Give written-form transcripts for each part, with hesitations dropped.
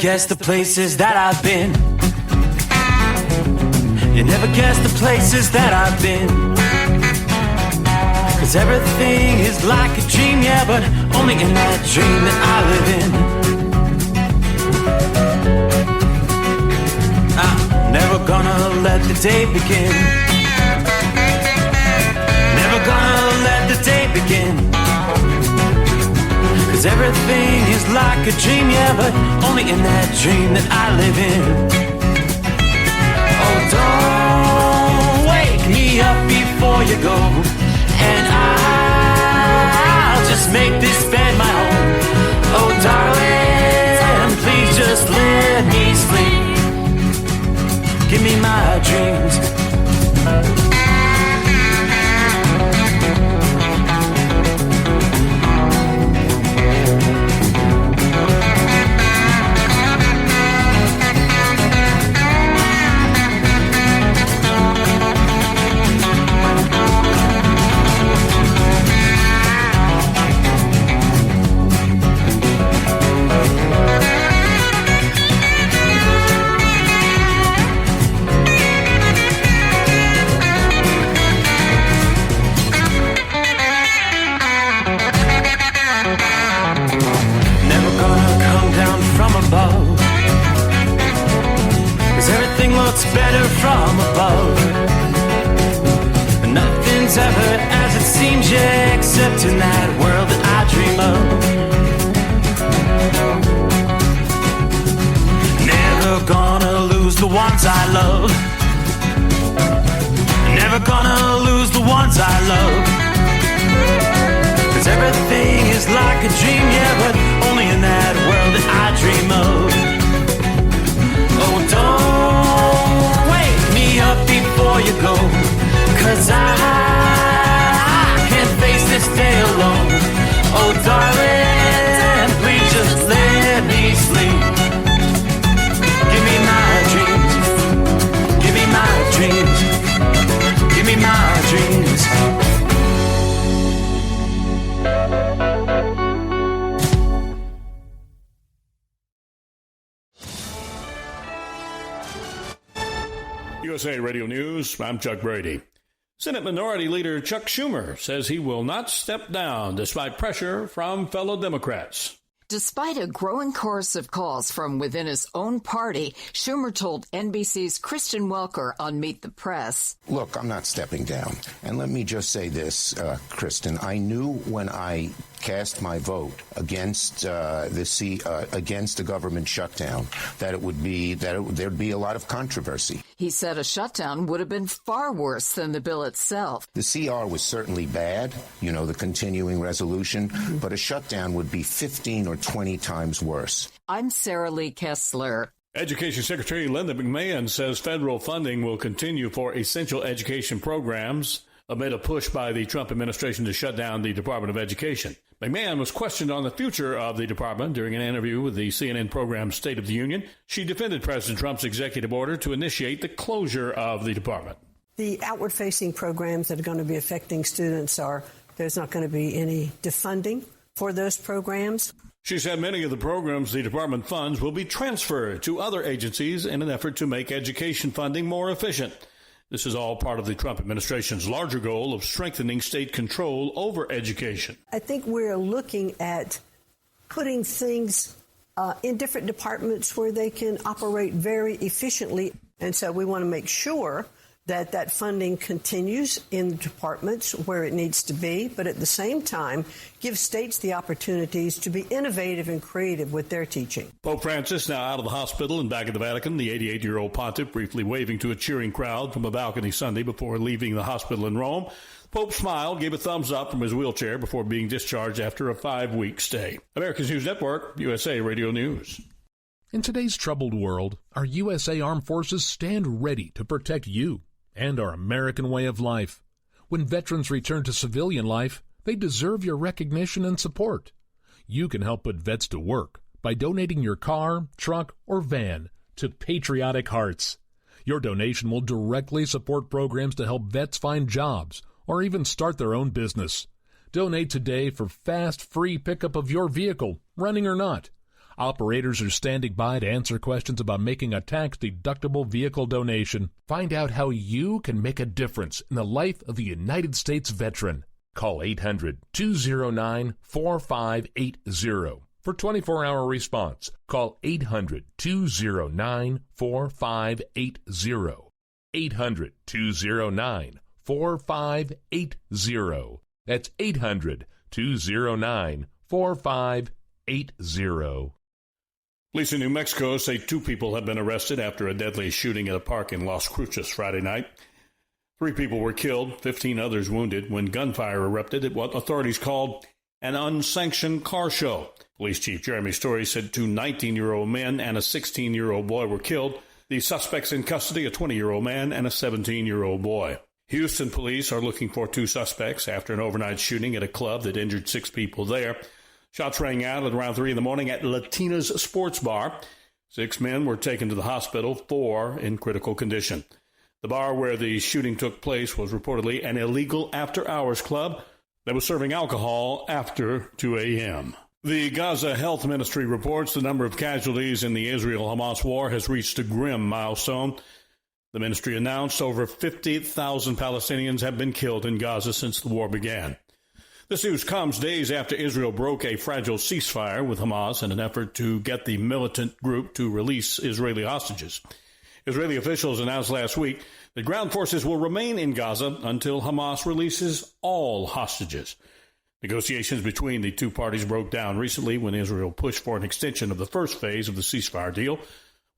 guess the places that I've been. You never guess the places that I've been. 'Cause everything is like a dream, yeah, but only in that dream that I live in. I'm never gonna let the day begin. Never gonna let the day begin. 'Cause everything is like a dream, yeah, but only in that dream that I live in. Oh, don't wake me up before you go, and I'll just make this bed my home. Oh, darling, please just let me sleep. Give me my dreams. Better from above. Nothing's ever as it seems, yeah, except in that world that I dream of. Never gonna lose the ones I love. Never gonna lose the ones I love. 'Cause everything is like a dream, yeah, but only in that world that I dream of. Oh, don't wake me up before you go, 'cause I can't face this day alone. Oh, darling, please just let me sleep. Give me my dreams. Give me my dreams. Give me my dreams. USA Radio News, I'm Chuck Brady. Senate Minority Leader Chuck Schumer says he will not step down despite pressure from fellow Democrats. Despite a growing chorus of calls from within his own party, Schumer told NBC's Kristen Welker on Meet the Press. Look, I'm not stepping down. And let me just say this, Kristen. I knew when I cast my vote against against the government shutdown that there'd be a lot of controversy. He said a shutdown would have been far worse than the bill itself. The CR was certainly bad, the continuing resolution, but a shutdown would be 15 or 20 times worse. I'm Sarah Lee Kessler. Education Secretary Linda McMahon says federal funding will continue for essential education programs amid a push by the Trump administration to shut down the Department of Education. McMahon was questioned on the future of the department during an interview with the CNN program State of the Union. She defended President Trump's executive order to initiate the closure of the department. The outward-facing programs that are going to be affecting students there's not going to be any defunding for those programs. She said many of the programs the department funds will be transferred to other agencies in an effort to make education funding more efficient. This is all part of the Trump administration's larger goal of strengthening state control over education. I think we're looking at putting things in different departments where they can operate very efficiently. And so we want to make sure that funding continues in the departments where it needs to be, but at the same time, give states the opportunities to be innovative and creative with their teaching. Pope Francis, now out of the hospital and back at the Vatican, the 88-year-old pontiff briefly waving to a cheering crowd from a balcony Sunday before leaving the hospital in Rome. Pope smiled, gave a thumbs up from his wheelchair before being discharged after a 5-week stay. America's News Network, USA Radio News. In today's troubled world, our USA Armed Forces stand ready to protect you and our American way of life. When veterans return to civilian life, they deserve your recognition and support. You can help put vets to work by donating your car, truck, or van to Patriotic Hearts. Your donation will directly support programs to help vets find jobs or even start their own business. Donate today for fast, free pickup of your vehicle, running or not. Operators are standing by to answer questions about making a tax-deductible vehicle donation. Find out how you can make a difference in the life of a United States veteran. Call 800-209-4580 for 24-hour response. Call 800-209-4580. 800-209-4580. That's 800-209-4580. Police in New Mexico say 2 people have been arrested after a deadly shooting at a park in Las Cruces Friday night. 3 people were killed, 15 others wounded when gunfire erupted at what authorities called an unsanctioned car show. Police Chief Jeremy Story said 2 19-year-old men and a 16-year-old boy were killed. The suspects in custody, a 20-year-old man and a 17-year-old boy. Houston police are looking for 2 suspects after an overnight shooting at a club that injured 6 people there. Shots rang out at around 3 in the morning at Latina's Sports Bar. 6 men were taken to the hospital, 4 in critical condition. The bar where the shooting took place was reportedly an illegal after-hours club that was serving alcohol after 2 a.m. The Gaza Health Ministry reports the number of casualties in the Israel-Hamas war has reached a grim milestone. The ministry announced over 50,000 Palestinians have been killed in Gaza since the war began. This news comes days after Israel broke a fragile ceasefire with Hamas in an effort to get the militant group to release Israeli hostages. Israeli officials announced last week that ground forces will remain in Gaza until Hamas releases all hostages. Negotiations between the 2 parties broke down recently when Israel pushed for an extension of the first phase of the ceasefire deal,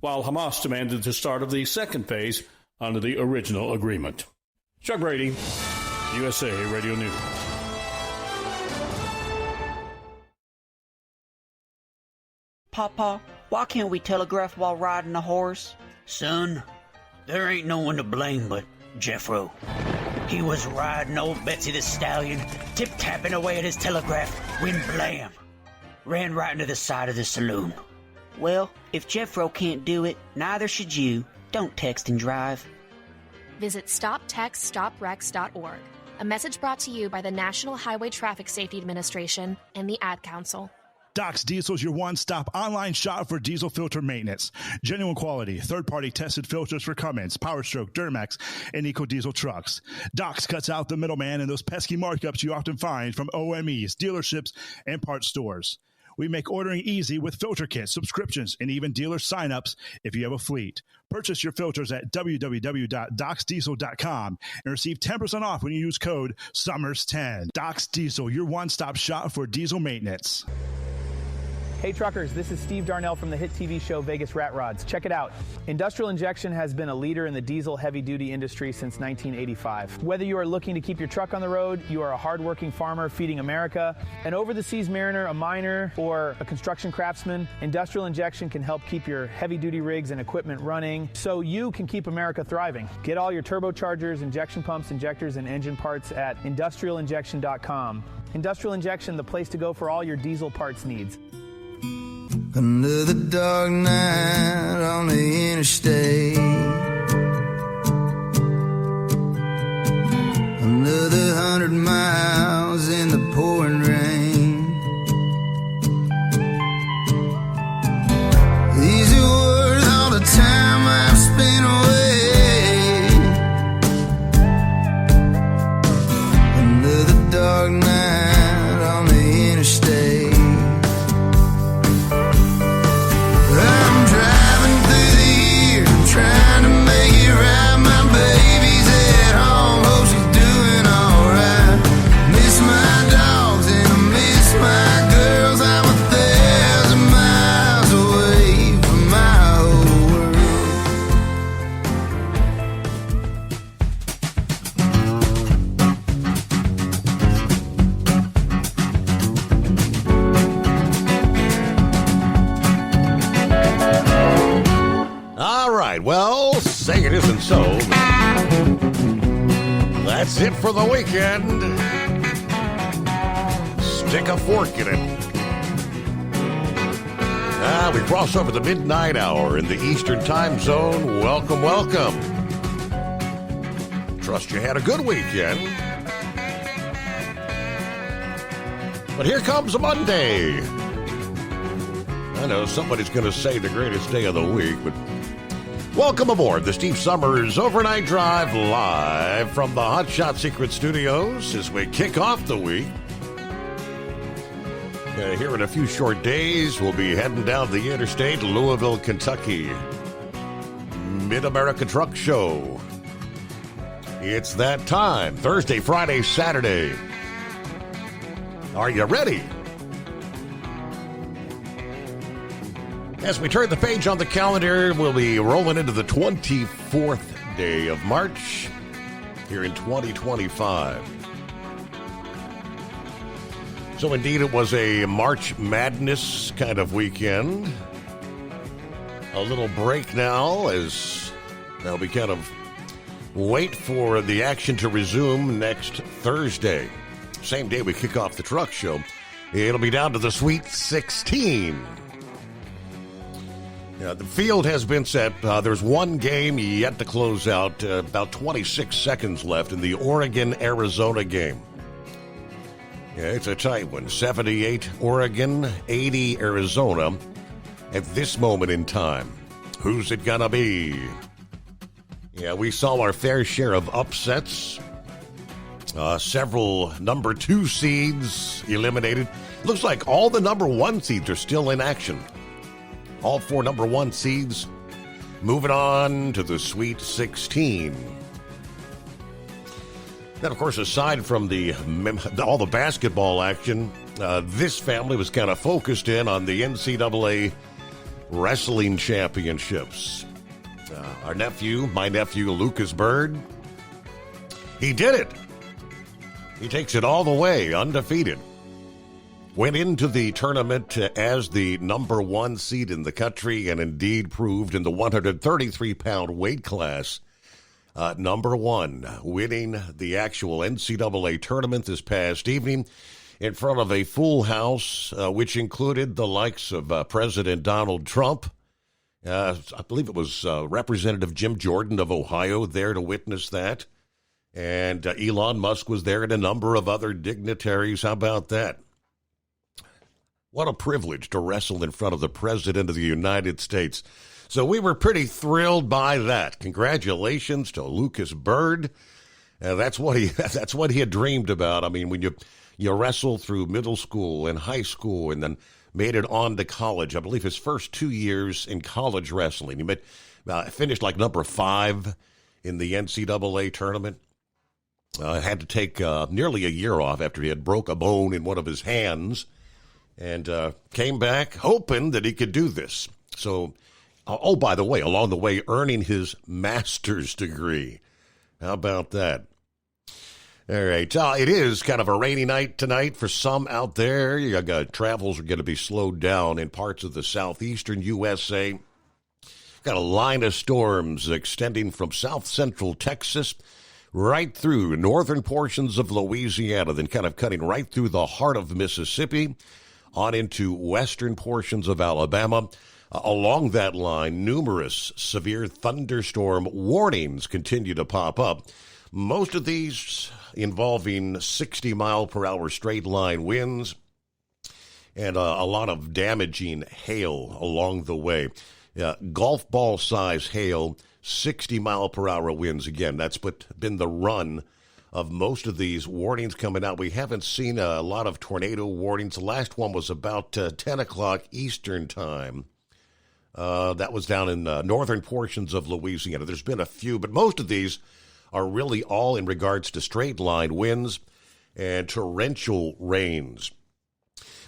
while Hamas demanded the start of the second phase under the original agreement. Chuck Brady, USA Radio News. Papa, why can't we telegraph while riding a horse? Son, there ain't no one to blame but Jeffro. He was riding old Betsy the Stallion, tip-tapping away at his telegraph, when blam! Ran right into the side of the saloon. Well, if Jeffro can't do it, neither should you. Don't text and drive. Visit StopTextStopWrecks.org. A message brought to you by the National Highway Traffic Safety Administration and the Ad Council. Docs Diesel is your one-stop online shop for diesel filter maintenance. Genuine quality, third-party tested filters for Cummins, PowerStroke, Duramax, and EcoDiesel trucks. Docs cuts out the middleman and those pesky markups you often find from OMEs, dealerships, and parts stores. We make ordering easy with filter kits, subscriptions, and even dealer sign-ups if you have a fleet. Purchase your filters at www.docsdiesel.com and receive 10% off when you use code SUMMERS10. Docs Diesel, your one-stop shop for diesel maintenance. Hey truckers, this is Steve Darnell from the hit TV show Vegas Rat Rods. Check it out. Industrial Injection has been a leader in the diesel heavy-duty industry since 1985. Whether you are looking to keep your truck on the road, you are a hard-working farmer feeding America, an over-the-seas mariner, a miner, or a construction craftsman, Industrial Injection can help keep your heavy-duty rigs and equipment running so you can keep America thriving. Get all your turbochargers, injection pumps, injectors, and engine parts at industrialinjection.com. Industrial Injection, the place to go for all your diesel parts needs. Under the dark night on the interstate, under the 100 miles in the pouring rain, these are worth all the time I've spent away. Under the dark night on the interstate, trying to make it right. My baby's at home, hope she's doing alright. Miss my dogs and I miss my girls. I'm 1,000 miles away from my whole All right, well, say it isn't so. That's it for the weekend. Stick a fork in it. We cross over the midnight hour in the Eastern Time Zone. Welcome, welcome. Trust you had a good weekend. But here comes Monday. I know somebody's going to say the greatest day of the week, but welcome aboard the Steve Summers Overnight Drive live from the Hot Shot Secret Studios as we kick off the week. Here in a few short days, we'll be heading down the interstate, Louisville, Kentucky. Mid-America Truck Show. It's that time. Thursday, Friday, Saturday. Are you ready? As we turn the page on the calendar, we'll be rolling into the 24th day of March here in 2025. So indeed, it was a March Madness kind of weekend. A little break now as we kind of wait for the action to resume next Thursday. Same day we kick off the truck show. It'll be down to the Sweet 16. The field has been set. There's one game yet to close out. About 26 seconds left in the Oregon-Arizona game. Yeah, it's a tight one. 78 Oregon, 80 Arizona. At this moment in time, who's it gonna be? Yeah, we saw our fair share of upsets. Several number 2 seeds eliminated. Looks like all the number 1 seeds are still in action. All 4 number 1 seeds moving on to the Sweet 16. Then, of course, aside from all the basketball action, this family was kind of focused in on the NCAA Wrestling Championships. My nephew, Lucas Bird, he did it. He takes it all the way, undefeated. Went into the tournament as the number 1 seed in the country and indeed proved in the 133-pound weight class number 1, winning the actual NCAA tournament this past evening in front of a full house, which included the likes of President Donald Trump. I believe it was Representative Jim Jordan of Ohio there to witness that. And Elon Musk was there and a number of other dignitaries. How about that? What a privilege to wrestle in front of the President of the United States. So we were pretty thrilled by that. Congratulations to Lucas Bird. That's what he had dreamed about. I mean, when you wrestle through middle school and high school and then made it on to college. I believe his first 2 years in college wrestling. He finished like number 5 in the NCAA tournament. Had to take nearly a year off after he had broke a bone in one of his hands. And came back hoping that he could do this. So, by the way, along the way, earning his master's degree. How about that? All right. It is kind of a rainy night tonight for some out there. Travels are going to be slowed down in parts of the southeastern USA. Got a line of storms extending from south central Texas right through northern portions of Louisiana, then kind of cutting right through the heart of Mississippi, on into western portions of Alabama. Along that line, numerous severe thunderstorm warnings continue to pop up. Most of these involving 60-mile-per-hour straight-line winds and a lot of damaging hail along the way. Golf ball-size hail, 60-mile-per-hour winds. Again, that's been the run of most of these warnings coming out. We haven't seen a lot of tornado warnings. The last one was about 10 o'clock Eastern time. That was down in northern portions of Louisiana. There's been a few, but most of these are really all in regards to straight-line winds and torrential rains.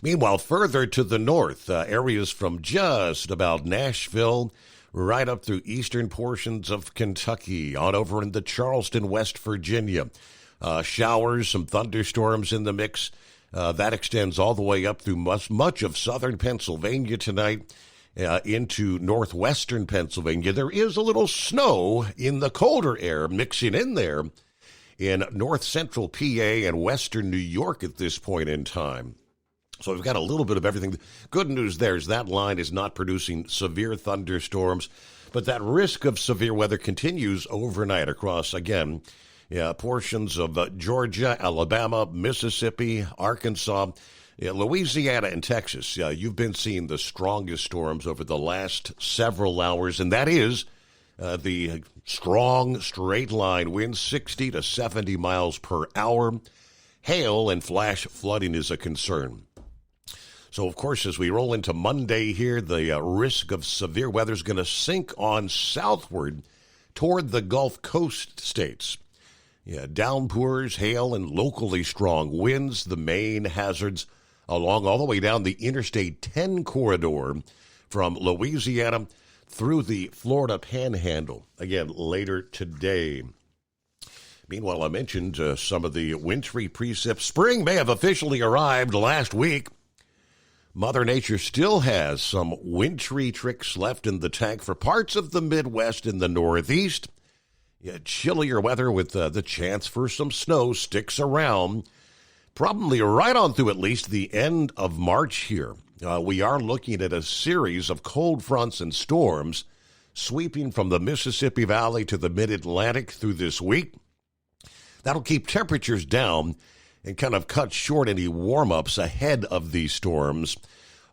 Meanwhile, further to the north, areas from just about Nashville right up through eastern portions of Kentucky, on over into Charleston, West Virginia. Showers, some thunderstorms in the mix. That extends all the way up through much of southern Pennsylvania tonight, into northwestern Pennsylvania. There is a little snow in the colder air mixing in there in north central PA and western New York at this point in time. So we've got a little bit of everything. Good news there is that line is not producing severe thunderstorms, but that risk of severe weather continues overnight across, again, portions of Georgia, Alabama, Mississippi, Arkansas, Yeah, Louisiana and Texas, you've been seeing the strongest storms over the last several hours, and that is the strong straight-line winds, 60 to 70 miles per hour. Hail and flash flooding is a concern. So, of course, as we roll into Monday here, the risk of severe weather is going to sink on southward toward the Gulf Coast states. Yeah, downpours, hail, and locally strong winds, the main hazards along all the way down the Interstate 10 corridor from Louisiana through the Florida Panhandle. Again, later today. Meanwhile, I mentioned some of the wintry precip. Spring may have officially arrived last week. Mother Nature still has some wintry tricks left in the tank for parts of the Midwest and the Northeast. Yeah, chillier weather with the chance for some snow sticks around. Probably right on through at least the end of March here. We are looking at a series of cold fronts and storms sweeping from the Mississippi Valley to the mid-Atlantic through this week. That'll keep temperatures down and kind of cut short any warm-ups ahead of these storms.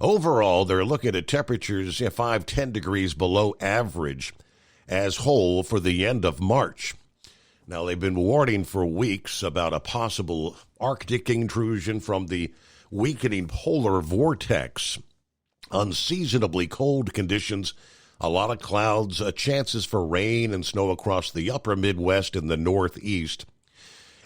Overall, they're looking at temperatures 5-10 degrees below average as whole for the end of March. Now, they've been warning for weeks about a possible Arctic intrusion from the weakening polar vortex. Unseasonably cold conditions, a lot of clouds, chances for rain and snow across the upper Midwest and the Northeast.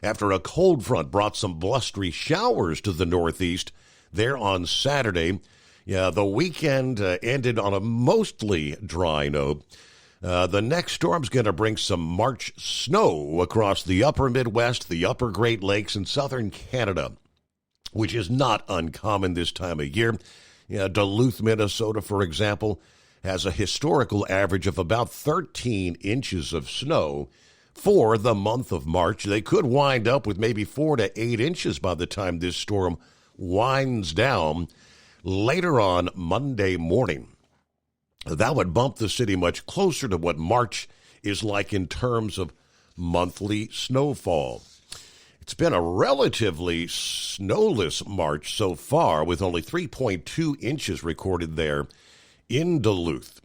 After a cold front brought some blustery showers to the Northeast there on Saturday, the weekend ended on a mostly dry note. The next storm's going to bring some March snow across the upper Midwest, the upper Great Lakes, and southern Canada, which is not uncommon this time of year. Duluth, Minnesota, for example, has a historical average of about 13 inches of snow for the month of March. They could wind up with maybe 4 to 8 inches by the time this storm winds down later on Monday morning. That would bump the city much closer to what March is like in terms of monthly snowfall. It's been a relatively snowless March so far, with only 3.2 inches recorded there in Duluth.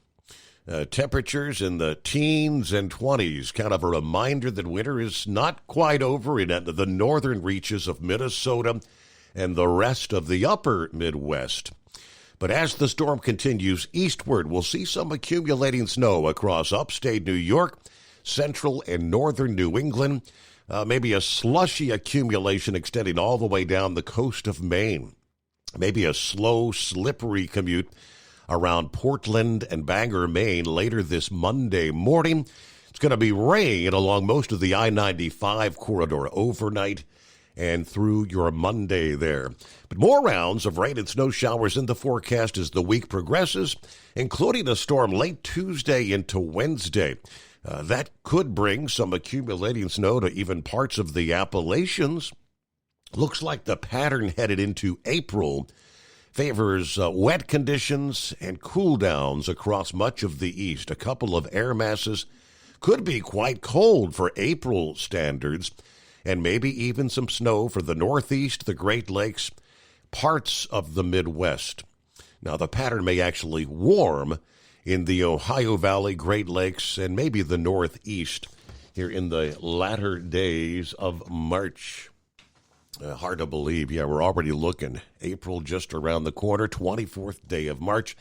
Temperatures in the teens and 20s, kind of a reminder that winter is not quite over in the northern reaches of Minnesota and the rest of the upper Midwest. But as the storm continues eastward, we'll see some accumulating snow across upstate New York, central and northern New England, maybe a slushy accumulation extending all the way down the coast of Maine. Maybe a slow, slippery commute around Portland and Bangor, Maine later this Monday morning. It's going to be rain along most of the I-95 corridor overnight and through your Monday there. But more rounds of rain and snow showers in the forecast as the week progresses, including a storm late Tuesday into Wednesday. That could bring some accumulating snow to even parts of the Appalachians. Looks like the pattern headed into April favors wet conditions and cool downs across much of the east. A couple of air masses could be quite cold for April standards, and maybe even some snow for the Northeast, the Great Lakes, parts of the Midwest. Now, the pattern may actually warm in the Ohio Valley, Great Lakes, and maybe the Northeast here in the latter days of March. Hard to believe. Yeah, we're already looking. April just around the corner, 24th day of March.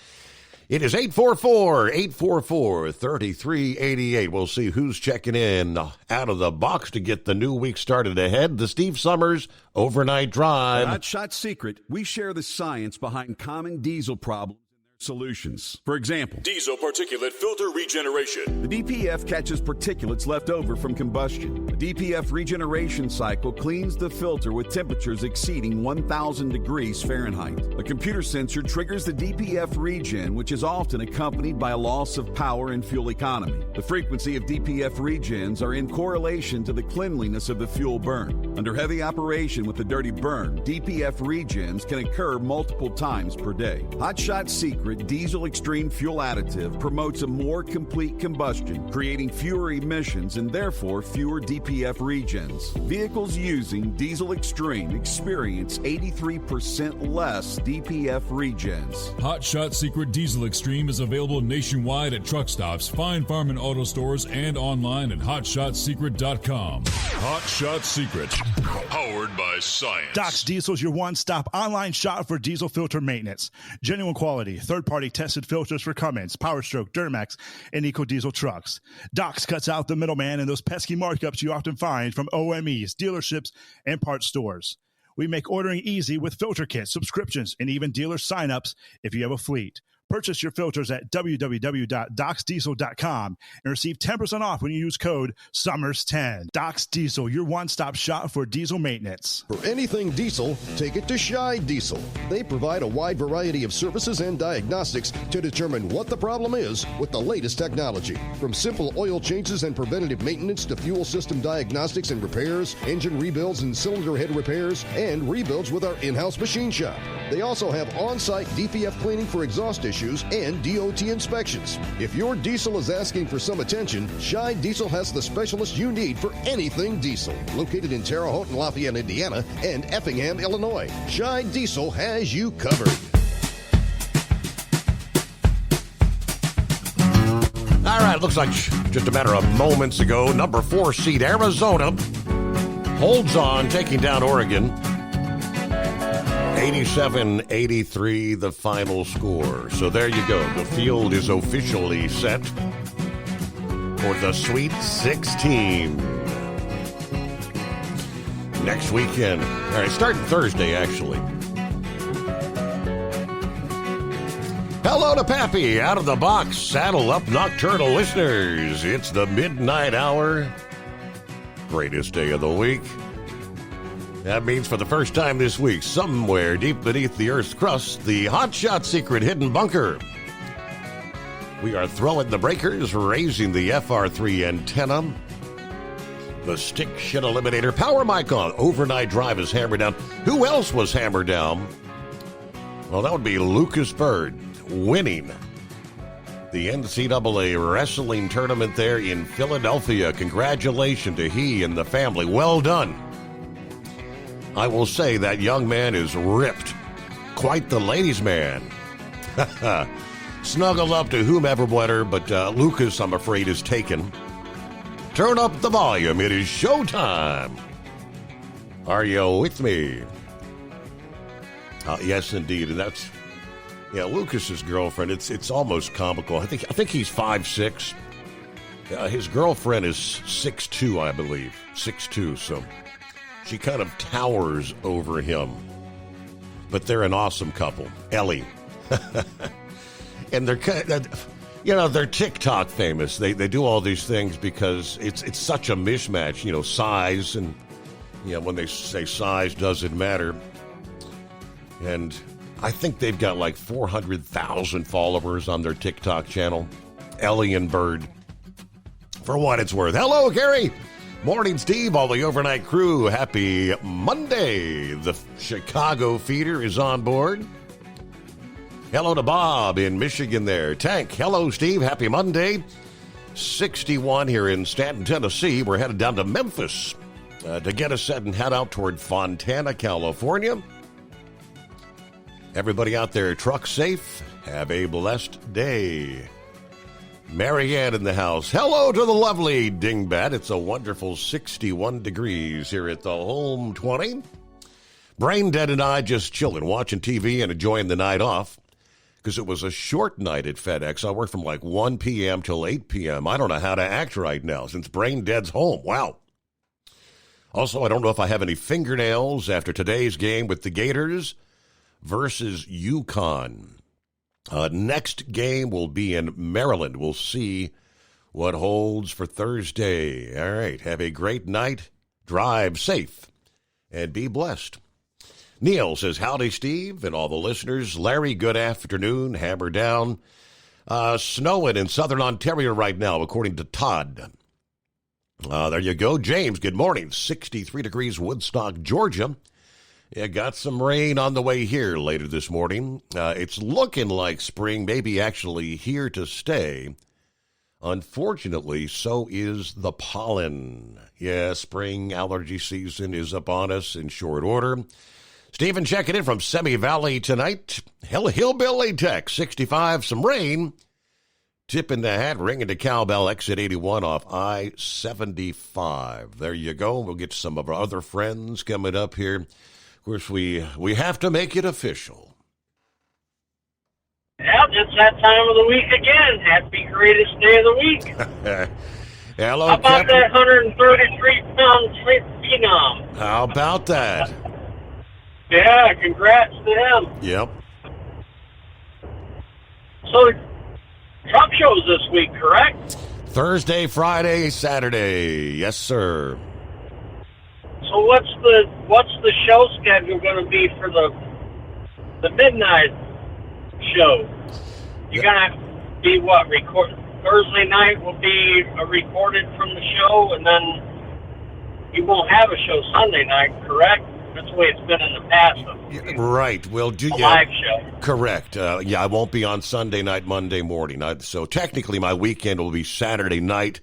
It is 844-844-3388. We'll see who's checking in out of the box to get the new week started ahead. The Steve Summers Overnight Drive. Hot Shot Secret, we share the science behind common diesel problems and their solutions. For example, diesel particulate filter regeneration. The DPF catches particulates left over from combustion. The DPF regeneration cycle cleans the filter with temperatures exceeding 1,000 degrees Fahrenheit. A computer sensor triggers the DPF regen, which is often accompanied by a loss of power and fuel economy. The frequency of DPF regens are in correlation to the cleanliness of the fuel burn. Under heavy operation with the dirty burn, DPF regens can occur multiple times per day. Hot Shot Secret Secret Diesel Extreme Fuel Additive promotes a more complete combustion, creating fewer emissions and therefore fewer DPF regens. Vehicles using Diesel Extreme experience 83% less DPF regens. Hot Shot Secret Diesel Extreme is available nationwide at truck stops, Fine Farm and auto stores, and online at hotshotsecret.com. Hot Shot Secret, powered by science. Doc's Diesel is your one-stop online shop for diesel filter maintenance. Genuine quality, third-party tested filters for Cummins, PowerStroke, Duramax, and EcoDiesel trucks. Doc's cuts out the middleman and those pesky markups you often find from OMEs, dealerships, and parts stores. We make ordering easy with filter kits, subscriptions, and even dealer sign-ups if you have a fleet. Purchase your filters at www.docsdiesel.com and receive 10% off when you use code SUMMERS10. Docs Diesel, your one-stop shop for diesel maintenance. For anything diesel, take it to Scheid Diesel. They provide a wide variety of services and diagnostics to determine what the problem is with the latest technology. From simple oil changes and preventative maintenance to fuel system diagnostics and repairs, engine rebuilds and cylinder head repairs, and rebuilds with our in-house machine shop. They also have on-site DPF cleaning for exhaust issues and DOT inspections. If your diesel is asking for some attention, Scheid Diesel has the specialist you need for anything diesel. Located in Terre Haute and Lafayette, Indiana, and Effingham, Illinois, Scheid Diesel has you covered. All right, looks like just a matter of moments ago, number 4 seed Arizona holds on, taking down Oregon. 87-83, the final score. So there you go. The field is officially set for the Sweet 16. Next weekend. All right, starting Thursday, actually. Hello to Pappy, out of the box, saddle up nocturnal listeners. It's the midnight hour. Greatest day of the week. That means for the first time this week, somewhere deep beneath the Earth's crust, the Hot Shot Secret hidden bunker. We are throwing the breakers, raising the FR3 antenna. The stick shit eliminator, power mic on, overnight drive is hammered down. Who else was hammered down? Well, that would be Lucas Bird, winning the NCAA wrestling tournament there in Philadelphia. Congratulations to he and the family. Well done. I will say that young man is ripped. Quite the ladies' man. Snuggle up to whomever better, but Lucas, I'm afraid, is taken. Turn up the volume. It is showtime. Are you with me? Yes, indeed. And that's, Lucas's girlfriend. It's almost comical. I think he's 5'6". His girlfriend is 6'2", I believe. 6'2", so she kind of towers over him. But they're an awesome couple. Ellie. And they're TikTok famous. They do all these things because it's such a mismatch, size, and when they say size doesn't matter. And I think they've got like 400,000 followers on their TikTok channel. Ellie and Bird. For what it's worth. Hello, Gary. Morning, Steve, all the overnight crew. Happy Monday. The Chicago feeder is on board. Hello to Bob in Michigan there. Tank, hello, Steve. Happy Monday. 61 here in Stanton, Tennessee. We're headed down to Memphis to get us set and head out toward Fontana, California. Everybody out there, truck safe. Have a blessed day. Marianne in the house. Hello to the lovely Dingbat. It's a wonderful 61 degrees here at the Home 20. Brain Dead and I just chilling, watching TV and enjoying the night off because it was a short night at FedEx. I worked from like 1 p.m. till 8 p.m. I don't know how to act right now since Brain Dead's home. Wow. Also, I don't know if I have any fingernails after today's game with the Gators versus UConn. Next game will be in Maryland. We'll see what holds for Thursday. All right. Have a great night. Drive safe and be blessed. Neil says, howdy, Steve, and all the listeners. Larry, good afternoon. Hammer down. Snowing in southern Ontario right now, according to Todd. There you go. James, good morning. 63 degrees, Woodstock, Georgia. Yeah, got some rain on the way here later this morning. It's looking like spring may be actually here to stay. Unfortunately, so is the pollen. Yeah, spring allergy season is upon us in short order. Stephen checking in from Semi Valley tonight. Hillbilly Tech, 65, some rain. Tip in the hat, ringing to cowbell, exit 81 off I-75. There you go. We'll get some of our other friends coming up here. Of course, we have to make it official. Yeah, it's that time of the week again. Happy greatest day of the week. Hello, how about Captain? that 133-pound phenom? How about that? Yeah, congrats to him. Yep. So, truck shows this week, correct? Thursday, Friday, Saturday. Yes, sir. So what's the show schedule going to be for the midnight show? You're going to be what? Thursday night will be recorded from the show, and then you won't have a show Sunday night, correct? That's the way it's been in the past. Right. We'll do a live show. Correct. Yeah, I won't be on Sunday night, Monday morning. So technically, my weekend will be Saturday night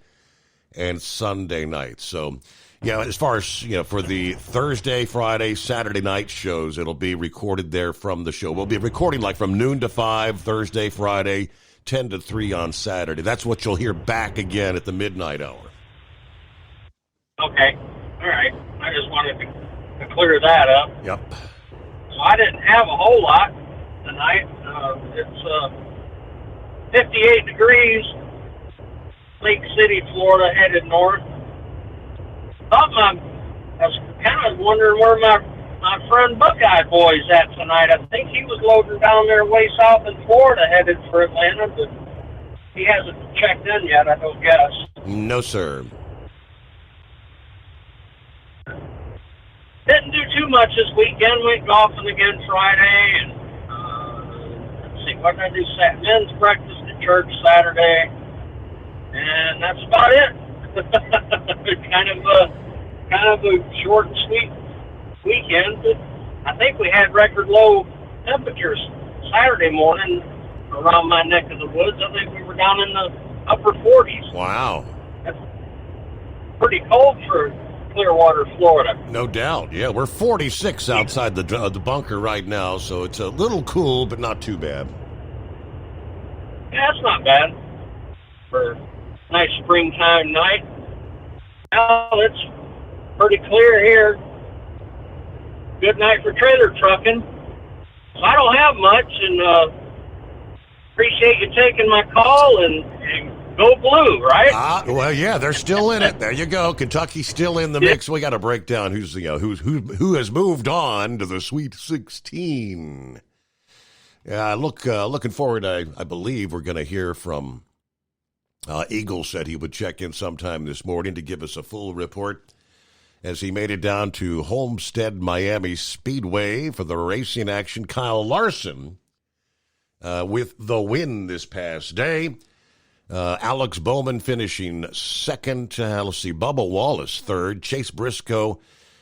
and Sunday night. So, yeah, as far as for the Thursday, Friday, Saturday night shows, it'll be recorded there from the show. We'll be recording like from noon to 5 Thursday, Friday, 10 to 3 on Saturday. That's what you'll hear back again at the midnight hour. Okay. All right. I just wanted to clear that up. Yep. So I didn't have a whole lot tonight. It's 58 degrees, Lake City, Florida, headed north. I was kind of wondering where my friend Buckeye Boy's at tonight. I think he was loading down there way south in Florida, headed for Atlanta, but he hasn't checked in yet, I don't guess. No, sir. Didn't do too much this weekend. Went golfing again Friday, and let's see, what did I do? Men's breakfast at church Saturday, and that's about it. kind of a short and sweet weekend, but I think we had record low temperatures Saturday morning around my neck of the woods. I think we were down in the upper 40s. Wow. That's pretty cold for Clearwater, Florida. No doubt. Yeah, we're 46 outside the bunker right now, so it's a little cool, but not too bad. Yeah, it's not bad for a nice springtime night. Well, it's pretty clear here. Good night for trailer trucking. So I don't have much, and appreciate you taking my call, and go Blue, right? Well, yeah, they're still in it. There you go. Kentucky's still in the mix. We got to break down who has moved on to the Sweet 16. Yeah, looking forward. I believe we're going to hear from Eagle. Said he would check in sometime this morning to give us a full report as he made it down to Homestead Miami Speedway for the racing action. Kyle Larson with the win this past day. Alex Bowman finishing second. Let's see, Bubba Wallace third. Chase Briscoe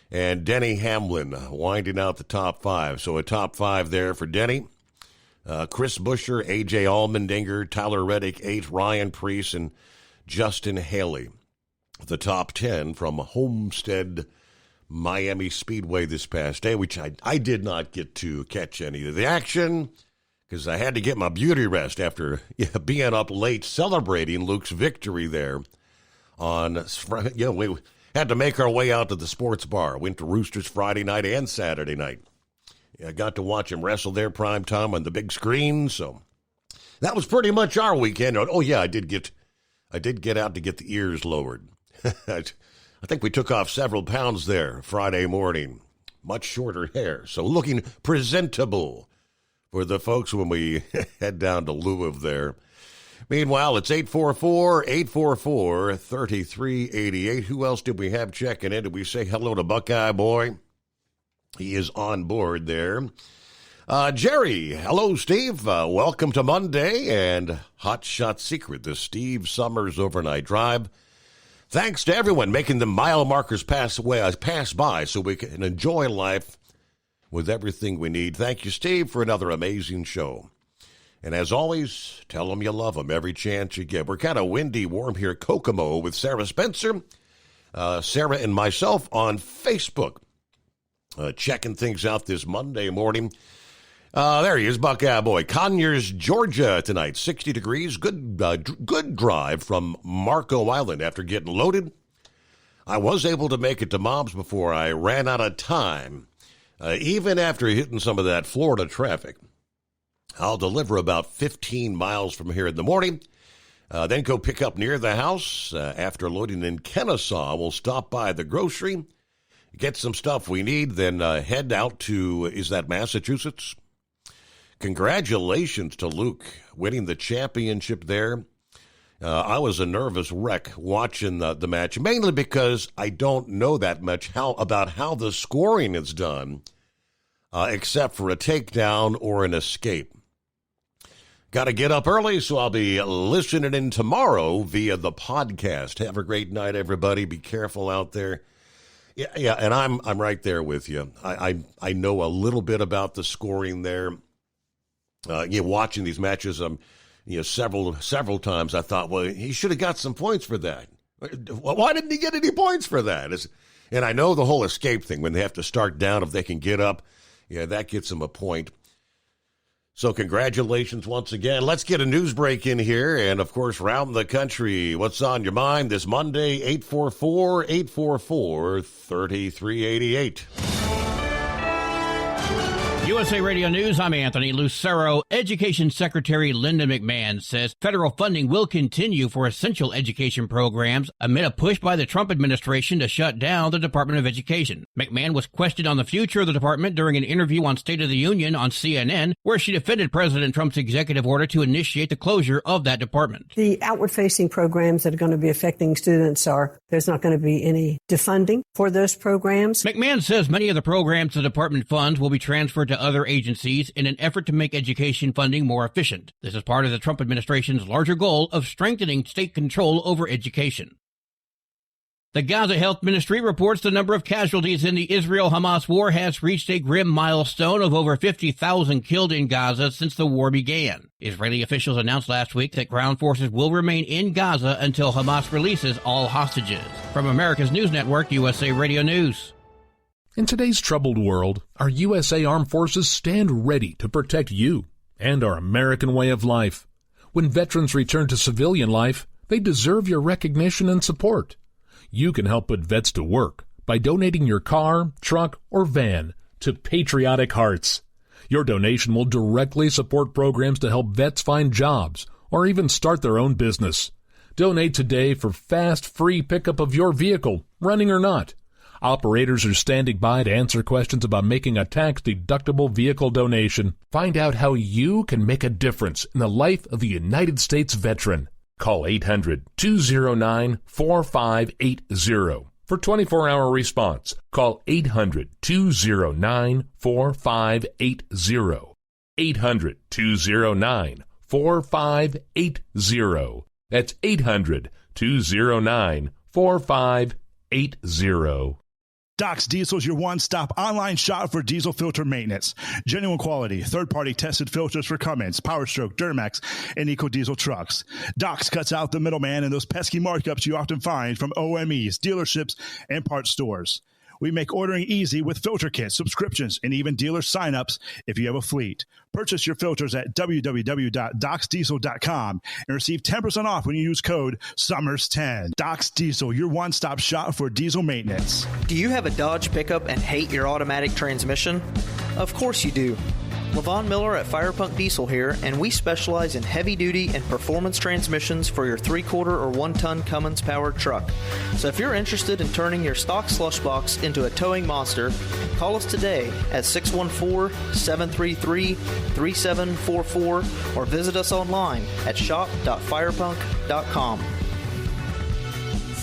and Denny Hamlin winding out the top five. So a top five there for Denny. Chris Buescher, A.J. Allmendinger, Tyler Reddick, 8, Ryan Preece, and Justin Haley. The top 10 from Homestead Miami Speedway this past day, which I did not get to catch any of the action because I had to get my beauty rest after being up late celebrating Luke's victory there on, we had to make our way out to the sports bar. Went to Roosters Friday night and Saturday night. I got to watch him wrestle there prime time on the big screen, so that was pretty much our weekend. Oh, yeah, I did get out to get the ears lowered. I think we took off several pounds there Friday morning. Much shorter hair, so looking presentable for the folks when we head down to Louisville there. Meanwhile, it's 844-844-3388. Who else did we have checking in? Did we say hello to Buckeye Boy? He is on board there. Jerry, hello, Steve. Welcome to Monday and Hot Shot Secret, the Steve Summers Overnight Drive. Thanks to everyone making the mile markers pass by so we can enjoy life with everything we need. Thank you, Steve, for another amazing show. And as always, tell them you love them every chance you get. We're kind of windy, warm here at Kokomo with Sarah Spencer, Sarah and myself on Facebook. Checking things out this Monday morning. There he is, Buckeye Conyers, Georgia tonight, 60 degrees. Good drive from Marco Island after getting loaded. I was able to make it to Mom's before I ran out of time, even after hitting some of that Florida traffic. I'll deliver about 15 miles from here in the morning, then go pick up near the house. After loading in Kennesaw, we'll stop by the grocery, get some stuff we need, then head out to, is that Massachusetts? Congratulations to Luke winning the championship there. I was a nervous wreck watching the match, mainly because I don't know that much about how the scoring is done, except for a takedown or an escape. Got to get up early, so I'll be listening in tomorrow via the podcast. Have a great night, everybody. Be careful out there. Yeah, and I'm right there with you. I know a little bit about the scoring there. Watching these matches, several times I thought, well, he should have got some points for that. Why didn't he get any points for that? And I know the whole escape thing, when they have to start down, if they can get up, that gets them a point. So congratulations once again. Let's get a news break in here. And, of course, round the country, what's on your mind this Monday, 844-844-3388. USA Radio News, I'm Anthony Lucero. Education Secretary Linda McMahon says federal funding will continue for essential education programs amid a push by the Trump administration to shut down the Department of Education. McMahon was questioned on the future of the department during an interview on State of the Union on CNN, where she defended President Trump's executive order to initiate the closure of that department. The outward-facing programs that are going to be affecting students there's not going to be any defunding for those programs. McMahon says many of the programs the department funds will be transferred to other agencies in an effort to make education funding more efficient. This is part of the Trump administration's larger goal of strengthening state control over education. The Gaza Health Ministry reports the number of casualties in the Israel-Hamas war has reached a grim milestone of over 50,000 killed in Gaza since the war began. Israeli officials announced last week that ground forces will remain in Gaza until Hamas releases all hostages. From America's News Network, USA Radio News. In today's troubled world, our USA Armed Forces stand ready to protect you and our American way of life. When veterans return to civilian life, they deserve your recognition and support. You can help put vets to work by donating your car, truck, or van to Patriotic Hearts. Your donation will directly support programs to help vets find jobs or even start their own business. Donate today for fast, free pickup of your vehicle, running or not. Operators are standing by to answer questions about making a tax-deductible vehicle donation. Find out how you can make a difference in the life of a United States veteran. Call 800-209-4580 for 24-hour response. Call 800-209-4580. 800-209-4580. That's 800-209-4580. Doc's Diesel is your one-stop online shop for diesel filter maintenance. Genuine quality, third-party tested filters for Cummins, PowerStroke, Duramax, and EcoDiesel trucks. Doc's cuts out the middleman and those pesky markups you often find from OMEs, dealerships, and parts stores. We make ordering easy with filter kits, subscriptions, and even dealer sign-ups if you have a fleet. Purchase your filters at www.docsdiesel.com and receive 10% off when you use code SUMMERS10. Doc's Diesel, your one-stop shop for diesel maintenance. Do you have a Dodge pickup and hate your automatic transmission? Of course you do. Levon Miller at Firepunk Diesel here, and we specialize in heavy-duty and performance transmissions for your 3-quarter or 1-ton Cummins-powered truck. So if you're interested in turning your stock slush box into a towing monster, call us today at 614-733-3744 or visit us online at shop.firepunk.com.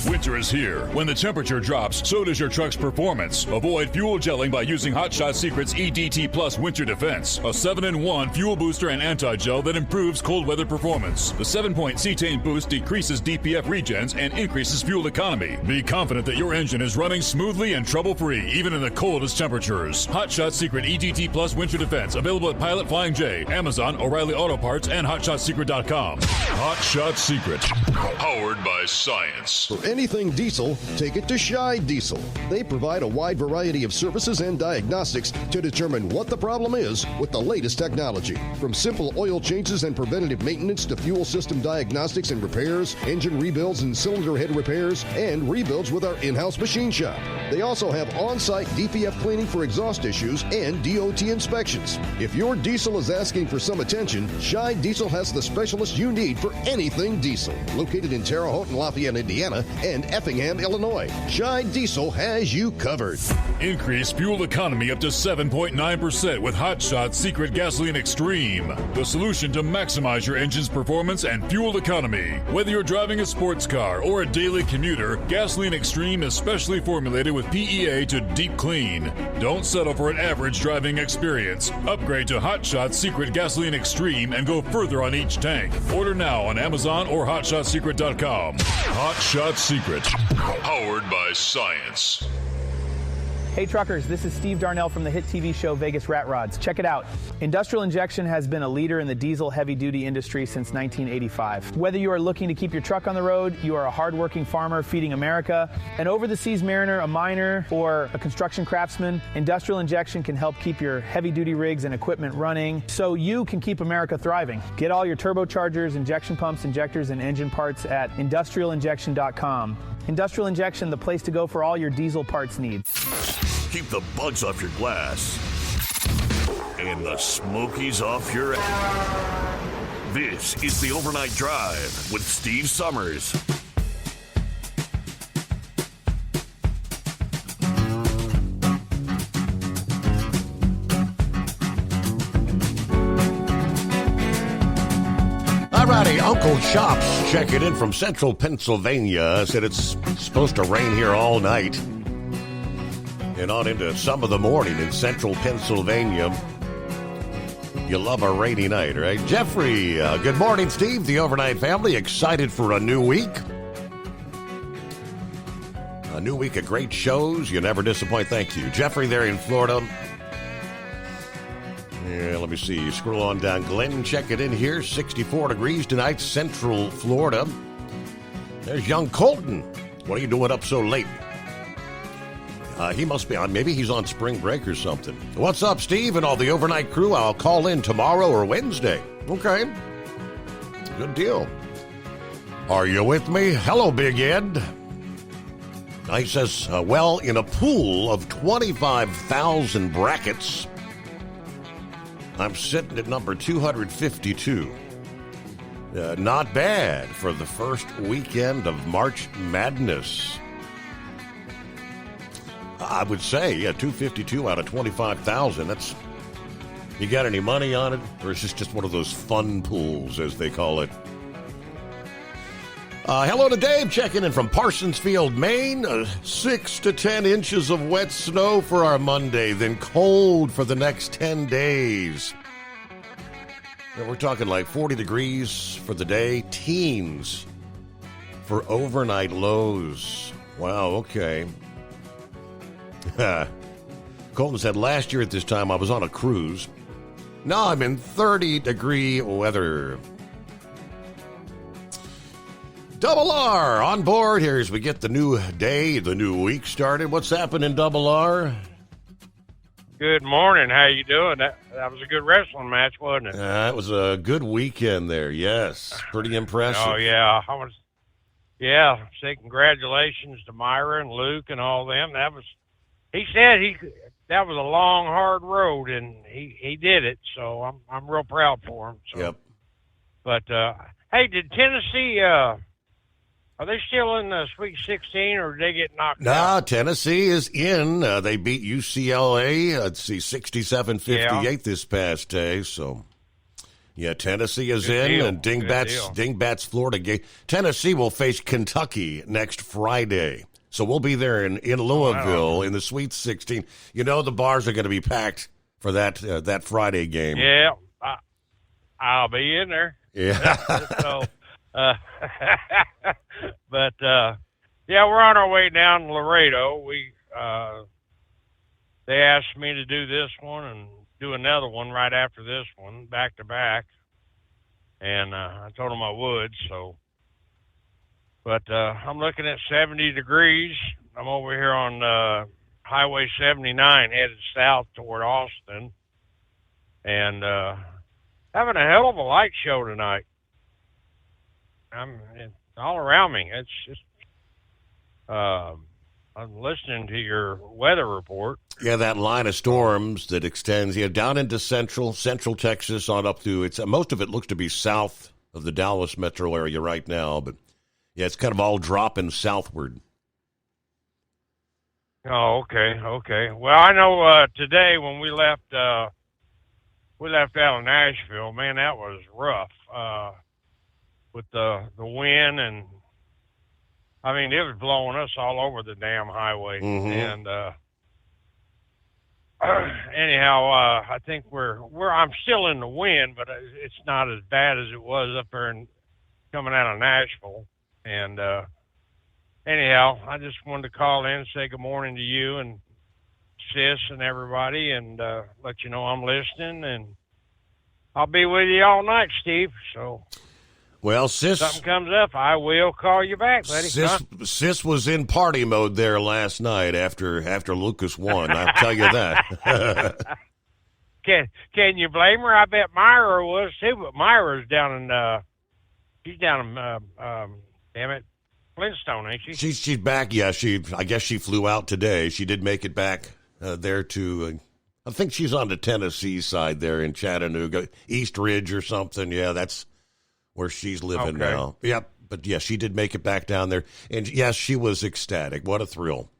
Winter is here. When the temperature drops, so does your truck's performance. Avoid fuel gelling by using Hot Shot Secret's EDT Plus Winter Defense, a 7-in-1 fuel booster and anti-gel that improves cold weather performance. The 7-point cetane boost decreases DPF regens and increases fuel economy. Be confident that your engine is running smoothly and trouble-free, even in the coldest temperatures. Hot Shot Secret EDT Plus Winter Defense, available at Pilot Flying J, Amazon, O'Reilly Auto Parts, and HotShotSecret.com. Hot Shot Secret, powered by science. For anything diesel, take it to Scheid Diesel. They provide a wide variety of services and diagnostics to determine what the problem is with the latest technology. From simple oil changes and preventative maintenance to fuel system diagnostics and repairs, engine rebuilds and cylinder head repairs, and rebuilds with our in-house machine shop. They also have on-site DPF cleaning for exhaust issues and DOT inspections. If your diesel is asking for some attention, Scheid Diesel has the specialist you need for anything diesel. Located in Terre Haute and Lafayette, Indiana, and Effingham, Illinois, Scheid Diesel has you covered. Increase fuel economy up to 7.9% with Hot Shot Secret Gasoline Extreme, the solution to maximize your engine's performance and fuel economy. Whether you're driving a sports car or a daily commuter, Gasoline Extreme is specially formulated with PEA to deep clean. Don't settle for an average driving experience. Upgrade to Hot Shot Secret Gasoline Extreme and go further on each tank. Order now on Amazon or HotShotSecret.com. Hot Shot Secret, powered by science. Hey truckers, this is Steve Darnell from the hit TV show Vegas Rat Rods. Check it out. Industrial Injection has been a leader in the diesel heavy-duty industry since 1985. Whether you are looking to keep your truck on the road, you are a hardworking farmer feeding America, an over-the-seas mariner, a miner, or a construction craftsman, Industrial Injection can help keep your heavy-duty rigs and equipment running so you can keep America thriving. Get all your turbochargers, injection pumps, injectors, and engine parts at industrialinjection.com. Industrial Injection, the place to go for all your diesel parts needs. Keep the bugs off your glass and the smokies off your ass. This is the Overnight Drive with Steve Summers. Alrighty, Uncle Chops checking in from central Pennsylvania. Said it's supposed to rain here all night and on into some of the morning in central Pennsylvania. You love a rainy night, right? Jeffrey, good morning, Steve. The Overnight family, excited for a new week. A new week of great shows. You never disappoint. Thank you. Jeffrey there in Florida. Yeah, let me see. Scroll on down. Glenn, check it in here. 64 degrees tonight, central Florida. There's young Colton. What are you doing up so late? He must be on. Maybe he's on spring break or something. What's up, Steve, and all the overnight crew? I'll call in tomorrow or Wednesday. Okay. Good deal. Are you with me? Hello, Big Ed. He says, well, in a pool of 25,000 brackets, I'm sitting at number 252. Not bad for the first weekend of March Madness. I would say, 252 out of 25,000. That's, you got any money on it? Or is this just one of those fun pools, as they call it? Hello to Dave, checking in from Parsonsfield, Maine. 6 to 10 inches of wet snow for our Monday, then cold for the next 10 days. We're talking like 40 degrees for the day, teens for overnight lows. Wow, okay. Colton said, last year at this time I was on a cruise. Now I'm in 30-degree weather. Double R on board here as we get the new day, the new week started. What's happening, Double R? Good morning. How you doing? That was a good wrestling match, wasn't it? It was a good weekend there, yes. Pretty impressive. Oh, yeah. Say congratulations to Myra and Luke and all them. He said that was a long, hard road, and he did it, so I'm real proud for him. So. Yep. But, hey, did Tennessee, are they still in the Sweet 16, or did they get knocked out? Tennessee is in. They beat UCLA, 67-58 this past day, so Yeah, Tennessee is Good in, deal. and Good Dingbats Florida game. Tennessee will face Kentucky next Friday. So we'll be there in Louisville in the Sweet 16. You know the bars are going to be packed for that Friday game. Yeah, I'll be in there. Yeah. So, but yeah, we're on our way down to Laredo. They asked me to do this one and do another one right after this one, back to back, and I told them I would. So, but I'm looking at 70 degrees. I'm over here on Highway 79, headed south toward Austin, and having a hell of a light show tonight. It's all around me. It's just I'm listening to your weather report. Yeah, that line of storms that extends down into central Texas on up to most of it looks to be south of the Dallas metro area right now, but yeah, it's kind of all dropping southward. Oh, okay. Well, I know today when we left out of Nashville, man, that was rough with the wind, and I mean it was blowing us all over the damn highway. And anyhow, I think I'm still in the wind, but it's not as bad as it was up there coming out of Nashville. And anyhow, I just wanted to call in and say good morning to you and Sis and everybody, and let you know I'm listening, and I'll be with you all night, Steve. So, well, Sis, something comes up, I will call you back, buddy. Sis was in party mode there last night after Lucas won. I'll tell you that. Can you blame her? I bet Myra was too, but Myra's down in she's down in damn it, Flintstone, ain't she? She's back. Yeah, I guess she flew out today. She did make it back there to. I think she's on the Tennessee side there in Chattanooga, East Ridge or something. Yeah, that's where she's living now. Yep, but yeah, she did make it back down there, and yes, she was ecstatic. What a thrill!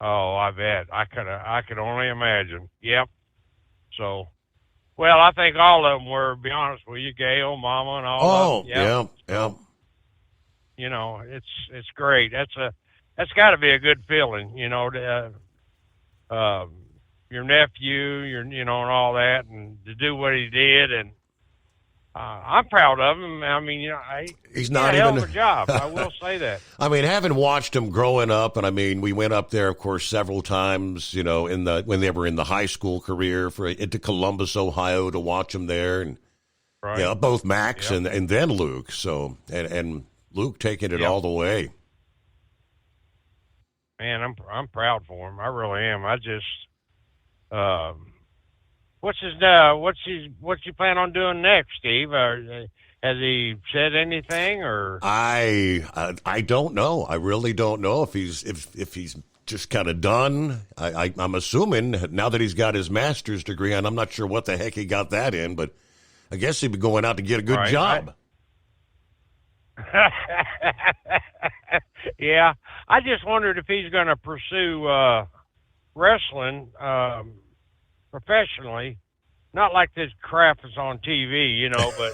Oh, I bet. I could only imagine. Yep. So, well, I think all of them were. To be honest with you, Gail, Mama, and all. Oh, yeah. You know, it's great. That's got to be a good feeling. You know, your nephew, and all that, and to do what he did, and I'm proud of him. I mean, he's not a hell even of a job. I will say that. I mean, having watched him growing up, and I mean, we went up there, of course, several times. When they were in the high school career into Columbus, Ohio, to watch him there, and both Max and then Luke. So and Luke taking it all the way. Man, I'm proud for him. I really am. I just what's you plan on doing next, Steve? Has he said anything, or I don't know. I really don't know if he's just kind of done. I'm assuming now that he's got his master's degree, and I'm not sure what the heck he got that in, but I guess he'd be going out to get a good job. Yeah, I just wondered if he's going to pursue wrestling professionally, not like this crap is on TV, but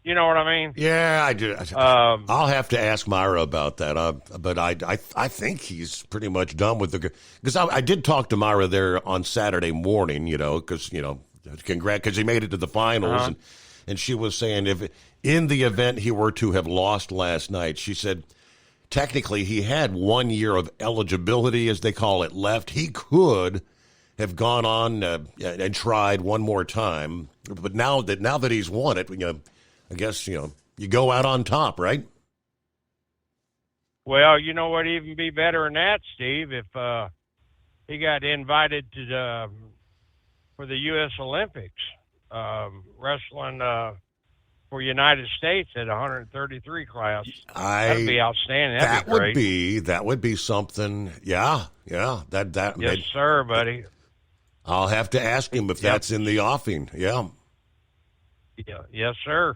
you know what I mean? Yeah, I do. I'll have to ask Myra about that. But I think he's pretty much done with because I did talk to Myra there on Saturday morning, because he made it to the finals, and she was saying if in the event he were to have lost last night, she said technically he had 1 year of eligibility, as they call it, left. He could have gone on and tried one more time, but now that he's won it, I guess you go out on top, right? Well, you know what, even be better than that, Steve, if he got invited to for the U.S. Olympics, wrestling for United States at 133 class. That'd be outstanding. That'd be great. That would be something. Yeah. That. Yes, sir, buddy. I'll have to ask him if that's in the offing. Yeah. Yes, sir.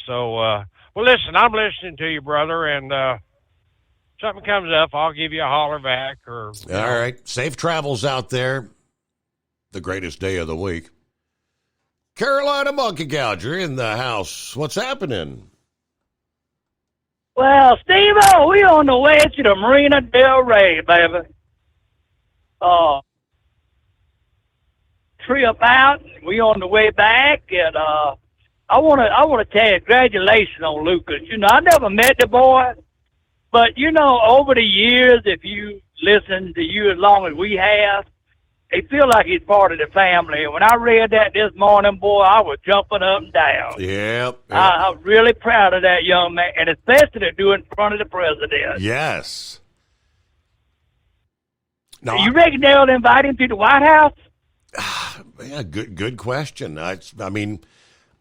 So, well, listen, I'm listening to you, brother, and something comes up, I'll give you a holler back. All right. Safe travels out there. The greatest day of the week. Carolina Monkey Gouger in the house. What's happening? Well, Steve-O, we on the way to the Marina Del Rey, baby. Trip out. We on the way back, and I want to tell you, congratulations on Lucas. You know, I never met the boy, but you know, over the years, if you listen to you as long as we have, they feel like he's part of the family. And when I read that this morning, boy, I was jumping up and down. Yep. I'm really proud of that young man, and especially to do it in front of the president. Yes. No, you reckon they'll invite him to the White House? Yeah, good question. I mean,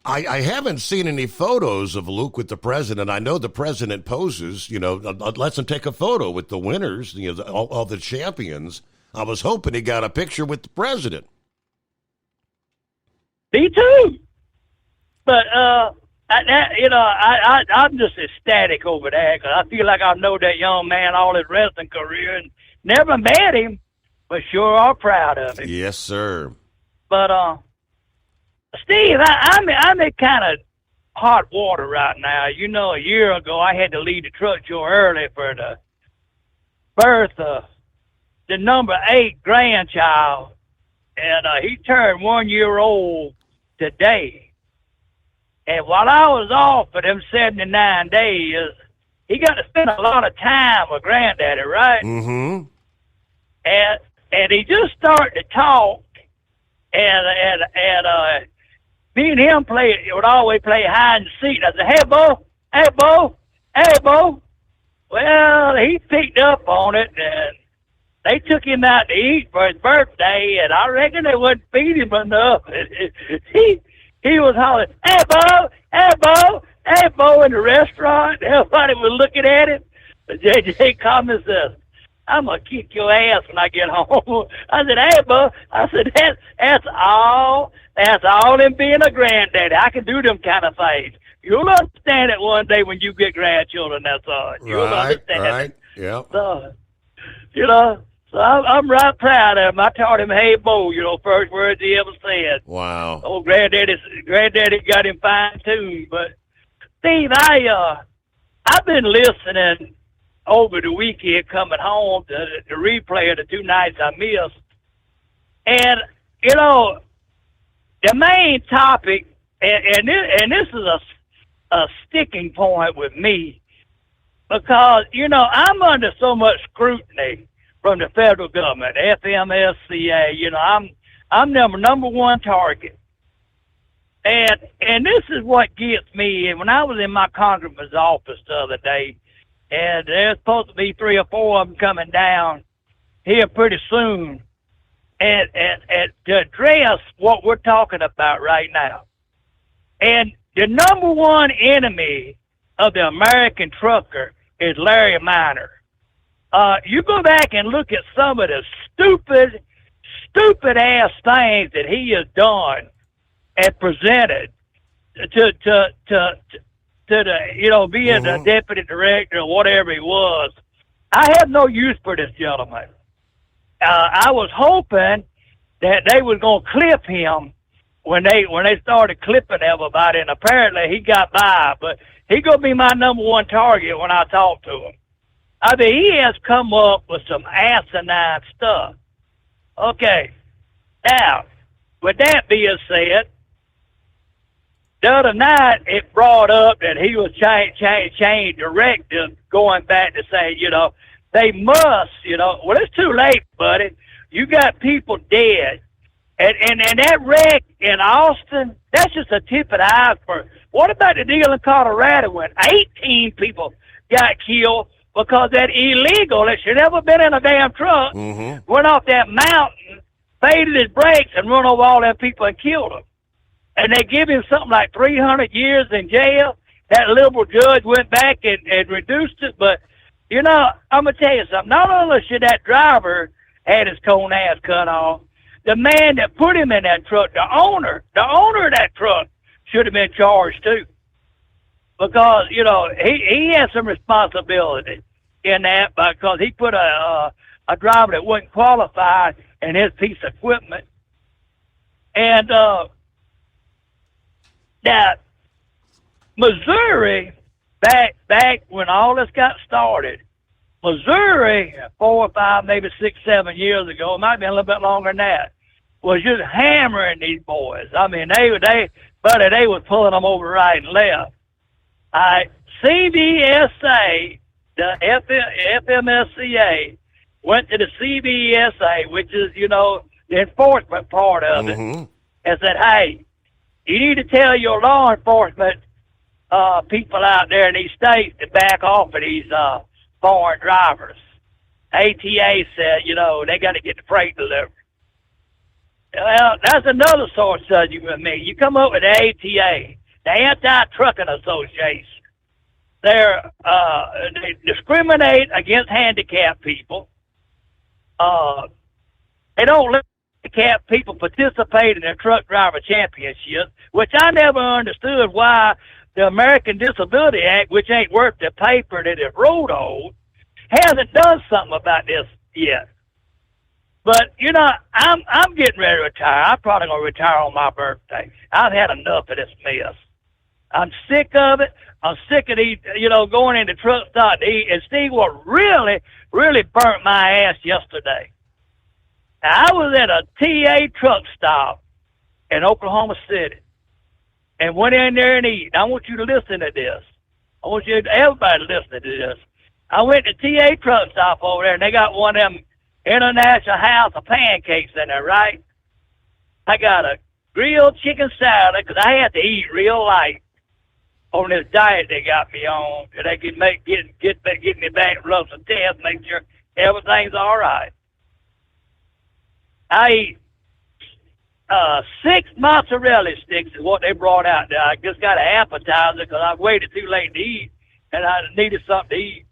I haven't seen any photos of Luke with the president. I know the president poses, you know, lets him take a photo with the winners, you know, all the champions. I was hoping he got a picture with the president. Me too. But, I'm just ecstatic over that because I feel like I know that young man all his wrestling career and never met him, but sure are proud of him. Yes, sir. But, Steve, I'm in kind of hot water right now. You know, a year ago I had to leave the truck show early for the birth of the number 8 grandchild, and he turned 1 year old today. And while I was off for them 79 days, he got to spend a lot of time with Granddaddy, right? Mm-hmm. And he just started to talk, and me and him would always play hide and seek. I said, hey, Bo. Well, he picked up on it, and they took him out to eat for his birthday, and I reckon they wouldn't feed him enough. He was hollering, hey, Bo, in the restaurant. Everybody was looking at him. But JJ Commons says, I'm going to kick your ass when I get home. I said, hey, Bo. I said, that's all in being a granddaddy. I can do them kind of things. You'll understand it one day when you get grandchildren, that's all. You'll understand it. Yeah. So, you know, so I'm right proud of him. I taught him, hey, Bo, you know, first words he ever said. Wow. Old Granddaddy got him fine-tuned. But, Steve, I've been listening over the weekend coming home to the replay of the 2 nights I missed. And, you know, the main topic, and this is a sticking point with me, because, you know, I'm under so much scrutiny from the federal government, FMSCA. You know, I'm number one target. And this is what gets me. And when I was in my congressman's office the other day, and there's supposed to be 3 or 4 of them coming down here pretty soon, and to address what we're talking about right now. And the number one enemy of the American trucker is Larry Minor. You go back and look at some of the stupid ass things that he has done and presented to the, you know, being the deputy director or whatever he was. I have no use for this gentleman. I was hoping that they was going to clip him when they started clipping everybody, and apparently he got by, but he going to be my number one target when I talk to him. I mean, he has come up with some asinine stuff. Okay. Now, with that being said, the other night it brought up that he was changed directive going back to say, you know, they must, you know, well, it's too late, buddy. You got people dead. And that wreck in Austin, that's just a tip of the iceberg. What about the deal in Colorado when 18 people got killed because that illegal that should never been in a damn truck went off that mountain, faded his brakes, and run over all them people and killed them? And they give him something like 300 years in jail. That liberal judge went back and reduced it. But, you know, I'm going to tell you something. Not only should that driver had his cone ass cut off, the man that put him in that truck, the owner of that truck should have been charged too. Because, you know, he has some responsibility in that because he put a driver that wasn't qualified in his piece of equipment. And Now, Missouri, back when all this got started, Missouri, 4 or 5, maybe 6, 7 years ago, it might have been a little bit longer than that, was just hammering these boys. I mean, they was pulling them over right and left. CBSA, the FMSCA, went to the CBSA, which is, the enforcement part of it, and said, hey, you need to tell your law enforcement people out there in these states to back off of these foreign drivers. ATA said, they got to get the freight delivered. Well, that's another sore subject with me. You come up with the ATA, the Anti-Trucking Association. They discriminate against handicapped people. They don't let handicapped people participate in the truck driver championship, which I never understood why the American Disability Act, which ain't worth the paper that it wrote on, hasn't done something about this yet. But, I'm getting ready to retire. I'm probably going to retire on my birthday. I've had enough of this mess. I'm sick of it. I'm sick of these, going into truck stop to eat. And Steve, what really, really burnt my ass yesterday. Now, I was at a TA truck stop in Oklahoma City and went in there and eat. I want you to listen to this. I want everybody to listen to this. I went to TA truck stop over there, and they got one of them International House of Pancakes in there, right? I got a grilled chicken salad because I had to eat real light on this diet they got me on. So they can get me back, rub some tests, make sure everything's all right. I eat 6 mozzarella sticks is what they brought out there. I just got an appetizer because I waited too late to eat, and I needed something to eat.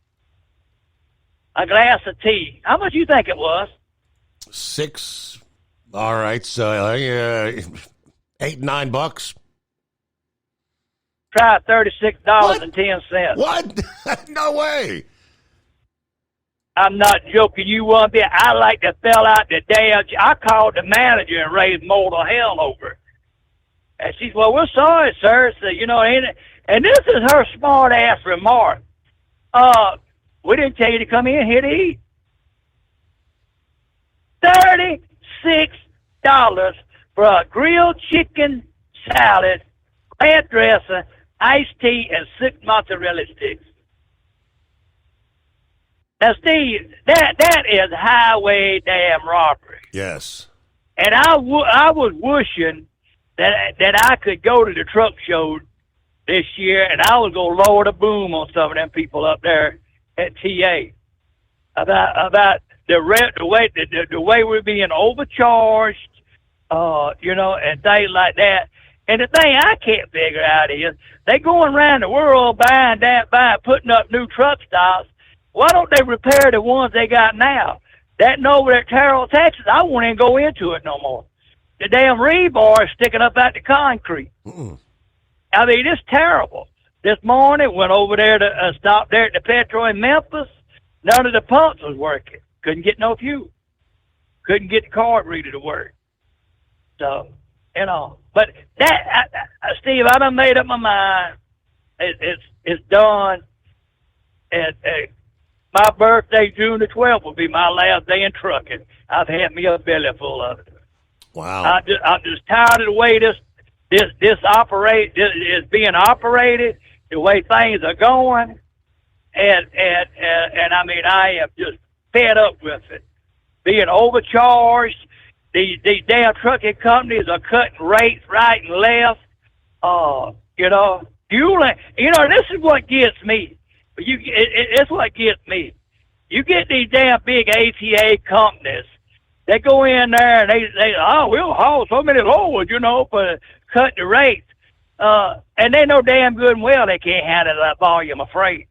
A glass of tea. How much do you think it was? 6. All right, so $8, $9. Try $36.10. What? No way. I'm not joking. You want to be? I like to fell out the damn. I called the manager and raised mortal hell over it. And she said, well, we're sorry, sir. So, and this is her smart ass remark. We didn't tell you to come in here to eat. $36 for a grilled chicken salad, ranch dressing, iced tea, and 6 mozzarella sticks. Now, Steve, that is highway damn robbery. Yes. And I was wishing that I could go to the truck show this year, and I was going to lower the boom on some of them people up there at TA about the way we're being overcharged, and things like that. And the thing I can't figure out is they going around the world putting up new truck stops. Why don't they repair the ones they got now? That over at Terrell, Texas, I won't even go into it no more. The damn rebar is sticking up out the concrete. I mean, it's terrible. This morning, went over there to stop there at the Petro in Memphis. None of the pumps was working. Couldn't get no fuel. Couldn't get the card reader to work. So, but that, Steve, I done made up my mind. It's done. And my birthday, June the 12th, will be my last day in trucking. I've had me a belly full of it. Wow. I'm just tired of the way this is being operated, the way things are going, and I mean, I am just fed up with it. Being overcharged, these damn trucking companies are cutting rates right and left. Fueling. This is what gets me. It's what gets me. You get these damn big ATA companies. They go in there and they we'll haul so many loads, for cutting the rates. And they know damn good and well they can't handle that volume of freight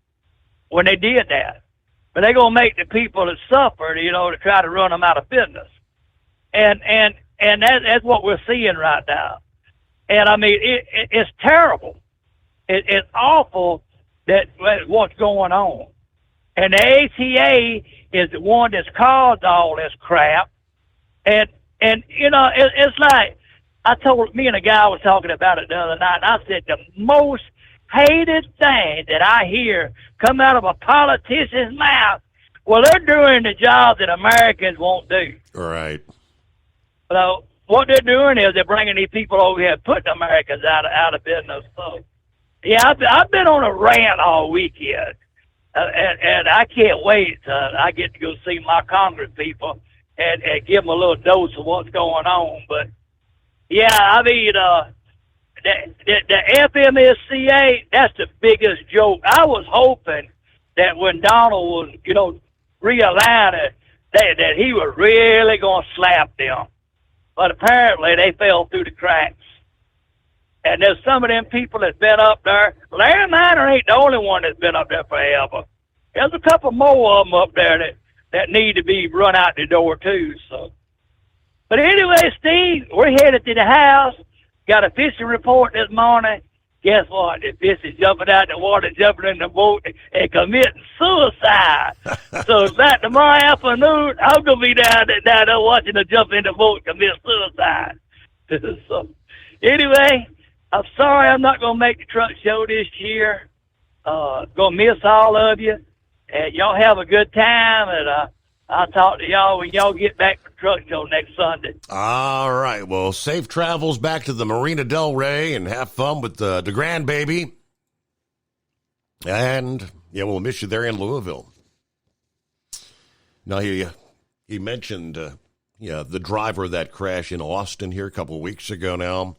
when they did that. But they're going to make the people that suffer, to try to run them out of business. And that's what we're seeing right now. And I mean, it's terrible. It's awful that what's going on. And the ATA is the one that's caused all this crap. And it's like, me and a guy was talking about it the other night, and I said the most hated thing that I hear come out of a politician's mouth, well, they're doing the job that Americans won't do. Right. So what they're doing is they're bringing these people over here, putting Americans out of business. So, yeah, I've been on a rant all weekend, and I can't wait till I get to go see my Congress people and give them a little dose of what's going on. But, yeah, I mean, the FMSCA, that's the biggest joke. I was hoping that when Donald was, realigning, that he was really going to slap them. But apparently they fell through the cracks. And there's some of them people that's been up there. Larry Miner ain't the only one that's been up there forever. There's a couple more of them up there that need to be run out the door too. So, but anyway, Steve, we're headed to the house. Got a fishing report this morning. Guess what? The fish is jumping out the water, jumping in the boat, and committing suicide. So about tomorrow afternoon, I'm going to be down there watching them jump in the boat and commit suicide. So anyway, I'm sorry I'm not going to make the truck show this year. Going to miss all of you. And y'all have a good time, and I'll talk to y'all when y'all get back from truck show next Sunday. All right. Well, safe travels back to the Marina Del Rey and have fun with the grandbaby. And, yeah, we'll miss you there in Louisville. Now, he mentioned, the driver of that crash in Austin here a couple of weeks ago now.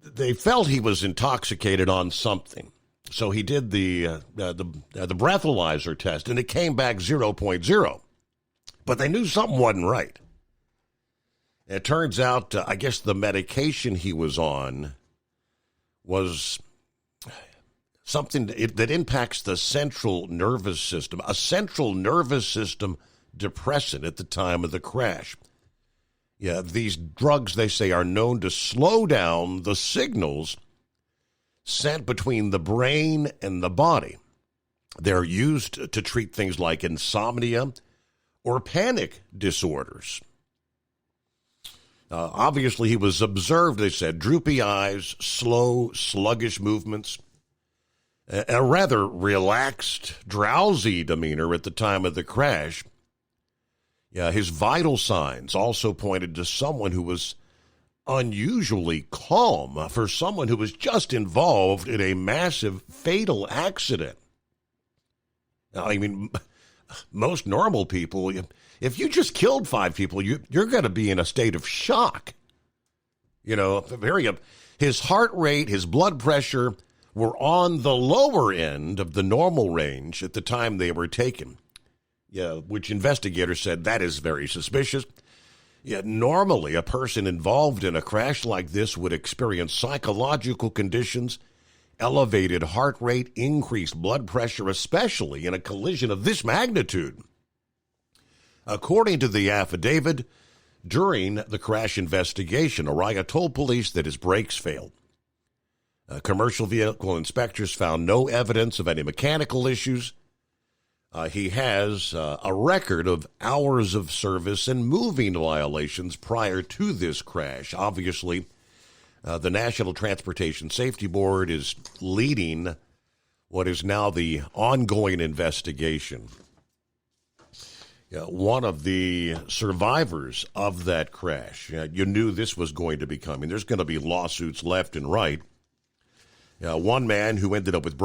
They felt he was intoxicated on something. So he did the breathalyzer test, and it came back 0.0. But they knew something wasn't right. It turns out, I guess the medication he was on was something that impacts the central nervous system, a central nervous system depressant at the time of the crash. Yeah, these drugs, they say, are known to slow down the signals sent between the brain and the body. They're used to treat things like insomnia or panic disorders. Obviously, he was observed, they said, droopy eyes, slow, sluggish movements, a rather relaxed, drowsy demeanor at the time of the crash. Yeah, his vital signs also pointed to someone who was unusually calm for someone who was just involved in a massive fatal accident. Now, I mean, most normal people, if you just killed 5 people, you're going to be in a state of shock. His heart rate, his blood pressure were on the lower end of the normal range at the time they were taken. Yeah, which investigators said that is very suspicious. Yet normally, a person involved in a crash like this would experience psychological conditions, elevated heart rate, increased blood pressure, especially in a collision of this magnitude. According to the affidavit, during the crash investigation, Araya told police that his brakes failed. Commercial vehicle inspectors found no evidence of any mechanical issues. He has a record of hours of service and moving violations prior to this crash. Obviously, the National Transportation Safety Board is leading what is now the ongoing investigation. One of the survivors of that crash, you knew this was going to be coming. There's going to be lawsuits left and right. One man who ended up with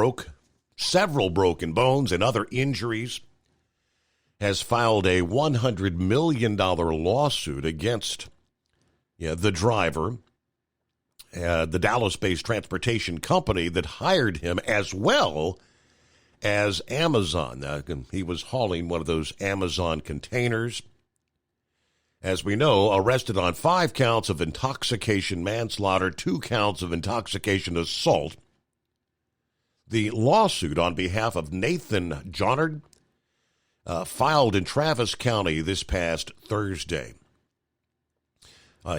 several broken bones and other injuries has filed a $100 million lawsuit against the driver, the Dallas-based transportation company that hired him, as well as Amazon. He was hauling one of those Amazon containers. As we know, arrested on 5 counts of intoxication manslaughter, 2 counts of intoxication assault. The lawsuit on behalf of Nathan Johnard filed in Travis County this past Thursday.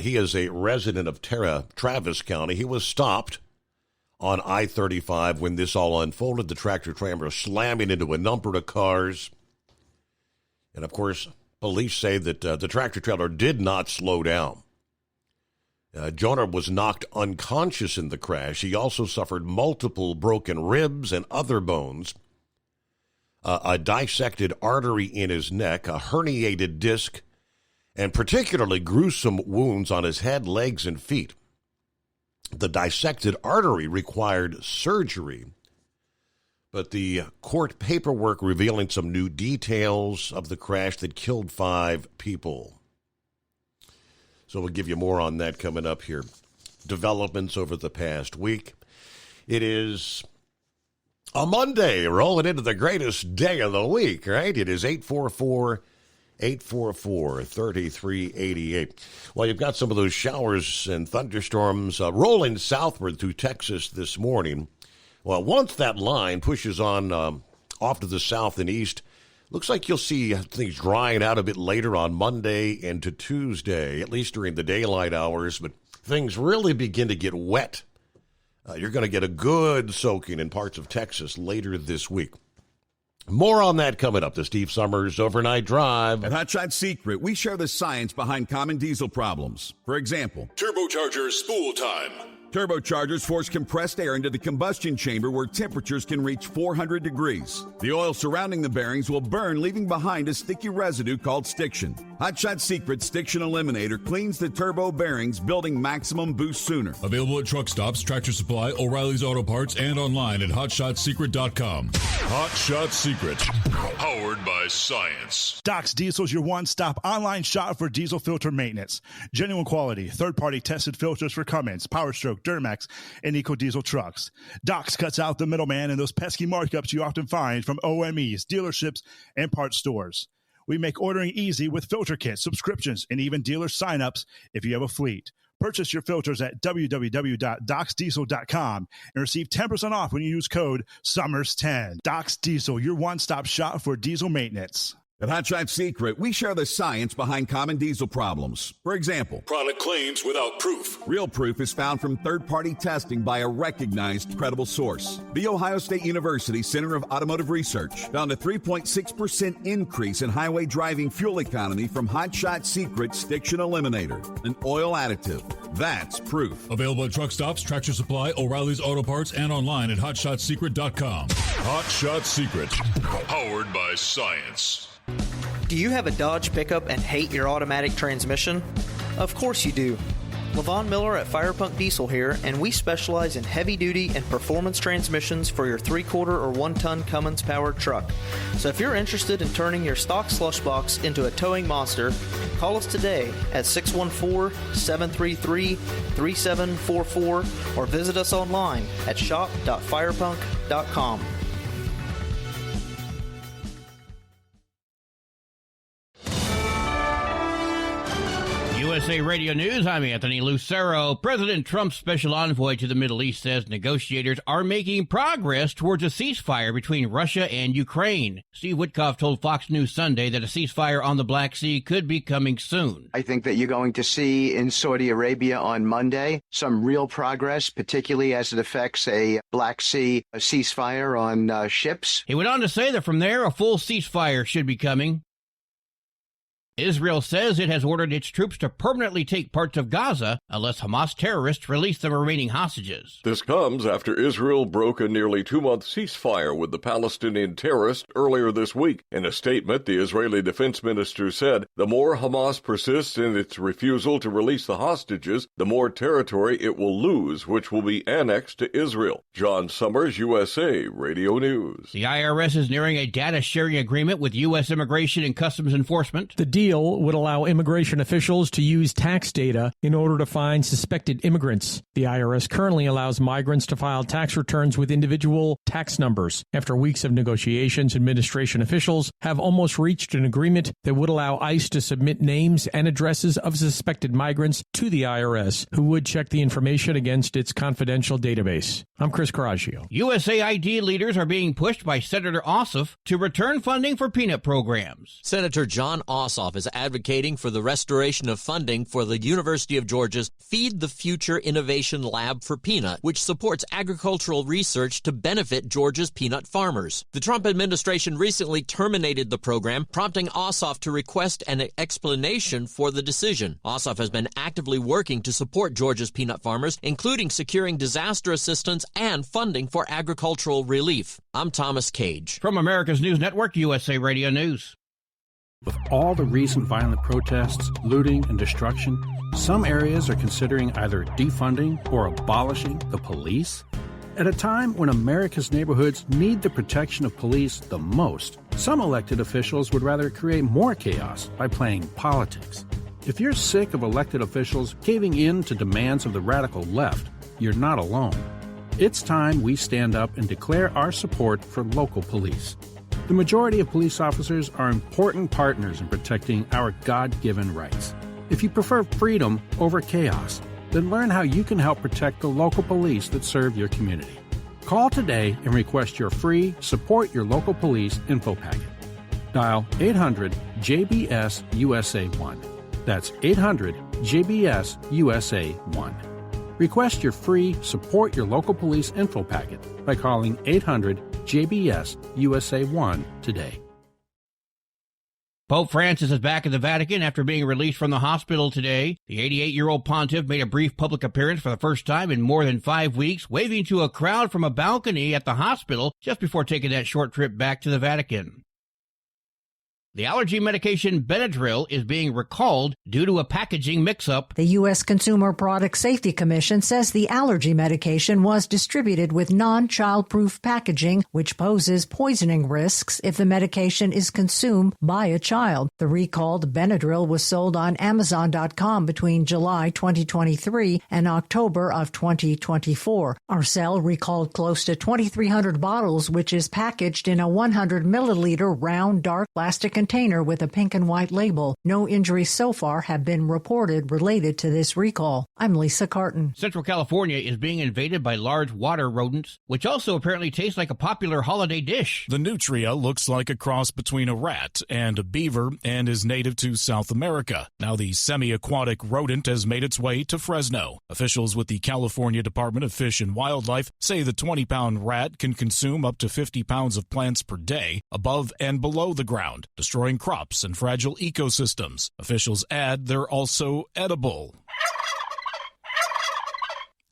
He is a resident of Travis County. He was stopped on I-35 when this all unfolded. The tractor-trailer slamming into a number of cars. And, of course, Police say that the tractor trailer did not slow down. Jonah was knocked unconscious in the crash. He also suffered multiple broken ribs and other bones, a dissected artery in his neck, a herniated disc, and particularly gruesome wounds on his head, legs, and feet. The dissected artery required surgery, but the court paperwork revealing some new details of the crash that killed 5 people. So we'll give you more on that coming up here. Developments over the past week. It is a Monday, rolling into the greatest day of the week, right? It is 844-3388. Well, you've got some of those showers and thunderstorms rolling southward through Texas this morning. Well, once that line pushes on off to the south and east, looks like you'll see things drying out a bit later on Monday into Tuesday, at least during the daylight hours, but things really begin to get wet. You're going to get a good soaking in parts of Texas later this week. More on that coming up. The Steve Summers Overnight Drive. At Hot Shot Secret, we share the science behind common diesel problems. For example, turbocharger spool time. Turbochargers force compressed air into the combustion chamber where temperatures can reach 400 degrees. The oil surrounding the bearings will burn, leaving behind a sticky residue called stiction. Hot Shot Secret Stiction Eliminator cleans the turbo bearings, building maximum boost sooner. Available at truck stops, Tractor Supply, O'Reilly's Auto Parts, and online at HotShotSecret.com. Hot Shot Secret, powered by science. Doc's Diesel's your one-stop online shop for diesel filter maintenance. Genuine quality, third-party tested filters for Cummins, Power Stroke, Duramax, and EcoDiesel trucks. Doc's cuts out the middleman and those pesky markups you often find from OMEs, dealerships, and parts stores. We make ordering easy with filter kits, subscriptions, and even dealer sign-ups if you have a fleet. Purchase your filters at www.docsdiesel.com and receive 10% off when you use code SUMMERS10. Doc's Diesel, your one-stop shop for diesel maintenance. At Hot Shot Secret, we share the science behind common diesel problems. For example, product claims without proof. Real proof is found from third-party testing by a recognized, credible source. The Ohio State University Center of Automotive Research found a 3.6% increase in highway driving fuel economy from Hot Shot Secret Stiction Eliminator, an oil additive. That's proof. Available at truck stops, Tractor Supply, O'Reilly's Auto Parts, and online at HotShotSecret.com. Hot Shot Secret, powered by science. Do you have a Dodge pickup and hate your automatic transmission? Of course you do. Levon Miller at Firepunk Diesel here, and we specialize in heavy-duty and performance transmissions for your 3-quarter or 1-ton Cummins-powered truck. So if you're interested in turning your stock slush box into a towing monster, call us today at 614-733-3744 or visit us online at shop.firepunk.com. USA Radio News, I'm Anthony Lucero. President Trump's special envoy to the Middle East says negotiators are making progress towards a ceasefire between Russia and Ukraine. Steve Witkoff told Fox News Sunday that a ceasefire on the Black Sea could be coming soon. I think that you're going to see in Saudi Arabia on Monday some real progress, particularly as it affects a Black Sea ceasefire on ships. He went on to say that from there, a full ceasefire should be coming. Israel says it has ordered its troops to permanently take parts of Gaza unless Hamas terrorists release the remaining hostages. This comes after Israel broke a nearly 2-month ceasefire with the Palestinian terrorists earlier this week. In a statement, the Israeli defense minister said, "The more Hamas persists in its refusal to release the hostages, the more territory it will lose, which will be annexed to Israel." John Summers, USA Radio News. The IRS is nearing a data sharing agreement with U.S. Immigration and Customs Enforcement. The deal would allow immigration officials to use tax data in order to find suspected immigrants. The IRS currently allows migrants to file tax returns with individual tax numbers. After weeks of negotiations, administration officials have almost reached an agreement that would allow ICE to submit names and addresses of suspected migrants to the IRS, who would check the information against its confidential database. I'm Chris Coraggio. USAID leaders are being pushed by Senator Ossoff to return funding for peanut programs. Senator John Ossoff Ossoff is advocating for the restoration of funding for the University of Georgia's Feed the Future Innovation Lab for Peanut, which supports agricultural research to benefit Georgia's peanut farmers. The Trump administration recently terminated the program, prompting Ossoff to request an explanation for the decision. Ossoff has been actively working to support Georgia's peanut farmers, including securing disaster assistance and funding for agricultural relief. I'm Thomas Cage. From America's News Network, USA Radio News. With all the recent violent protests, looting, and destruction, some areas are considering either defunding or abolishing the police. At a time when America's neighborhoods need the protection of police the most, some elected officials would rather create more chaos by playing politics. If you're sick of elected officials caving in to demands of the radical left, you're not alone. It's time we stand up and declare our support for local police. The majority of police officers are important partners in protecting our God-given rights. If you prefer freedom over chaos, then learn how you can help protect the local police that serve your community. Call today and request your free Support Your Local Police info packet. Dial 800-JBS-USA-1. That's 800-JBS-USA-1. Request your free Support Your Local Police info packet by calling 800-JBS-USA-1 today. Pope Francis is back at the Vatican after being released from the hospital today. The 88-year-old pontiff made a brief public appearance for the first time in more than 5 weeks, waving to a crowd from a balcony at the hospital just before taking that short trip back to the Vatican. The allergy medication Benadryl is being recalled due to a packaging mix-up. The U.S. Consumer Product Safety Commission says the allergy medication was distributed with non-child-proof packaging, which poses poisoning risks if the medication is consumed by a child. The recalled Benadryl was sold on Amazon.com between July 2023 and October of 2024. Arcell recalled close to 2,300 bottles, which is packaged in a 100-milliliter round, dark plastic container with a pink and white label. No injuries so far have been reported related to this recall. I'm Lisa Carton. Central California is being invaded by large water rodents, which also apparently taste like a popular holiday dish. The nutria looks like a cross between a rat and a beaver and is native to South America. Now the semi-aquatic rodent has made its way to Fresno. Officials with the California Department of Fish and Wildlife say the 20-pound rat can consume up to 50 pounds of plants per day above and below the ground, destroying crops and fragile ecosystems. Officials add they're also edible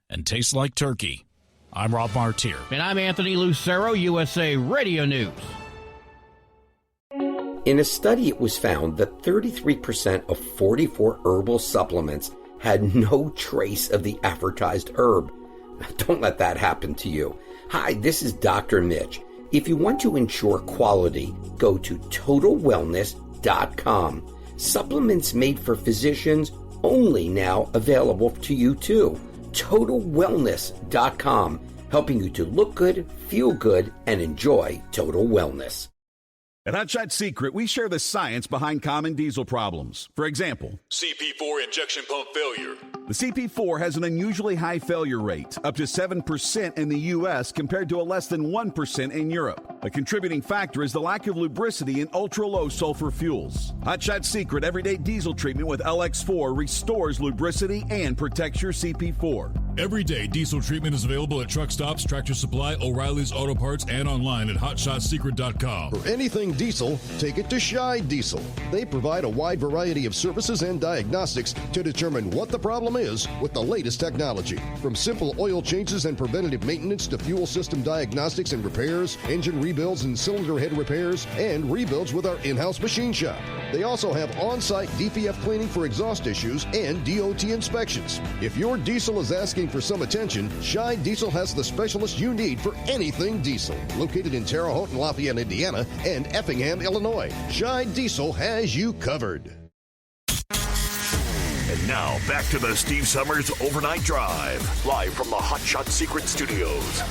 and taste like turkey. I'm Rob Martier. And I'm Anthony Lucero, USA Radio News. In a study, it was found that 33% of 44 herbal supplements had no trace of the advertised herb. Don't let that happen to you. Hi, this is Dr. Mitch. If you want to ensure quality, go to TotalWellness.com. Supplements made for physicians, only now available to you too. TotalWellness.com, helping you to look good, feel good, and enjoy total wellness. At Hot Shot Secret, we share the science behind common diesel problems. For example, CP4 injection pump failure. The CP4 has an unusually high failure rate, up to 7% in the U.S. compared to a less than 1% in Europe. A contributing factor is the lack of lubricity in ultra-low sulfur fuels. Hot Shot Secret Everyday Diesel Treatment with LX4 restores lubricity and protects your CP4. Everyday diesel treatment is available at truck stops, Tractor Supply, O'Reilly's Auto Parts, and online at HotShotSecret.com. For anything diesel, take it to Scheid Diesel. They provide a wide variety of services and diagnostics to determine what the problem is with the latest technology. From simple oil changes and preventative maintenance to fuel system diagnostics and repairs, engine rebuilds and cylinder head repairs, and rebuilds with our in-house machine shop. They also have on-site DPF cleaning for exhaust issues and DOT inspections. If your diesel is asking for some attention, Scheid Diesel has the specialist you need for anything diesel. Located in Terre Haute and Lafayette, Indiana, and Effingham, Illinois, Scheid Diesel has you covered. And now, back to the Steve Summers Overnight Drive, live from the Hot Shot Secret Studios.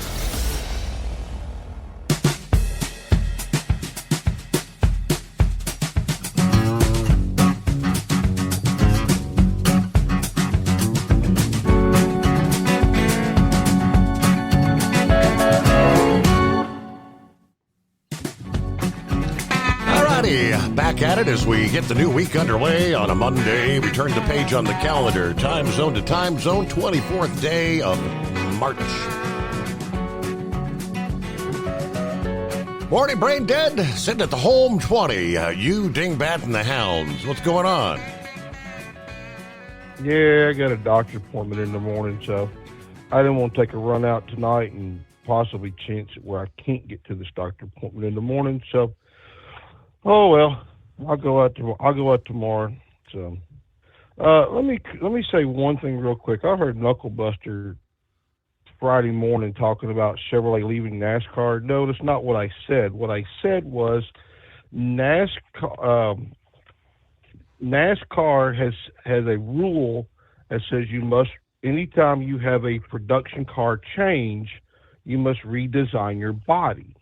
righty, back at it as we get the new week underway on a Monday. We turn the page on the calendar. Time zone to time zone, 24th day of March. Morning, Brain Dead, sitting at the home 20. You, Dingbat, and the Hounds. What's going on? Yeah, I got a doctor appointment in the morning, so I didn't want to take a run out tonight and possibly chance it where I can't get to this doctor appointment in the morning. So, oh well, I'll go out tomorrow. So, let me say one thing real quick. I heard Knucklebuster Friday morning talking about Chevrolet leaving NASCAR. No, that's not what I said. What I said was NASCAR has a rule that says you must, anytime you have a production car change, you must redesign your body.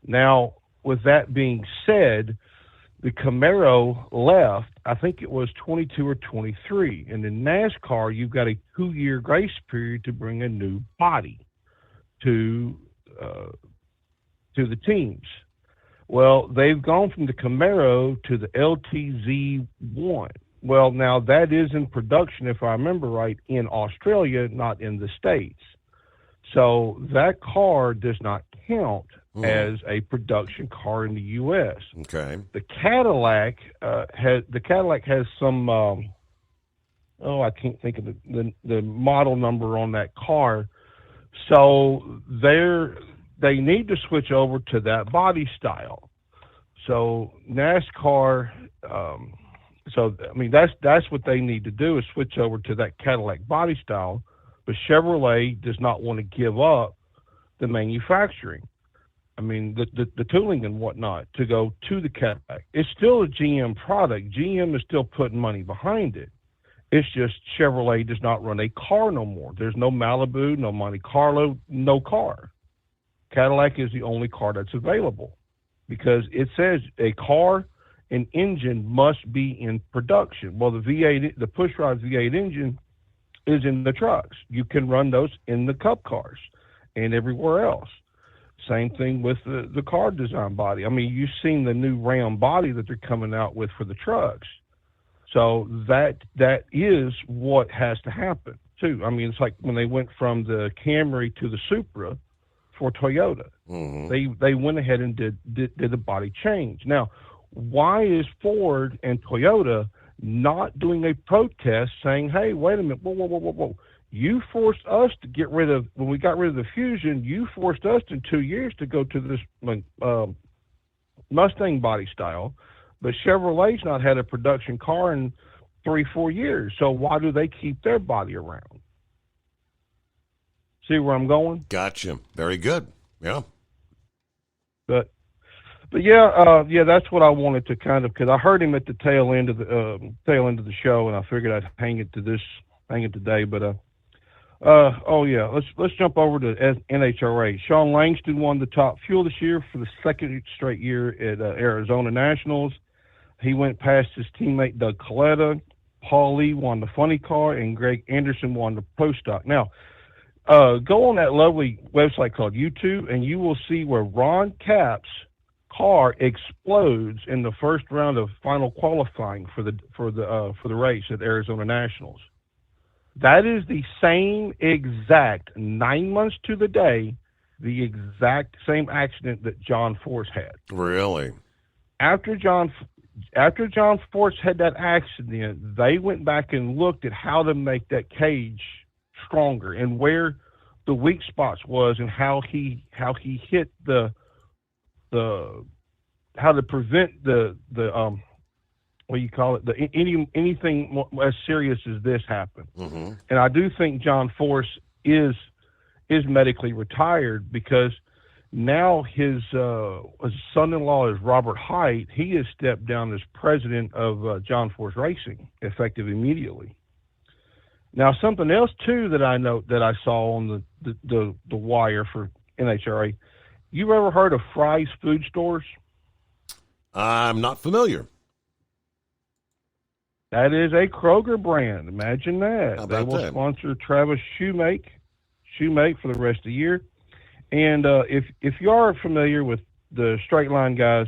Now, with that being said, the Camaro left, I think it was 22 or 23. And in NASCAR, you've got a 2-year grace period to bring a new body to the teams. Well, they've gone from the Camaro to the LTZ1. Well, now that is in production, if I remember right, in Australia, not in the States. So that car does not count as a production car in the U.S. Okay. The Cadillac has some. I can't think of the model number on that car. So they need to switch over to that body style. So NASCAR. That's what they need to do is switch over to that Cadillac body style. But Chevrolet does not want to give up the manufacturing. I mean, the tooling and whatnot to go to the Cadillac. It's still a GM product. GM is still putting money behind it. It's just Chevrolet does not run a car no more. There's no Malibu, no Monte Carlo, no car. Cadillac is the only car that's available because it says a car and engine must be in production. Well, the pushrod V8 engine is in the trucks. You can run those in the Cup cars and everywhere else. Same thing with the car design body. I mean, you've seen the new Ram body that they're coming out with for the trucks. So that is what has to happen too. I mean, it's like when they went from the Camry to the Supra for Toyota. Mm-hmm. They went ahead and did the body change. Now, why is Ford and Toyota not doing a protest saying, hey, wait a minute, whoa. You forced us to get rid of, when we got rid of the Fusion, you forced us in 2 years to go to this Mustang body style, but Chevrolet's not had a production car in 3-4 years. So why do they keep their body around? See where I'm going? Gotcha. Very good. Yeah. But yeah, that's what I wanted to kind of, because I heard him at the tail end of the show, and I figured I'd hang it today. But let's jump over to NHRA. Sean Langston won the top fuel this year for the second straight year at Arizona Nationals. He went past his teammate Doug Coletta. Paul Lee won the funny car, and Greg Anderson won the pro stock. Now, go on that lovely website called YouTube, and you will see where Ron Capps' car explodes in the first round of final qualifying for the race at Arizona Nationals. That is the same exact 9 months to the day, the exact same accident that John Force had. Really? After John Force had that accident, they went back and looked at how to make that cage stronger and where the weak spots was and how he hit how to prevent the what do you call it, anything as serious as this happen. Mm-hmm. And I do think John Force is medically retired because now his son-in-law is Robert Height. He has stepped down as president of John Force Racing, effective immediately. Now, something else too that I saw on the wire for NHRA. You ever heard of Fry's Food Stores? I'm not familiar. That is a Kroger brand. Imagine that. They will sponsor Travis Shoemake for the rest of the year. And if you are familiar with the Straight Line guys,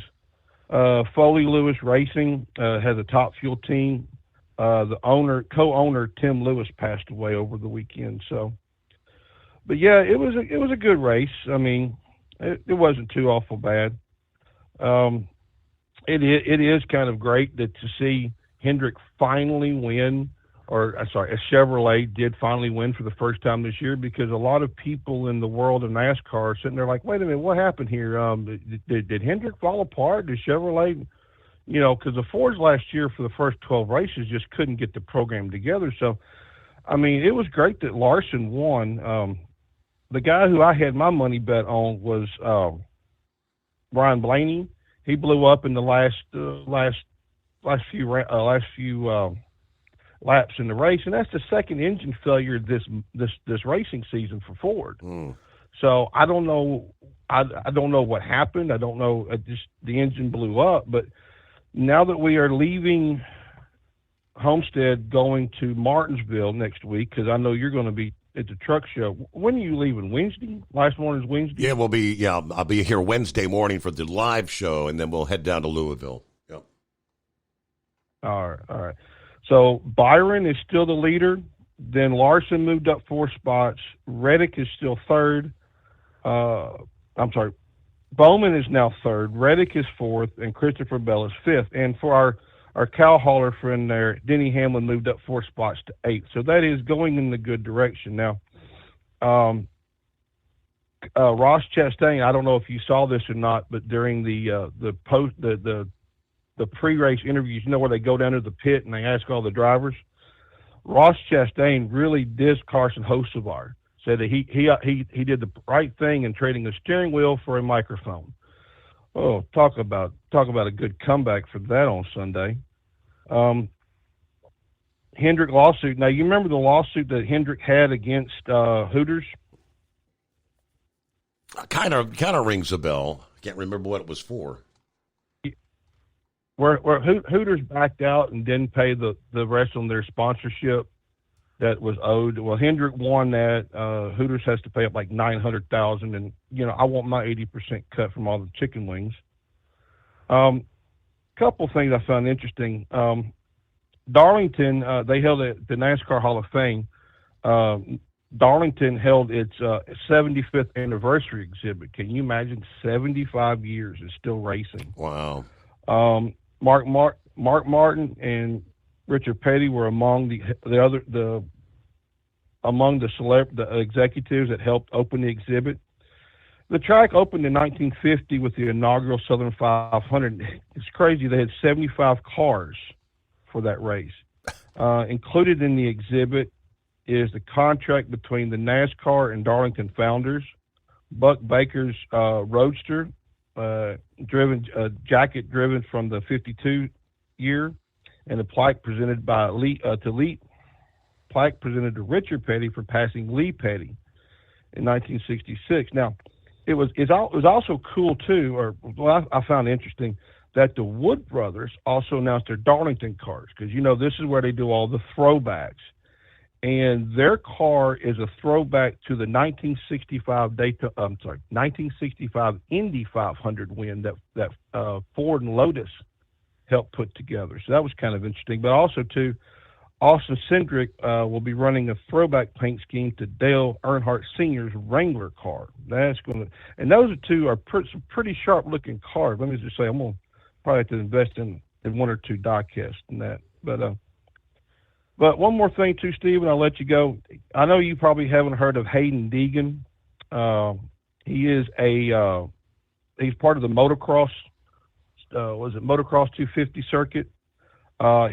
Foley Lewis Racing has a Top Fuel team. The co-owner Tim Lewis passed away over the weekend. So, but yeah, it was a good race. I mean, it wasn't too awful bad. It is kind of great to see Hendrick finally win, a Chevrolet did finally win for the first time this year, because a lot of people in the world of NASCAR are sitting there like, wait a minute, what happened here? Did Hendrick fall apart? Did Chevrolet, because the Fords last year for the first 12 races just couldn't get the program together. So, I mean, it was great that Larson won. The guy who I had my money bet on was Brian Blaney. He blew up in the last few laps in the race, and that's the second engine failure this racing season for Ford. So I don't know. I don't know what happened. I don't know. Just the engine blew up. But now that we are leaving Homestead, going to Martinsville next week, because I know you're going to be at the truck show. When are you leaving? Wednesday? Last morning is Wednesday? Yeah, I'll be here Wednesday morning for the live show, and then we'll head down to Louisville. Yep. All right. So Byron is still the leader. Then Larson moved up 4 spots. Reddick is still third. Bowman is now third. Reddick is fourth, and Christopher Bell is fifth. And for our cow hauler friend there, Denny Hamlin moved up 4 spots to 8th. So that is going in the good direction. Now, Ross Chastain, I don't know if you saw this or not, but during the pre-race interviews, where they go down to the pit and they ask all the drivers, Ross Chastain really dissed Carson Hocevar, said that he did the right thing in trading a steering wheel for a microphone. Oh, talk about a good comeback for that on Sunday. Hendrick lawsuit. Now, you remember the lawsuit that Hendrick had against Hooters? Kind of rings a bell. I can't remember what it was for. Where Hooters backed out and didn't pay the rest on their sponsorship that was owed. Well, Hendrick won that. Hooters has to pay up like $900,000, and I want my 80% cut from all the chicken wings. Couple things I found interesting. Darlington, they held at the NASCAR Hall of Fame. Darlington held its 75th anniversary exhibit. Can you imagine 75 years and still racing? Wow. Mark Martin and Richard Petty were among the executives that helped open the exhibit. The track opened in 1950 with the inaugural Southern 500. It's crazy. They had 75 cars for that race. Included in the exhibit is the contract between the NASCAR and Darlington founders, Buck Baker's Roadster, jacket driven from the 52 year, and the plaque presented by plaque presented to Richard Petty for passing Lee Petty in 1966. Now, it was also cool too, I found interesting that the Wood brothers also announced their Darlington cars, because this is where they do all the throwbacks, and their car is a throwback to the 1965 Indy 500 win that Ford and Lotus helped put together. So that was kind of interesting. But also too, Austin Cindric will be running a throwback paint scheme to Dale Earnhardt Sr.'s Wrangler car. And those two are some pretty sharp looking cars. Let me just say, I'm gonna probably have to invest in 1 or 2 die casts in that. But one more thing too, Steve, and I'll let you go. I know you probably haven't heard of Hayden Deegan. He's part of the motocross. Was it Motocross 250 circuit?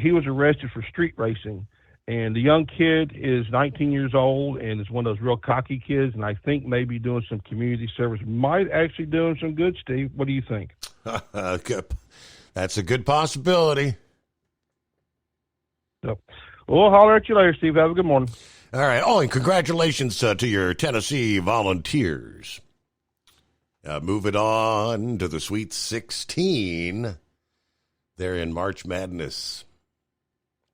He was arrested for street racing, and the young kid is 19 years old and is one of those real cocky kids, and I think maybe doing some community service, might actually doing some good, Steve. What do you think? That's a good possibility. So, we'll holler at you later, Steve. Have a good morning. All right. Oh, and congratulations to your Tennessee Volunteers. Moving on to the Sweet 16. They're in March Madness.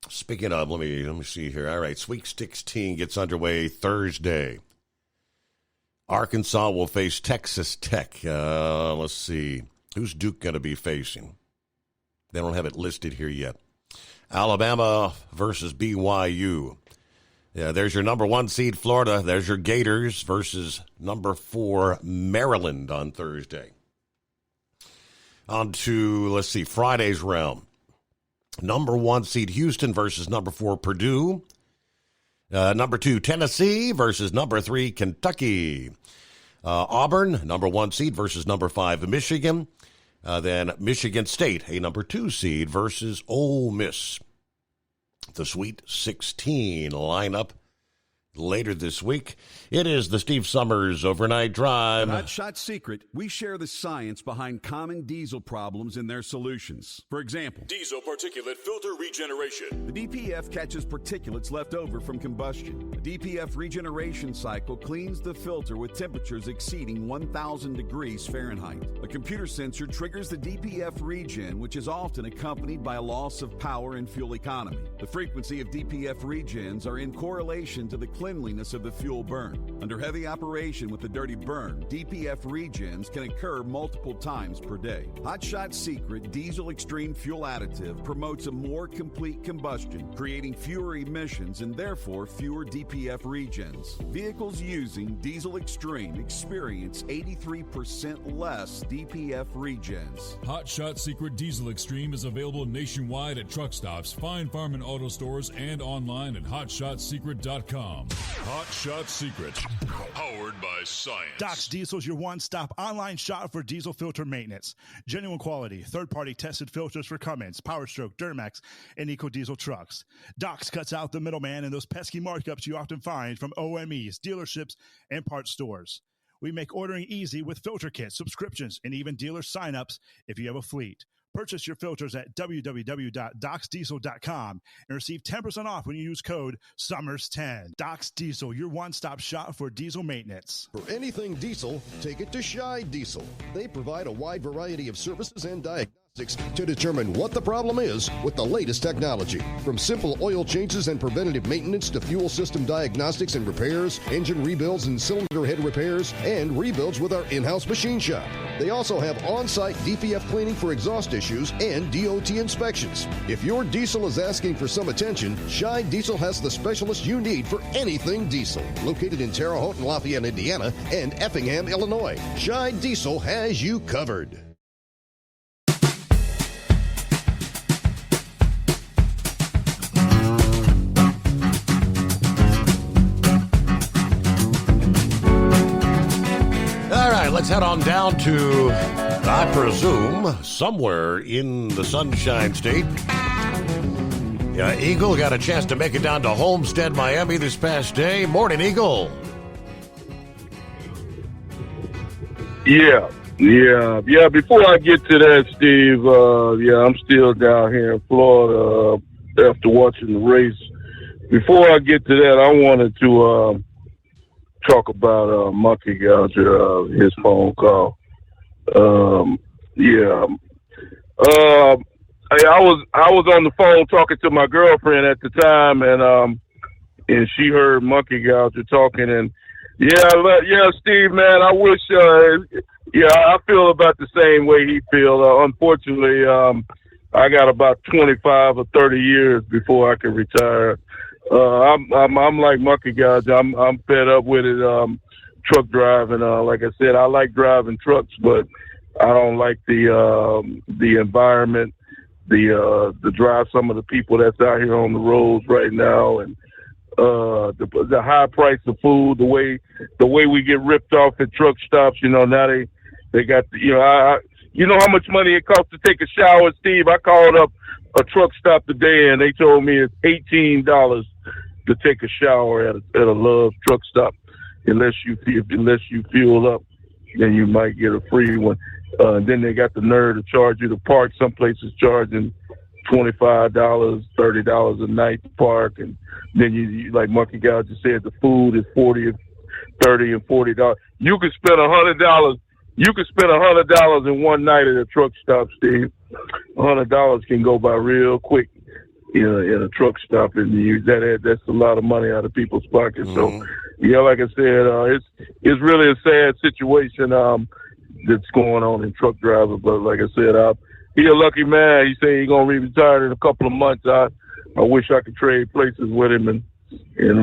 Speaking of, let me see here. All right, Sweet 16 gets underway Thursday. Arkansas will face Texas Tech. Let's see. Who's Duke going to be facing? They don't have it listed here yet. Alabama versus BYU. Yeah, there's your number 1 seed, Florida. There's your Gators versus number 4, Maryland on Thursday. On to, let's see, Friday's round. Number 1 seed, Houston versus number 4, Purdue. Number 2, Tennessee versus number 3, Kentucky. Auburn, number 1 seed versus number 5, Michigan. Then Michigan State, a number 2 seed versus Ole Miss. The Sweet 16 lineup later this week. It is the Steve Summers Overnight Drive. At Hot Shot Secret, we share the science behind common diesel problems and their solutions. For example, diesel particulate filter regeneration. The DPF catches particulates left over from combustion. The DPF regeneration cycle cleans the filter with temperatures exceeding 1,000 degrees Fahrenheit. A computer sensor triggers the DPF regen, which is often accompanied by a loss of power and fuel economy. The frequency of DPF regens are in correlation to the cleanliness of the fuel burn. Under heavy operation with the dirty burn, DPF regens can occur multiple times per day. Hot Shot Secret Diesel Extreme Fuel Additive promotes a more complete combustion, creating fewer emissions and therefore fewer DPF regens. Vehicles using Diesel Extreme experience 83% less DPF regens. Hot Shot Secret Diesel Extreme is available nationwide at truck stops, Fine Farm and auto stores, and online at hotshotsecret.com. Hot Shot Secret, powered by science. Doc's Diesel is your one-stop online shop for diesel filter maintenance. Genuine quality, third-party tested filters for Cummins, Power Stroke, Duramax, and EcoDiesel trucks. Doc's cuts out the middleman and those pesky markups you often find from OMEs, dealerships, and parts stores. We make ordering easy with filter kits, subscriptions, and even dealer sign-ups if you have a fleet. Purchase your filters at www.docsdiesel.com and receive 10% off when you use code SUMMERS10. Doc's Diesel, your one-stop shop for diesel maintenance. For anything diesel, take it to Scheid Diesel. They provide a wide variety of services and diagnostics to determine what the problem is with the latest technology. From simple oil changes and preventative maintenance to fuel system diagnostics and repairs, engine rebuilds and cylinder head repairs, and rebuilds with our in-house machine shop. They also have on-site DPF cleaning for exhaust issues and DOT inspections. If your diesel is asking for some attention, Scheid Diesel has the specialist you need for anything diesel. Located in Terre Haute and Lafayette, Indiana, and Effingham, Illinois, Scheid Diesel has you covered. Let's head on down to, I presume, somewhere in the Sunshine State. Yeah, Eagle got a chance to make it down to Homestead, Miami this past day. Morning, Eagle. Yeah. Before I get to that, Steve, I'm still down here in Florida after watching the race. Before I get to that, I wanted to talk about Monkey Gouger, his phone call. I was on the phone talking to my girlfriend at the time, and she heard Monkey Gouger talking, and Steve, man, I wish, I feel about the same way he feels. Unfortunately, I got about 25 or 30 years before I can retire. I'm like Monkey Gouger. I'm fed up with it. Truck driving. Like I said, I like driving trucks, but I don't like the environment, the drive. Some of the people that's out here on the roads right now, and the high price of food, the way we get ripped off at truck stops. Now they got how much money it costs to take a shower, Steve. I called up a truck stop today, and they told me it's $18 to take a shower at a Love's truck stop. Unless you fuel up, then you might get a free one. Then they got the nerve to charge you to park. Some places charging $25, $30 a night to park, and then you like Monkey Gouger said, the food is $30 and $40. You could spend $100. You could spend $100 in one night at a truck stop, Steve. $100 can go by real quick in a truck stop, and that's a lot of money out of people's pockets. Mm-hmm. So, like I said, it's really a sad situation that's going on in truck driving. But like I said, he a lucky man. He said he's gonna be retired in a couple of months. I wish I could trade places with him and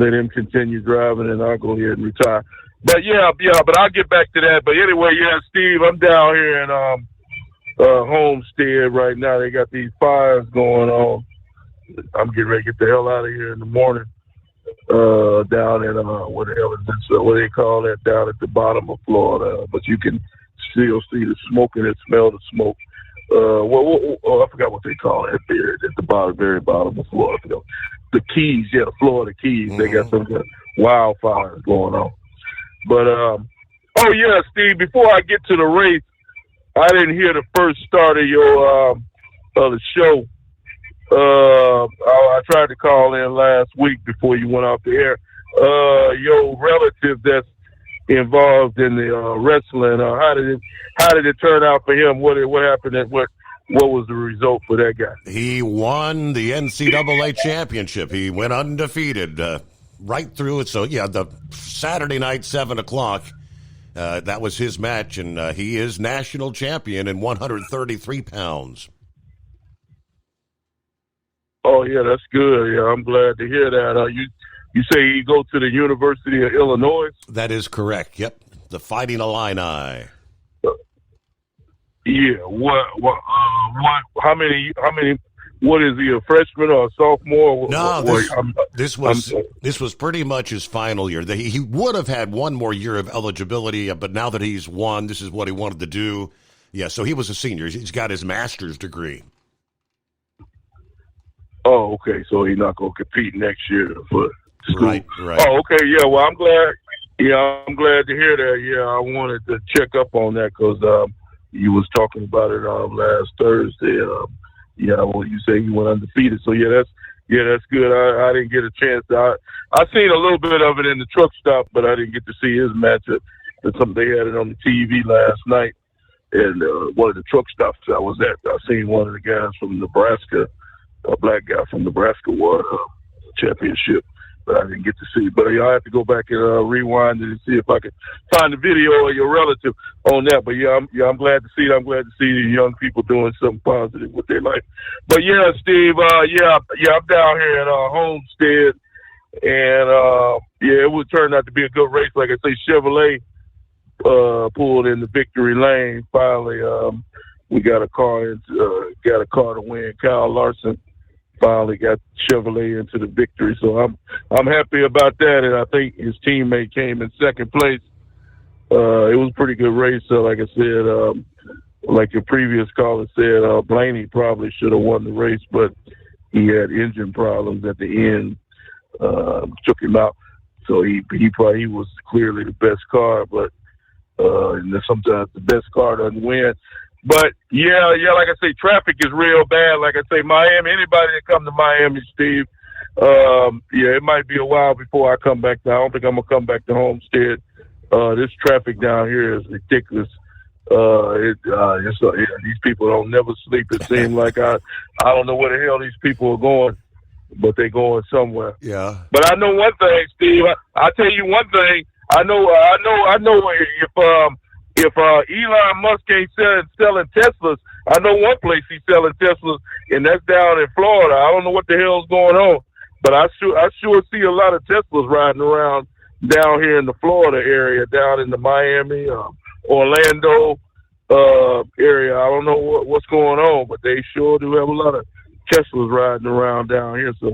let him continue driving, and I'll go ahead and retire. But but I'll get back to that. But anyway, Steve, I'm down here in Homestead right now. They got these fires going on. I'm getting ready to get the hell out of here in the morning. Down in what the hell is this? What do they call that? Down at the bottom of Florida, but you can still see the smoke and smell the smoke. I forgot what they call it there at the bottom, very bottom of Florida. The Keys, the Florida Keys. They got some wildfires going on. But Steve, before I get to the race, I didn't hear the first start of your the show. I tried to call in last week before you went off the air. Your relative that's involved in the wrestling. How did it turn out for him? What happened? What was the result for that guy? He won the NCAA championship. He went undefeated right through it. So the Saturday night 7:00. That was his match, and he is national champion in 133 pounds. Oh yeah, that's good. Yeah, I'm glad to hear that. You say you go to the University of Illinois? That is correct. Yep, the Fighting Illini. Yeah. What? How many? What is he? A freshman or a sophomore? No, this was pretty much his final year. He would have had one more year of eligibility, but now that he's won, this is what he wanted to do. Yeah, so he was a senior. He's got his master's degree. Oh, okay. So he's not going to compete next year for school. Right. Oh, okay. Yeah. Well, I'm glad. Yeah, I'm glad to hear that. Yeah, I wanted to check up on that because you was talking about it last Thursday. Well, you say you went undefeated. So that's good. I didn't get a chance. I seen a little bit of it in the truck stop, but I didn't get to see his matchup. They had it on the TV last night, and one of the truck stops I was at, I seen one of the guys from Nebraska. A black guy from Nebraska won a championship, but I didn't get to see. But I have to go back and rewind it and see if I can find the video of your relative on that. But I'm glad to see it. I'm glad to see the young people doing something positive with their life. But Steve, I'm down here in Homestead, and it would turn out to be a good race. Like I say, Chevrolet pulled in the victory lane finally. We got a car to win. Kyle Larson finally got Chevrolet into the victory, so I'm happy about that. And I think his teammate came in second place. It was a pretty good race. So like I said, like your previous caller said, Blaney probably should have won the race, but he had engine problems at the end. Took him out, so he was clearly the best car, but sometimes the best car doesn't win. But like I say, traffic is real bad. Like I say, Miami, anybody that come to Miami, Steve, it might be a while before I come back. I don't think I'm gonna come back to Homestead. This traffic down here is ridiculous. These people don't never sleep. It seems like I don't know where the hell these people are going, but they going somewhere. Yeah. But I know one thing, Steve. I tell you one thing. I know. If Elon Musk ain't selling Teslas, I know one place he's selling Teslas, and that's down in Florida. I don't know what the hell's going on, but I sure see a lot of Teslas riding around down here in the Florida area, down in the Miami, Orlando area. I don't know what's going on, but they sure do have a lot of Teslas riding around down here. So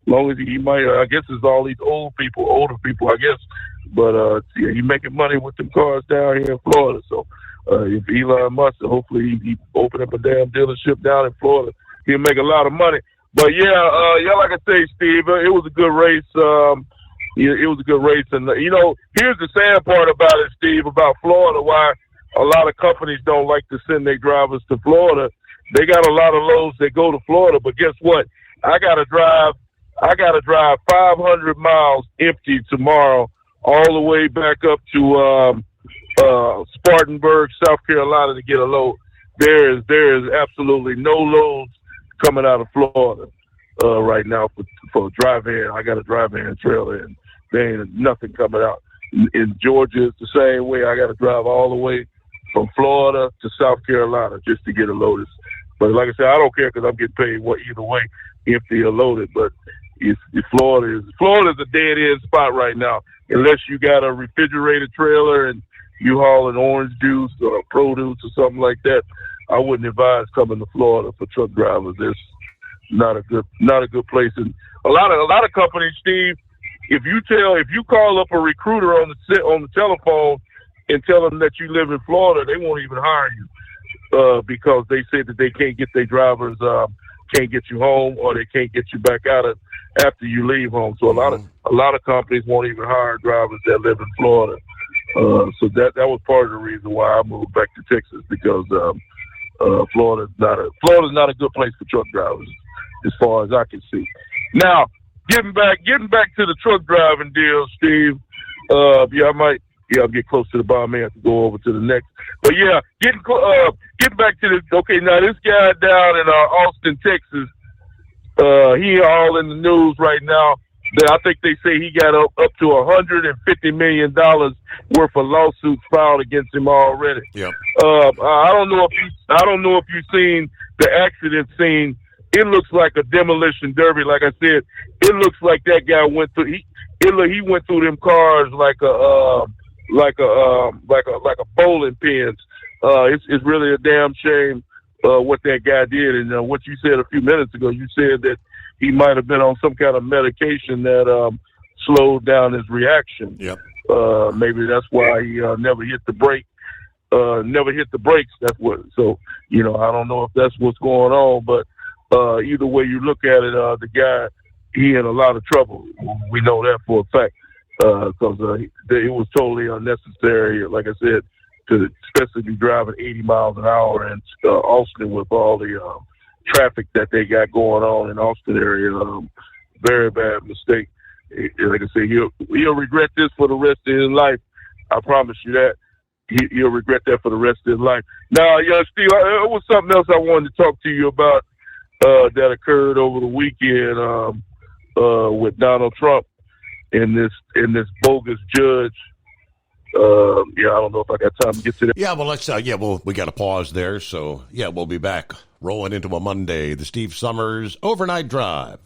long as he might, I guess it's all these older people, I guess. But he's making money with them cars down here in Florida. So if Elon Musk, hopefully he open up a damn dealership down in Florida, he'll make a lot of money. But like I say, Steve, it was a good race. It was a good race, and here's the sad part about it, Steve, about Florida. Why a lot of companies don't like to send their drivers to Florida. They got a lot of loads that go to Florida, but guess what? I gotta drive 500 miles empty tomorrow, all the way back up to Spartanburg, South Carolina, to get a load. There is absolutely no loads coming out of Florida right now for drive-in. I got a drive-in trailer, and there ain't nothing coming out. In Georgia, it's the same way. I got to drive all the way from Florida to South Carolina just to get a load. But like I said, I don't care because I'm getting paid either way, empty or loaded. But Florida's a dead end spot right now, unless you got a refrigerated trailer and you hauling orange juice or produce or something like that. I wouldn't advise coming to Florida for truck drivers. It's not a good place. And a lot of companies, Steve, if you call up a recruiter on the telephone and tell them that you live in Florida, they won't even hire you because they say that they can't get their drivers, can't get you home, or they can't get you back out after you leave home. So a lot of companies won't even hire drivers that live in Florida. So that was part of the reason why I moved back to Texas, because Florida's not a good place for truck drivers, as far as I can see. Now, getting back to the truck driving deal, Steve. I'll get close to the bottom. I may have to go over to the next. But yeah, getting back to this. Okay, now this guy down in Austin, Texas, he all in the news right now. I think they say he got up to $150 million worth of lawsuits filed against him already. Yep. I don't know if you've seen the accident scene. It looks like a demolition derby. Like I said, it looks like that guy went through. He went through them cars like a bowling pins. It's really a damn shame what that guy did. And what you said a few minutes ago, you said that he might have been on some kind of medication that slowed down his reaction. Yep. Maybe that's why he never hit the brake. Never hit the brakes. That's what. So I don't know if that's what's going on, but either way you look at it, the guy, he in a lot of trouble. We know that for a fact, because it was totally unnecessary. Like I said, to especially be driving 80 miles an hour in Austin with all the traffic that they got going on in Austin area. Very bad mistake. Like I said, he'll regret this for the rest of his life. I promise you that. He'll regret that for the rest of his life. Now, Steve, it was something else I wanted to talk to you about that occurred over the weekend with Donald Trump and this bogus judge. I don't know if I got time to get to that. Yeah, well, we got to pause there. So, we'll be back rolling into a Monday, the Steve Summers Overnight Drive.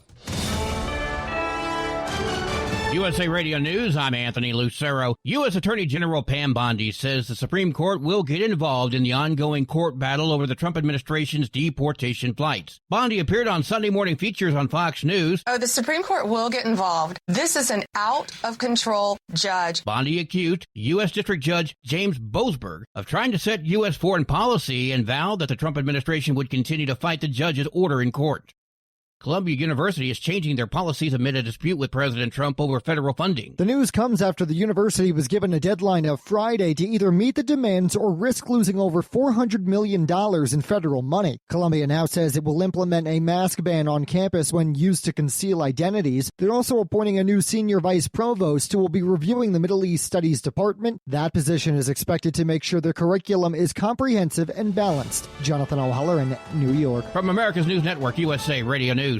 USA Radio News, I'm Anthony Lucero. U.S. Attorney General Pam Bondi says the Supreme Court will get involved in the ongoing court battle over the Trump administration's deportation flights. Bondi appeared on Sunday Morning Features on Fox News. The Supreme Court will get involved. This is an out-of-control judge. Bondi accused U.S. District Judge James Boasberg of trying to set U.S. foreign policy and vowed that the Trump administration would continue to fight the judge's order in court. Columbia University is changing their policies amid a dispute with President Trump over federal funding. The news comes after the university was given a deadline of Friday to either meet the demands or risk losing over $400 million in federal money. Columbia now says it will implement a mask ban on campus when used to conceal identities. They're also appointing a new senior vice provost who will be reviewing the Middle East Studies Department. That position is expected to make sure their curriculum is comprehensive and balanced. Jonathan O'Halloran, New York. From America's News Network, USA Radio News.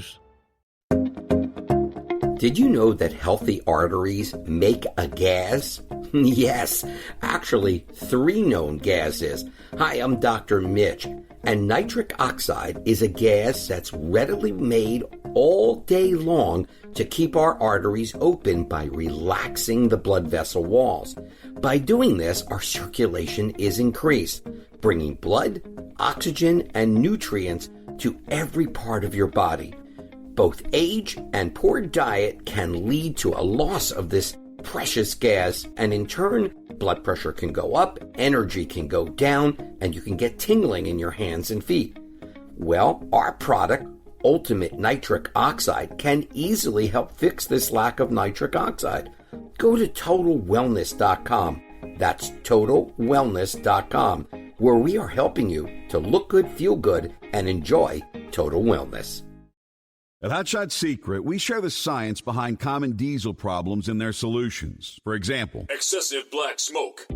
Did you know that healthy arteries make a gas? Yes, actually 3 known gases. Hi, I'm Dr. Mitch, and nitric oxide is a gas that's readily made all day long to keep our arteries open by relaxing the blood vessel walls. By doing this, our circulation is increased, bringing blood, oxygen, and nutrients to every part of your body. Both age and poor diet can lead to a loss of this precious gas, and in turn, blood pressure can go up, energy can go down, and you can get tingling in your hands and feet. Well, our product, Ultimate Nitric Oxide, can easily help fix this lack of nitric oxide. Go to TotalWellness.com. That's TotalWellness.com, where we are helping you to look good, feel good, and enjoy total wellness. At Hot Shot Secret, we share the science behind common diesel problems and their solutions. For example, excessive black smoke.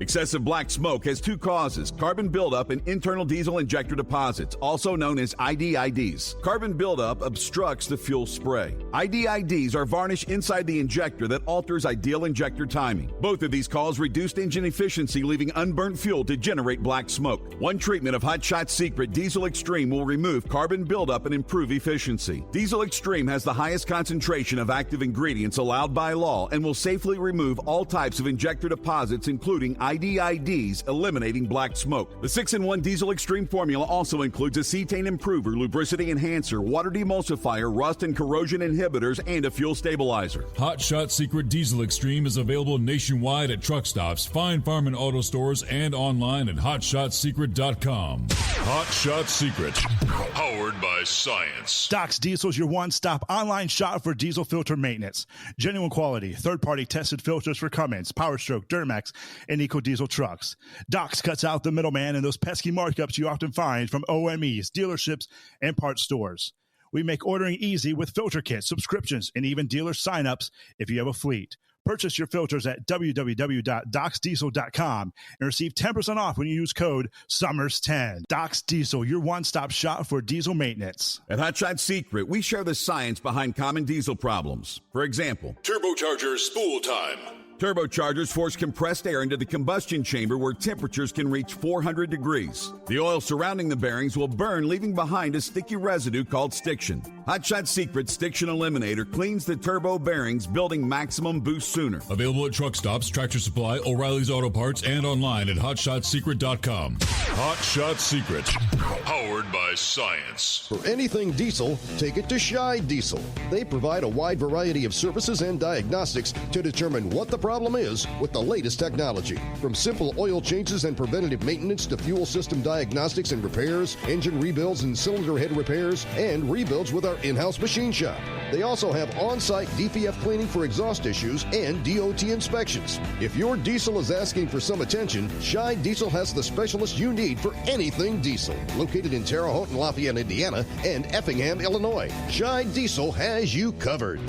Excessive black smoke has two causes: carbon buildup and internal diesel injector deposits, also known as IDIDs. Carbon buildup obstructs the fuel spray. IDIDs are varnish inside the injector that alters ideal injector timing. Both of these cause reduced engine efficiency, leaving unburnt fuel to generate black smoke. One treatment of Hot Shot Secret Diesel Extreme will remove carbon buildup and improve efficiency. Diesel Extreme has the highest concentration of active ingredients allowed by law and will safely remove all types of injector deposits, including IDIDs, eliminating black smoke. The 6-in-1 Diesel Extreme formula also includes a cetane improver, lubricity enhancer, water demulsifier, rust and corrosion inhibitors, and a fuel stabilizer. Hot Shot Secret Diesel Extreme is available nationwide at truck stops, fine farm and auto stores, and online at hotshotsecret.com. Hot Shot Secret, powered by science. Doc's Diesel is your one-stop online shop for diesel filter maintenance. Genuine quality, third-party tested filters for Cummins, PowerStroke, Duramax, and EcoDiesel trucks. Doc's cuts out the middleman and those pesky markups you often find from OMEs, dealerships, and parts stores. We make ordering easy with filter kits, subscriptions, and even dealer sign-ups if you have a fleet. Purchase your filters at www.docsdiesel.com and receive 10% off when you use code SUMMERS10. Doc's Diesel, your one-stop shop for diesel maintenance. At Hot Shot Secret, we share the science behind common diesel problems. For example, turbocharger spool time. Turbochargers force compressed air into the combustion chamber where temperatures can reach 400 degrees. The oil surrounding the bearings will burn, leaving behind a sticky residue called stiction. Hot Shot Secret Stiction Eliminator cleans the turbo bearings, building maximum boost sooner. Available at truck stops, Tractor Supply, O'Reilly's Auto Parts, and online at hotshotsecret.com. Hot Shot Secret, powered by science. For anything diesel, take it to Scheid Diesel. They provide a wide variety of services and diagnostics to determine what the problem is with the latest technology. From simple oil changes and preventative maintenance to fuel system diagnostics and repairs, engine rebuilds and cylinder head repairs, and rebuilds with our in-house machine shop. They also have on-site DPF cleaning for exhaust issues and DOT inspections. If your diesel is asking for some attention, Scheid Diesel has the specialist you need for anything diesel. Located in Terre Haute and Lafayette, Indiana, and Effingham, Illinois, Scheid Diesel has you covered.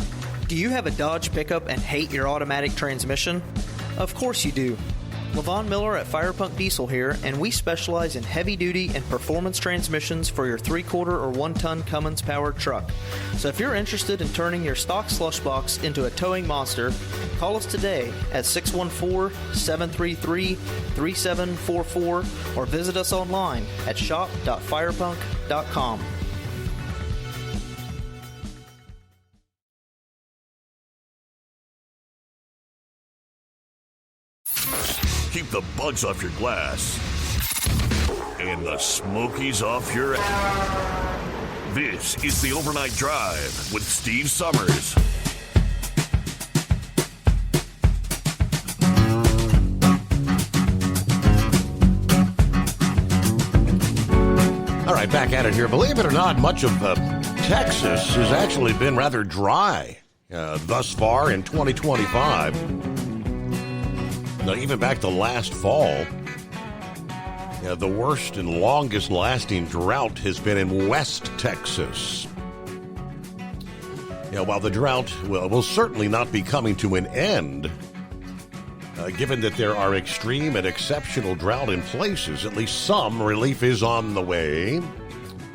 Do you have a Dodge pickup and hate your automatic transmission? Of course you do. Levon Miller at Firepunk Diesel here, and we specialize in heavy-duty and performance transmissions for your 3-quarter or 1-ton Cummins-powered truck. So if you're interested in turning your stock slush box into a towing monster, call us today at 614-733-3744 or visit us online at shop.firepunk.com. Keep the bugs off your glass and the smokies off your ass. This is the Overnight Drive with Steve Summers. All right, back at it here. Believe it or not, much of Texas has actually been rather dry thus far in 2025. Now, even back to last fall, the worst and longest lasting drought has been in West Texas. While the drought will certainly not be coming to an end, given that there are extreme and exceptional drought in places, at least some relief is on the way.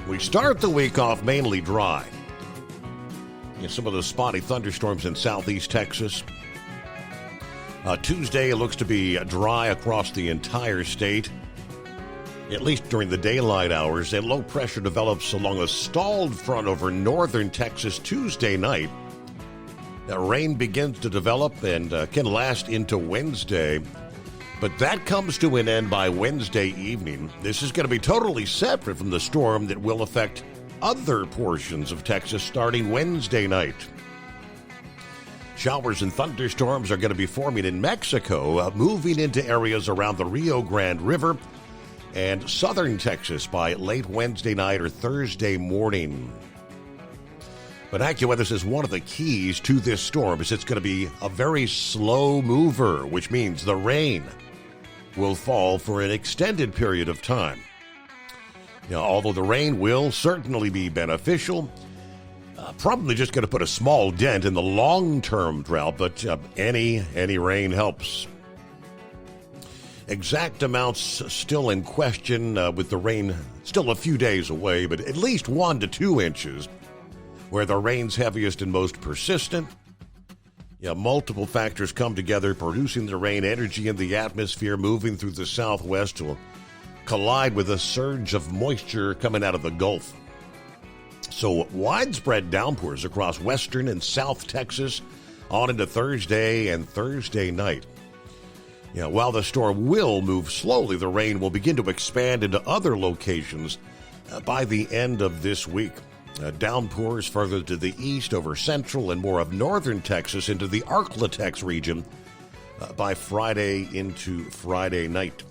We start the week off mainly dry. Some of those spotty thunderstorms in southeast Texas. Tuesday, it looks to be dry across the entire state, at least during the daylight hours. A low pressure develops along a stalled front over northern Texas Tuesday night. Rain begins to develop and can last into Wednesday, but that comes to an end by Wednesday evening. This is going to be totally separate from the storm that will affect other portions of Texas starting Wednesday night. Showers and thunderstorms are going to be forming in Mexico, moving into areas around the Rio Grande River and southern Texas by late Wednesday night or Thursday morning. But AccuWeather says one of the keys to this storm is it's going to be a very slow mover, which means the rain will fall for an extended period of time. Although the rain will certainly be beneficial, probably just going to put a small dent in the long-term drought, but any rain helps. Exact amounts still in question with the rain still a few days away, but at least 1 to 2 inches where the rain's heaviest and most persistent. Yeah, multiple factors come together producing the rain. Energy in the atmosphere moving through the southwest will collide with a surge of moisture coming out of the Gulf. So widespread downpours across western and south Texas on into Thursday and Thursday night. Yeah, while the storm will move slowly, the rain will begin to expand into other locations by the end of this week. Downpours further to the east over central and more of northern Texas into the Arklatex region by Friday into Friday night.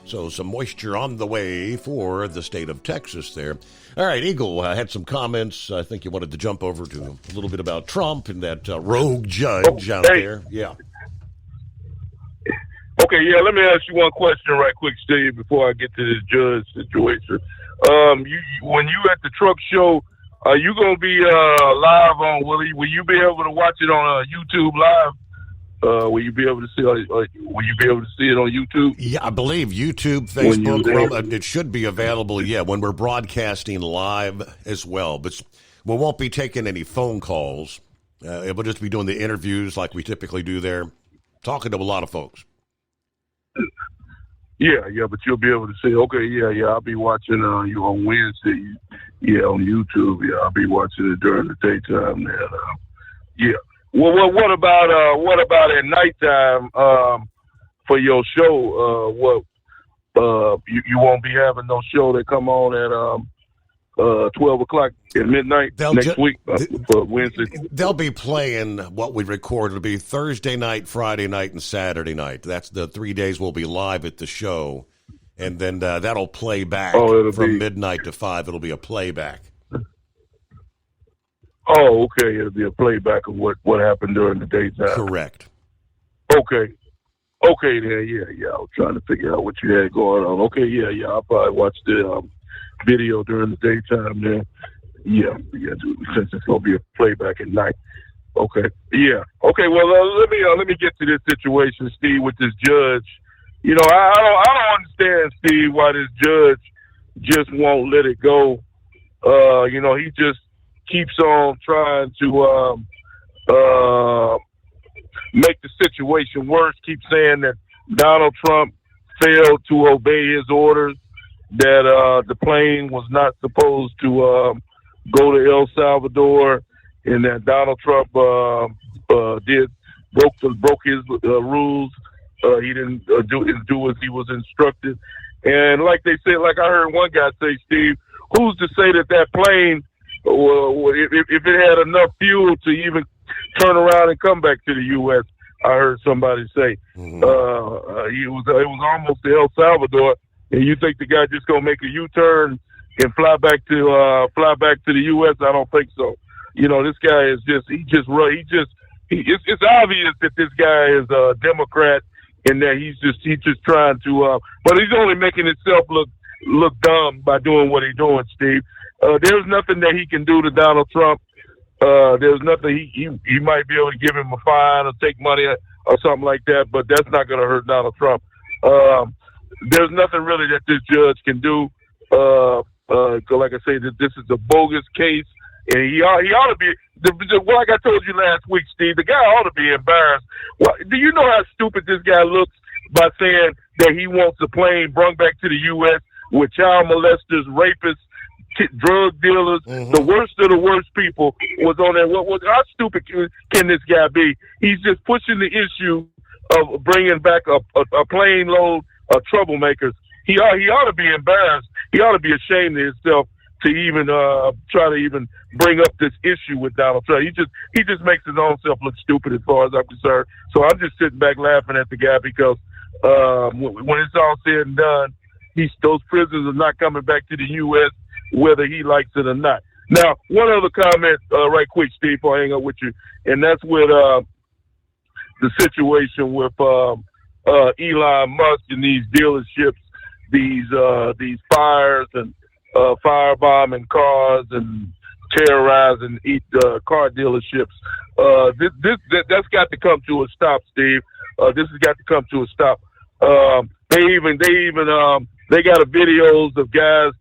So some moisture on the way for the state of Texas there. All right, Eagle had some comments. I think you wanted to jump over to a little bit about Trump and that rogue judge out there. Yeah. Okay, yeah, let me ask you one question right quick, Steve, before I get to this judge situation. When you at the truck show, are you going to be live on, will you be able to watch it on YouTube live? Will you be able to see it on YouTube? Yeah, I believe YouTube, Facebook, it should be available, when we're broadcasting live as well. But we won't be taking any phone calls. We'll just be doing the interviews like we typically do there, talking to a lot of folks. Yeah, but you'll be able to see. Okay, I'll be watching you on Wednesday. Yeah, on YouTube. Yeah, I'll be watching it during the daytime. And Well, what about at nighttime for your show? You won't be having no show that come on at 12 o'clock at midnight next week for Wednesday? They'll be playing what we record. It'll be Thursday night, Friday night, and Saturday night. That's the 3 days we'll be live at the show. And then that'll play back from midnight to 5. It'll be a playback. Oh, okay. It'll be a playback of what happened during the daytime. Correct. Okay. Okay, then. Yeah. I was trying to figure out what you had going on. Okay, yeah. I'll probably watch the video during the daytime then. Yeah, since it's going to be a playback at night. Okay. Yeah. Okay, well, let me get to this situation, Steve, with this judge. You know, I don't understand, Steve, why this judge just won't let it go. He just keeps on trying to make the situation worse, keep saying that Donald Trump failed to obey his orders, that the plane was not supposed to go to El Salvador, and that Donald Trump broke his rules. He didn't do as he was instructed. And like they said, like I heard one guy say, Steve, who's to say that plane, if it had enough fuel to even turn around and come back to the U.S., I heard somebody say. It was almost to El Salvador, and you think the guy just gonna make a U-turn and fly back to the U.S.? I don't think so. This guy is it's obvious that this guy is a Democrat and that he's just trying to, but he's only making himself look dumb by doing what he's doing, Steve. There's nothing that he can do to Donald Trump. There's nothing he might be able to give him a fine or take money or something like that, but that's not going to hurt Donald Trump. There's nothing really that this judge can do. Like I say, this is a bogus case, and he ought to be. Like I told you last week, Steve, the guy ought to be embarrassed. Well, do you know how stupid this guy looks by saying that he wants a plane brought back to the U.S. with child molesters, rapists, drug dealers, the worst of the worst people was on there? How stupid can this guy be? He's just pushing the issue of bringing back a plane load of troublemakers. He ought to be embarrassed. He ought to be ashamed of himself to even try to even bring up this issue with Donald Trump. He just makes his own self look stupid as far as I'm concerned. So I'm just sitting back laughing at the guy because when it's all said and done, those prisoners are not coming back to the U.S. whether he likes it or not. Now, one other comment right quick, Steve, before I hang up with you, and that's with the situation with Elon Musk and these dealerships, these fires and firebombing cars and terrorizing car dealerships. That's got to come to a stop, Steve. This has got to come to a stop. They got videos of guys.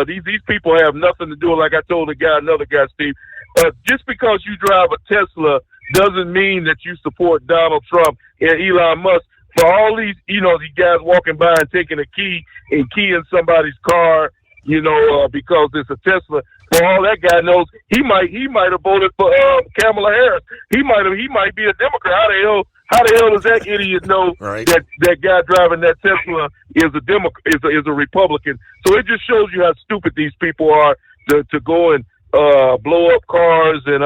These people have nothing to do. Like I told another guy, Steve, just because you drive a Tesla doesn't mean that you support Donald Trump and Elon Musk. For all these guys walking by and taking a key and keying somebody's car, because it's a Tesla. For all that guy knows, he might have voted for Kamala Harris. He might be a Democrat. How the hell does that idiot know right. that guy driving that Tesla is a Republican? So it just shows you how stupid these people are to go and blow up cars and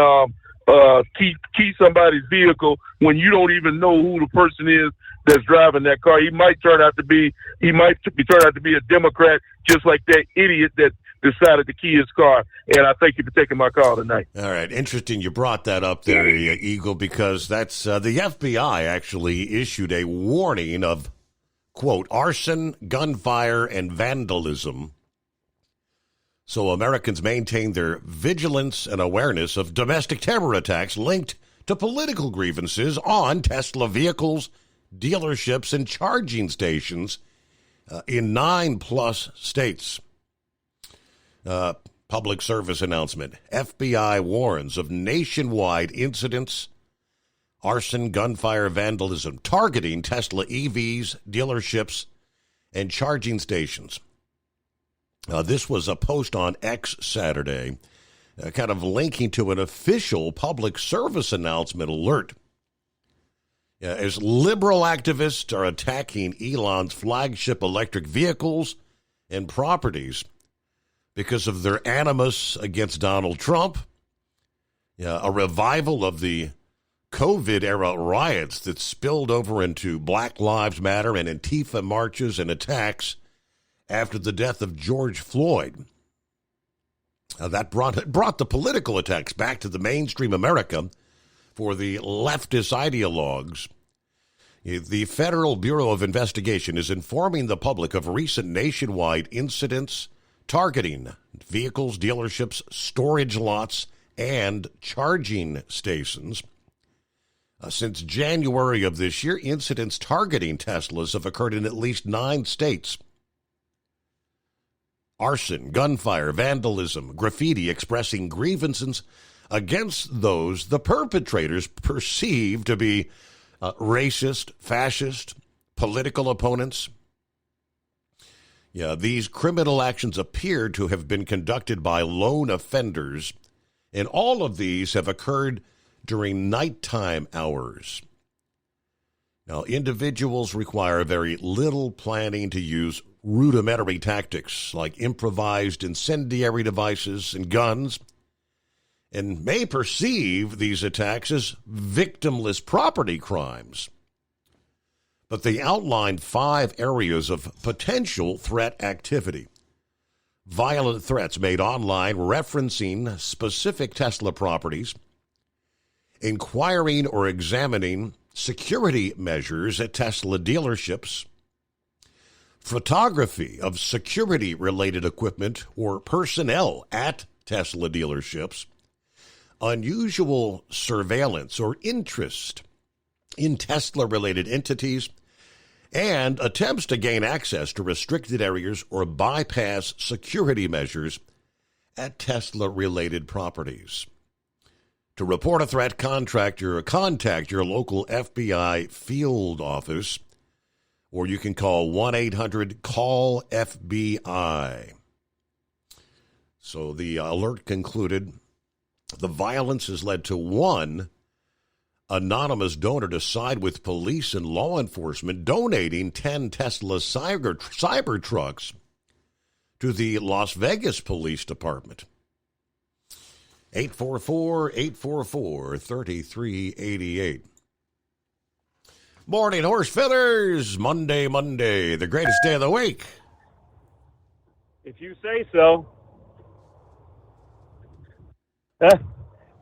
key somebody's vehicle when you don't even know who the person is that's driving that car. He might turn out to be a Democrat, just like that idiot that decided to key his car. And I thank you for taking my call tonight. All right. Interesting you brought that up there, Eagle, because that's the FBI actually issued a warning of, quote, arson, gunfire, and vandalism. So Americans maintain their vigilance and awareness of domestic terror attacks linked to political grievances on Tesla vehicles, dealerships, and charging stations in 9+ states. Public service announcement. FBI warns of nationwide incidents, arson, gunfire, vandalism, targeting Tesla EVs, dealerships, and charging stations. This was a post on X Saturday, kind of linking to an official public service announcement alert. As liberal activists are attacking Elon's flagship electric vehicles and properties because of their animus against Donald Trump, a revival of the COVID-era riots that spilled over into Black Lives Matter and Antifa marches and attacks after the death of George Floyd. That brought the political attacks back to the mainstream America for the leftist ideologues. The Federal Bureau of Investigation is informing the public of recent nationwide incidents targeting vehicles, dealerships, storage lots, and charging stations. Since January of this year, incidents targeting Teslas have occurred in at least 9 states. Arson, gunfire, vandalism, graffiti expressing grievances against those the perpetrators perceive to be racist, fascist, political opponents. These criminal actions appear to have been conducted by lone offenders, and all of these have occurred during nighttime hours. Now, individuals require very little planning to use rudimentary tactics like improvised incendiary devices and guns, and may perceive these attacks as victimless property crimes. But they outlined 5 areas of potential threat activity. Violent threats made online referencing specific Tesla properties, inquiring or examining security measures at Tesla dealerships, photography of security-related equipment or personnel at Tesla dealerships, unusual surveillance or interest in Tesla-related entities, and attempts to gain access to restricted areas or bypass security measures at Tesla-related properties. To report a threat, contact your local FBI field office, or you can call 1-800-CALL-FBI. So the alert concluded, the violence has led to one anonymous donor to side with police and law enforcement, donating 10 Tesla cyber trucks to the Las Vegas Police Department. 844-844-3388. Morning, Horse Feathers. Monday, the greatest day of the week. If you say so.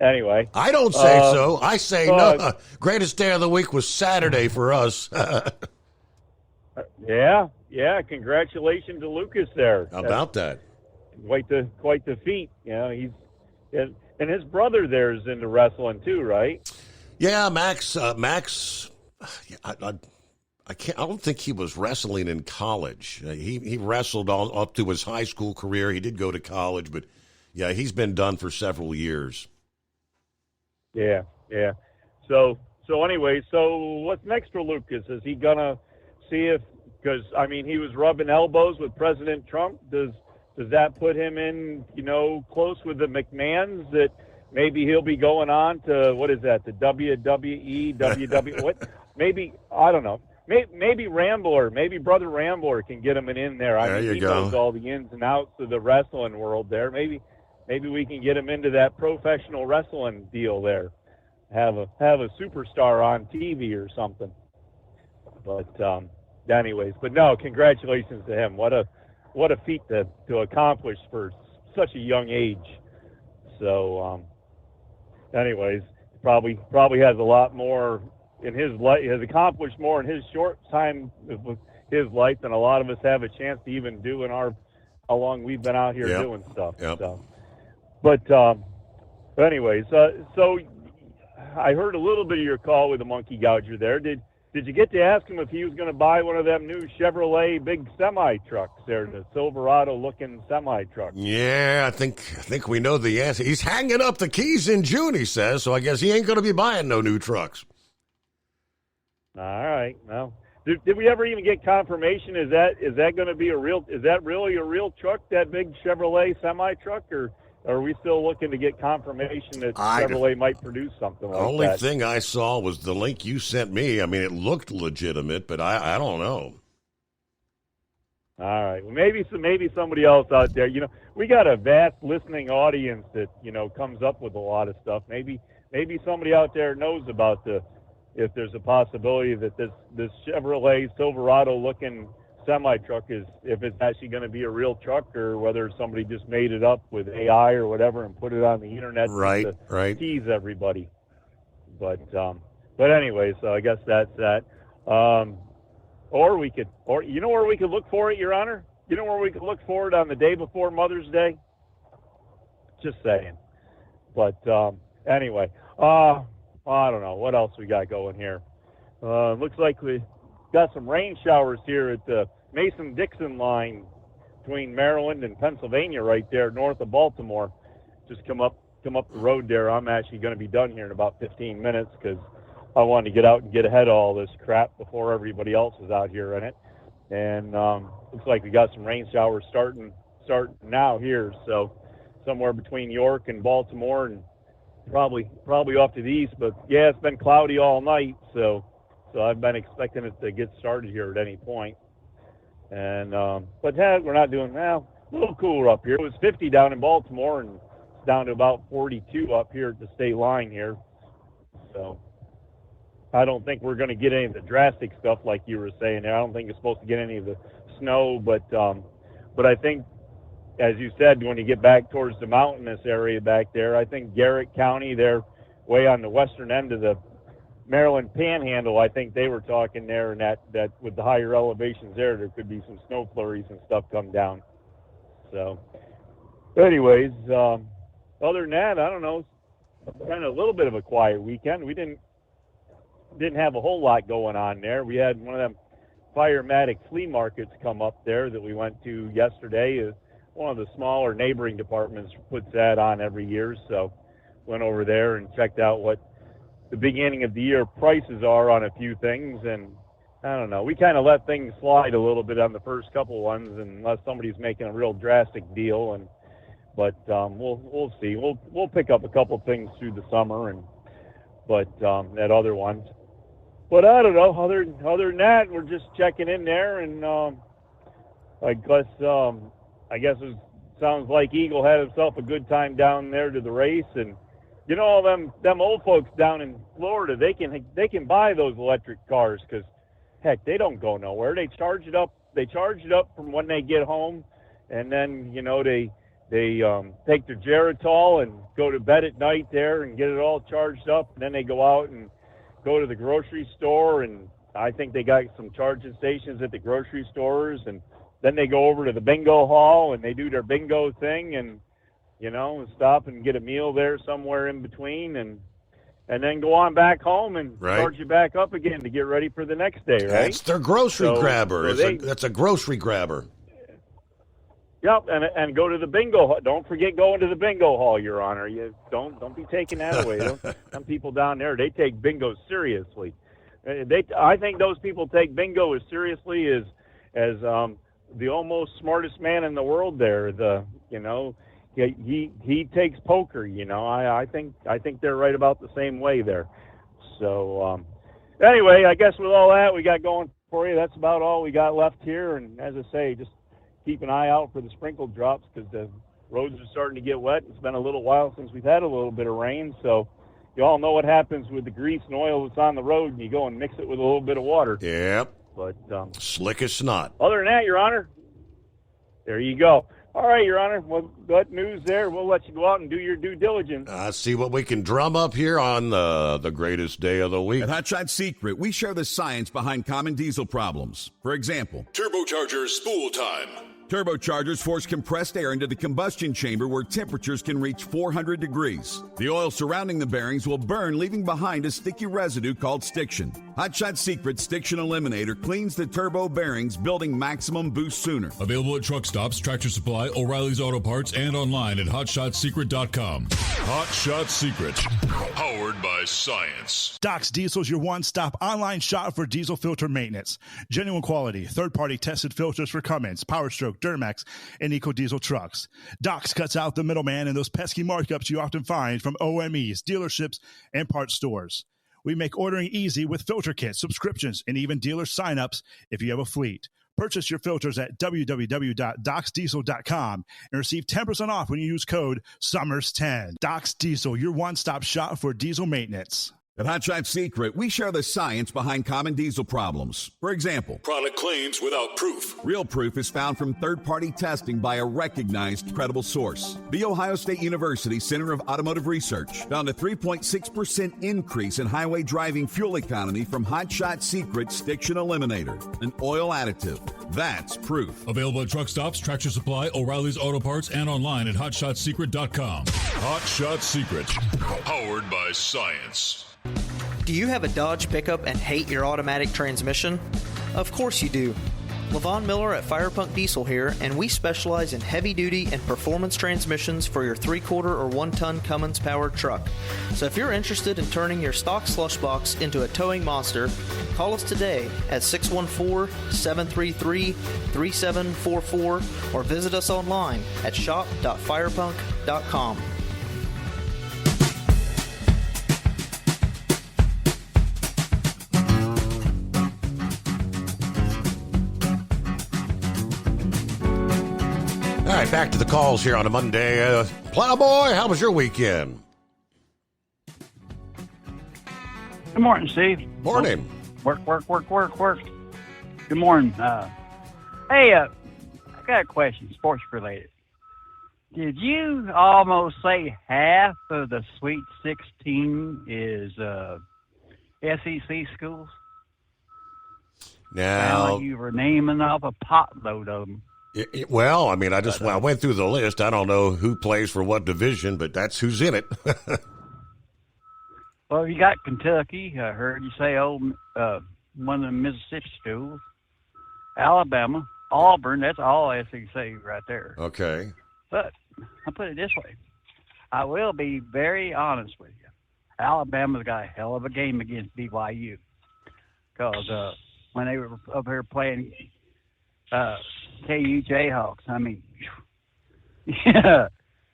Anyway. I don't say so. I say no. Greatest day of the week was Saturday for us. Yeah. Congratulations to Lucas there. How about that? Quite the feat. He's and his brother there is into wrestling too, right? Yeah, Max. I don't think he was wrestling in college. He wrestled all up to his high school career. He did go to college, but yeah, he's been done for several years. Yeah. So anyway, so what's next for Lucas? Is he gonna see if? Because I mean, he was rubbing elbows with President Trump. Does that put him in, close with the McMahons that maybe he'll be going on to, what is that, the WWE, what? Maybe, I don't know. Maybe Rambler, maybe Brother Rambler can get him in there. I mean, he knows all the ins and outs of the wrestling world there. Maybe we can get him into that professional wrestling deal there. Have a superstar on TV or something. But anyways, but no, congratulations to him. What a feat to accomplish for such a young age. So anyways, probably has a lot more in his life, has accomplished more in his short time with his life than a lot of us have a chance to even do in how long we've been out here doing stuff. Yep. So, but anyways, so I heard a little bit of your call with the Monkey Gouger there. Did you get to ask him if he was going to buy one of them new Chevrolet big semi trucks there, the Silverado-looking semi truck? Yeah, I think we know the answer. He's hanging up the keys in June, he says, so I guess he ain't going to be buying no new trucks. All right. Well, did we ever even get confirmation? Is that going to be is that really a real truck, that big Chevrolet semi truck, or are we still looking to get confirmation that Chevrolet might produce something like that? The only thing I saw was the link you sent me. I mean, it looked legitimate, but I don't know. All right. Well, maybe somebody else out there. We got a vast listening audience that comes up with a lot of stuff. Maybe somebody out there knows about if there's a possibility that this Chevrolet Silverado looking semi truck if it's actually going to be a real truck, or whether somebody just made it up with AI or whatever and put it on the internet to tease everybody. But anyway, so I guess that's that. Or we could where we could look for it, Your Honor? Where we could look for it on the day before Mother's Day? Just saying. But anyway, I don't know what else we got going here. Looks like we got some rain showers here at the Mason-Dixon line between Maryland and Pennsylvania, right there north of Baltimore. Just come up the road there. I'm actually going to be done here in about 15 minutes because I wanted to get out and get ahead of all this crap before everybody else is out here in it. And looks like we got some rain showers starting now here. So somewhere between York and Baltimore, and probably off to the east. But yeah, it's been cloudy all night, so I've been expecting it to get started here at any point. And but we're not doing a little cooler up here. It was 50 down in Baltimore, and it's down to about 42 up here at the state line here. So I don't think we're going to get any of the drastic stuff like you were saying there. I don't think it's supposed to get any of the snow, but I think, as you said, when you get back towards the mountainous area back there, I think Garrett County, they're way on the western end of the Maryland Panhandle. I think they were talking there, and that with the higher elevations there could be some snow flurries and stuff come down. So, anyways, other than that, I don't know. Kind of a little bit of a quiet weekend. We didn't have a whole lot going on there. We had one of them Firematic flea markets come up there that we went to yesterday. One of the smaller neighboring departments puts that on every year, so went over there and checked out what the beginning of the year prices are on a few things. And I don't know, we kind of let things slide a little bit on the first couple ones unless somebody's making a real drastic deal. But we'll see. We'll pick up a couple things through the summer, but at other ones. But I don't know. Other than that, we're just checking in there, and I guess it sounds like Eagle had himself a good time down there to the race. And all them old folks down in Florida, they can buy those electric cars because heck, they don't go nowhere. They charge it up. They charge it up from when they get home, and then they take their Geritol and go to bed at night there and get it all charged up. And then they go out and go to the grocery store, and I think they got some charging stations at the grocery stores, and then they go over to the bingo hall and they do their bingo thing, and stop and get a meal there somewhere in between, and and then go on back home and Right. start you back up again to get ready for the next day, right? That's their grocery So- grabber. so That's a grocery grabber. Yep, and go to the bingo hall. Don't forget going to the bingo hall, Your Honor. You don't be taking that away. Some people down there, they take bingo seriously. I think those people take bingo as seriously as the almost smartest man in the world there. He takes poker. I think they're right about the same way there. So anyway, I guess with all that we got going for you, that's about all we got left here. And as I say, just keep an eye out for the sprinkle drops because the roads are starting to get wet. It's been a little while since we've had a little bit of rain, so you all know what happens with the grease and oil that's on the road, and you go and mix it with a little bit of water. Yep. But slick as snot. other than that, Your Honor, there you go. All right, Your Honor. Well, good news there. We'll let you go out and do your due diligence. See what we can drum up here on the greatest day of the week. At Hot Shot Secret, we share the science behind common diesel problems. For example, Turbochargers spool time. turbochargers force compressed air into the combustion chamber where temperatures can reach 400 degrees. The oil surrounding the bearings will burn, leaving behind a sticky residue called stiction. Hot Shot Secret Stiction Eliminator cleans the turbo bearings, building maximum boost sooner. Available at truck stops, Tractor Supply, O'Reilly's Auto Parts, and online at HotShotSecret.com. Hot Shot Secret, powered by science. Doc's Diesel is your one-stop online shop for diesel filter maintenance. Genuine quality, third-party tested filters for Cummins, Power Stroke, Duramax, and EcoDiesel trucks. Doc's cuts out the middleman and those pesky markups you often find from OMEs, dealerships, and parts stores. We make ordering easy with filter kits, subscriptions, and even dealer sign-ups if you have a fleet. Purchase your filters at www.docsdiesel.com and receive 10% off when you use code SUMMERS10. Doc's Diesel, your one-stop shop for diesel maintenance. At Hot Shot Secret, we share the science behind common diesel problems. For example, Product claims without proof. real proof is found from third-party testing by a recognized, credible source. The Ohio State University Center of Automotive Research found a 3.6% increase in highway driving fuel economy from Hot Shot Secret Stiction Eliminator, an oil additive. That's proof. Available at truck stops, Tractor Supply, O'Reilly's Auto Parts, and online at HotShotSecret.com. Hot Shot Secret, powered by science. Do you have a Dodge pickup and hate your automatic transmission? Of course you do. Levon Miller at Firepunk Diesel here, and we specialize in heavy-duty and performance transmissions for your 3-quarter or 1-ton Cummins-powered truck. So if you're interested in turning your stock slush box into a towing monster, call us today at 614-733-3744 or visit us online at shop.firepunk.com. All right, back to the calls here on a Monday. Plowboy, how was your weekend? Good morning, Steve. Morning. Work. Good morning. Hey, I got a question, sports related. Did you almost say half of the Sweet 16 is SEC schools? Now, you were naming off a potload of them. Well, I mean, I went through the list. I don't know who plays for what division, but that's who's in it. Well, you got Kentucky. I heard you say one of the Mississippi schools. Alabama, Auburn. That's all SEC right there. Okay. But I'll put it this way. I will be very honest with you. Alabama's got a hell of a game against BYU. Because when they were up here playing KU Jayhawks, I mean, yeah,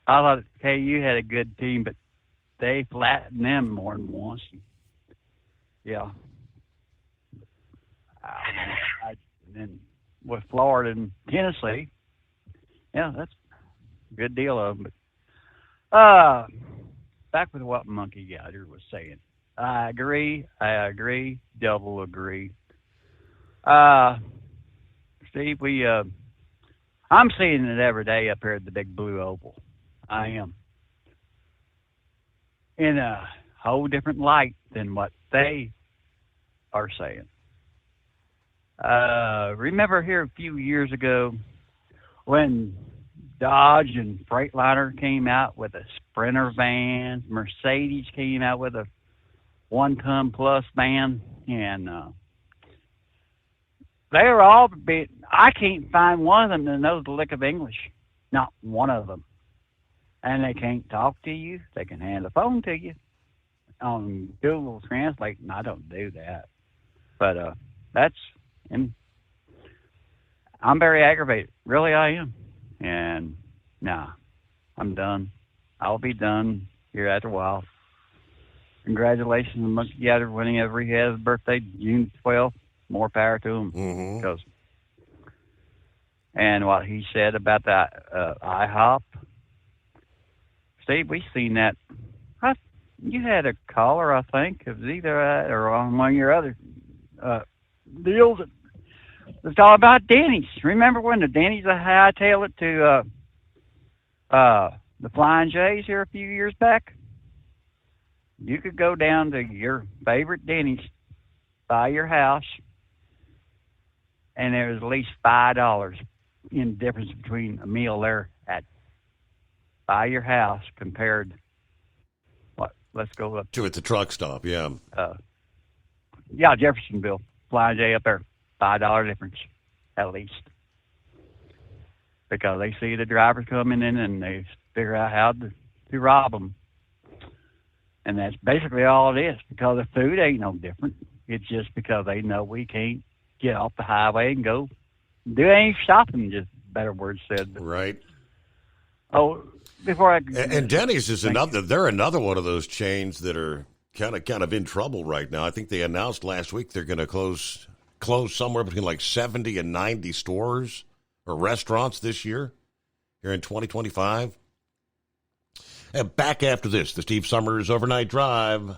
I thought KU had a good team, but they flattened them more than once. Yeah. And with Florida and Tennessee, yeah, that's a good deal of them. But back with what Monkey Gouger was saying. I agree, double agree. Steve, I'm seeing it every day up here at the Big Blue Oval. I am. In a whole different light than what they are saying. Remember here a few years ago when Dodge and Freightliner came out with a Sprinter van, Mercedes came out with a 1-ton plus van, and they were all I can't find one of them that knows a lick of English. Not one of them. And they can't talk to you. They can hand the phone to you on Google Translate, and I don't do that. But and I'm very aggravated. Really, I am. And I'm done. I'll be done here after a while. Congratulations to Monkey Gatherer winning every he has his birthday, June 12th. More power to him. Mm-hmm. And what he said about that IHOP, Steve, we seen that. You had a caller, I think. It was either that or on one of your other deals that was all about Denny's. Remember when the Denny's hightailed it to the Flying J's here a few years back? You could go down to your favorite Denny's by your house, and there was at least $5 in difference between a meal there by your house compared let's go up to at the truck stop. Jeffersonville, Flying J up there, $5 difference at least, because they see the drivers coming in and they figure out how to rob them. And that's basically all it is, because the food ain't no different. It's just because they know we can't get off the highway and go do any shopping, just better words said. Right. Oh, before I... And Denny's is they're another one of those chains that are kind of in trouble right now. I think they announced last week they're going to close somewhere between like 70 and 90 stores or restaurants this year, here in 2025. And back after this, the Steve Summers Overnight Drive.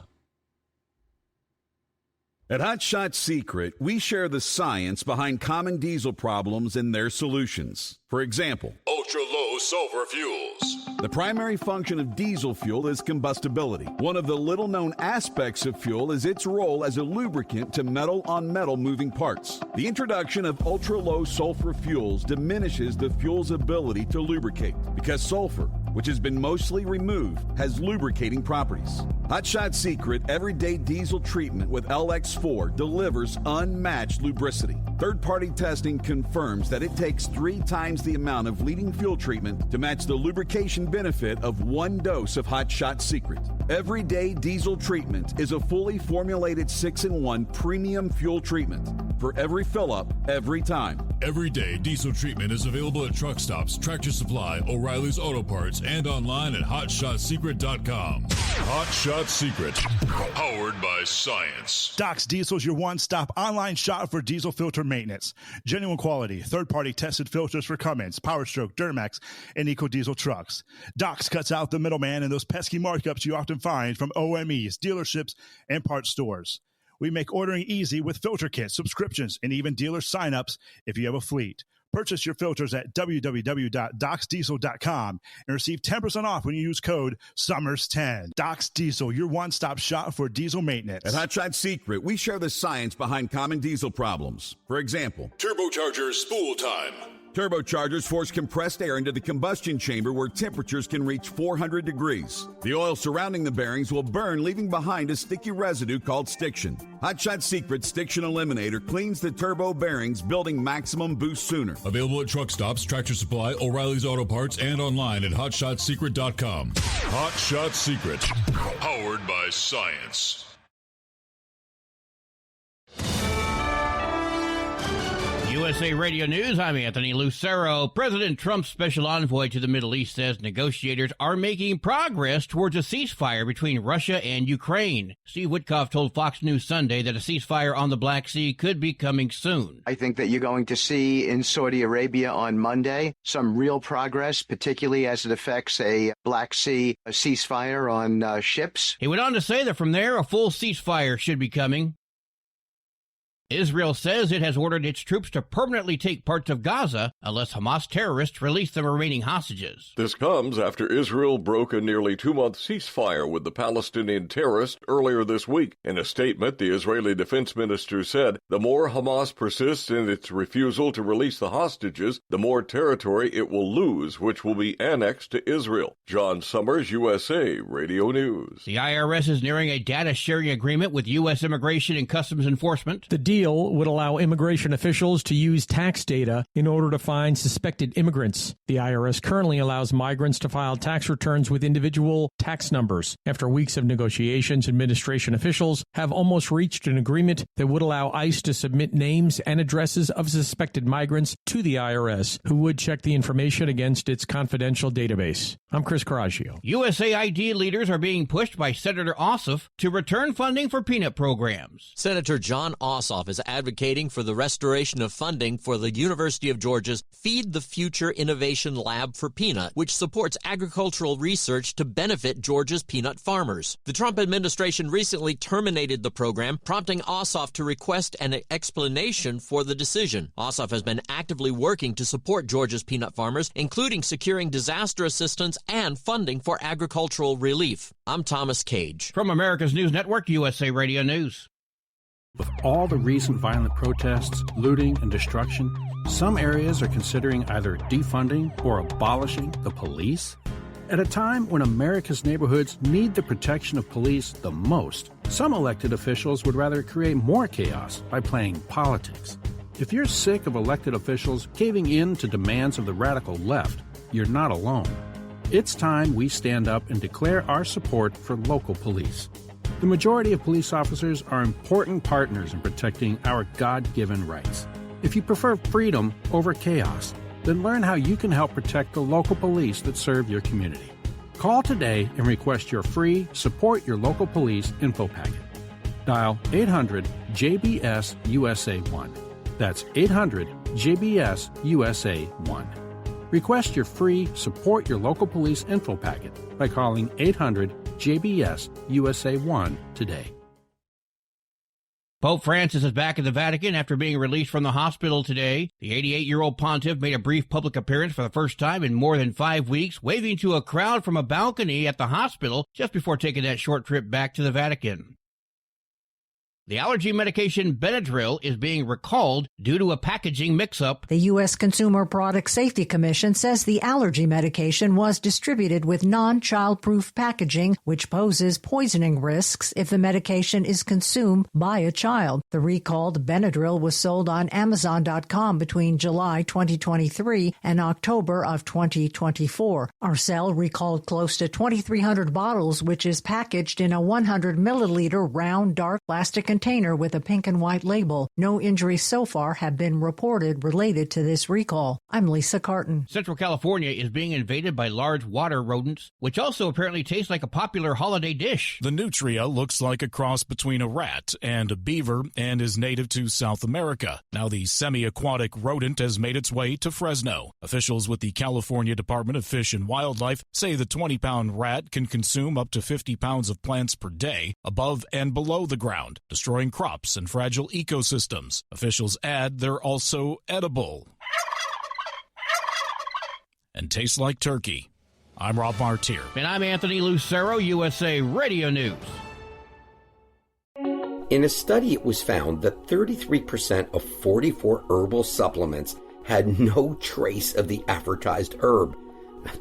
At Hot Shot Secret, we share the science behind common diesel problems and their solutions. For example, ultra-low sulfur fuels. The primary function of diesel fuel is combustibility. One of the little-known aspects of fuel is its role as a lubricant to metal-on-metal moving parts. The introduction of ultra-low sulfur fuels diminishes the fuel's ability to lubricate because sulfur, which has been mostly removed, has lubricating properties. Hot Shot Secret Everyday Diesel Treatment with LX4 delivers unmatched lubricity. Third-party testing confirms that it takes 3 times the amount of leading fuel treatment to match the lubrication benefit of 1 dose of Hot Shot Secret. Everyday Diesel Treatment is a fully formulated 6-in-1 premium fuel treatment for every fill-up, every time. Everyday Diesel Treatment is available at truck stops, Tractor Supply, O'Reilly's Auto Parts, and online at HotShotSecret.com. Hot Shot Secret, powered by science. Doc's Diesel is your one-stop online shop for diesel filter maintenance. Genuine quality, third-party tested filters for Cummins, Power Stroke, Duramax, and EcoDiesel trucks. Doc's cuts out the middleman and those pesky markups you often find from OMEs, dealerships, and parts stores. We make ordering easy with filter kits, subscriptions, and even dealer sign-ups if you have a fleet. Purchase your filters at www.docsdiesel.com and receive 10% off when you use code SUMMERS10. Doc's Diesel, your one-stop shop for diesel maintenance. At Hot Shot Secret, we share the science behind common diesel problems. For example, turbocharger spool time. Turbochargers force compressed air into the combustion chamber where temperatures can reach 400 degrees. The oil surrounding the bearings will burn, leaving behind a sticky residue called stiction. Hot Shot Secret Stiction Eliminator cleans the turbo bearings, building maximum boost sooner. Available at truck stops, Tractor Supply, O'Reilly's Auto Parts, and online at HotShotSecret.com. Hot Shot Secret, powered by science. USA Radio News, I'm Anthony Lucero. President Trump's special envoy to the Middle East says negotiators are making progress towards a ceasefire between Russia and Ukraine. Steve Witkoff told Fox News Sunday that a ceasefire on the Black Sea could be coming soon. I think that you're going to see in Saudi Arabia on Monday some real progress, particularly as it affects a Black Sea ceasefire on ships. He went on to say that from there, a full ceasefire should be coming. Israel says it has ordered its troops to permanently take parts of Gaza unless Hamas terrorists release the remaining hostages. This comes after Israel broke a nearly 2-month ceasefire with the Palestinian terrorists earlier this week. In a statement, the Israeli defense minister said, "The more Hamas persists in its refusal to release the hostages, the more territory it will lose, which will be annexed to Israel." John Summers, USA Radio News. The IRS is nearing a data sharing agreement with U.S. Immigration and Customs Enforcement. The deal would allow immigration officials to use tax data in order to find suspected immigrants. The IRS currently allows migrants to file tax returns with individual tax numbers. After weeks of negotiations, administration officials have almost reached an agreement that would allow ICE to submit names and addresses of suspected migrants to the IRS, who would check the information against its confidential database. I'm Chris Coraggio. USAID leaders are being pushed by Senator Ossoff to return funding for peanut programs. Senator John Ossoff is advocating for the restoration of funding for the University of Georgia's Feed the Future Innovation Lab for Peanut, which supports agricultural research to benefit Georgia's peanut farmers. The Trump administration recently terminated the program, prompting Ossoff to request an explanation for the decision. Ossoff has been actively working to support Georgia's peanut farmers, including securing disaster assistance and funding for agricultural relief. I'm Thomas Cage. From America's News Network, USA Radio News. With all the recent violent protests, looting, and destruction, some areas are considering either defunding or abolishing the police. At a time when America's neighborhoods need the protection of police the most, some elected officials would rather create more chaos by playing politics. If you're sick of elected officials caving in to demands of the radical left, you're not alone. It's time we stand up and declare our support for local police. The majority of police officers are important partners in protecting our God-given rights. If you prefer freedom over chaos, then learn how you can help protect the local police that serve your community. Call today and request your free Support Your Local Police info packet. Dial 800-JBS-USA1. That's 800-JBS-USA1. Request your free Support Your Local Police info packet by calling 800-JBS-USA1 today. Pope Francis is back at the Vatican after being released from the hospital today. The 88-year-old pontiff made a brief public appearance for the first time in more than 5 weeks, waving to a crowd from a balcony at the hospital just before taking that short trip back to the Vatican. The allergy medication Benadryl is being recalled due to a packaging mix-up. The U.S. Consumer Product Safety Commission says the allergy medication was distributed with non-child-proof packaging, which poses poisoning risks if the medication is consumed by a child. The recalled Benadryl was sold on Amazon.com between July 2023 and October of 2024. Arcell recalled close to 2,300 bottles, which is packaged in a 100-milliliter round, dark plastic container with a pink and white label. No injuries so far have been reported related to this recall. I'm Lisa Carton. Central California is being invaded by large water rodents, which also apparently taste like a popular holiday dish. The nutria looks like a cross between a rat and a beaver and is native to South America. Now the semi-aquatic rodent has made its way to Fresno. Officials with the California Department of Fish and Wildlife say the 20-pound rat can consume up to 50 pounds of plants per day above and below the ground, destroying crops and fragile ecosystems. Officials add they're also edible and taste like turkey. I'm Rob Martier. And I'm Anthony Lucero, USA Radio News. In a study, it was found that 33% of 44 herbal supplements had no trace of the advertised herb.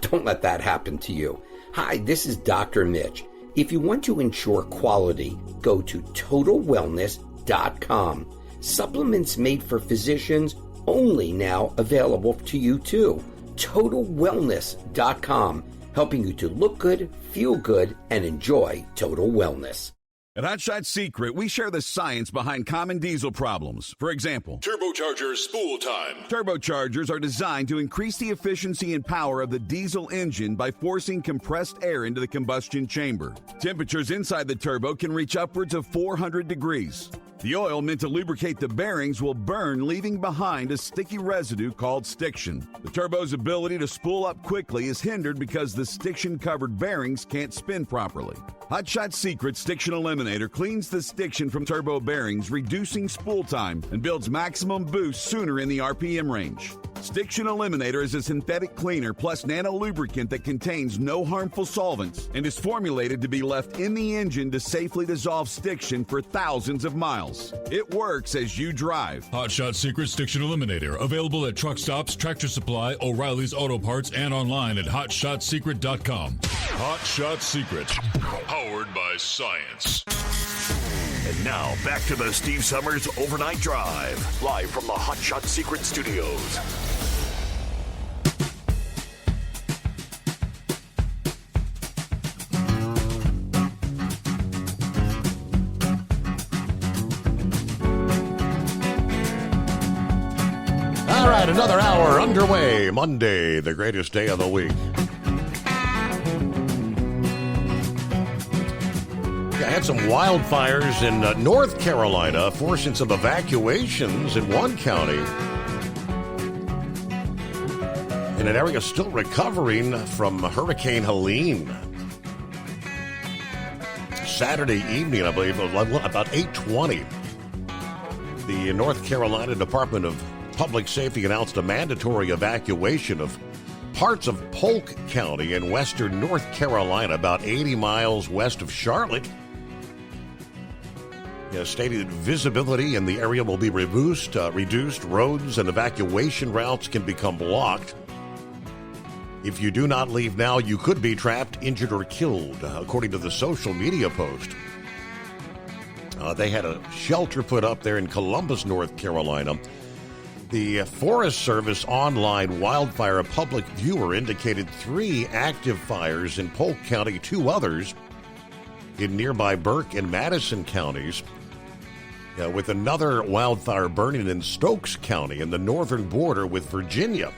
Don't let that happen to you. Hi, this is Dr. Mitch. If you want to ensure quality, go to TotalWellness.com. Supplements made for physicians only now available to you too. TotalWellness.com, helping you to look good, feel good, and enjoy total wellness. At Hot Shot Secret, we share the science behind common diesel problems. For example, turbocharger spool time. Turbochargers are designed to increase the efficiency and power of the diesel engine by forcing compressed air into the combustion chamber. Temperatures inside the turbo can reach upwards of 400 degrees. The oil meant to lubricate the bearings will burn, leaving behind a sticky residue called stiction. The turbo's ability to spool up quickly is hindered because the stiction-covered bearings can't spin properly. Hot Shot Secret Stiction Eliminator cleans the stiction from turbo bearings, reducing spool time, and builds maximum boost sooner in the RPM range. Stiction Eliminator is a synthetic cleaner plus nano lubricant that contains no harmful solvents and is formulated to be left in the engine to safely dissolve stiction for thousands of miles. It works as you drive. Hot Shot Secret Stiction Eliminator, available at truck stops, Tractor Supply, O'Reilly's Auto Parts, and online at hotshotsecret.com. Hot Shot Secret, powered by science. And now, back to the Steve Summers Overnight Drive, live from the Hot Shot Secret Studios. All right, another hour underway. Monday, the greatest day of the week. I had some wildfires in North Carolina, forcing some evacuations in one county. In an area still recovering from Hurricane Helene. Saturday evening, I believe, about 8:20, the North Carolina Department of Public Safety announced a mandatory evacuation of parts of Polk County in western North Carolina, about 80 miles west of Charlotte. Stating that visibility in the area will be reduced, roads and evacuation routes can become blocked. If you do not leave now, you could be trapped, injured, or killed, according to the social media post. They had a shelter put up there in Columbus, North Carolina. The Forest Service online wildfire public viewer indicated 3 active fires in Polk County, 2 others in nearby Burke and Madison counties, with another wildfire burning in Stokes County in the northern border with Virginia.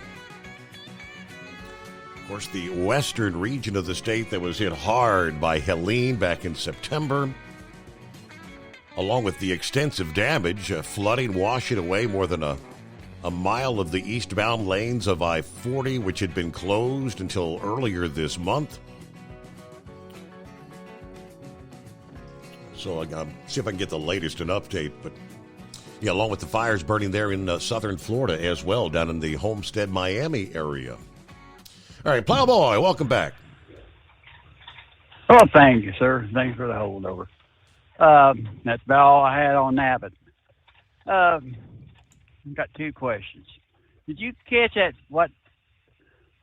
Of course, the western region of the state that was hit hard by Helene back in September, along with the extensive damage, flooding washing away more than a mile of the eastbound lanes of I-40, which had been closed until earlier this month. So I'll see if I can get the latest and update. But yeah, along with the fires burning there in southern Florida as well, down in the Homestead, Miami area. All right, Plowboy, welcome back. Oh, thank you, sir. Thanks for the holdover. That's about all I had on that. But I've got 2 questions. Did you catch that? What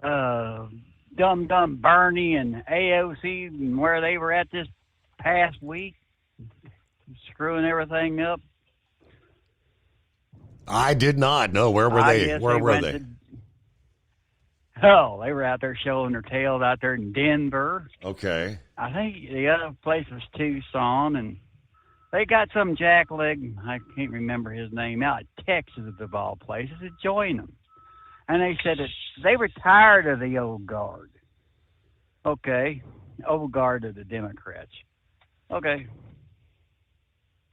Dum Dum Bernie and AOC and where they were at this past week? Screwing everything up. I did not. No, where were they? Where were they? They were out there showing their tails out there in Denver. Okay. I think the other place was Tucson, and they got some jackleg, I can't remember his name, out of Texas of all places to join them. And they said that they were tired of the old guard. Okay. Old guard of the Democrats. Okay.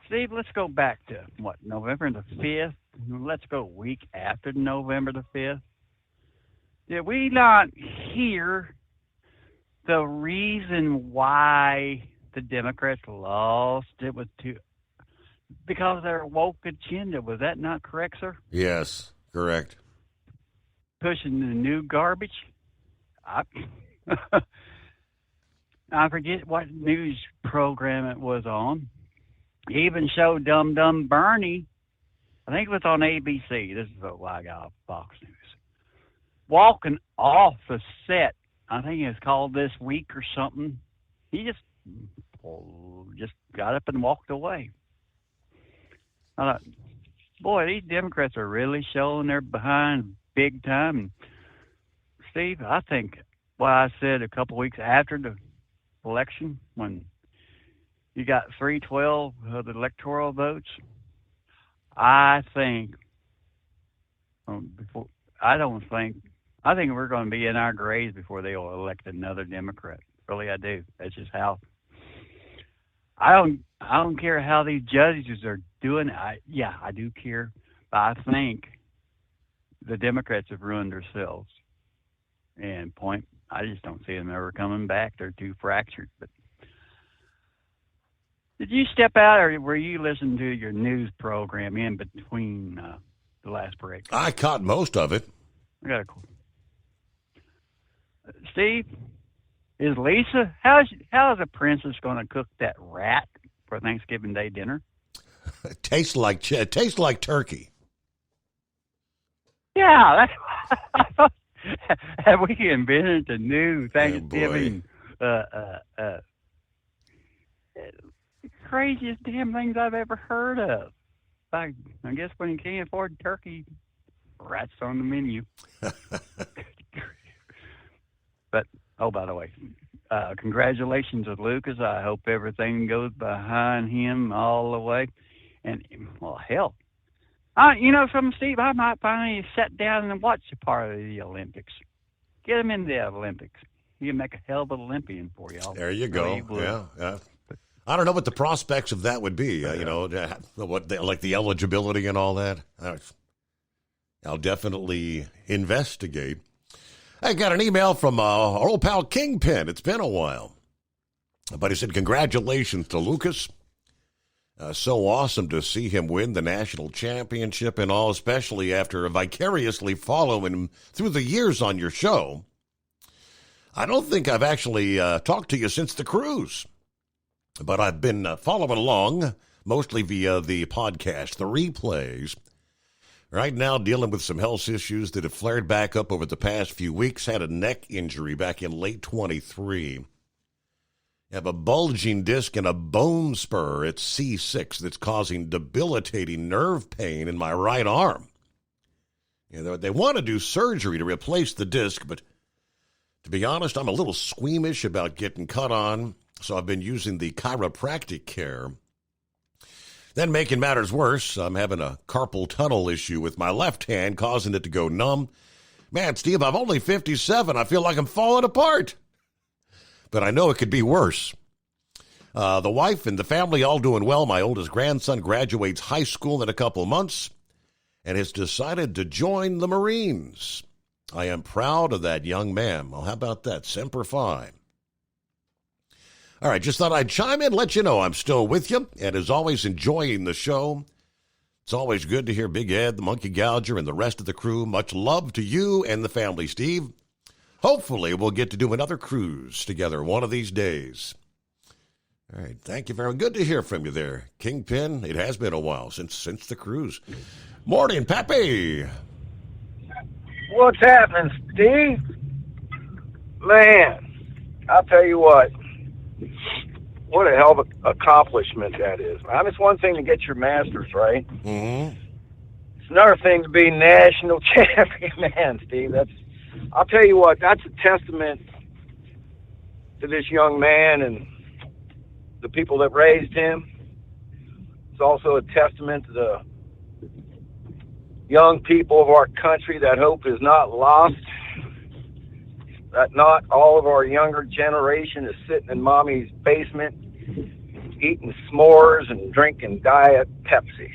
Steve, let's go back to, November the 5th? Let's go a week after November the 5th. Did we not hear the reason why the Democrats lost? It was because of their woke agenda. Was that not correct, sir? Yes, correct. Pushing the new garbage? I forget what news program it was on. He even showed Dum Dum Bernie. I think it was on ABC. This is what I got off Fox News. Walking off the set. I think it's called This Week or something. He just got up and walked away. I thought, boy, these Democrats are really showing their behind big time. Steve, I think what I said a couple weeks after the election, when you got 312 of the electoral votes, I think I think we're going to be in our graves before they will elect another Democrat. Really, I do. That's just how. I don't care how these judges are doing. I do care, but I think the Democrats have ruined themselves. And I just don't see them ever coming back. They're too fractured. But Did you step out, or were you listening to your news program in between the last break? I caught most of it. I got a Steve, is Lisa, how is a princess going to cook that rat for Thanksgiving Day dinner? It tastes like turkey. Yeah, have we invented the new Thanksgiving? Craziest damn things I've ever heard of. I guess when you can't afford turkey, rats on the menu. But by the way, congratulations to Lucas. I hope everything goes behind him all the way. And well, hell, from Steve, I might finally sit down and watch a part of the Olympics. Get him in the Olympics. He'll make a hell of an Olympian for y'all. There you go. Yeah. I don't know what the prospects of that would be. Like the eligibility and all that. I'll definitely investigate. I got an email from our old pal Kingpin. It's been a while. But he said, congratulations to Lucas. So awesome to see him win the national championship and all, especially after vicariously following him through the years on your show. I don't think I've actually talked to you since the cruise. But I've been following along, mostly via the podcast, the replays. Right now, dealing with some health issues that have flared back up over the past few weeks. Had a neck injury back in late 23. Have a bulging disc and a bone spur at C6 that's causing debilitating nerve pain in my right arm. They want to do surgery to replace the disc, but to be honest, I'm a little squeamish about getting cut on. So I've been using the chiropractic care. Then making matters worse, I'm having a carpal tunnel issue with my left hand, causing it to go numb. Man, Steve, I'm only 57. I feel like I'm falling apart. But I know it could be worse. The wife and the family all doing well. My oldest grandson graduates high school in a couple of months and has decided to join the Marines. I am proud of that young man. Well, how about that? Semper Fi. All right, just thought I'd chime in, let you know I'm still with you, and as always, enjoying the show. It's always good to hear Big Ed, the Monkey Gouger, and the rest of the crew. Much love to you and the family, Steve. Hopefully, we'll get to do another cruise together one of these days. All right, thank you very good to hear from you there, Kingpin. It has been a while since the cruise. Morning, Pappy. What's happening, Steve? Man, I'll tell you what a hell of an accomplishment that is. I mean, it's one thing to get your master's, right? Mm-hmm. It's another thing to be national champion, man, Steve. I'll tell you what, that's a testament to this young man and the people that raised him. It's also a testament to the young people of our country that hope is not lost, that not all of our younger generation is sitting in mommy's basement eating s'mores and drinking Diet Pepsi.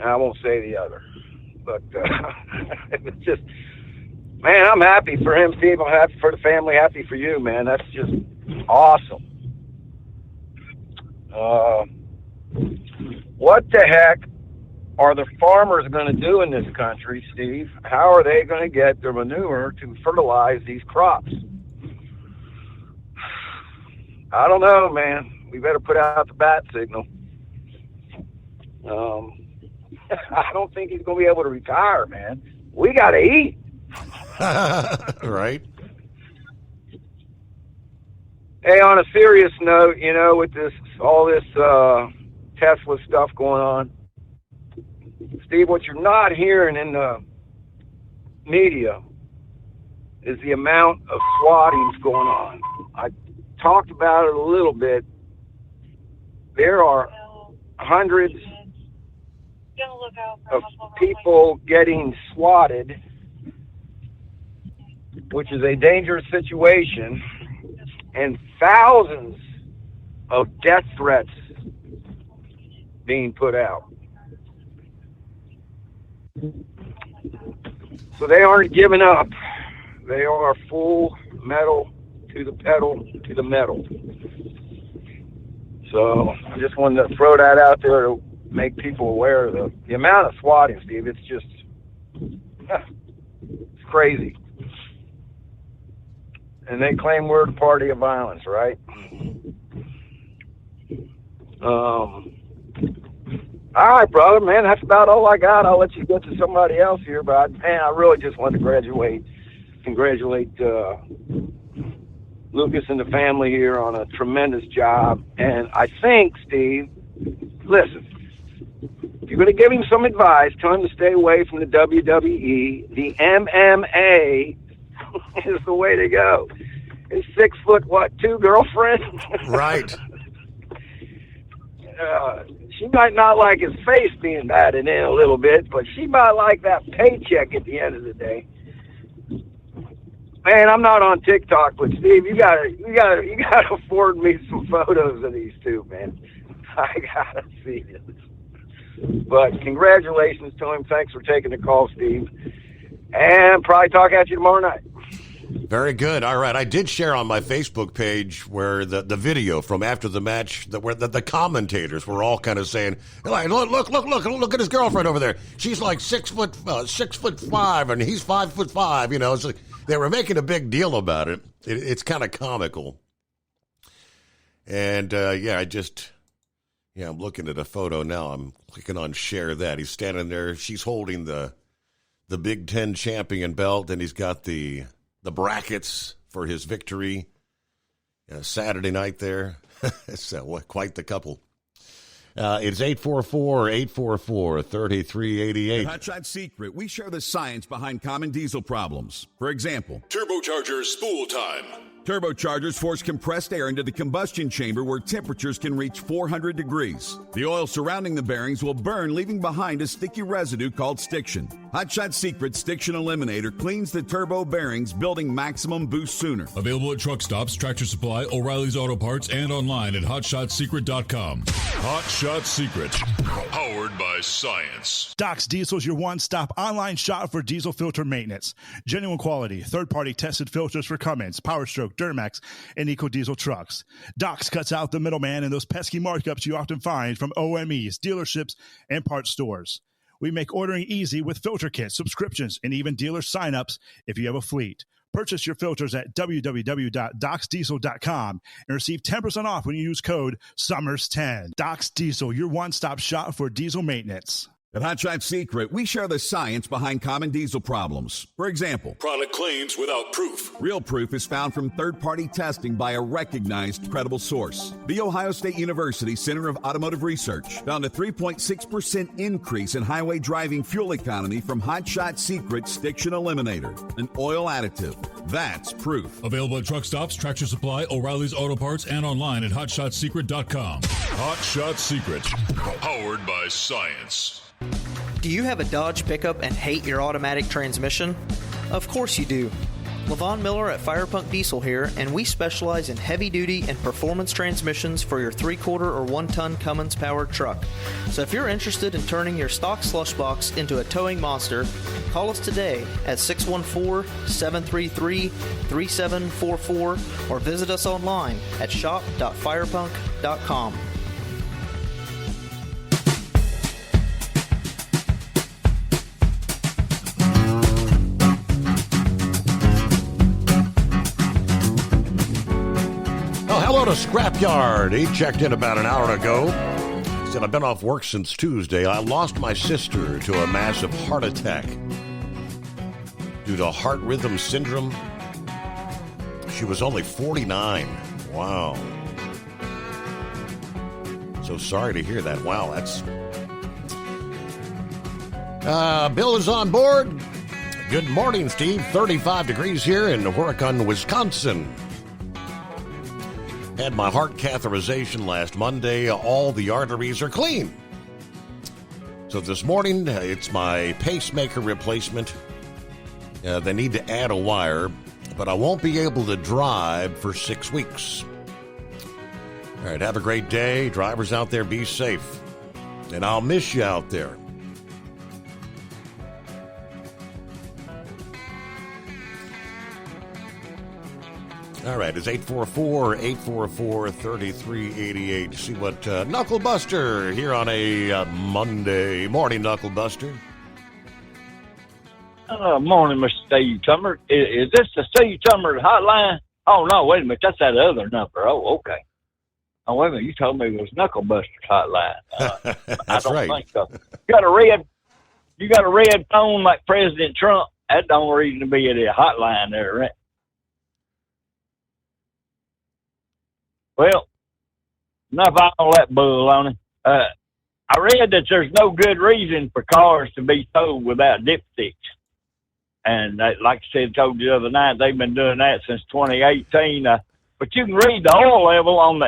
I won't say the other, but it's just, man, I'm happy for him, Steve. I'm happy for the family, happy for you, man. That's just awesome. What the heck are the farmers going to do in this country, Steve? How are they going to get the manure to fertilize these crops? I don't know, man. We better put out the bat signal. I don't think he's going to be able to retire, man. We got to eat. Right. Hey, on a serious note, with all this Tesla stuff going on, Steve, what you're not hearing in the media is the amount of swattings going on. I talked about it a little bit. There are hundreds of people getting swatted, which is a dangerous situation, and thousands of death threats being put out. So they aren't giving up. They are full metal to the pedal to the metal. So I just wanted to throw that out there to make people aware of the amount of swatting, Steve. It's just, it's crazy. And they claim we're the party of violence, right? All right, brother, man, that's about all I got. I'll let you get to somebody else here, but I really just wanted to congratulate Lucas and the family here on a tremendous job. And I think, Steve, listen, if you're going to give him some advice, tell him to stay away from the WWE. The MMA is the way to go. His 6'2" girlfriend. Right. She might not like his face being batted in a little bit, but she might like that paycheck at the end of the day. Man, I'm not on TikTok, but Steve, you gotta afford me some photos of these two, man. I gotta see it. But congratulations to him. Thanks for taking the call, Steve. And probably talk at you tomorrow night. Very good. All right. I did share on my Facebook page where the video from after the match, where the commentators were all kind of saying, like, look at his girlfriend over there. She's like 6'5", and he's 5'5". You know, it's like they were making a big deal about it. It's kind of comical. And I'm looking at a photo now. I'm clicking on share that. He's standing there. She's holding the Big Ten champion belt, and he's got the brackets for his victory Saturday night there. It's quite the couple. It's 844-844-3388. At Hotshot Secret, we share the science behind common diesel problems. For example, turbochargers spool time. Turbochargers force compressed air into the combustion chamber where temperatures can reach 400 degrees. The oil surrounding the bearings will burn, leaving behind a sticky residue called stiction. Hotshot Secret Stiction Eliminator cleans the turbo bearings, building maximum boost sooner. Available at truck stops, Tractor Supply, O'Reilly's Auto Parts, and online at hotshotsecret.com. Hot Shot Secret, powered by science. Doc's Diesel is your one-stop online shop for diesel filter maintenance. Genuine quality, third-party tested filters for Cummins, Power Stroke, Duramax, and EcoDiesel trucks. Doc's cuts out the middleman and those pesky markups you often find from OMEs, dealerships, and parts stores. We make ordering easy with filter kits, subscriptions, and even dealer sign-ups if you have a fleet. Purchase your filters at www.docsdiesel.com and receive 10% off when you use code SUMMERS10. Doc's Diesel, your one-stop shop for diesel maintenance. At Hotshot Secret, we share the science behind common diesel problems. For example, product claims without proof. Real proof is found from third-party testing by a recognized, credible source. The Ohio State University Center of Automotive Research found a 3.6% increase in highway driving fuel economy from Hotshot Secret Stiction Eliminator, an oil additive. That's proof. Available at truck stops, Tractor Supply, O'Reilly's Auto Parts, and online at hotshotsecret.com. Hot Shot Secret, powered by science. Do you have a Dodge pickup and hate your automatic transmission? Of course you do. Levon Miller at Firepunk Diesel here, and we specialize in heavy-duty and performance transmissions for your 3/4 or 1-ton Cummins-powered truck. So if you're interested in turning your stock slush box into a towing monster, call us today at 614-733-3744 or visit us online at shop.firepunk.com. Hello to Scrapyard. He checked in about an hour ago. He said, I've been off work since Tuesday. I lost my sister to a massive heart attack due to heart rhythm syndrome. She was only 49. Wow. So sorry to hear that. Wow, that's... Bill is on board. Good morning, Steve. 35 degrees here in Horicon, Wisconsin. Had my heart catheterization last Monday. All the arteries are clean. So this morning, it's my pacemaker replacement. They need to add a wire, but I won't be able to drive for 6 weeks. All right, have a great day. Drivers out there, be safe. And I'll miss you out there. All right, it's 844-844-3388. See what Knuckle Buster here on a Monday morning, Knuckle Buster. Morning, Mr. Steve Tummer. Is this the Steve Tummer hotline? Oh, no, wait a minute. That's that other number. Oh, okay. Oh, wait a minute. You told me it was Knuckle Buster's hotline. That's I don't right. think so. You got a red phone like President Trump. That don't reason to be at a hotline there, right? Well, enough on all that bull on it. I read that there's no good reason for cars to be towed without dipsticks. And like I said, told you the other night, they've been doing that since 2018. But you can read the oil level on the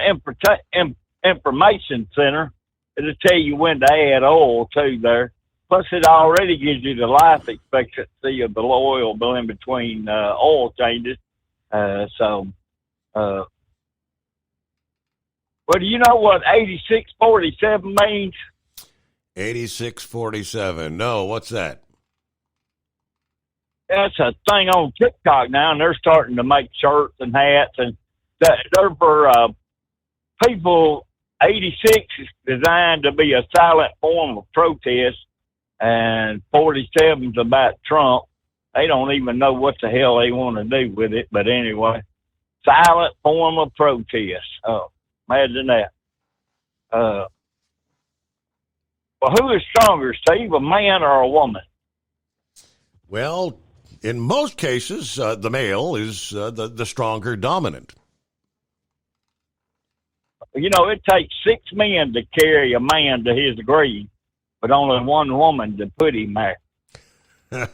information center. It'll tell you when to add oil to there. Plus, it already gives you the life expectancy of the oil bill in between oil changes. Well, do you know what 8647 means? 8647. No, what's that? That's a thing on TikTok now, and they're starting to make shirts and hats, and they're for people. 86 is designed to be a silent form of protest, and 47's about Trump. They don't even know what the hell they want to do with it, but anyway, silent form of protest. Oh, imagine that. Well, who is stronger, Steve, a man or a woman? Well, in most cases, the male is the stronger dominant. You know, it takes 6 men to carry a man to his grave, but only 1 woman to put him there.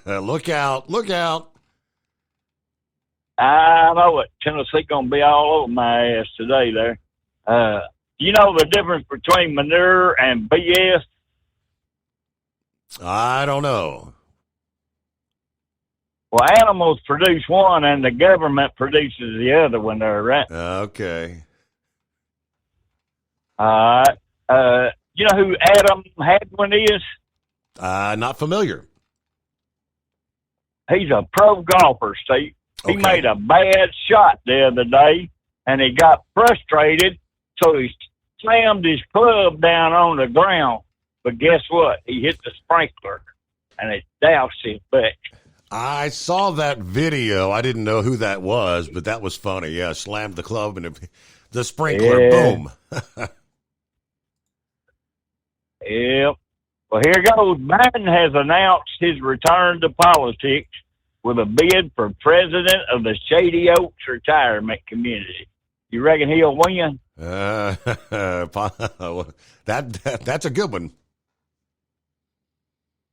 Look out, look out. I know it. Tennessee going to be all over my ass today there. You know the difference between manure and BS? I don't know. Well, animals produce one, and the government produces the other when they're around. Okay. You know who Adam Hadwin is? Not familiar. He's a pro golfer, Steve. He Okay. made a bad shot the other day, and he got frustrated, so he slammed his club down on the ground. But guess what? He hit the sprinkler, and it doused his butt. I saw that video. I didn't know who that was, but that was funny. Yeah, slammed the club and the sprinkler, Yeah. boom. Yep. Well, here goes. Biden has announced his return to politics with a bid for president of the Shady Oaks retirement community. You reckon he'll win? That's a good one.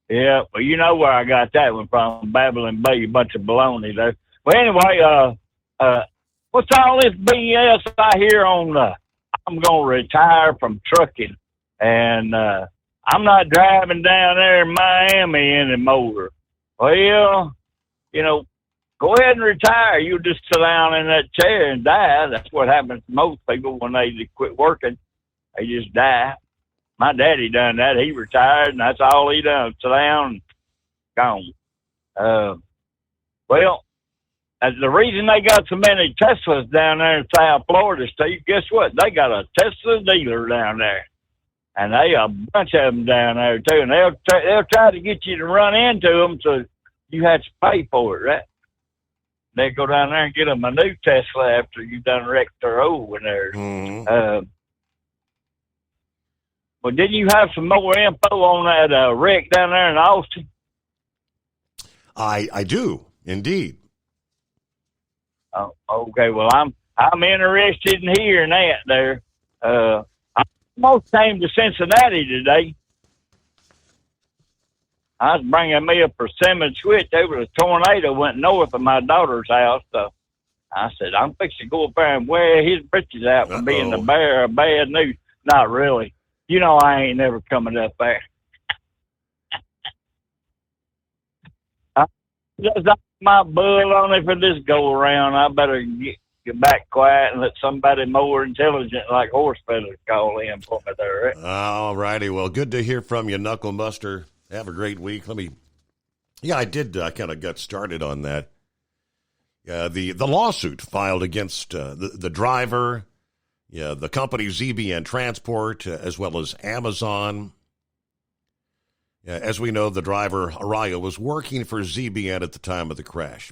Yeah, well, you know where I got that one from, Babylon Bay, a bunch of baloney there. Well, anyway, what's all this BS I hear on I'm going to retire from trucking, and I'm not driving down there in Miami anymore. Well, you know, go ahead and retire. You just sit down in that chair and die. That's what happens to most people when they quit working. They just die. My daddy done that. He retired, and that's all he done. Sit down and gone. Well, the reason they got so many Teslas down there in South Florida, Steve, guess what? They got a Tesla dealer down there. And they a bunch of them down there, too. And they'll try to get you to run into them so you have to pay for it, right? They go down there and get them a new Tesla after you done wrecked their old one there. Mm-hmm. Well, didn't you have some more info on that wreck down there in Austin? I do, indeed. Oh, okay. Well, I'm interested in hearing that there. I almost came to Cincinnati today. I was bringing me a persimmon switch over the tornado went north of my daughter's house. So I said, I'm fixing to go up there and wear his britches out for being the bearer of bad news. Not really. You know I ain't never coming up there. Just my bull on it for this go around. I better get back quiet and let somebody more intelligent like Horse Feathers call in for me there. Right? All righty. Well, good to hear from you, Knuckle Buster. Have a great week. I did kind of got started on that The lawsuit filed against the driver, the company ZBN Transport, as well as Amazon. As we know, the driver, Araya, was working for ZBN at the time of the crash.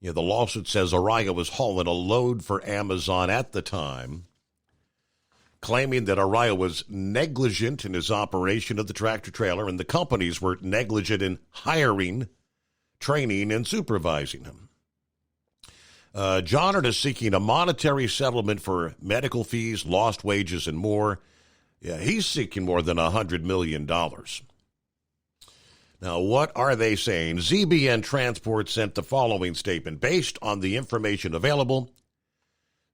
The lawsuit says Araya was hauling a load for Amazon at the time, claiming that Araya was negligent in his operation of the tractor-trailer and the companies were negligent in hiring, training, and supervising him. Johnard is seeking a monetary settlement for medical fees, lost wages, and more. He's seeking more than $100 million. Now, what are they saying? ZBN Transport sent the following statement. Based on the information available,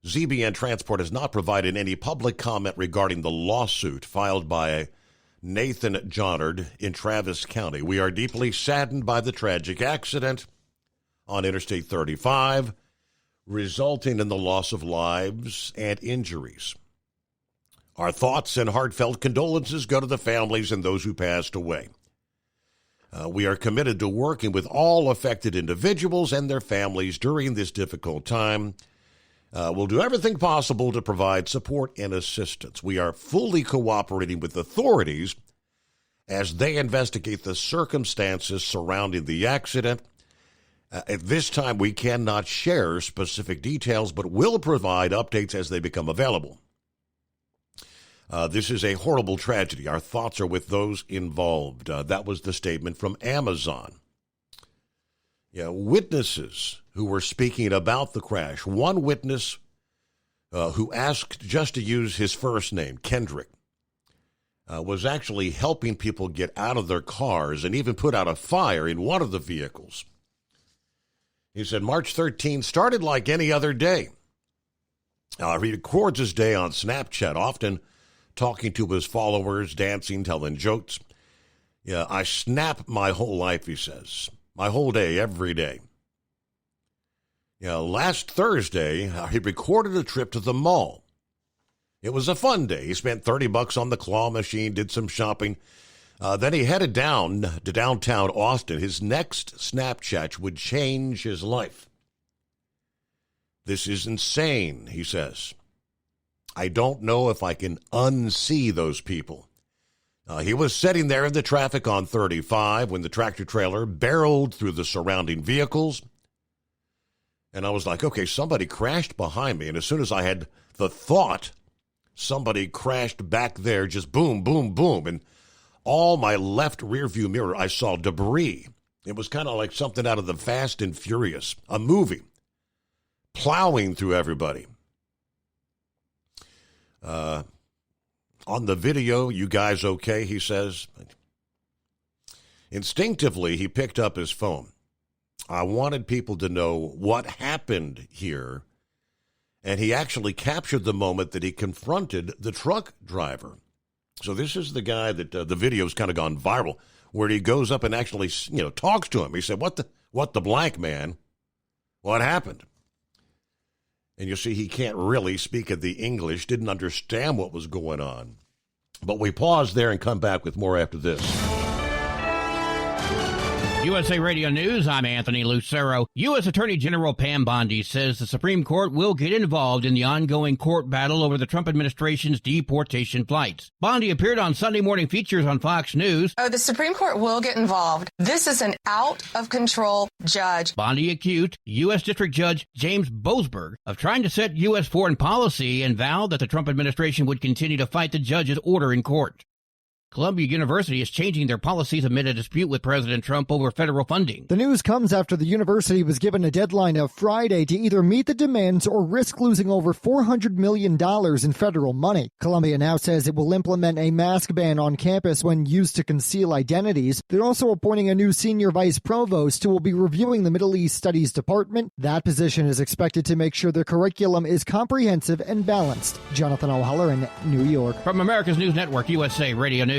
ZBN Transport has not provided any public comment regarding the lawsuit filed by Nathan Johnard in Travis County. We are deeply saddened by the tragic accident on Interstate 35, resulting in the loss of lives and injuries. Our thoughts and heartfelt condolences go to the families and those who passed away. We are committed to working with all affected individuals and their families during this difficult time. We'll do everything possible to provide support and assistance. We are fully cooperating with authorities as they investigate the circumstances surrounding the accident. At this time, we cannot share specific details, but will provide updates as they become available. This is a horrible tragedy. Our thoughts are with those involved. That was the statement from Amazon. Witnesses who were speaking about the crash. One witness who asked just to use his first name, Kendrick, was actually helping people get out of their cars and even put out a fire in one of the vehicles. He said March 13 started like any other day. He records his day on Snapchat, often talking to his followers, dancing, telling jokes. I snap my whole life, he says. My whole day, every day. Last Thursday, he recorded a trip to the mall. It was a fun day. He spent $30 on the claw machine, did some shopping. Then he headed down to downtown Austin. His next Snapchat would change his life. This is insane, he says. I don't know if I can unsee those people. He was sitting there in the traffic on 35 when the tractor-trailer barreled through the surrounding vehicles. And I was like, okay, somebody crashed behind me. And as soon as I had the thought, somebody crashed back there, just boom, boom, boom. And all my left rearview mirror, I saw debris. It was kind of like something out of the Fast and Furious, a movie, plowing through everybody. On the video, you guys okay, he says. Instinctively, he picked up his phone. I wanted people to know what happened here, and he actually captured the moment that he confronted the truck driver. So this is the guy that the video's kind of gone viral, where he goes up and actually, talks to him. He said, what the blank, man? What happened? And you see, he can't really speak of the English, didn't understand what was going on. But we pause there and come back with more after this. USA Radio News, I'm Anthony Lucero. U.S. Attorney General Pam Bondi says the Supreme Court will get involved in the ongoing court battle over the Trump administration's deportation flights. Bondi appeared on Sunday Morning Features on Fox News. The Supreme Court will get involved. This is an out-of-control judge. Bondi accused U.S. District Judge James Boasberg of trying to set U.S. foreign policy and vowed that the Trump administration would continue to fight the judge's order in court. Columbia University is changing their policies amid a dispute with President Trump over federal funding. The news comes after the university was given a deadline of Friday to either meet the demands or risk losing over $400 million in federal money. Columbia now says it will implement a mask ban on campus when used to conceal identities. They're also appointing a new senior vice provost who will be reviewing the Middle East Studies Department. That position is expected to make sure the curriculum is comprehensive and balanced. Jonathan O'Haller in New York. From America's News Network, USA Radio News.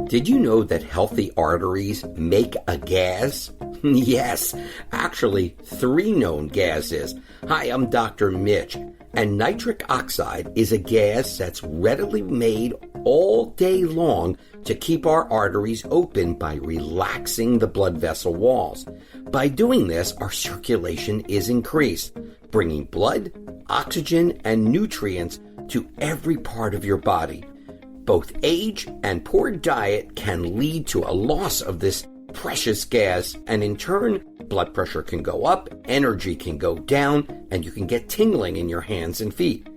Did you know that healthy arteries make a gas? Yes, actually 3 known gases. Hi, I'm Dr. Mitch, and nitric oxide is a gas that's readily made all day long to keep our arteries open by relaxing the blood vessel walls. By doing this, our circulation is increased, bringing blood, oxygen, and nutrients to every part of your body. Both age and poor diet can lead to a loss of this precious gas, and in turn, blood pressure can go up, energy can go down, and you can get tingling in your hands and feet.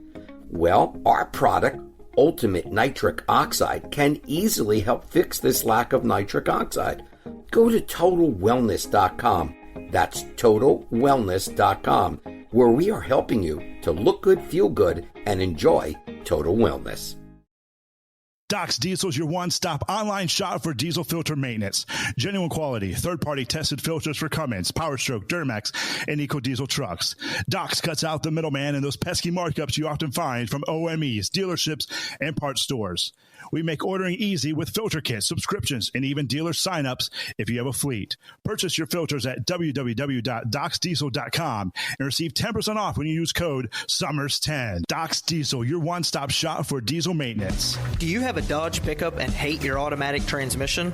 Well, our product, Ultimate Nitric Oxide, can easily help fix this lack of nitric oxide. Go to TotalWellness.com. That's TotalWellness.com, where we are helping you to look good, feel good, and enjoy total wellness. Doc's Diesel is your one-stop online shop for diesel filter maintenance. Genuine quality, third-party tested filters for Cummins, PowerStroke, Duramax, and EcoDiesel trucks. Doc's cuts out the middleman and those pesky markups you often find from OMEs, dealerships, and parts stores. We make ordering easy with filter kits, subscriptions, and even dealer sign-ups if you have a fleet. Purchase your filters at www.docsdiesel.com and receive 10% off when you use code SUMMERS10. Doc's Diesel, your one-stop shop for diesel maintenance. Do you have a Dodge pickup and hate your automatic transmission?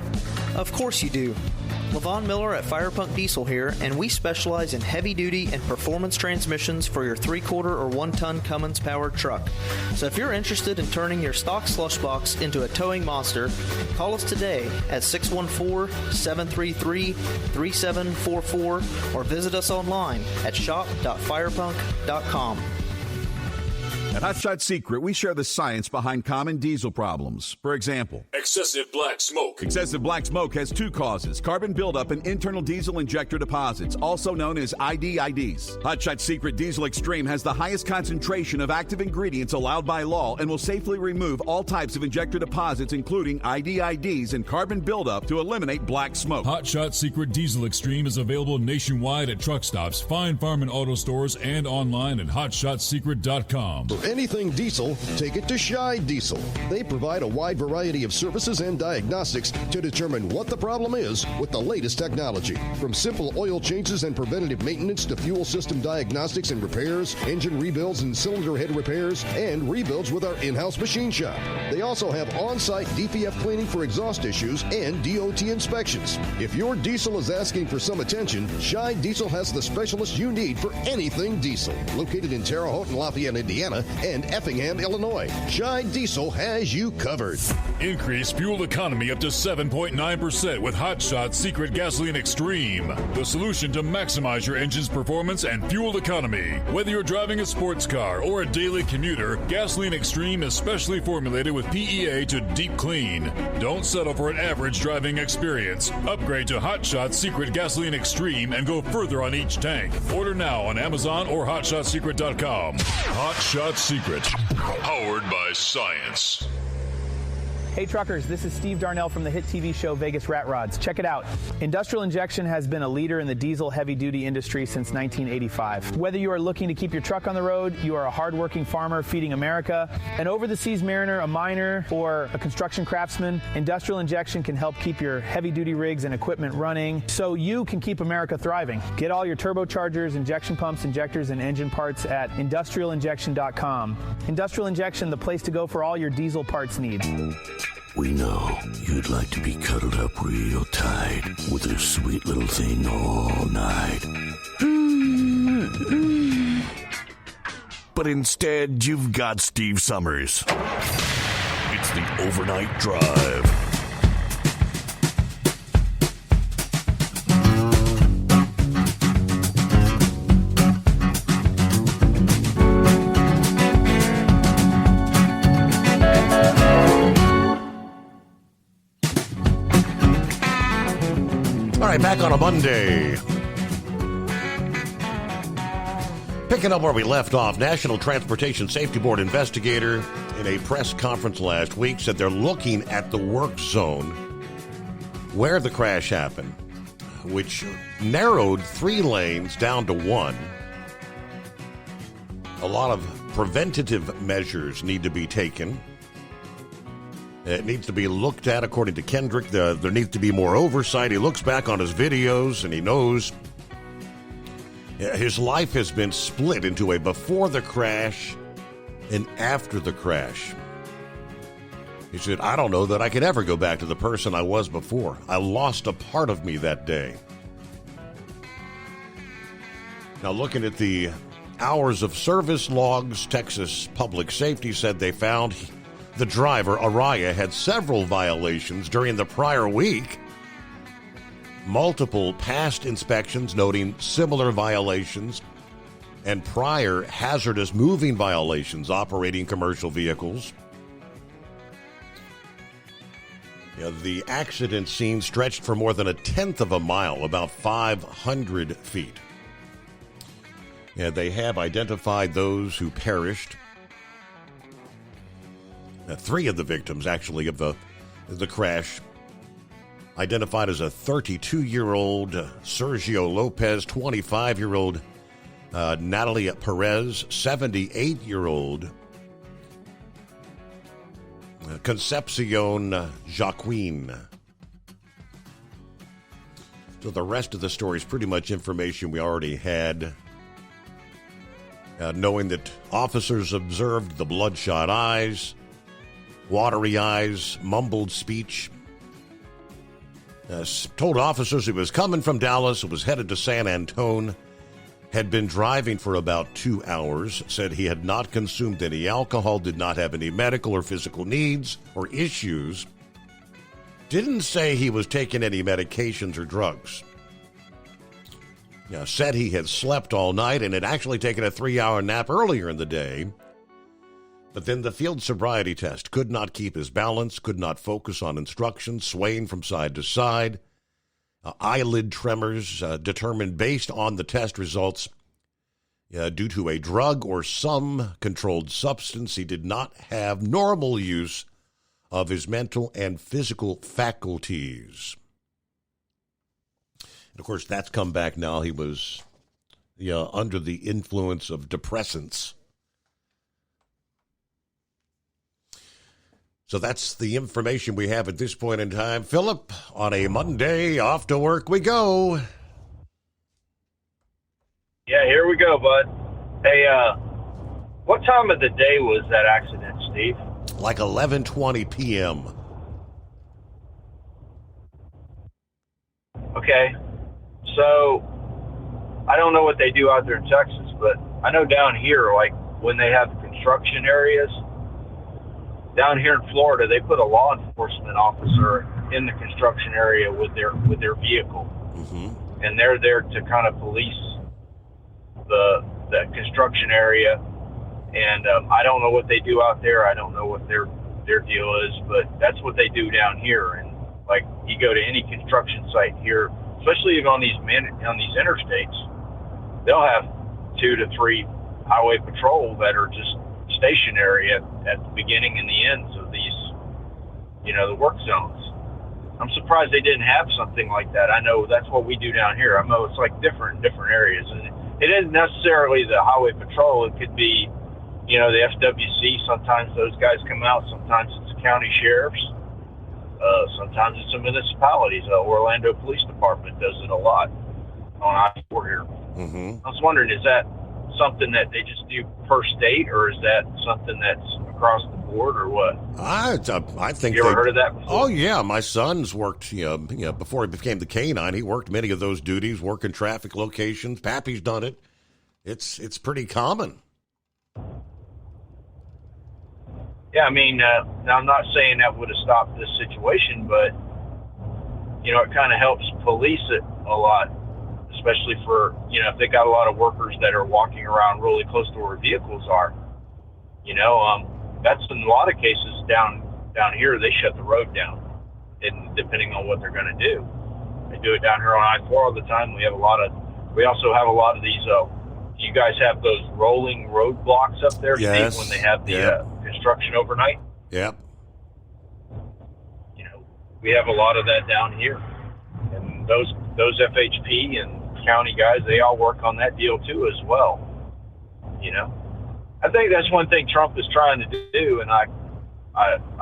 Of course you do. Levon Miller at Firepunk Diesel here, and we specialize in heavy-duty and performance transmissions for your 3-quarter or 1-ton Cummins-powered truck. So if you're interested in turning your stock slush box into a towing monster, call us today at 614-733-3744 or visit us online at shop.firepunk.com. At Hot Shot Secret, we share the science behind common diesel problems. For example, excessive black smoke. Excessive black smoke has 2 causes: carbon buildup and internal diesel injector deposits, also known as IDIDs. Hot Shot Secret Diesel Extreme has the highest concentration of active ingredients allowed by law and will safely remove all types of injector deposits, including IDIDs and carbon buildup, to eliminate black smoke. Hot Shot Secret Diesel Extreme is available nationwide at truck stops, fine farm and auto stores, and online at hotshotsecret.com. For anything diesel, take it to Scheid Diesel. They provide a wide variety of services and diagnostics to determine what the problem is with the latest technology. From simple oil changes and preventative maintenance to fuel system diagnostics and repairs, engine rebuilds and cylinder head repairs, and rebuilds with our in-house machine shop. They also have on-site DPF cleaning for exhaust issues and DOT inspections. If your diesel is asking for some attention, Scheid Diesel has the specialist you need for anything diesel. Located in Terre Haute and Lafayette, Indiana, and Effingham, Illinois. Scheid Diesel has you covered. Increase fuel economy up to 7.9% with Hot Shot Secret Gasoline Extreme. The solution to maximize your engine's performance and fuel economy. Whether you're driving a sports car or a daily commuter, Gasoline Extreme is specially formulated with PEA to deep clean. Don't settle for an average driving experience. Upgrade to Hot Shot Secret Gasoline Extreme and go further on each tank. Order now on Amazon or hotshotsecret.com. Hot Shot Secret, powered by science. Hey truckers, this is Steve Darnell from the hit TV show Vegas Rat Rods. Check it out. Industrial Injection has been a leader in the diesel heavy-duty industry since 1985. Whether you are looking to keep your truck on the road, you are a hard-working farmer feeding America, an over-the-seas mariner, a miner, or a construction craftsman, Industrial Injection can help keep your heavy-duty rigs and equipment running so you can keep America thriving. Get all your turbochargers, injection pumps, injectors, and engine parts at industrialinjection.com. Industrial Injection, the place to go for all your diesel parts needs. We know you'd like to be cuddled up real tight with a sweet little thing all night. But instead, you've got Steve Summers. It's the Overnight Drive. Back on a Monday. Picking up where we left off, National Transportation Safety Board investigator in a press conference last week said they're looking at the work zone where the crash happened, which narrowed 3 lanes down to 1. A lot of preventative measures need to be taken. It needs to be looked at, according to Kendrick. There needs to be more oversight. He looks back on his videos and he knows his life has been split into a before the crash and after the crash. He said, I don't know that I could ever go back to the person I was before. I lost a part of me that day. Now, looking at the hours of service logs, Texas Public Safety said they found the driver, Araya, had several violations during the prior week. Multiple past inspections noting similar violations and prior hazardous moving violations operating commercial vehicles. The accident scene stretched for more than a tenth of a mile, about 500 feet. They have identified those who perished. 3 of the victims, actually, of the crash, identified as a 32-year-old Sergio Lopez, 25-year-old Natalia Perez, 78-year-old Concepcion Joaquin. So the rest of the story is pretty much information we already had. Knowing that officers observed the bloodshot eyes, watery eyes, mumbled speech. Told officers he was coming from Dallas, was headed to San Antone, had been driving for about 2 hours, said he had not consumed any alcohol, did not have any medical or physical needs or issues, didn't say he was taking any medications or drugs. Said he had slept all night and had actually taken a 3-hour nap earlier in the day. But then the field sobriety test, could not keep his balance, could not focus on instructions, swaying from side to side. Eyelid tremors determined based on the test results due to a drug or some controlled substance. He did not have normal use of his mental and physical faculties. And of course, that's come back now. He was under the influence of depressants. So that's the information we have at this point in time. Philip, on a Monday, off to work we go. Yeah, here we go, bud. Hey, what time of the day was that accident, Steve? Like 11:20 p.m. Okay. So, I don't know what they do out there in Texas, but I know down here, like when they have construction areas, down here in Florida, they put a law enforcement officer in the construction area with their vehicle, and they're there to kind of police the construction area. And I don't know what they do out there. I don't know what their deal is, but that's what they do down here. And like you go to any construction site here, especially even on these interstates, they'll have 2 to 3 highway patrol that are just stationary at the beginning and the ends of these, the work zones. I'm surprised they didn't have something like that. I know that's what we do down here. I know it's like different areas. And it isn't necessarily the highway patrol. It could be, the FWC. Sometimes those guys come out. Sometimes it's county sheriffs. Sometimes it's the municipalities. Orlando Police Department does it a lot on I-4 here. I was wondering, is that something that they just do per state, or is that something that's across the board, or what? I think you ever heard of that before? Oh yeah, my son's worked. Before he became the K-9, he worked many of those duties, working traffic locations. Pappy's done it. It's pretty common. Yeah, I mean, now I'm not saying that would have stopped this situation, but it kind of helps police it a lot. Especially for, if they got a lot of workers that are walking around really close to where vehicles are. That's in a lot of cases down here, they shut the road down, and depending on what they're going to do. They do it down here on I-4 all the time. We also have a lot of these, you guys have those rolling roadblocks up there, yes, Steve, when they have the construction overnight? Yep. We have a lot of that down here. And those FHP and county guys, they all work on that deal too as well. I think that's one thing Trump is trying to do, and I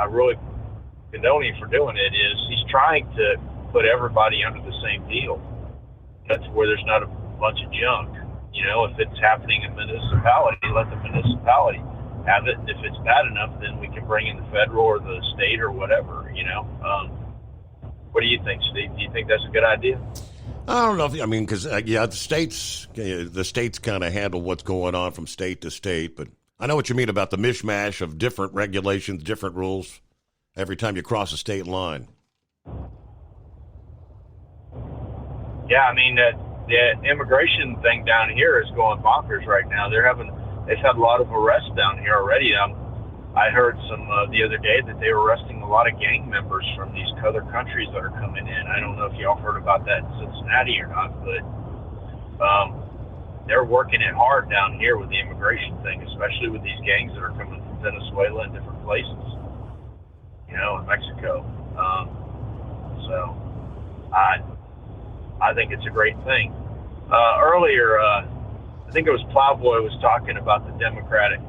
really condone him for doing it, is he's trying to put everybody under the same deal. That's where there's not a bunch of junk. If it's happening in a municipality, let the municipality have it. And if it's bad enough, then we can bring in the federal or the state or whatever, you know. What do you think, Steve? Do you think that's a good idea? I don't know. Because the states kind of handle what's going on from state to state, but I know what you mean about the mishmash of different regulations, different rules every time you cross a state line. Yeah, I mean, the immigration thing down here is going bonkers right now. They've had a lot of arrests down here already. I heard some the other day that they were arresting a lot of gang members from these other countries that are coming in. I don't know if y'all heard about that in Cincinnati or not, but they're working it hard down here with the immigration thing, especially with these gangs that are coming from Venezuela and different places, you know, in Mexico. So I think it's a great thing. Earlier, I think it was Plowboy was talking about the Democratic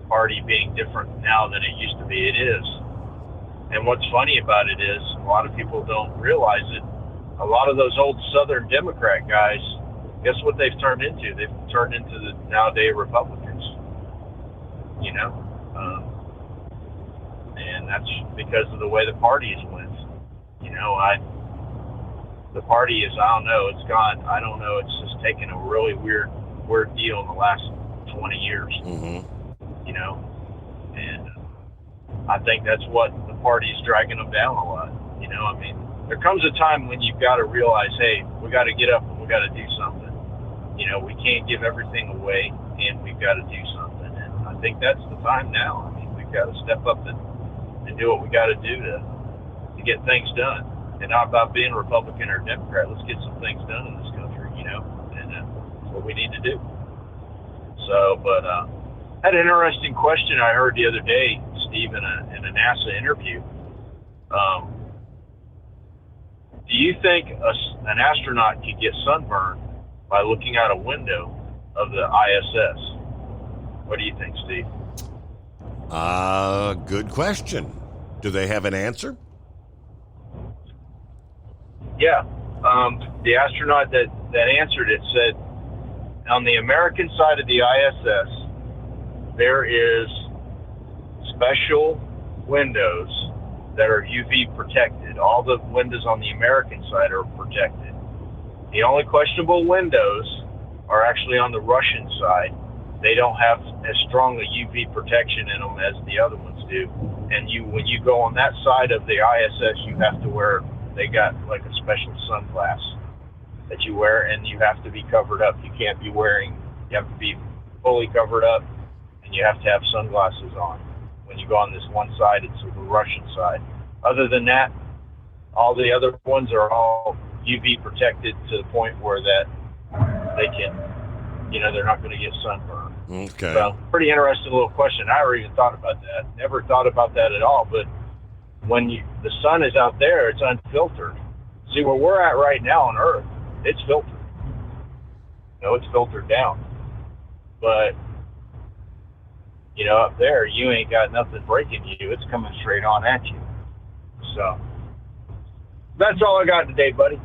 Party being different now than it used to be. It is. And what's funny about it is a lot of people don't realize it. A lot of those old Southern Democrat guys, guess what they've turned into? They've turned into the nowadays Republicans, you know? And that's because of the way the party has went. You know, the party is, I don't know, it's gone. I don't know, it's just taken a really weird deal in the last 20 years. Mm-hmm. You know, and I think that's what the party is dragging them down a lot. You know, I mean, there comes a time when you've got to realize, hey, we got to get up and we got to do something. You know, we can't give everything away, and we've got to do something. And I think that's the time now. I mean, we've got to step up and do what we got to do to get things done. And not about being Republican or Democrat. Let's get some things done in this country, you know, and that's what we need to do. So, but had an interesting question I heard the other day, Steve, in a NASA interview. Do you think an astronaut could get sunburned by looking out a window of the ISS? What do you think, Steve? Good question. Do they have an answer? Yeah. The astronaut that answered it said, on the American side of the ISS, there is special windows that are UV protected. All the windows on the American side are protected. The only questionable windows are actually on the Russian side. They don't have as strong a UV protection in them as the other ones do. And when you go on that side of the ISS, you have to wear, they got like a special sunglass that you wear, and you have to be covered up. You can't be wearing, you have to be fully covered up, and you have to have sunglasses on when you go on this one side. It's the Russian side. Other than that, all the other ones are all UV protected to the point where that they can, you know, they're not going to get sunburned. Okay. So, pretty interesting little question. I never even thought about that. Never thought about that at all. But when the sun is out there, it's unfiltered. See, where we're at right now on Earth, it's filtered. You know, it's filtered down. But, you know, up there, you ain't got nothing breaking you. It's coming straight on at you. So, that's all I got today, buddy.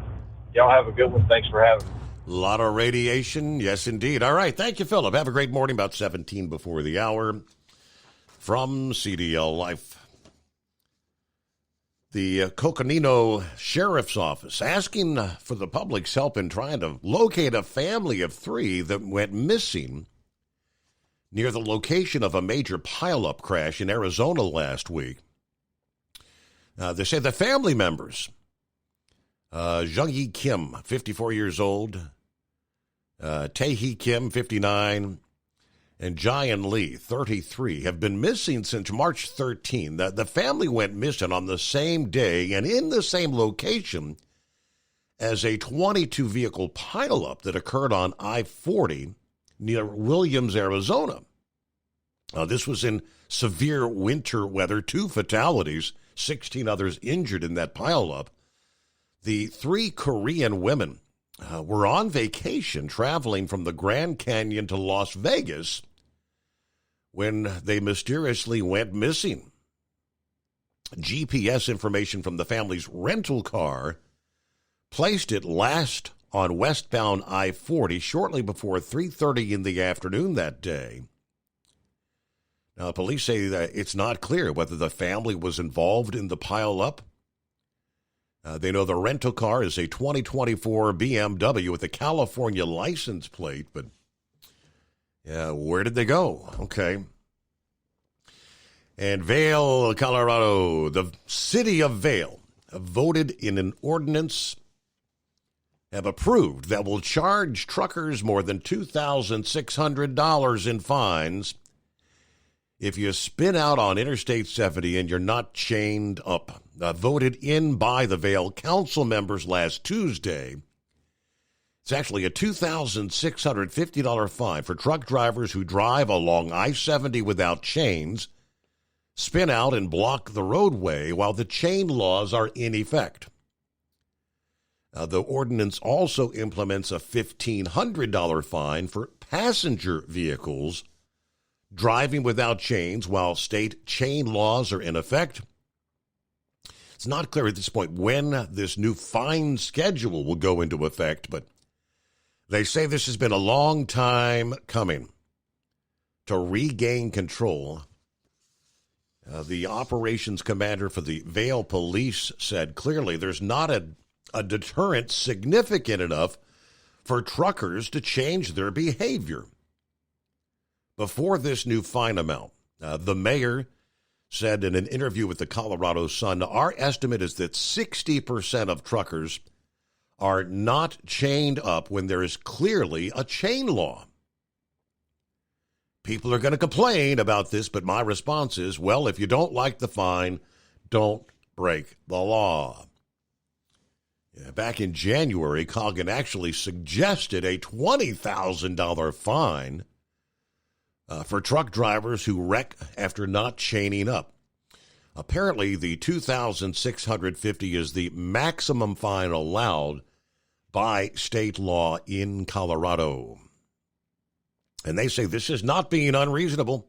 Y'all have a good one. Thanks for having me. A lot of radiation. Yes, indeed. All right. Thank you, Philip. Have a great morning. About 17 before the hour from CDL Life. The Coconino Sheriff's Office asking for the public's help in trying to locate a family of 3 that went missing near the location of a major pileup crash in Arizona last week. They say the family members, Jung-Yi Kim, 54 years old, Tae-hee Kim, 59, and Jayan Lee, 33, have been missing since March 13. The family went missing on the same day and in the same location as a 22-vehicle pileup that occurred on I-40 near Williams, Arizona. This was in severe winter weather, 2 fatalities, 16 others injured in that pileup. The 3 Korean women were on vacation traveling from the Grand Canyon to Las Vegas when they mysteriously went missing. GPS information from the family's rental car placed it last on westbound I-40 shortly before 3:30 in the afternoon that day. Police say that it's not clear whether the family was involved in the pileup. They know the rental car is a 2024 BMW with a California license plate, but where did they go? Okay. And Vail, Colorado, the city of Vail voted in an ordinance, have approved that will charge truckers more than $2,600 in fines if you spin out on Interstate 70 and you're not chained up. Voted in by the Vail council members last Tuesday. It's actually a $2,650 fine for truck drivers who drive along I-70 without chains, spin out and block the roadway while the chain laws are in effect. The ordinance also implements a $1,500 fine for passenger vehicles driving without chains while state chain laws are in effect. It's not clear at this point when this new fine schedule will go into effect, but they say this has been a long time coming to regain control. The operations commander for the Vail Police said clearly there's not a deterrent significant enough for truckers to change their behavior. Before this new fine amount, the mayor said in an interview with the Colorado Sun, our estimate is that 60% of truckers are not chained up when there is clearly a chain law. People are going to complain about this, but my response is, well, if you don't like the fine, don't break the law. Back in January, Coggin actually suggested a $20,000 fine for truck drivers who wreck after not chaining up. Apparently, the $2,650 is the maximum fine allowed by state law in Colorado. And they say this is not being unreasonable.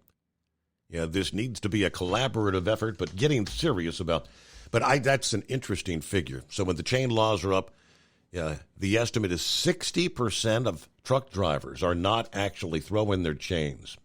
This needs to be a collaborative effort, but getting serious about. But that's an interesting figure. So when the chain laws are up, the estimate is 60% of truck drivers are not actually throwing their chains.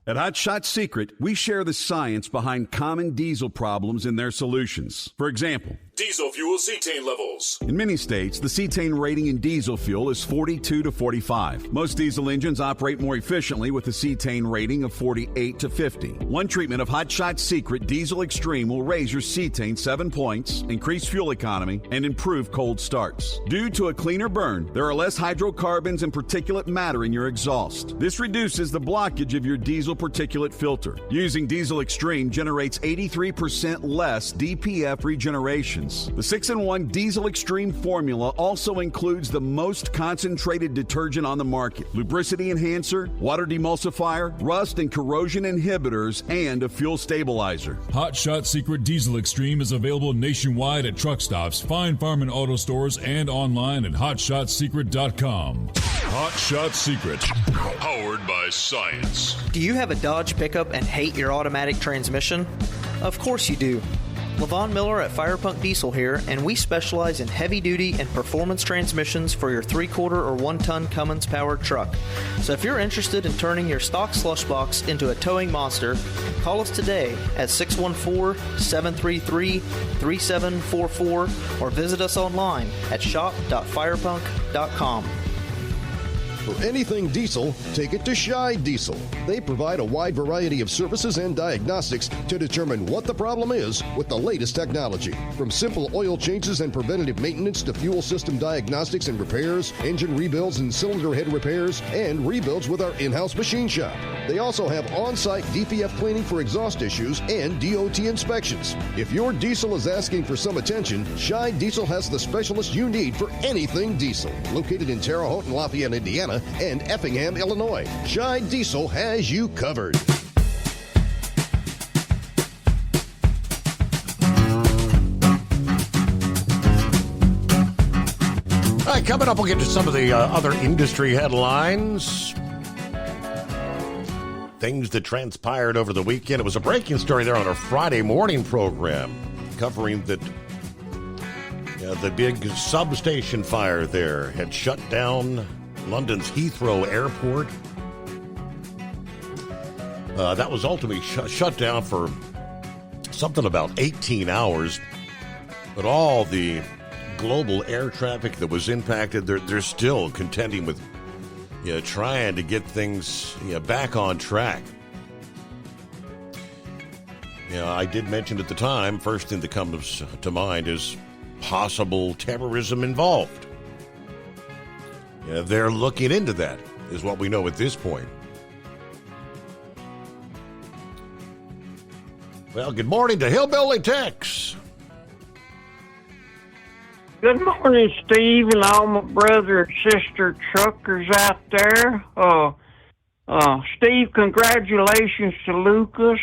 At Hot Shot Secret, we share the science behind common diesel problems and their solutions. For example, diesel fuel cetane levels. In many states, the cetane rating in diesel fuel is 42 to 45. Most diesel engines operate more efficiently with a cetane rating of 48 to 50. One treatment of Hot Shot Secret Diesel Extreme will raise your cetane 7 points, increase fuel economy, and improve cold starts. Due to a cleaner burn, there are less hydrocarbons and particulate matter in your exhaust. This reduces the blockage of your diesel particulate filter. Using Diesel Extreme generates 83% less DPF regenerations. The 6-in-1 Diesel Extreme formula also includes the most concentrated detergent on the market, lubricity enhancer, water demulsifier, rust and corrosion inhibitors, and a fuel stabilizer. Hot Shot Secret Diesel Extreme is available nationwide at truck stops, Fine Farm and auto stores, and online at hotshotsecret.com. Hot Shot Secret, powered by science. Do you have a Dodge pickup and hate your automatic transmission? Of course you do. Levon Miller at Firepunk Diesel here, and we specialize in heavy-duty and performance transmissions for your 3-quarter or 1-ton Cummins-powered truck. So if you're interested in turning your stock slush box into a towing monster, call us today at 614-733-3744 or visit us online at shop.firepunk.com. For anything diesel, take it to Scheid Diesel. They provide a wide variety of services and diagnostics to determine what the problem is with the latest technology. From simple oil changes and preventative maintenance to fuel system diagnostics and repairs, engine rebuilds and cylinder head repairs, and rebuilds with our in-house machine shop. They also have on-site DPF cleaning for exhaust issues and DOT inspections. If your diesel is asking for some attention, Scheid Diesel has the specialist you need for anything diesel. Located in Terre Haute and Lafayette, Indiana, and Effingham, Illinois, Scheid Diesel has you covered. All right, coming up, we'll get to some of the other industry headlines. Things that transpired over the weekend. It was a breaking story there on our Friday morning program covering that the big substation fire there had shut down London's Heathrow Airport. That was ultimately shut down for something about 18 hours. But all the global air traffic that was impacted, they're still contending with trying to get things back on track. I did mention at the time, first thing that comes to mind is possible terrorism involved. They're looking into that, is what we know at this point. Well, good morning to Hillbilly Tex. Good morning, Steve, and all my brother and sister truckers out there. Steve, congratulations to Lucas.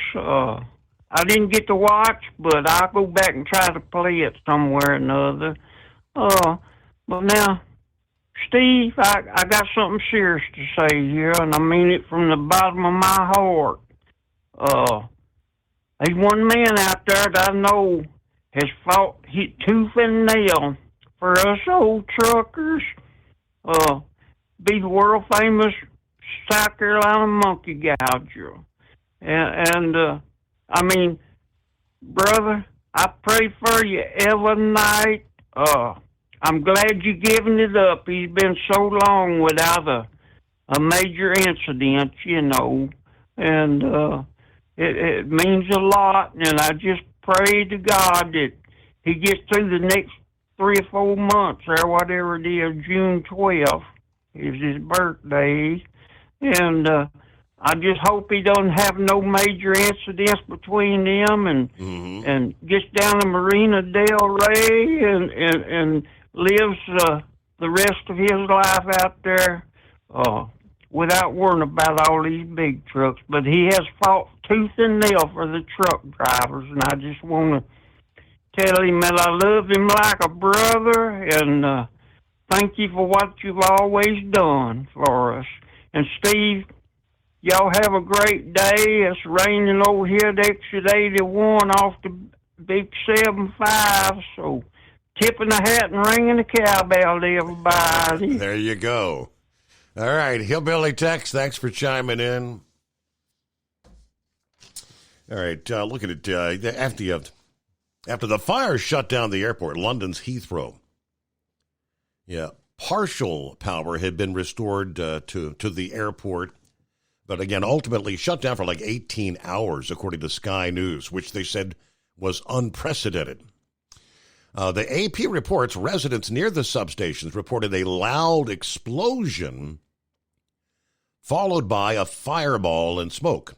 I didn't get to watch, but I'll go back and try to play it somewhere or another. But now, Steve, I got something serious to say here, and I mean it from the bottom of my heart. There's one man out there that I know has fought tooth and nail for us old truckers. Be the world famous South Carolina monkey gouger. And I mean, brother, I pray for you every night. I'm glad you're giving it up. He's been so long without a major incident, and it means a lot, and I just pray to God that he gets through the next 3 or 4 months or whatever it is. June 12th is his birthday, and I just hope he doesn't have no major incidents between them, and gets down to Marina Del Rey and lives the rest of his life out there without worrying about all these big trucks. But he has fought tooth and nail for the truck drivers, and I just want to tell him that I love him like a brother, and thank you for what you've always done for us. And Steve, y'all have a great day. It's raining over here at exit 81 off the big 7-5, so tipping the hat and ringing the cowbell to everybody. There you go. All right, Hillbilly Tex, thanks for chiming in. All right, look at it. After the fire shut down the airport, London's Heathrow, partial power had been restored to the airport, but again, ultimately shut down for like 18 hours, according to Sky News, which they said was unprecedented. The AP reports residents near the substations reported a loud explosion followed by a fireball and smoke.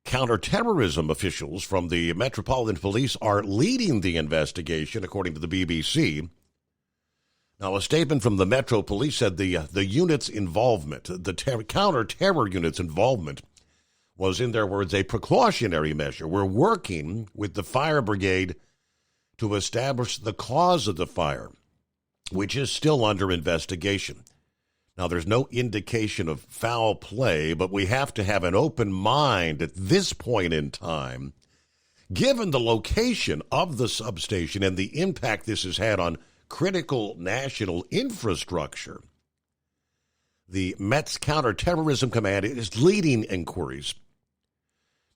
Counterterrorism officials from the Metropolitan Police are leading the investigation, according to the BBC. Now, a statement from the Metro Police said the unit's involvement, the counter-terror unit's involvement, was, in their words, a precautionary measure. We're working with the fire brigade to establish the cause of the fire, which is still under investigation. Now, there's no indication of foul play, but we have to have an open mind at this point in time, given the location of the substation and the impact this has had on critical national infrastructure. The Met's Counterterrorism Command is leading inquiries.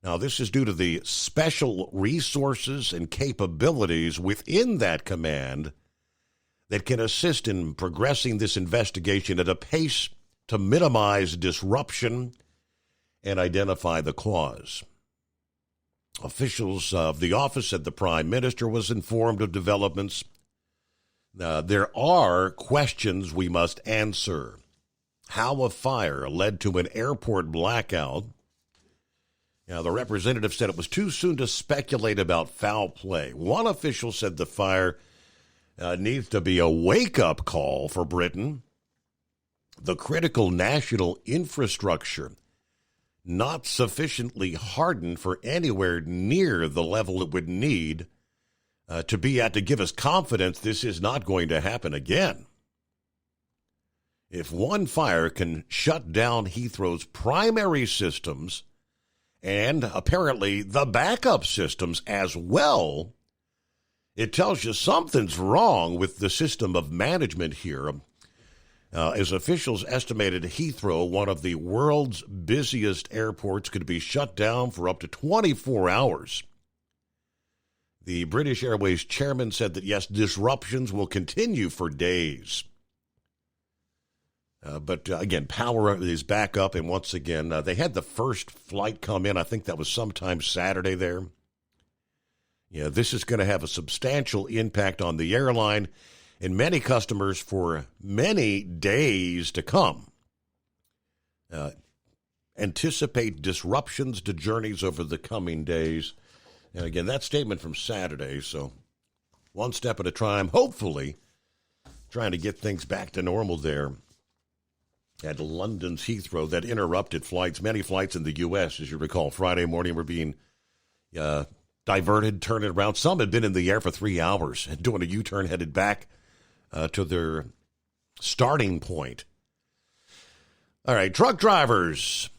Now, this is due to the special resources and capabilities within that command that can assist in progressing this investigation at a pace to minimize disruption and identify the cause. Officials of the office said the Prime Minister was informed of developments. There are questions we must answer. How a fire led to an airport blackout. Now, the representative said it was too soon to speculate about foul play. One official said the fire needs to be a wake-up call for Britain. The critical national infrastructure not sufficiently hardened for anywhere near the level it would need to be at to give us confidence this is not going to happen again. If one fire can shut down Heathrow's primary systems and apparently the backup systems as well, it tells you something's wrong with the system of management here. as officials estimated Heathrow, one of the world's busiest airports, could be shut down for up to 24 hours. The British Airways chairman said that, yes, disruptions will continue for days. But again, power is back up, and once again, they had the first flight come in. I think that was sometime Saturday there. Yeah, this is going to have a substantial impact on the airline and many customers for many days to come. Anticipate disruptions to journeys over the coming days. And again, that statement from Saturday, so one step at a time, hopefully trying to get things back to normal there at London's Heathrow. That interrupted flights. Many flights in the U.S., as you recall, Friday morning were being diverted, turned around. Some had been in the air for 3 hours and doing a U-turn headed back to their starting point. All right, truck drivers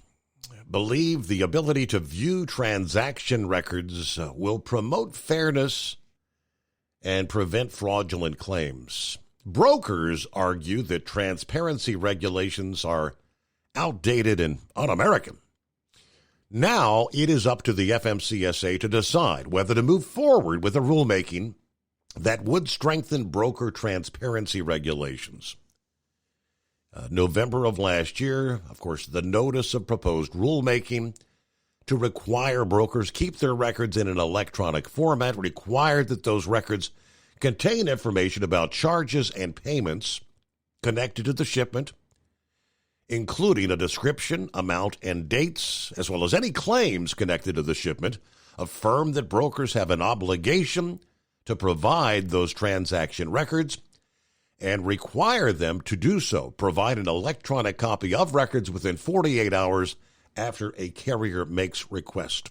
believe the ability to view transaction records will promote fairness and prevent fraudulent claims. Brokers argue that transparency regulations are outdated and un-American. Now it is up to the FMCSA to decide whether to move forward with a rulemaking that would strengthen broker transparency regulations. November of last year, of course, the notice of proposed rulemaking to require brokers keep their records in an electronic format required that those records contain information about charges and payments connected to the shipment, including a description, amount, and dates, as well as any claims connected to the shipment, affirm that brokers have an obligation to provide those transaction records and require them to do so. Provide an electronic copy of records within 48 hours after a carrier makes request.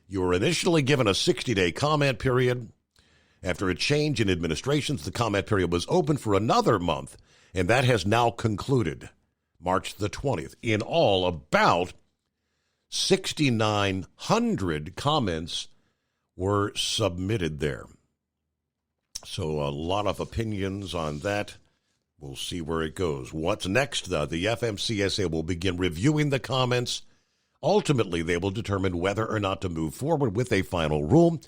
You were initially given a 60-day comment period. After a change in administrations, the comment period was open for another month, and that has now concluded March the 20th. In all, about 6,900 comments were submitted there. So a lot of opinions on that. We'll see where it goes. What's next, though? The FMCSA will begin reviewing the comments. Ultimately, they will determine whether or not to move forward with a final rule.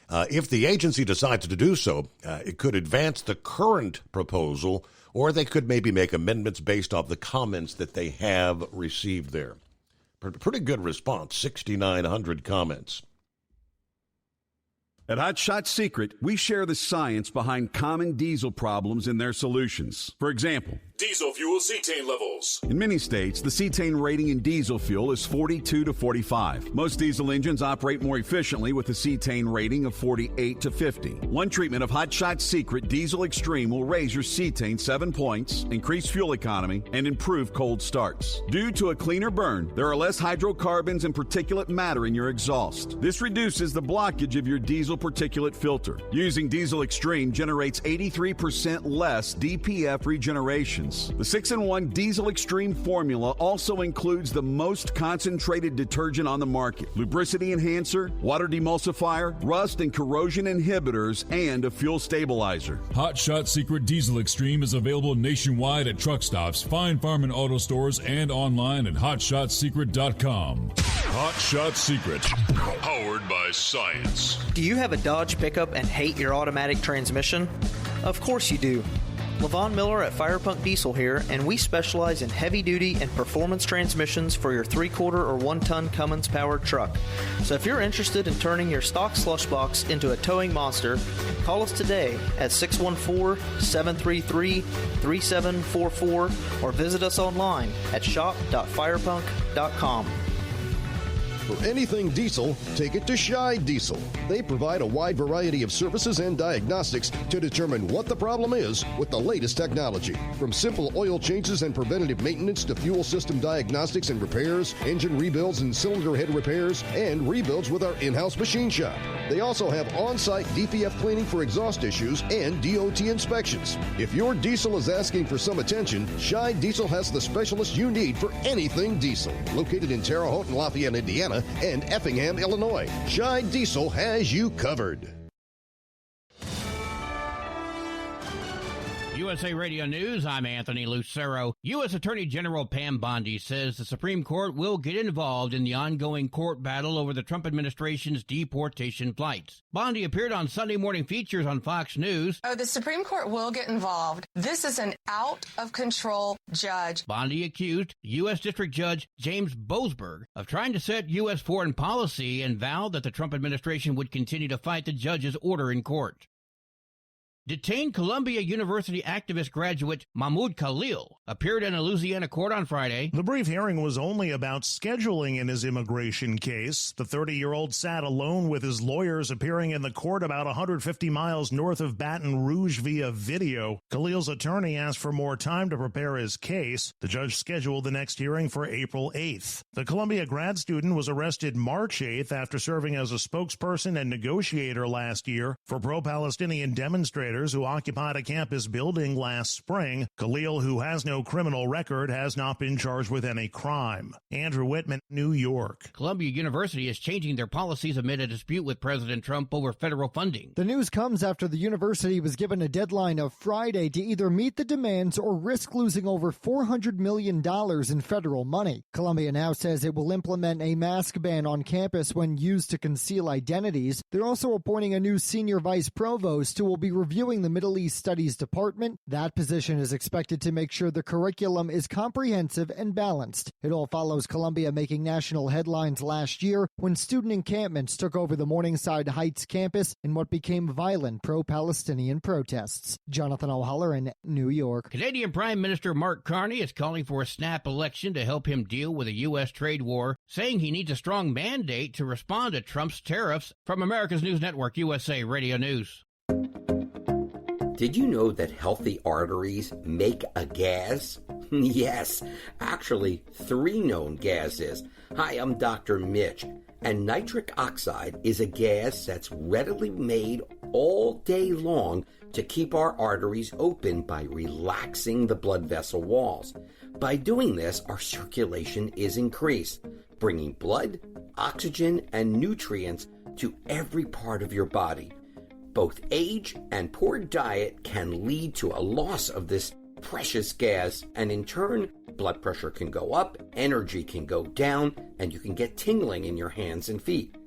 If the agency decides to do so, it could advance the current proposal, or they could maybe make amendments based off the comments that they have received there. Pretty good response, 6,900 comments. At Hot Shot Secret, we share the science behind common diesel problems and their solutions. For example, diesel fuel cetane levels. In many states, the cetane rating in diesel fuel is 42 to 45. Most diesel engines operate more efficiently with a cetane rating of 48 to 50. One treatment of Hot Shot Secret Diesel Extreme will raise your cetane 7 points, increase fuel economy, and improve cold starts. Due to a cleaner burn, there are less hydrocarbons and particulate matter in your exhaust. This reduces the blockage of your diesel particulate filter. Using Diesel Extreme generates 83% less DPF regenerations. The 6-in-1 Diesel Extreme formula also includes the most concentrated detergent on the market, lubricity enhancer, water demulsifier, rust and corrosion inhibitors, and a fuel stabilizer. Hot Shot Secret Diesel Extreme is available nationwide at truck stops, fine farm and auto stores, and online at hotshotsecret.com. Hot Shot Secret, powered by science. Do you have a Dodge pickup and hate your automatic transmission? Of course you do. Levon Miller at Firepunk Diesel here, and we specialize in heavy-duty and performance transmissions for your 3-quarter or 1-ton Cummins-powered truck. So if you're interested in turning your stock slush box into a towing monster, call us today at 614-733-3744 or visit us online at shop.firepunk.com. For anything diesel, take it to Scheid Diesel. They provide a wide variety of services and diagnostics to determine what the problem is with the latest technology. From simple oil changes and preventative maintenance to fuel system diagnostics and repairs, engine rebuilds and cylinder head repairs, and rebuilds with our in-house machine shop. They also have on-site DPF cleaning for exhaust issues and DOT inspections. If your diesel is asking for some attention, Scheid Diesel has the specialist you need for anything diesel. Located in Terre Haute and Lafayette, Indiana, and Effingham, Illinois, Scheid Diesel has you covered. USA Radio News, I'm Anthony Lucero. U.S. Attorney General Pam Bondi says the Supreme Court will get involved in the ongoing court battle over the Trump administration's deportation flights. Bondi appeared on Sunday Morning Features on Fox News. The Supreme Court will get involved. This is an out-of-control judge. Bondi accused U.S. District Judge James Boasberg of trying to set U.S. foreign policy and vowed that the Trump administration would continue to fight the judge's order in court. Detained Columbia University activist graduate Mahmoud Khalil appeared in a Louisiana court on Friday. The brief hearing was only about scheduling in his immigration case. The 30-year-old sat alone with his lawyers appearing in the court about 150 miles north of Baton Rouge via video. Khalil's attorney asked for more time to prepare his case. The judge scheduled the next hearing for April 8th. The Columbia grad student was arrested March 8th after serving as a spokesperson and negotiator last year for pro-Palestinian demonstrators who occupied a campus building last spring. Khalil, who has no criminal record, has not been charged with any crime. Andrew Whitman, New York. Columbia University is changing their policies amid a dispute with President Trump over federal funding. The news comes after the university was given a deadline of Friday to either meet the demands or risk losing over $400 million in federal money. Columbia now says it will implement a mask ban on campus when used to conceal identities. They're also appointing a new senior vice provost who will be reviewing the Middle East Studies Department. That position is expected to make sure the curriculum is comprehensive and balanced. It all follows Columbia making national headlines last year when student encampments took over the Morningside Heights campus in what became violent pro-Palestinian protests. Jonathan O'Halloran, New York. Canadian Prime Minister Mark Carney is calling for a snap election to help him deal with a U.S. trade war, saying he needs a strong mandate to respond to Trump's tariffs. From America's News Network, USA Radio News. Did you know that healthy arteries make a gas? Yes, actually 3 known gases. Hi, I'm Dr. Mitch, and nitric oxide is a gas that's readily made all day long to keep our arteries open by relaxing the blood vessel walls. By doing this, our circulation is increased, bringing blood, oxygen, and nutrients to every part of your body. Both age and poor diet can lead to a loss of this precious gas, and in turn, blood pressure can go up, energy can go down, and you can get tingling in your hands and feet.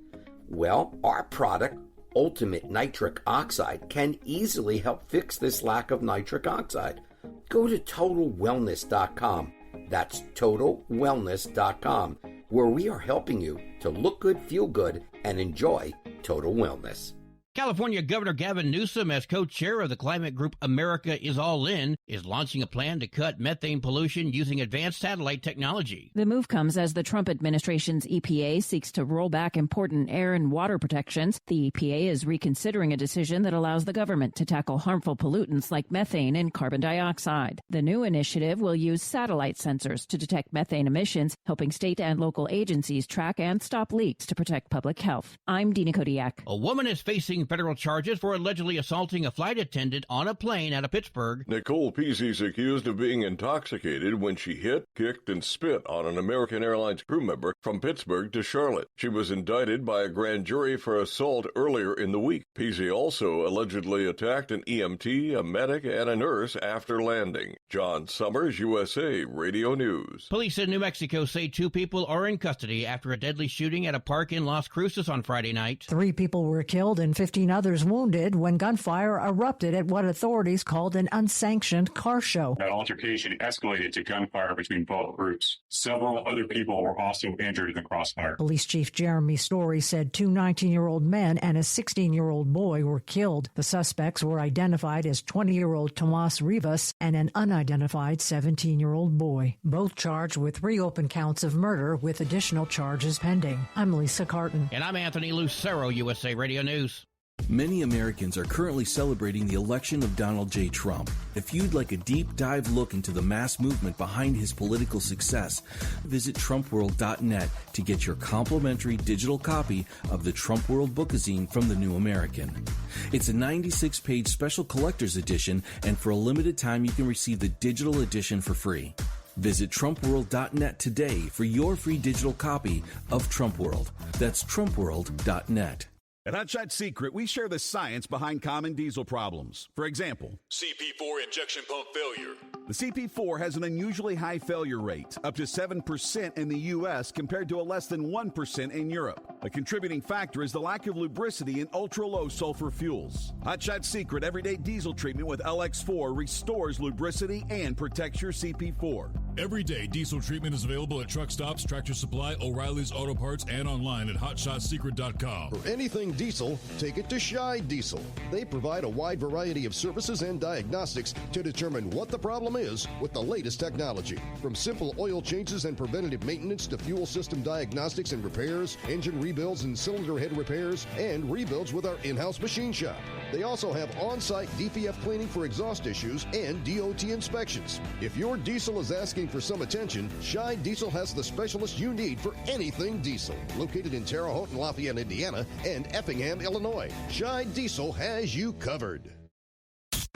Well, our product, Ultimate Nitric Oxide, can easily help fix this lack of nitric oxide. Go to TotalWellness.com. That's TotalWellness.com, where we are helping you to look good, feel good, and enjoy total wellness. California Governor Gavin Newsom, as co-chair of the climate group America is All In, is launching a plan to cut methane pollution using advanced satellite technology. The move comes as the Trump administration's EPA seeks to roll back important air and water protections. The EPA is reconsidering a decision that allows the government to tackle harmful pollutants like methane and carbon dioxide. The new initiative will use satellite sensors to detect methane emissions, helping state and local agencies track and stop leaks to protect public health. I'm Dina Kodiak. A woman is facing federal charges for allegedly assaulting a flight attendant on a plane out of Pittsburgh. Nicole Peasy is accused of being intoxicated when she hit, kicked, and spit on an American Airlines crew member from Pittsburgh to Charlotte. She was indicted by a grand jury for assault earlier in the week. Peasy also allegedly attacked an EMT, a medic, and a nurse after landing. John Summers, USA Radio News. Police in New Mexico say 2 people are in custody after a deadly shooting at a park in Las Cruces on Friday night. 3 people were killed and 15 others wounded when gunfire erupted at what authorities called an unsanctioned car show. That altercation escalated to gunfire between both groups. Several other people were also injured in the crossfire. Police Chief Jeremy Story said 2 19-year-old men and a 16-year-old boy were killed. The suspects were identified as 20-year-old Tomas Rivas and an unidentified 17-year-old boy. Both charged with 3 open counts of murder with additional charges pending. I'm Lisa Carton. And I'm Anthony Lucero, USA Radio News. Many Americans are currently celebrating the election of Donald J. Trump. If you'd like a deep dive look into the mass movement behind his political success, visit TrumpWorld.net to get your complimentary digital copy of the Trump World Bookazine from The New American. It's a 96-page special collector's edition, and for a limited time you can receive the digital edition for free. Visit TrumpWorld.net today for your free digital copy of Trump World. That's TrumpWorld.net. At Hotshot Secret, we share the science behind common diesel problems. For example, CP4 injection pump failure. the CP4 has an unusually high failure rate, up to 7% in the U.S. compared to a less than 1% in Europe. A contributing factor is the lack of lubricity in ultra-low sulfur fuels. Hotshot Secret Everyday Diesel Treatment with LX4 restores lubricity and protects your CP4. Everyday diesel treatment is available at truck stops, Tractor Supply, O'Reilly's Auto Parts, and online at HotShotSecret.com. For anything diesel, take it to Scheid Diesel. They provide a wide variety of services and diagnostics to determine what the problem is with the latest technology. From simple oil changes and preventative maintenance to fuel system diagnostics and repairs, engine rebuilds and cylinder head repairs, and rebuilds with our in-house machine shop. They also have on-site DPF cleaning for exhaust issues and DOT inspections. If your diesel is asking for some attention, Scheid Diesel has the specialist you need for anything diesel. Located in Terre Haute and Lafayette, Indiana, and Effingham, Illinois, Scheid Diesel has you covered.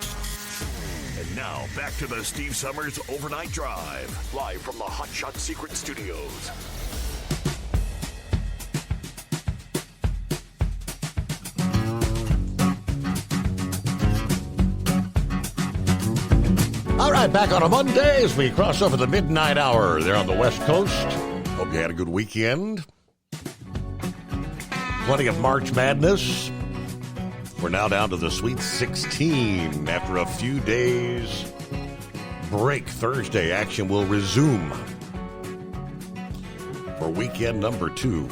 And now, back to the Steve Summers Overnight Drive, live from the Hot Shot Secret Studios. All right, back on a Monday as we cross over the midnight hour there on the West Coast. Hope you had a good weekend. Plenty of March Madness. We're now down to the Sweet 16 after a few days break. Thursday action will resume for weekend number 2.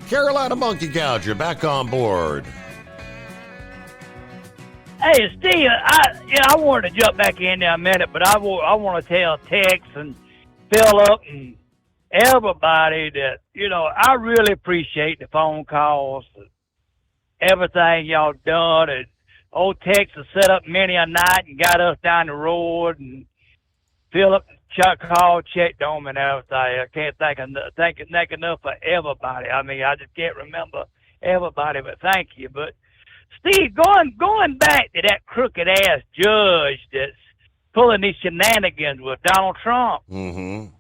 Carolina Monkey Gouger back on board. Hey, Steve, I wanted to jump back in there a minute, but I want to tell Tex and Philip and everybody that, I really appreciate the phone calls, everything y'all done. And old Tex has set up many a night and got us down the road, and Philip called, checked on me and everything. I can't thank enough for everybody. I mean, I just can't remember everybody, but thank you. But Steve, going back to that crooked ass judge that's pulling these shenanigans with Donald Trump. Mm-hmm.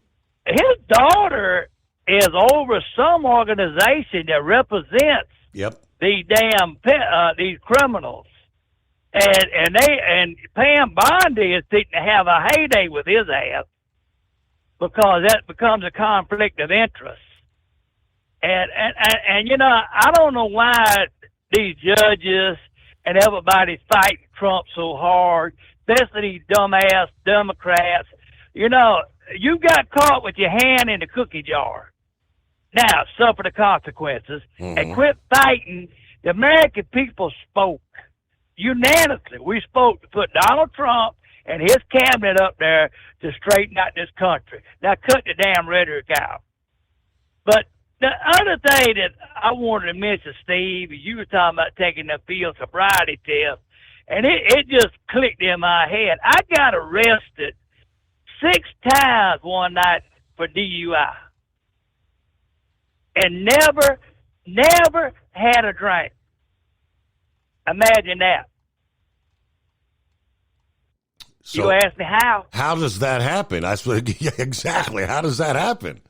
His daughter is over some organization that represents these these criminals, and Pam Bondi is sitting to have a heyday with his ass because that becomes a conflict of interest. And I don't know why these judges and everybody's fighting Trump so hard, especially these dumbass Democrats. You got caught with your hand in the cookie jar. Now, suffer the consequences and quit fighting. The American people spoke unanimously. We spoke to put Donald Trump and his cabinet up there to straighten out this country. Now, cut the damn rhetoric out. But the other thing that I wanted to mention, Steve, is you were talking about taking the field sobriety test, and it just clicked in my head. I got arrested 6 times one night for DUI and never had a drink. Imagine that. So you asked me how. How does that happen? Yeah, exactly. How does that happen?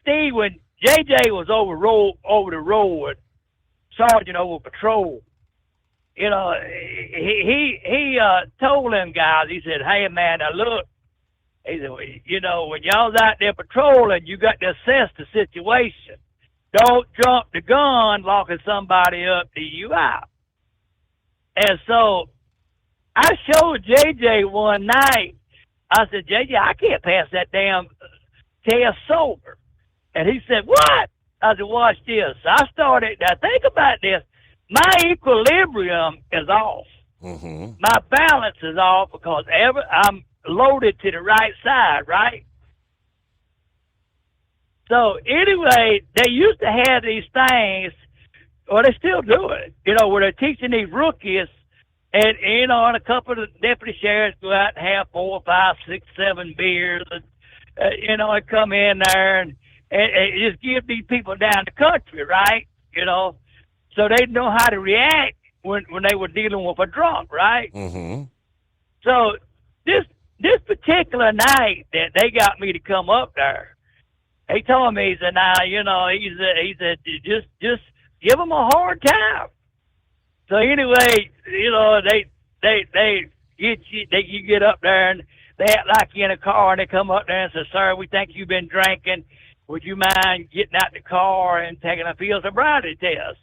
Steve, when JJ was over the road, sergeant over patrol, he told them guys, he said, "Hey man, now look," he said, "when y'all's out there patrolling, you got to assess the situation. Don't jump the gun locking somebody up DUI." And so I showed JJ one night. I said, "JJ, I can't pass that damn test sober." And he said, "What?" I said, "Watch this." I started, now think about this. My equilibrium is off. Mm-hmm. My balance is off because I'm loaded to the right side, right? So anyway, they used to have these things, or they still do it, where they're teaching these rookies, and and a couple of the deputy sheriffs go out and have 4, 5, 6, 7 beers, and and come in there and just give these people down the country, right? So they know how to react when they were dealing with a drunk, right? Mm-hmm. So this this particular night that they got me to come up there, he told me, he said, now, you know, he said, just give them a hard time. So anyway, you know, they you get up there and they act like you're in a car, and they come up there and say, sir, we think you've been drinking. Would you mind getting out the car and taking a field sobriety test?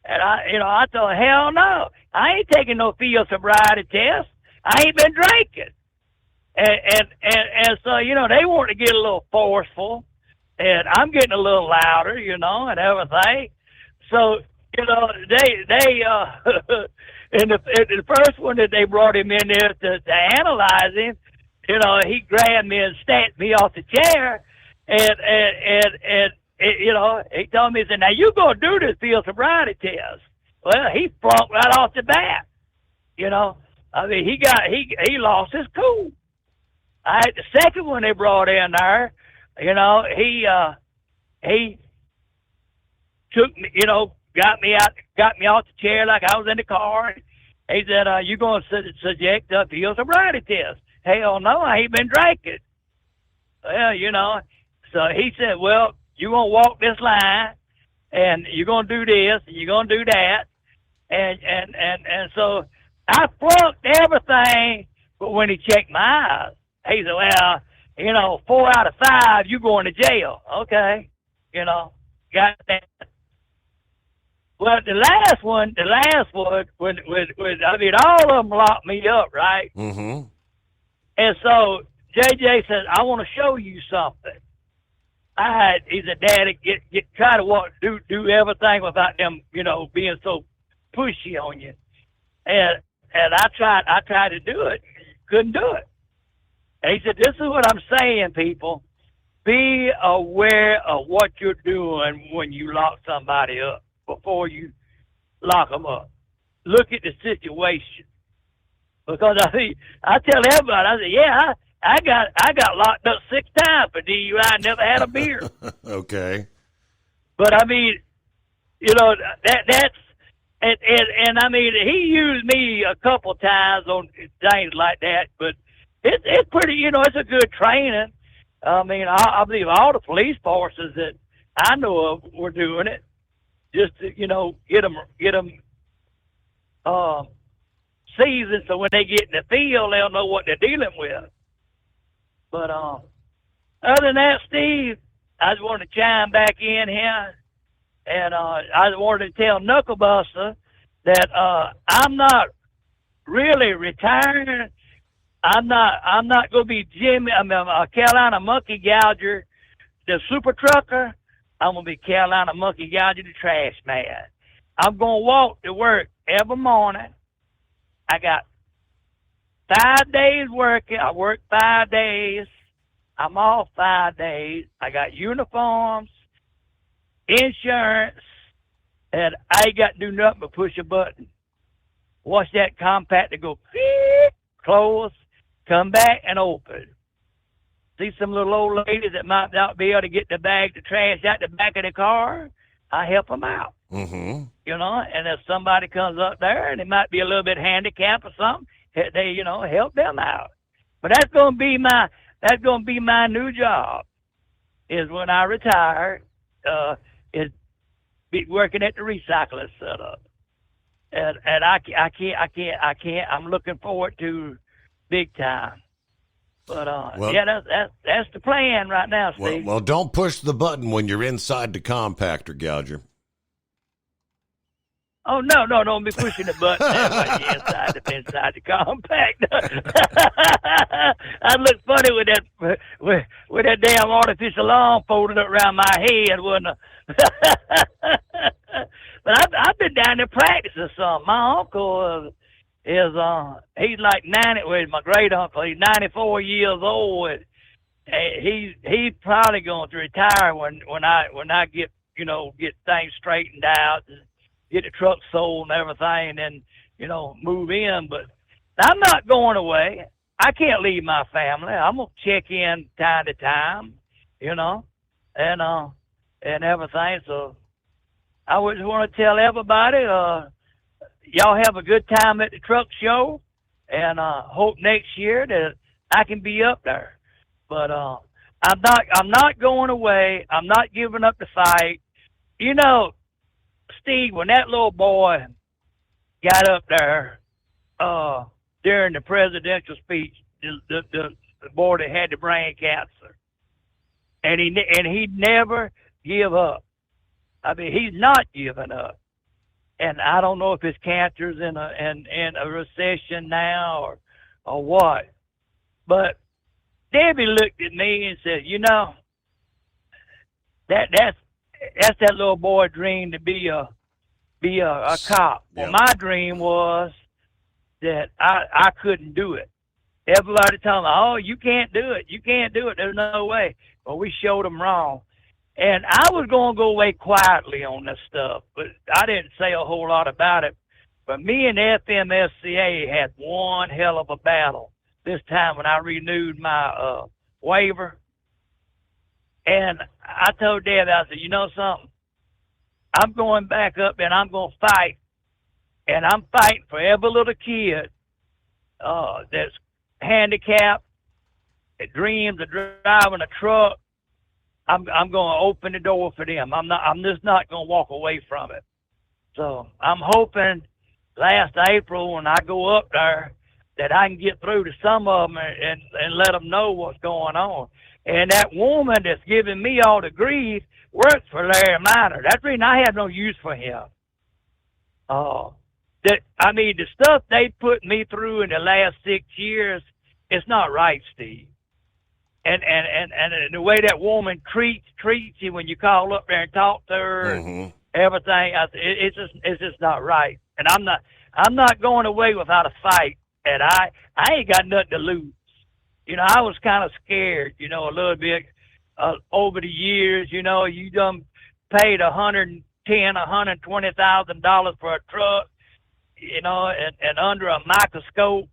And I told him, hell no, I ain't taking no field sobriety test. I ain't been drinking. And so, you know, they want to get a little forceful, and I'm getting a little louder, you know, and everything. So, you know, they and the first one that they brought him in there to analyze him, you know, he grabbed me and stamped me off the chair, and you know, he told me, he said, now you gonna do this field sobriety test. Well, he flunked right off the bat, you know. I mean, he lost his cool. The second one they brought in there, you know, he took me, you know, got me off the chair like I was in the car. He said, you going to subject to a field sobriety test? Hell no, I ain't been drinking. Well, you know, so he said, well, you're going to walk this line, and you're going to do this, and you're going to do that. And so I flunked everything, but when he checked my eyes, he said, well, you know, 4 out of 5, you going to jail. Okay. You know, got that. Well, the last one, when I mean, all of them locked me up, right? Mm-hmm. And so JJ says, I want to show you something. He said, Daddy, try to do everything without them, you know, being so pushy on you. And I tried to do it, couldn't do it. And he said, this is what I'm saying, people. Be aware of what you're doing when you lock somebody up before you lock them up. Look at the situation. Because I tell everybody, I say, yeah, I got locked up 6 times for DUI. I never had a beer. Okay. But I mean, you know, that's and I mean, he used me a couple times on things like that, but it's pretty, you know, it's a good training. I mean, I believe all the police forces that I know of were doing it just to, you know, get them seasoned, so when they get in the field, they'll know what they're dealing with. But other than that, Steve, I just wanted to chime back in here, and I wanted to tell Knucklebuster that I'm not really retiring. I'm not going to be Jimmy. I'm a Carolina Monkey Gouger, the super trucker. I'm going to be Carolina Monkey Gouger, the trash man. I'm going to walk to work every morning. I got 5 days working. I work 5 days. I'm off 5 days. I got uniforms, insurance, and I ain't got to do nothing but push a button. Watch that compactor go, close, come back, and open. See some little old ladies that might not be able to get the bag of trash out the back of the car, I help them out. Mm-hmm. You know, and if somebody comes up there and they might be a little bit handicapped or something, they, you know, help them out. But that's going to be my new job, is when I retire, is be working at the recycling setup. And I can't. I'm looking forward to big time. But yeah, that's the plan right now, Steve. Well, don't push the button when you're inside the compactor, Gouger. Oh no, don't be pushing the button inside the compactor. I'd look funny with that damn artificial arm folded up around my head, wouldn't I? But I've been down there practicing some. My uncle he's like 90. Well, my great uncle, he's 94 years old. And he's probably going to retire when I get things straightened out, and get the truck sold and everything, and then move in. But I'm not going away. I can't leave my family. I'm gonna check in time to time, and everything. So I just want to tell everybody, y'all have a good time at the truck show, and hope next year that I can be up there. But I'm not going away. I'm not giving up the fight. You know, Steve, when that little boy got up there during the presidential speech, the boy that had the brain cancer, and he never give up. I mean, he's not giving up. And I don't know if his cancer's in a recession now or what. But Debbie looked at me and said, you know, that's that little boy dream to be a cop. Yeah. Well, my dream was that I couldn't do it. Everybody told me, oh, you can't do it. You can't do it. There's no way. Well, we showed them wrong. And I was going to go away quietly on this stuff, but I didn't say a whole lot about it. But me and FMSCA had one hell of a battle this time when I renewed my waiver. And I told Deb, I said, you know something? I'm going back up and I'm going to fight. And I'm fighting for every little kid that's handicapped, that dreams of driving a truck. I'm going to open the door for them. I'm just not going to walk away from it. So I'm hoping last April when I go up there that I can get through to some of them and let them know what's going on. And that woman that's giving me all the grief works for Larry Minor. That's the reason I have no use for him. The stuff they put me through in the last 6 years, it's not right, Steve. And the way that woman treats you when you call up there and talk to her, everything, it's just not right. And I'm not going away without a fight. And I ain't got nothing to lose. You know, I was kind of scared, you know, a little bit over the years. You know, you done paid $120,000 for a truck, you know, and under a microscope,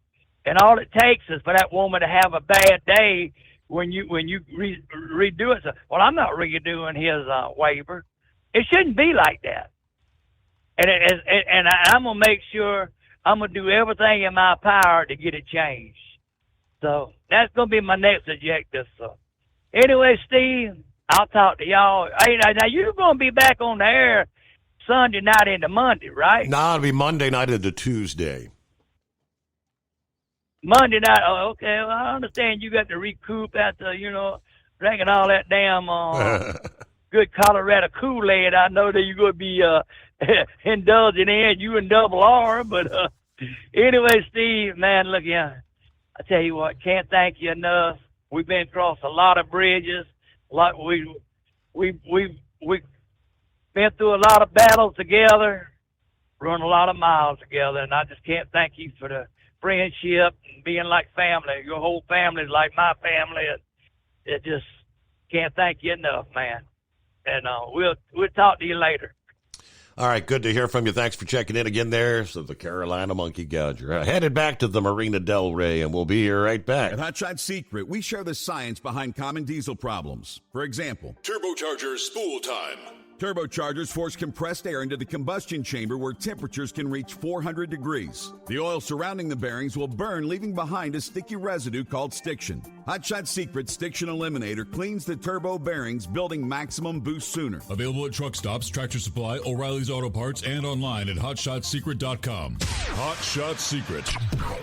and all it takes is for that woman to have a bad day when you redo it. So, well, I'm not redoing his waiver. It shouldn't be like that. And I'm gonna make sure I'm gonna do everything in my power to get it changed. So that's gonna be my next objective. So anyway, Steve, I'll talk to y'all. Hey, now you're gonna be back on the air Sunday night into Monday, right? No, it'll be Monday night into Tuesday. Monday night. Oh, okay. Well, I understand you got to recoup after, you know, drinking all that damn good Colorado Kool-Aid. I know that you're going to be indulging in, you and Double R. But anyway, Steve, man, look here. I tell you what, can't thank you enough. We've been across a lot of bridges. We've been through a lot of battles together, run a lot of miles together, and I just can't thank you for the friendship and being like family. Your whole family is like my family. It just can't thank you enough, man. And we'll talk to you later. All right, good to hear from you. Thanks for checking in again there. So the Carolina Monkey Gouger. Headed back to the Marina Del Rey, and we'll be here right back. At Hot Shot Secret, we share the science behind common diesel problems. For example, Turbochargers spool time. Turbochargers force compressed air into the combustion chamber where temperatures can reach 400 degrees. The oil surrounding the bearings will burn, leaving behind a sticky residue called stiction. Hot Shot Secret Stiction Eliminator cleans the turbo bearings, building maximum boost sooner. Available at truck stops, Tractor Supply, O'Reilly's Auto Parts, and online at HotShotSecret.com. Hot Shot Secret,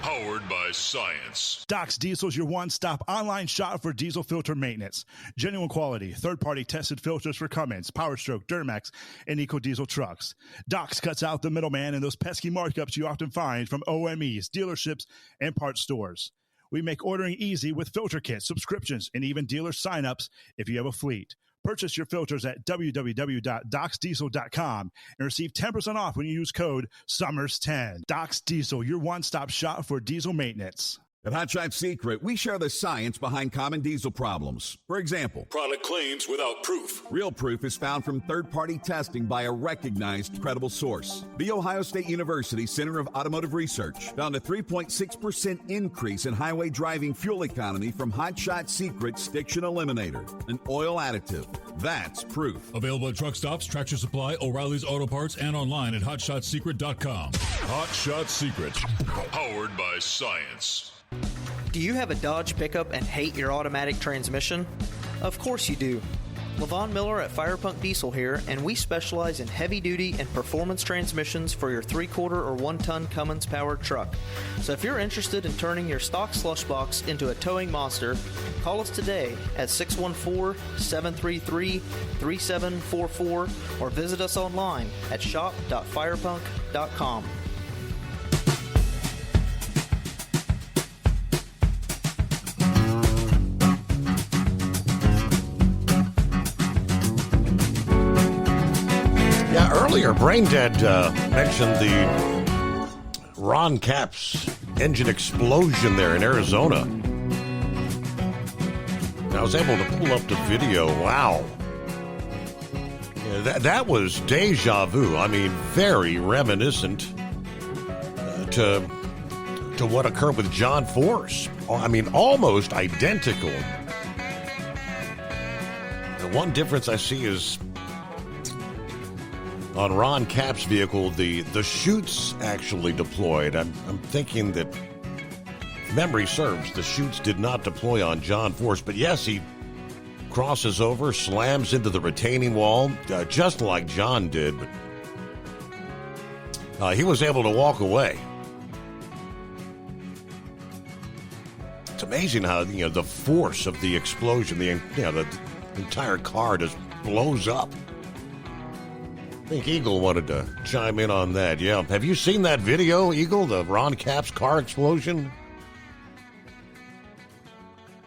powered by science. Doc's Diesel is your one-stop online shop for diesel filter maintenance. Genuine quality, third-party tested filters for Cummins, Power Stroke, Duramax, and EcoDiesel trucks. Doc's cuts out the middleman and those pesky markups you often find from OMEs, dealerships, and parts stores. We make ordering easy with filter kits, subscriptions, and even dealer sign-ups if you have a fleet. Purchase your filters at www.docsdiesel.com and receive 10% off when you use code SUMMERS10. Doc's Diesel, your one-stop shop for diesel maintenance. At Hot Shot Secret, we share the science behind common diesel problems. For example, product claims without proof. Real proof is found from third-party testing by a recognized, credible source. The Ohio State University Center of Automotive Research found a 3.6% increase in highway driving fuel economy from Hot Shot Secret Stiction Eliminator, an oil additive. That's proof. Available at truck stops, Tractor Supply, O'Reilly's Auto Parts, and online at HotShotSecret.com. Hot Shot Secret, powered by science. Do you have a Dodge pickup and hate your automatic transmission? Of course you do. Levon Miller at Firepunk Diesel here, and we specialize in heavy-duty and performance transmissions for your 3-quarter or 1-ton Cummins-powered truck. So if you're interested in turning your stock slush box into a towing monster, call us today at 614-733-3744 or visit us online at shop.firepunk.com. Earlier, Braindead mentioned the Ron Capps engine explosion there in Arizona. I was able to pull up the video. Wow. Yeah, that was deja vu. I mean, very reminiscent to what occurred with John Force. I mean, almost identical. The one difference I see is on Ron Capps' vehicle, the chutes actually deployed. I'm thinking that, if memory serves, the chutes did not deploy on John Force. But yes, he crosses over, slams into the retaining wall, just like John did. But he was able to walk away. It's amazing how the force of the explosion, the entire car just blows up. I think Eagle wanted to chime in on that. Yeah. Have you seen that video, Eagle, the Ron Capps car explosion?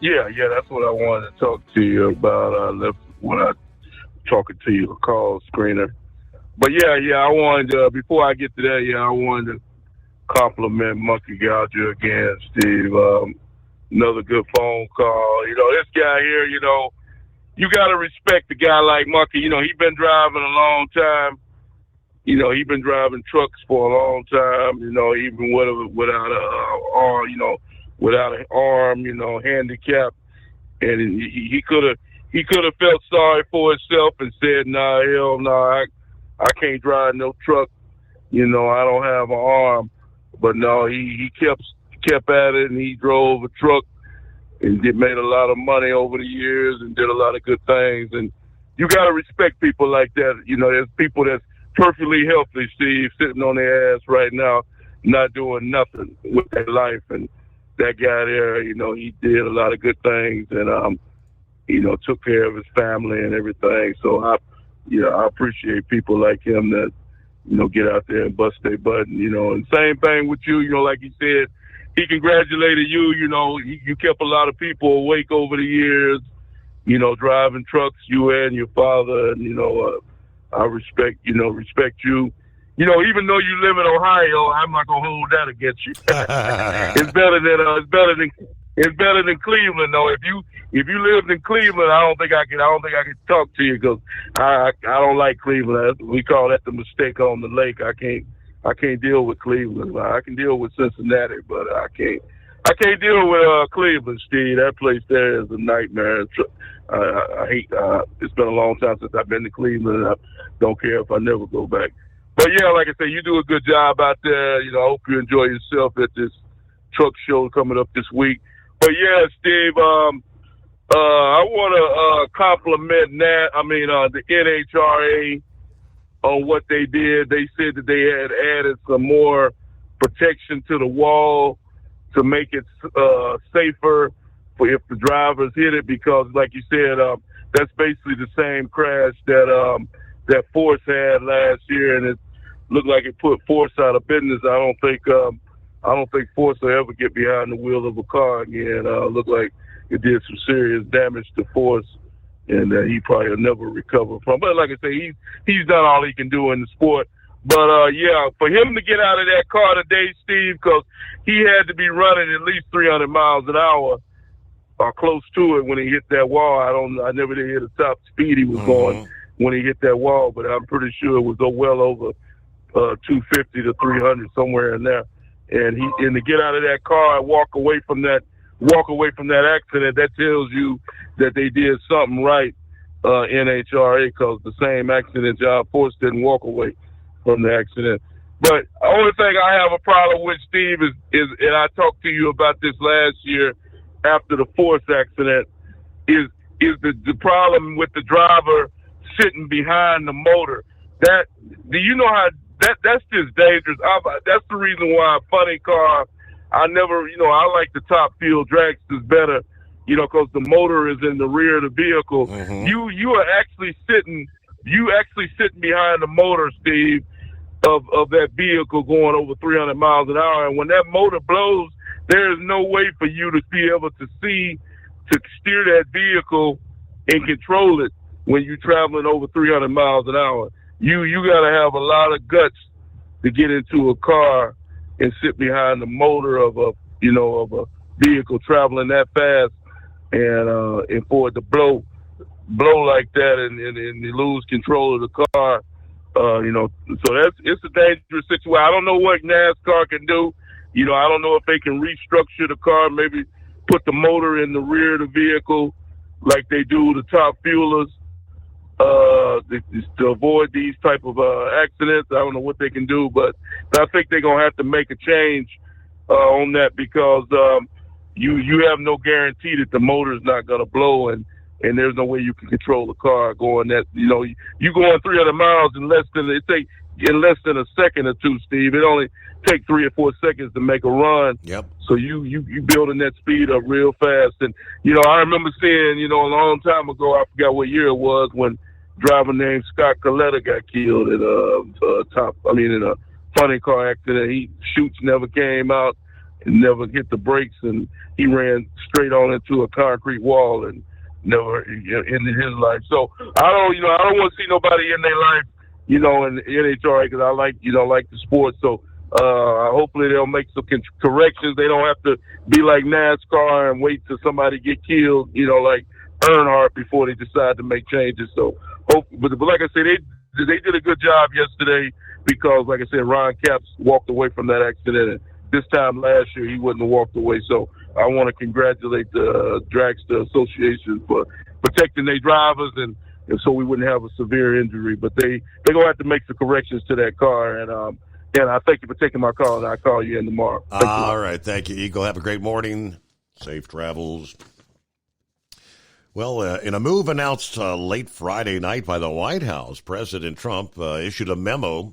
Yeah, that's what I wanted to talk to you about. When I talking to you, a call screener. But yeah, I wanted to, before I get to that, I wanted to compliment Monkey Gouger again, Steve. Another good phone call. This guy here, you got to respect a guy like Monkey. He's been driving a long time. He's been driving trucks for a long time, even without an arm, handicap. And he could have felt sorry for himself and said, nah, hell no, I can't drive no truck. I don't have an arm. But no, he kept at it, and he drove a truck and made a lot of money over the years and did a lot of good things. And you got to respect people like that. There's people that's perfectly healthy, Steve, sitting on their ass right now, not doing nothing with their life. And that guy there, he did a lot of good things and, took care of his family and everything. So I appreciate people like him that, get out there and bust their butt. And same thing with you, like he said, he congratulated you. You kept a lot of people awake over the years, driving trucks, you and your father. And, I respect you. Even though you live in Ohio, I'm not going to hold that against you. It's better than Cleveland, though. If you lived in Cleveland, I don't think I could talk to you because I don't like Cleveland. We call that the mistake on the lake. I can't deal with Cleveland. I can deal with Cincinnati, but I can't deal with Cleveland, Steve. That place there is a nightmare. I hate. It's been a long time since I've been to Cleveland, and I don't care if I never go back. But yeah, like I say, you do a good job out there. I hope you enjoy yourself at this truck show coming up this week. But yeah, Steve, I want to compliment the NHRA on what they did. They said that they had added some more protection to the wall to make it safer for if the drivers hit it, because like you said, that's basically the same crash that Force had last year, and it looked like it put Force out of business. I don't think Force will ever get behind the wheel of a car again. Looked like it did some serious damage to Force, and he probably will never recover from. But like I say, he's done all he can do in the sport. But for him to get out of that car today, Steve, because he had to be running at least 300 miles an hour or close to it when he hit that wall. I never did hear the top speed he was going when he hit that wall, but I'm pretty sure it was well over 250 to 300, somewhere in there. And to get out of that car and walk away from that accident, that tells you that they did something right, NHRA, because the same accident, John Force didn't walk away from the accident. But the only thing I have a problem with, Steve, is and I talked to you about this last year after the Force accident, is the problem with the driver sitting behind the motor. Do you know how that's just dangerous? That's the reason why a funny car, I like the top fuel dragsters better, because the motor is in the rear of the vehicle. Mm-hmm. You are actually sitting behind the motor, Steve, of that vehicle going over 300 miles an hour. And when that motor blows, there is no way for you to be able to steer that vehicle and control it when you're traveling over 300 miles an hour. You got to have a lot of guts to get into a car and sit behind the motor of a vehicle traveling that fast, and for it to blow like that and you lose control of the car. So it's a dangerous situation. I don't know what NASCAR can do. I don't know if they can restructure the car, maybe put the motor in the rear of the vehicle like they do the top fuelers, to avoid these type of accidents. I don't know what they can do, but I think they're going to have to make a change on that, because you have no guarantee that the motor is not going to blow, and there's no way you can control the car going that, you going 300 miles in less than a second or two, Steve. It only take 3 or 4 seconds to make a run. Yep. So you building that speed up real fast. And, I remember seeing, a long time ago, I forgot what year it was, when a driver named Scott Coletta got killed in a funny car accident. Chutes never came out and never hit the brakes, and he ran straight on into a concrete wall and never ended his life. So I don't want to see nobody in their life, in NHRA, because I like the sport. So hopefully they'll make some corrections. They don't have to be like NASCAR and wait till somebody get killed, like Earnhardt, before they decide to make changes. So but like I said, they did a good job yesterday, because like I said, Ron Capps walked away from that accident, and this time last year he wouldn't have walked away. So I want to congratulate the Dragster Association for protecting their drivers, and so we wouldn't have a severe injury. But they're going to have to make some corrections to that car. And I thank you for taking my call, and I'll call you in tomorrow. All right. Thank you, Eagle. Have a great morning. Safe travels. Well, in a move announced late Friday night by the White House, President Trump issued a memo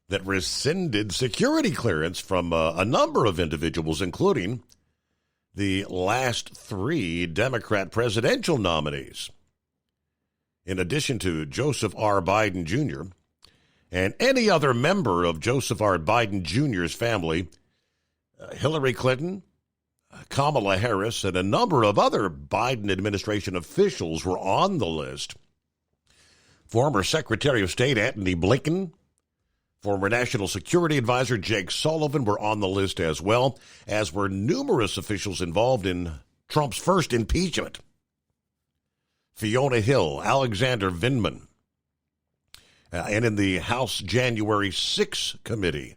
that rescinded security clearance from a number of individuals, including the last 3 Democrat presidential nominees. In addition to Joseph R. Biden Jr. and any other member of Joseph R. Biden Jr.'s family, Hillary Clinton, Kamala Harris, and a number of other Biden administration officials were on the list. Former Secretary of State Antony Blinken, former National Security Advisor Jake Sullivan were on the list, as well as were numerous officials involved in Trump's first impeachment. Fiona Hill, Alexander Vindman, and in the House January 6 committee,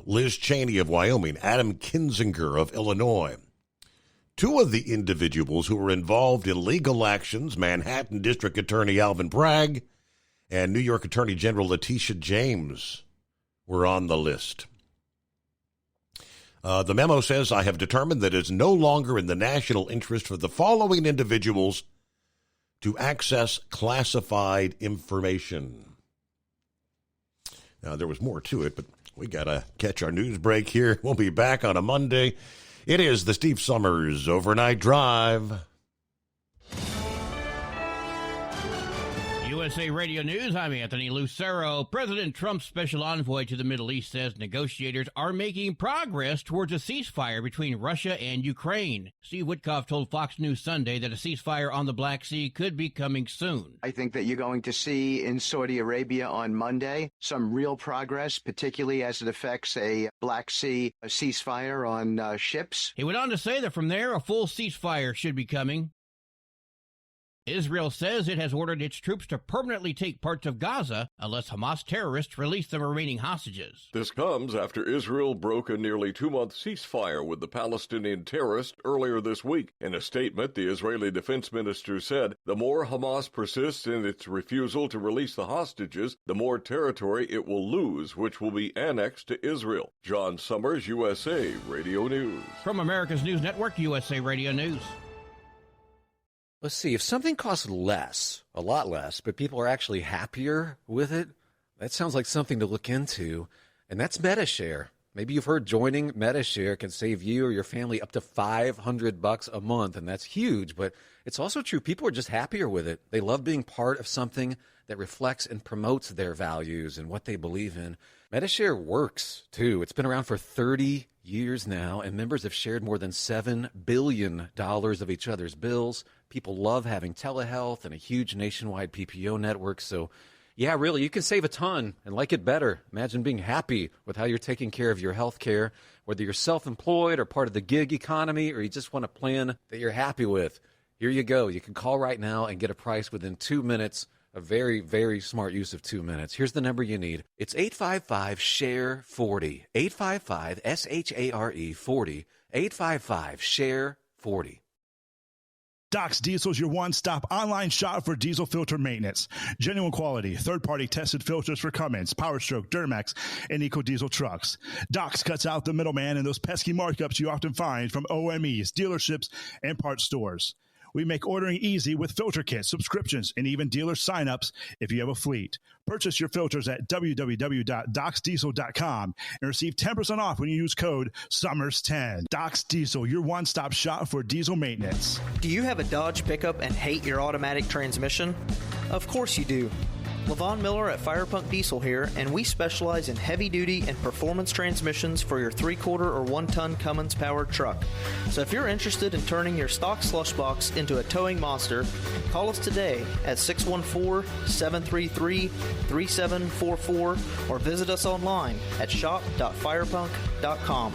Liz Cheney of Wyoming, Adam Kinzinger of Illinois. 2 of the individuals who were involved in legal actions, Manhattan District Attorney Alvin Bragg and New York Attorney General Letitia James, were on the list. The memo says, I have determined that it is no longer in the national interest for the following individuals to access classified information. Now, there was more to it, but we got to catch our news break here. We'll be back on a Monday. It is the Steve Summers Overnight Drive. USA Radio News, I'm Anthony Lucero. President Trump's special envoy to the Middle East says negotiators are making progress towards a ceasefire between Russia and Ukraine. Steve Witkoff told Fox News Sunday that a ceasefire on the Black Sea could be coming soon. I think that you're going to see in Saudi Arabia on Monday some real progress, particularly as it affects a Black Sea ceasefire on ships. He went on to say that from there, a full ceasefire should be coming. Israel says it has ordered its troops to permanently take parts of Gaza unless Hamas terrorists release the remaining hostages. This comes after Israel broke a nearly 2-month ceasefire with the Palestinian terrorists earlier this week. In a statement, the Israeli defense minister said, "The more Hamas persists in its refusal to release the hostages, the more territory it will lose, which will be annexed to Israel." John Summers, USA Radio News. From America's News Network, USA Radio News. Let's see, if something costs less, a lot less, but people are actually happier with it, that sounds like something to look into, and that's MetaShare. Maybe you've heard joining MetaShare can save you or your family up to $500 a month, and that's huge, but it's also true. People are just happier with it. They love being part of something that reflects and promotes their values and what they believe in. MetaShare works, too. It's been around for 30 years now, and members have shared more than $7 billion of each other's bills. People love having telehealth and a huge nationwide PPO network. So, yeah, really, you can save a ton and like it better. Imagine being happy with how you're taking care of your health care, whether you're self-employed or part of the gig economy, or you just want a plan that you're happy with. Here you go. You can call right now and get a price within 2 minutes. A very, very smart use of 2 minutes. Here's the number you need. It's 855-SHARE-40. 855-SHARE-40. 855-SHARE-40. Doc's Diesel is your one-stop online shop for diesel filter maintenance. Genuine quality, third-party tested filters for Cummins, PowerStroke, Duramax, and EcoDiesel trucks. Doc's cuts out the middleman and those pesky markups you often find from OMEs, dealerships, and parts stores. We make ordering easy with filter kits, subscriptions, and even dealer sign-ups if you have a fleet. Purchase your filters at www.docsdiesel.com and receive 10% off when you use code SUMMERS10. Doc's Diesel, your one-stop shop for diesel maintenance. Do you have a Dodge pickup and hate your automatic transmission? Of course you do. Levon Miller at Firepunk Diesel here, and we specialize in heavy-duty and performance transmissions for your 3/4 or 1-ton Cummins-powered truck. So if you're interested in turning your stock slush box into a towing monster, call us today at 614-733-3744 or visit us online at shop.firepunk.com.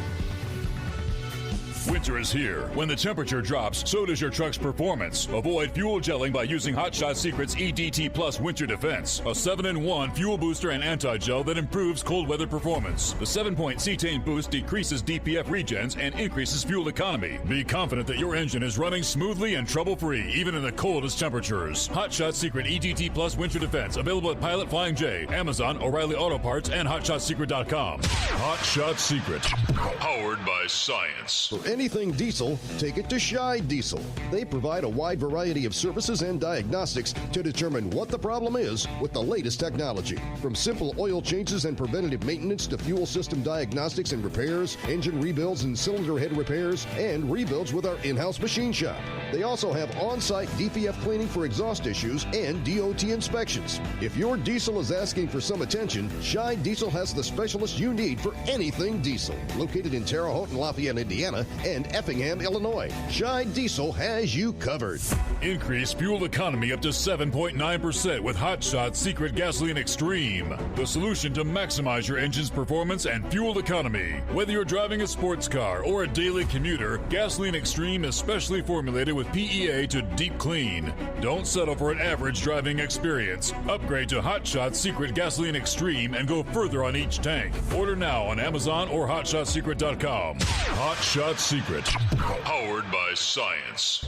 Winter is here. When the temperature drops, so does your truck's performance. Avoid fuel gelling by using Hot Shot Secret's EDT Plus Winter Defense, a 7-in-1 fuel booster and anti-gel that improves cold weather performance. The 7-point cetane boost decreases DPF regens and increases fuel economy. Be confident that your engine is running smoothly and trouble-free, even in the coldest temperatures. Hot Shot Secret EDT Plus Winter Defense, available at Pilot Flying J, Amazon, O'Reilly Auto Parts, and HotShotSecret.com. Hot Shot Secret, powered by science. Anything diesel, take it to Scheid Diesel. They provide a wide variety of services and diagnostics to determine what the problem is with the latest technology. From simple oil changes and preventative maintenance to fuel system diagnostics and repairs, engine rebuilds and cylinder head repairs, and rebuilds with our in-house machine shop. They also have on-site DPF cleaning for exhaust issues and DOT inspections. If your diesel is asking for some attention, Scheid Diesel has the specialist you need for anything diesel. Located in Terre Haute and Lafayette, Indiana, and Effingham, Illinois. Scheid Diesel has you covered. Increase fuel economy up to 7.9% with Hot Shot Secret Gasoline Extreme, the solution to maximize your engine's performance and fuel economy. Whether you're driving a sports car or a daily commuter, Gasoline Extreme is specially formulated with PEA to deep clean. Don't settle for an average driving experience. Upgrade to Hot Shot Secret Gasoline Extreme and go further on each tank. Order now on Amazon or HotShotSecret.com. Hot Shot Secret, powered by science.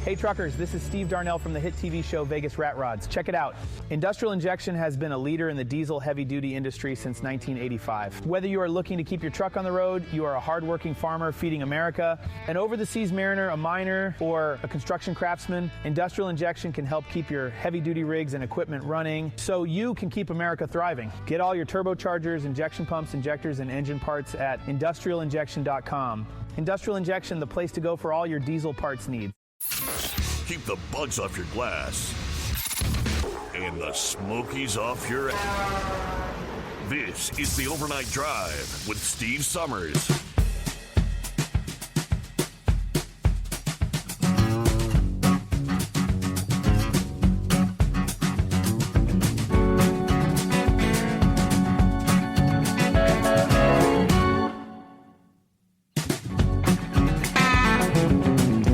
Hey truckers, this is Steve Darnell from the hit TV show Vegas Rat Rods. Check it out. Industrial Injection has been a leader in the diesel heavy-duty industry since 1985. Whether you are looking to keep your truck on the road, you are a hard-working farmer feeding America, an over-the-seas mariner, a miner, or a construction craftsman, Industrial Injection can help keep your heavy-duty rigs and equipment running so you can keep America thriving. Get all your turbochargers, injection pumps, injectors, and engine parts at industrialinjection.com. Industrial Injection, the place to go for all your diesel parts needs. Keep the bugs off your glass and the smokies off your ass. This is the Overnight Drive with Steve Summers.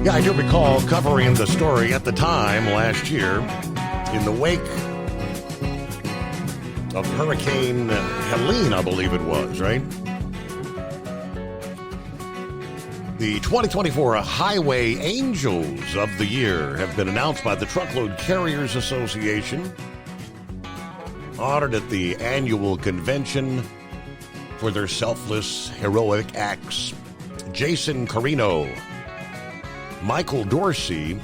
Yeah, I do recall covering the story at the time last year in the wake of Hurricane Helene, I believe it was, right? The 2024 Highway Angels of the Year have been announced by the Truckload Carriers Association, honored at the annual convention for their selfless, heroic acts. Jason Carino, Michael Dorsey,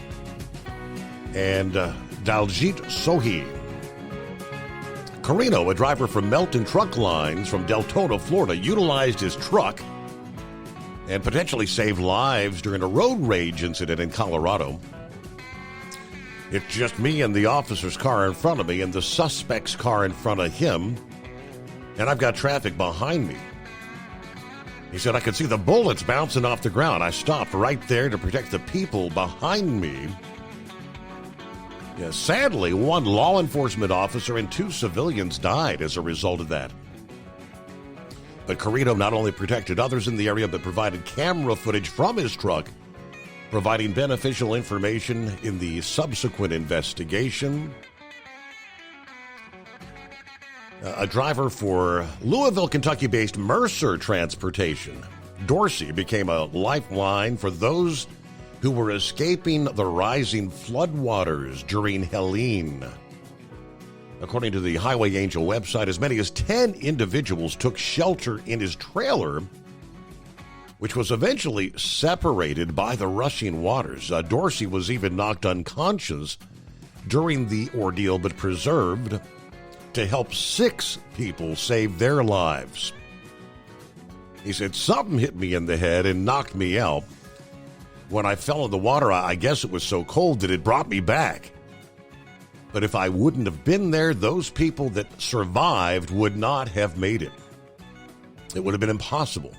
and Daljit Sohi. Carino, a driver from Melton Truck Lines from Deltona, Florida, utilized his truck and potentially saved lives during a road rage incident in Colorado. It's just me and the officer's car in front of me and the suspect's car in front of him, and I've got traffic behind me. He said, I could see the bullets bouncing off the ground. I stopped right there to protect the people behind me. Yeah, sadly, one law enforcement officer and 2 civilians died as a result of that. But Carino not only protected others in the area, but provided camera footage from his truck, providing beneficial information in the subsequent investigation. A driver for Louisville, Kentucky-based Mercer Transportation, Dorsey became a lifeline for those who were escaping the rising floodwaters during Helene. According to the Highway Angel website, as many as 10 individuals took shelter in his trailer, which was eventually separated by the rushing waters. Dorsey was even knocked unconscious during the ordeal, but preserved to help 6 people save their lives. He said, something hit me in the head and knocked me out. When I fell in the water, I guess it was so cold that it brought me back. But if I wouldn't have been there, those people that survived would not have made it. It would have been impossible.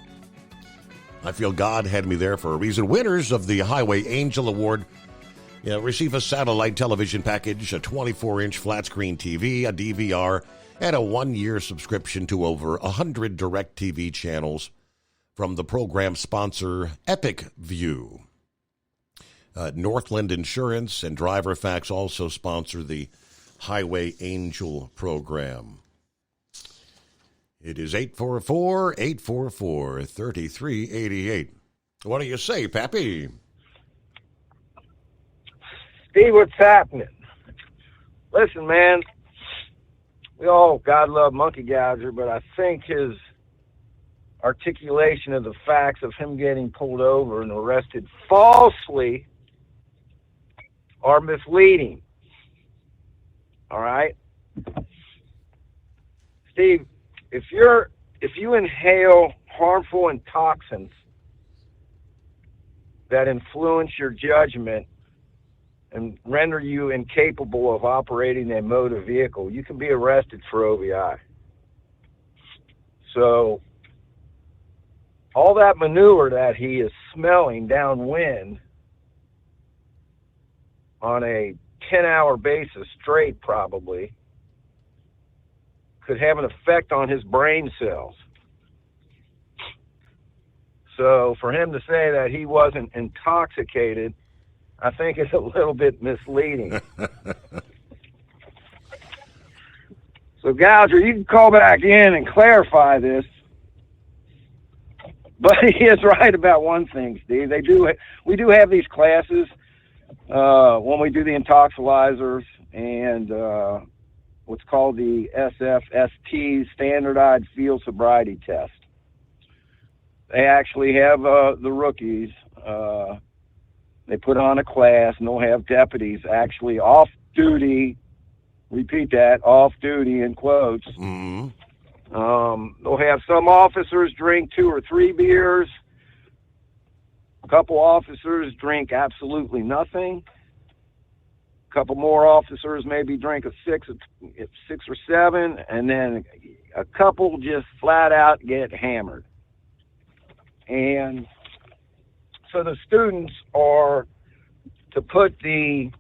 I feel God had me there for a reason. Winners of the Highway Angel Award receive a satellite television package, a 24-inch flat-screen TV, a DVR, and a 1-year subscription to over 100 DirecTV channels from the program sponsor Epic View. Northland Insurance and DriverFacts also sponsor the Highway Angel program. It is 844-844-3388. What do you say, Pappy? Steve, what's happening? Listen, man, we all God love Monkey Gouger, but I think his articulation of the facts of him getting pulled over and arrested falsely are misleading. All right? Steve, if you inhale harmful toxins that influence your judgment and render you incapable of operating a motor vehicle, you can be arrested for OVI. So all that manure that he is smelling downwind on a 10-hour basis straight probably could have an effect on his brain cells. So for him to say that he wasn't intoxicated, I think it's a little bit misleading. So Gouger, you can call back in and clarify this. But he is right about one thing, Steve. We do have these classes when we do the intoxilizers and what's called the SFST, Standardized Field Sobriety Test. They actually have the rookies. They put on a class, and they'll have deputies actually off duty. Repeat that, off duty in quotes. Mm-hmm. They'll have some officers drink 2 or 3 beers. A couple officers drink absolutely nothing. A couple more officers maybe drink a 6 or 7, and then a couple just flat out get hammered. And so the students are to put the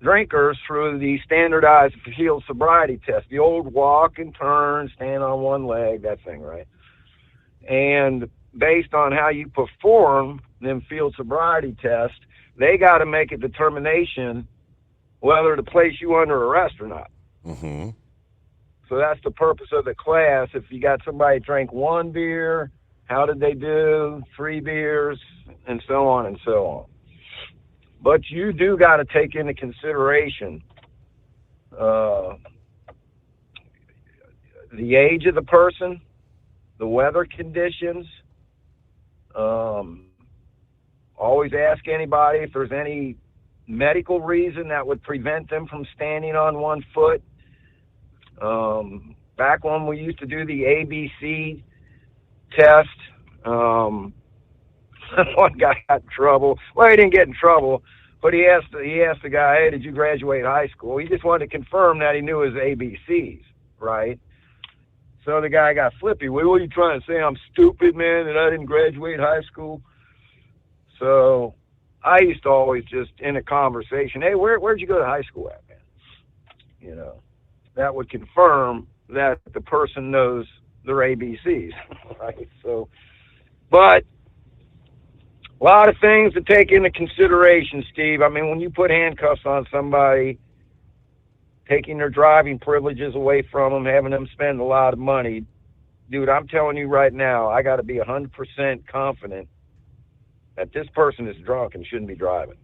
drinkers through the standardized field sobriety test, the old walk and turn, stand on one leg, that thing, right? And based on how you perform them field sobriety tests, they got to make a determination whether to place you under arrest or not. Mm-hmm. So that's the purpose of the class. If you got somebody drank 1 beer, how did they do? 3 beers, and so on and so on. But you do got to take into consideration the age of the person, the weather conditions. Always ask anybody if there's any medical reason that would prevent them from standing on 1 foot. Back when we used to do the ABC test, one guy got in trouble. Well, he didn't get in trouble, but he asked the guy, "Hey, did you graduate high school?" He just wanted to confirm that he knew his ABCs, right? So the guy got flippy. What are you trying to say? I'm stupid, man, and I didn't graduate high school? So I used to always just, in a conversation, "Hey, where'd you go to high school at, man?" You know, that would confirm that the person knows their ABCs, right? So, but a lot of things to take into consideration, Steve. I mean, when you put handcuffs on somebody, taking their driving privileges away from them, having them spend a lot of money, dude, I'm telling you right now, I got to be 100% confident that this person is drunk and shouldn't be driving.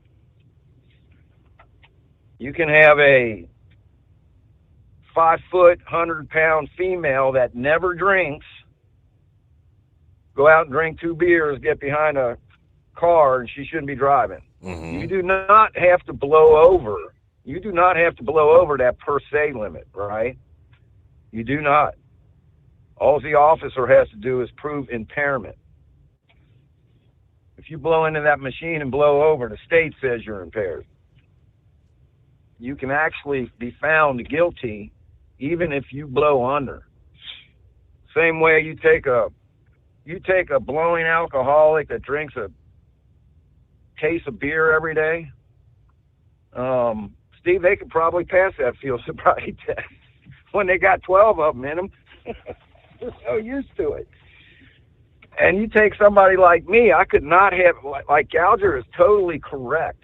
You can have a 5-foot, 100-pound female that never drinks go out and drink 2 beers, get behind a car, and she shouldn't be driving. Mm-hmm. You do not have to blow over. You do not have to blow over that per se limit, right? You do not. All the officer has to do is prove impairment. If you blow into that machine and blow over, the state says you're impaired. You can actually be found guilty even if you blow under. Same way you take a blowing alcoholic that drinks a case of beer every day, Steve, they could probably pass that field sobriety test when they got 12 of them in them. They're so used to it. And you take somebody like me, I could not have, like Gouger is totally correct.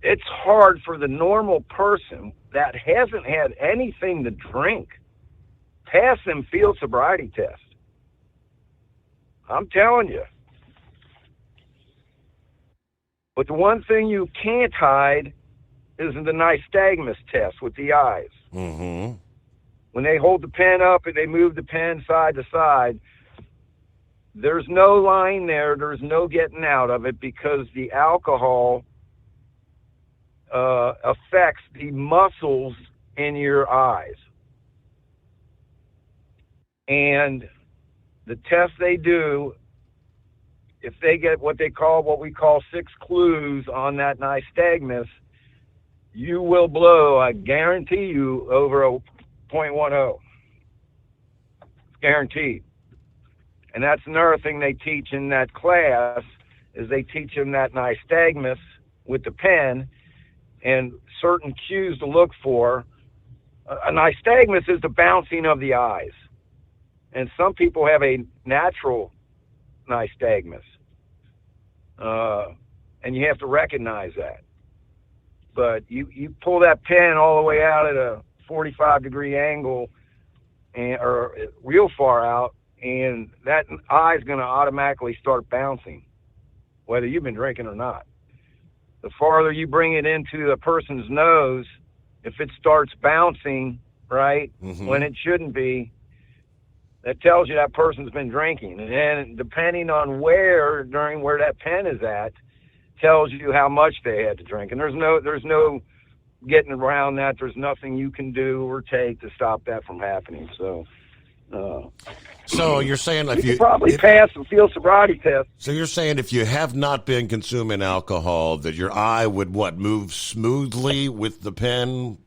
It's hard for the normal person that hasn't had anything to drink pass them field sobriety tests. I'm telling you. But the one thing you can't hide is the nystagmus test with the eyes. Mm-hmm. When they hold the pen up and they move the pen side to side, there's no line there. There's no getting out of it because the alcohol affects the muscles in your eyes. And the test they do, if they get what we call 6 clues on that nystagmus, you will blow, I guarantee you, over a .10. It's guaranteed. And that's another thing they teach in that class, is they teach them that nystagmus with the pen and certain cues to look for. A nystagmus is the bouncing of the eyes. And some people have a natural nystagmus. And you have to recognize that. But you pull that pen all the way out at a 45-degree angle or real far out, and that eye is going to automatically start bouncing, whether you've been drinking or not. The farther you bring it into the person's nose, if it starts bouncing, right, when it shouldn't be, that tells you that person's been drinking. And then depending on where that pen is at, tells you how much they had to drink. And there's no getting around that. There's nothing you can do or take to stop that from happening. So you're saying if you probably pass the field sobriety test. So you're saying if you have not been consuming alcohol, that your eye would move smoothly with the pen,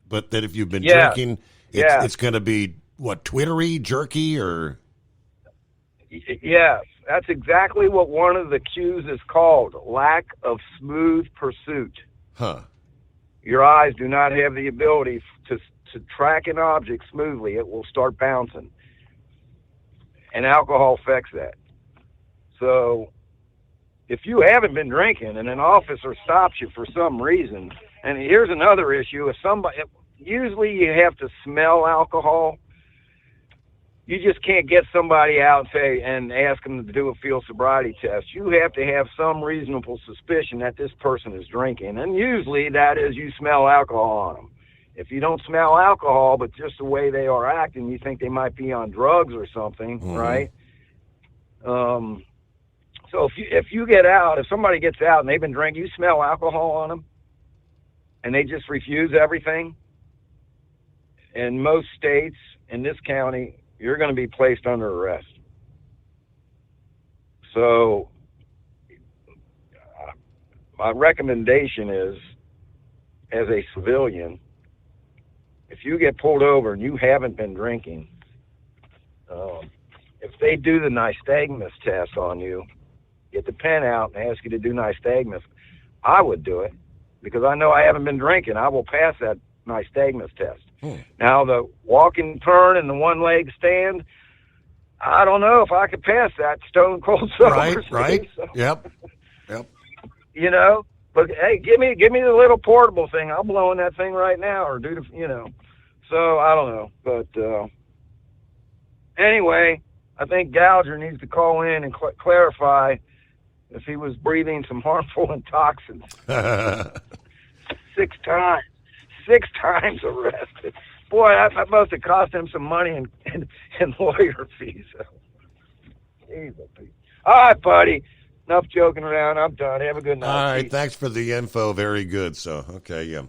but that if you've been drinking, it's going to be twittery, jerky, or? Yes, that's exactly what one of the cues is called: lack of smooth pursuit. Huh. Your eyes do not have the ability to track an object smoothly. It will start bouncing. and alcohol affects that. So if you haven't been drinking and an officer stops you for some reason, and here's another issue, usually you have to smell alcohol. You just can't get somebody out and ask them to do a field sobriety test. You have to have some reasonable suspicion that this person is drinking, and usually that is you smell alcohol on them. If you don't smell alcohol, but just the way they are acting, you think they might be on drugs or something, right? So if you get out, if somebody gets out and they've been drinking, you smell alcohol on them, and they just refuse everything. In most states, in this county, you're going to be placed under arrest. So my recommendation is, as a civilian, if you get pulled over and you haven't been drinking, if they do the nystagmus test on you, get the pen out and ask you to do nystagmus, I would do it because I know I haven't been drinking. I will pass that nystagmus test. Now, the walk and turn and the one-leg stand, I don't know if I could pass that stone cold sober. Right. So, Yep. You know, but hey, give me the little portable thing. I'll blow in that thing right now, or do the. So I don't know, but anyway, I think Gouger needs to call in and clarify if he was breathing some harmful toxins. 6 times. 6 times arrested. Boy, that must have cost him some money and lawyer fees. Jeez, all right, buddy. Enough joking around. I'm done. Have a good night. All right, thanks for the info. Very good. So, okay, yeah.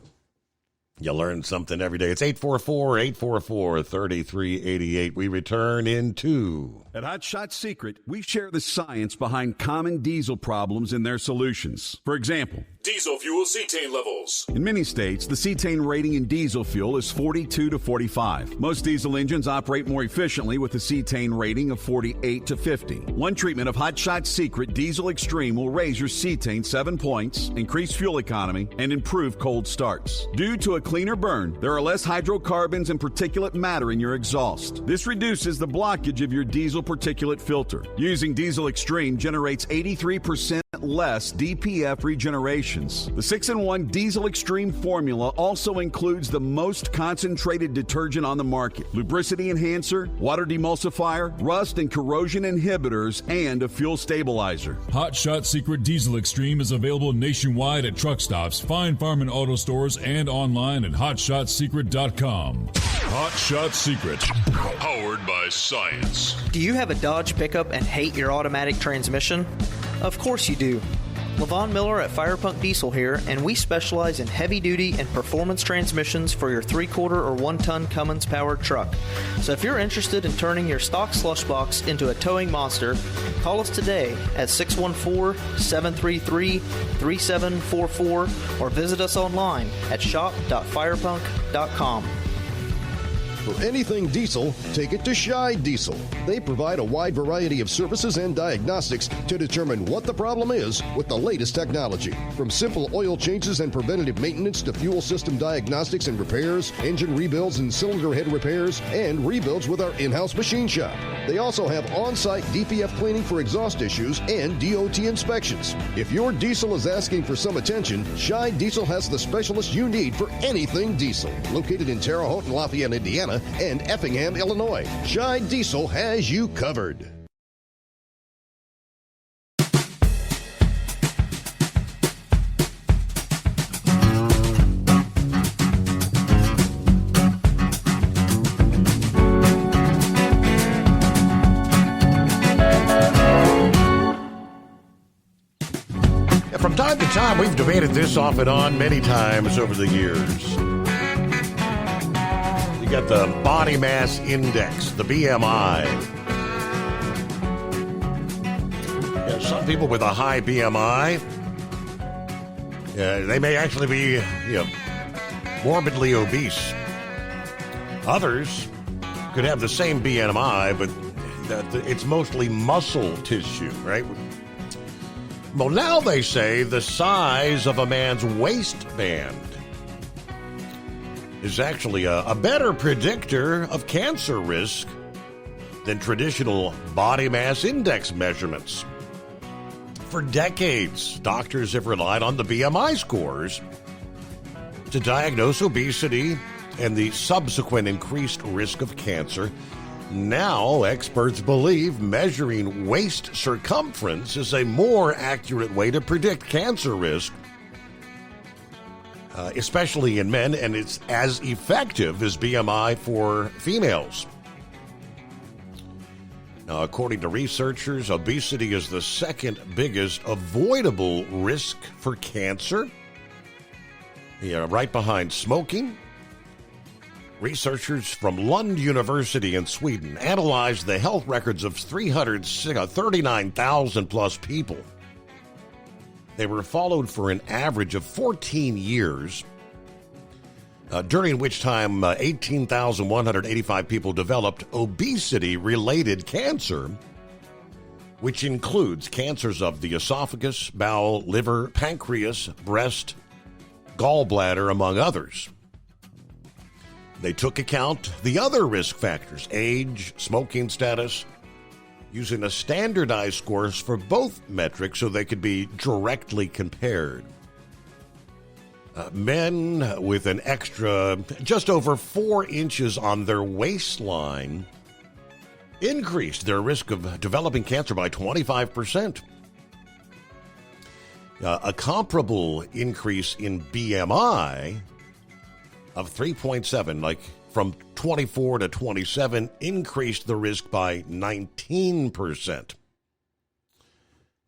You learn something every day. It's 844-844-3388. We return in 2. At Hot Shot Secret, we share the science behind common diesel problems and their solutions. For example, diesel fuel cetane levels. In many states, the cetane rating in diesel fuel is 42 to 45. Most diesel engines operate more efficiently with a cetane rating of 48 to 50. One treatment of Hot Shot Secret Diesel Extreme will raise your cetane 7 points, increase fuel economy, and improve cold starts. Due to a cleaner burn, there are less hydrocarbons and particulate matter in your exhaust. This reduces the blockage of your diesel particulate filter. Using Diesel Extreme generates 83% less DPF regenerations. The 6-in-1 Diesel Extreme formula also includes the most concentrated detergent on the market, lubricity enhancer, water demulsifier, rust and corrosion inhibitors, and a fuel stabilizer. Hot Shot Secret Diesel Extreme is available nationwide at truck stops, fine farm and auto stores, and online at hotshotsecret.com. Hot Shot Secret, powered by science. Do you have a Dodge pickup and hate your automatic transmission? Of course you do. Levon Miller at Firepunk Diesel here, and we specialize in heavy-duty and performance transmissions for your 3-quarter or 1-ton Cummins-powered truck. So if you're interested in turning your stock slush box into a towing monster, call us today at 614-733-3744 or visit us online at shop.firepunk.com. For anything diesel, take it to Shy Diesel. They provide a wide variety of services and diagnostics to determine what the problem is with the latest technology. From simple oil changes and preventative maintenance to fuel system diagnostics and repairs, engine rebuilds and cylinder head repairs, and rebuilds with our in-house machine shop. They also have on-site DPF cleaning for exhaust issues and DOT inspections. If your diesel is asking for some attention, Shy Diesel has the specialist you need for anything diesel. Located in Terre Haute and Lafayette, Indiana, and Effingham, Illinois, Shy Diesel has you covered. From time to time, we've debated this off and on many times over the years. You got the body mass index, the BMI. Some people with a high BMI, they may actually be morbidly obese. Others could have the same BMI, but it's mostly muscle tissue, right? Well, now they say the size of a man's waistband is actually a better predictor of cancer risk than traditional body mass index measurements. For decades, doctors have relied on the BMI scores to diagnose obesity and the subsequent increased risk of cancer. Now, experts believe measuring waist circumference is a more accurate way to predict cancer risk, especially in men, and it's as effective as BMI for females. Now, according to researchers, obesity is the second biggest avoidable risk for cancer, right behind smoking. Researchers from Lund University in Sweden analyzed the health records of 339,000 plus people. They were followed for an average of 14 years, during which time 18,185 people developed obesity-related cancer, which includes cancers of the esophagus, bowel, liver, pancreas, breast, gallbladder, among others. They took account the other risk factors, age, smoking status, using a standardized scores for both metrics so they could be directly compared. Men with an extra just over 4 inches on their waistline increased their risk of developing cancer by 25%. A comparable increase in BMI of 3.7, like from 24 to 27, increased the risk by 19%.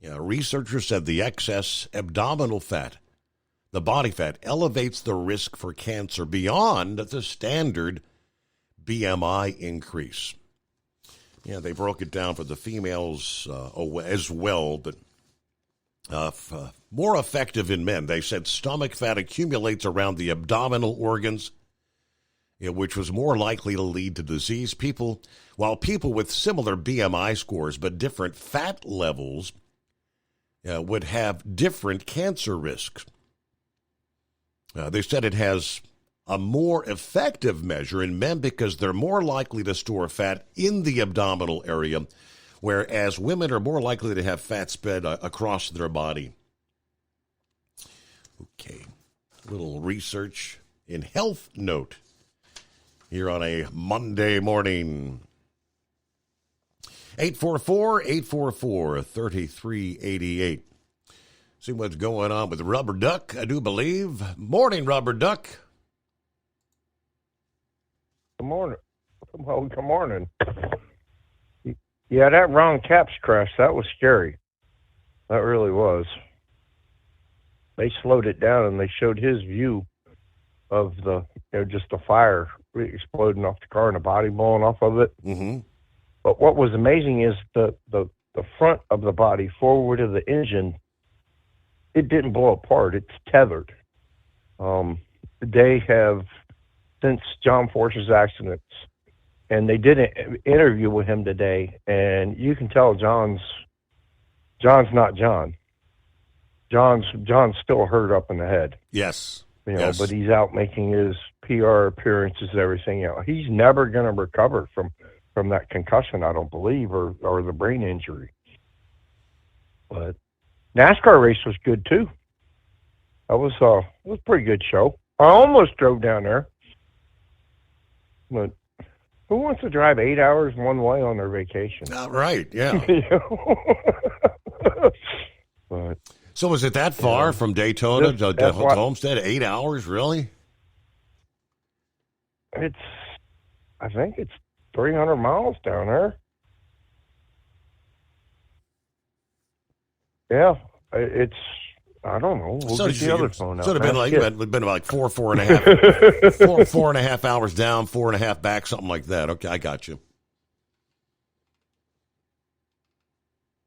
Researchers said the excess abdominal fat, the body fat, elevates the risk for cancer beyond the standard BMI increase. They broke it down for the females as well, but more effective in men. They said stomach fat accumulates around the abdominal organs, which was more likely to lead to disease. While people with similar BMI scores but different fat levels would have different cancer risks. They said it has a more effective measure in men because they're more likely to store fat in the abdominal area, whereas women are more likely to have fat spread across their body. Okay, a little research in Health Note here on a Monday morning. 844-844-3388. See what's going on with Rubber Duck, I do believe. Morning, Rubber Duck. Good morning. Good morning. Yeah, that Ron Capps crash, that was scary. That really was. They slowed it down and they showed his view of just the fire exploding off the car and the body blowing off of it. Mm-hmm. But what was amazing is the front of the body, forward of the engine, it didn't blow apart. It's tethered. They have, since John Force's accidents, and they did an interview with him today, and you can tell John's not John. John's still hurt up in the head. Yes. But he's out making his PR appearances and everything. He's never going to recover from that concussion, I don't believe, or the brain injury. But NASCAR race was good too. That was a pretty good show. I almost drove down there, but who wants to drive 8 hours one way on their vacation? Not right, yeah. But, so was it that far from Daytona to Homestead? 8 hours, really? I think it's 300 miles down there. Yeah, I don't know. We'll get the other phone out. Should have been like four and a half, 4.5 hours down, 4.5 back, something like that. Okay, I got you.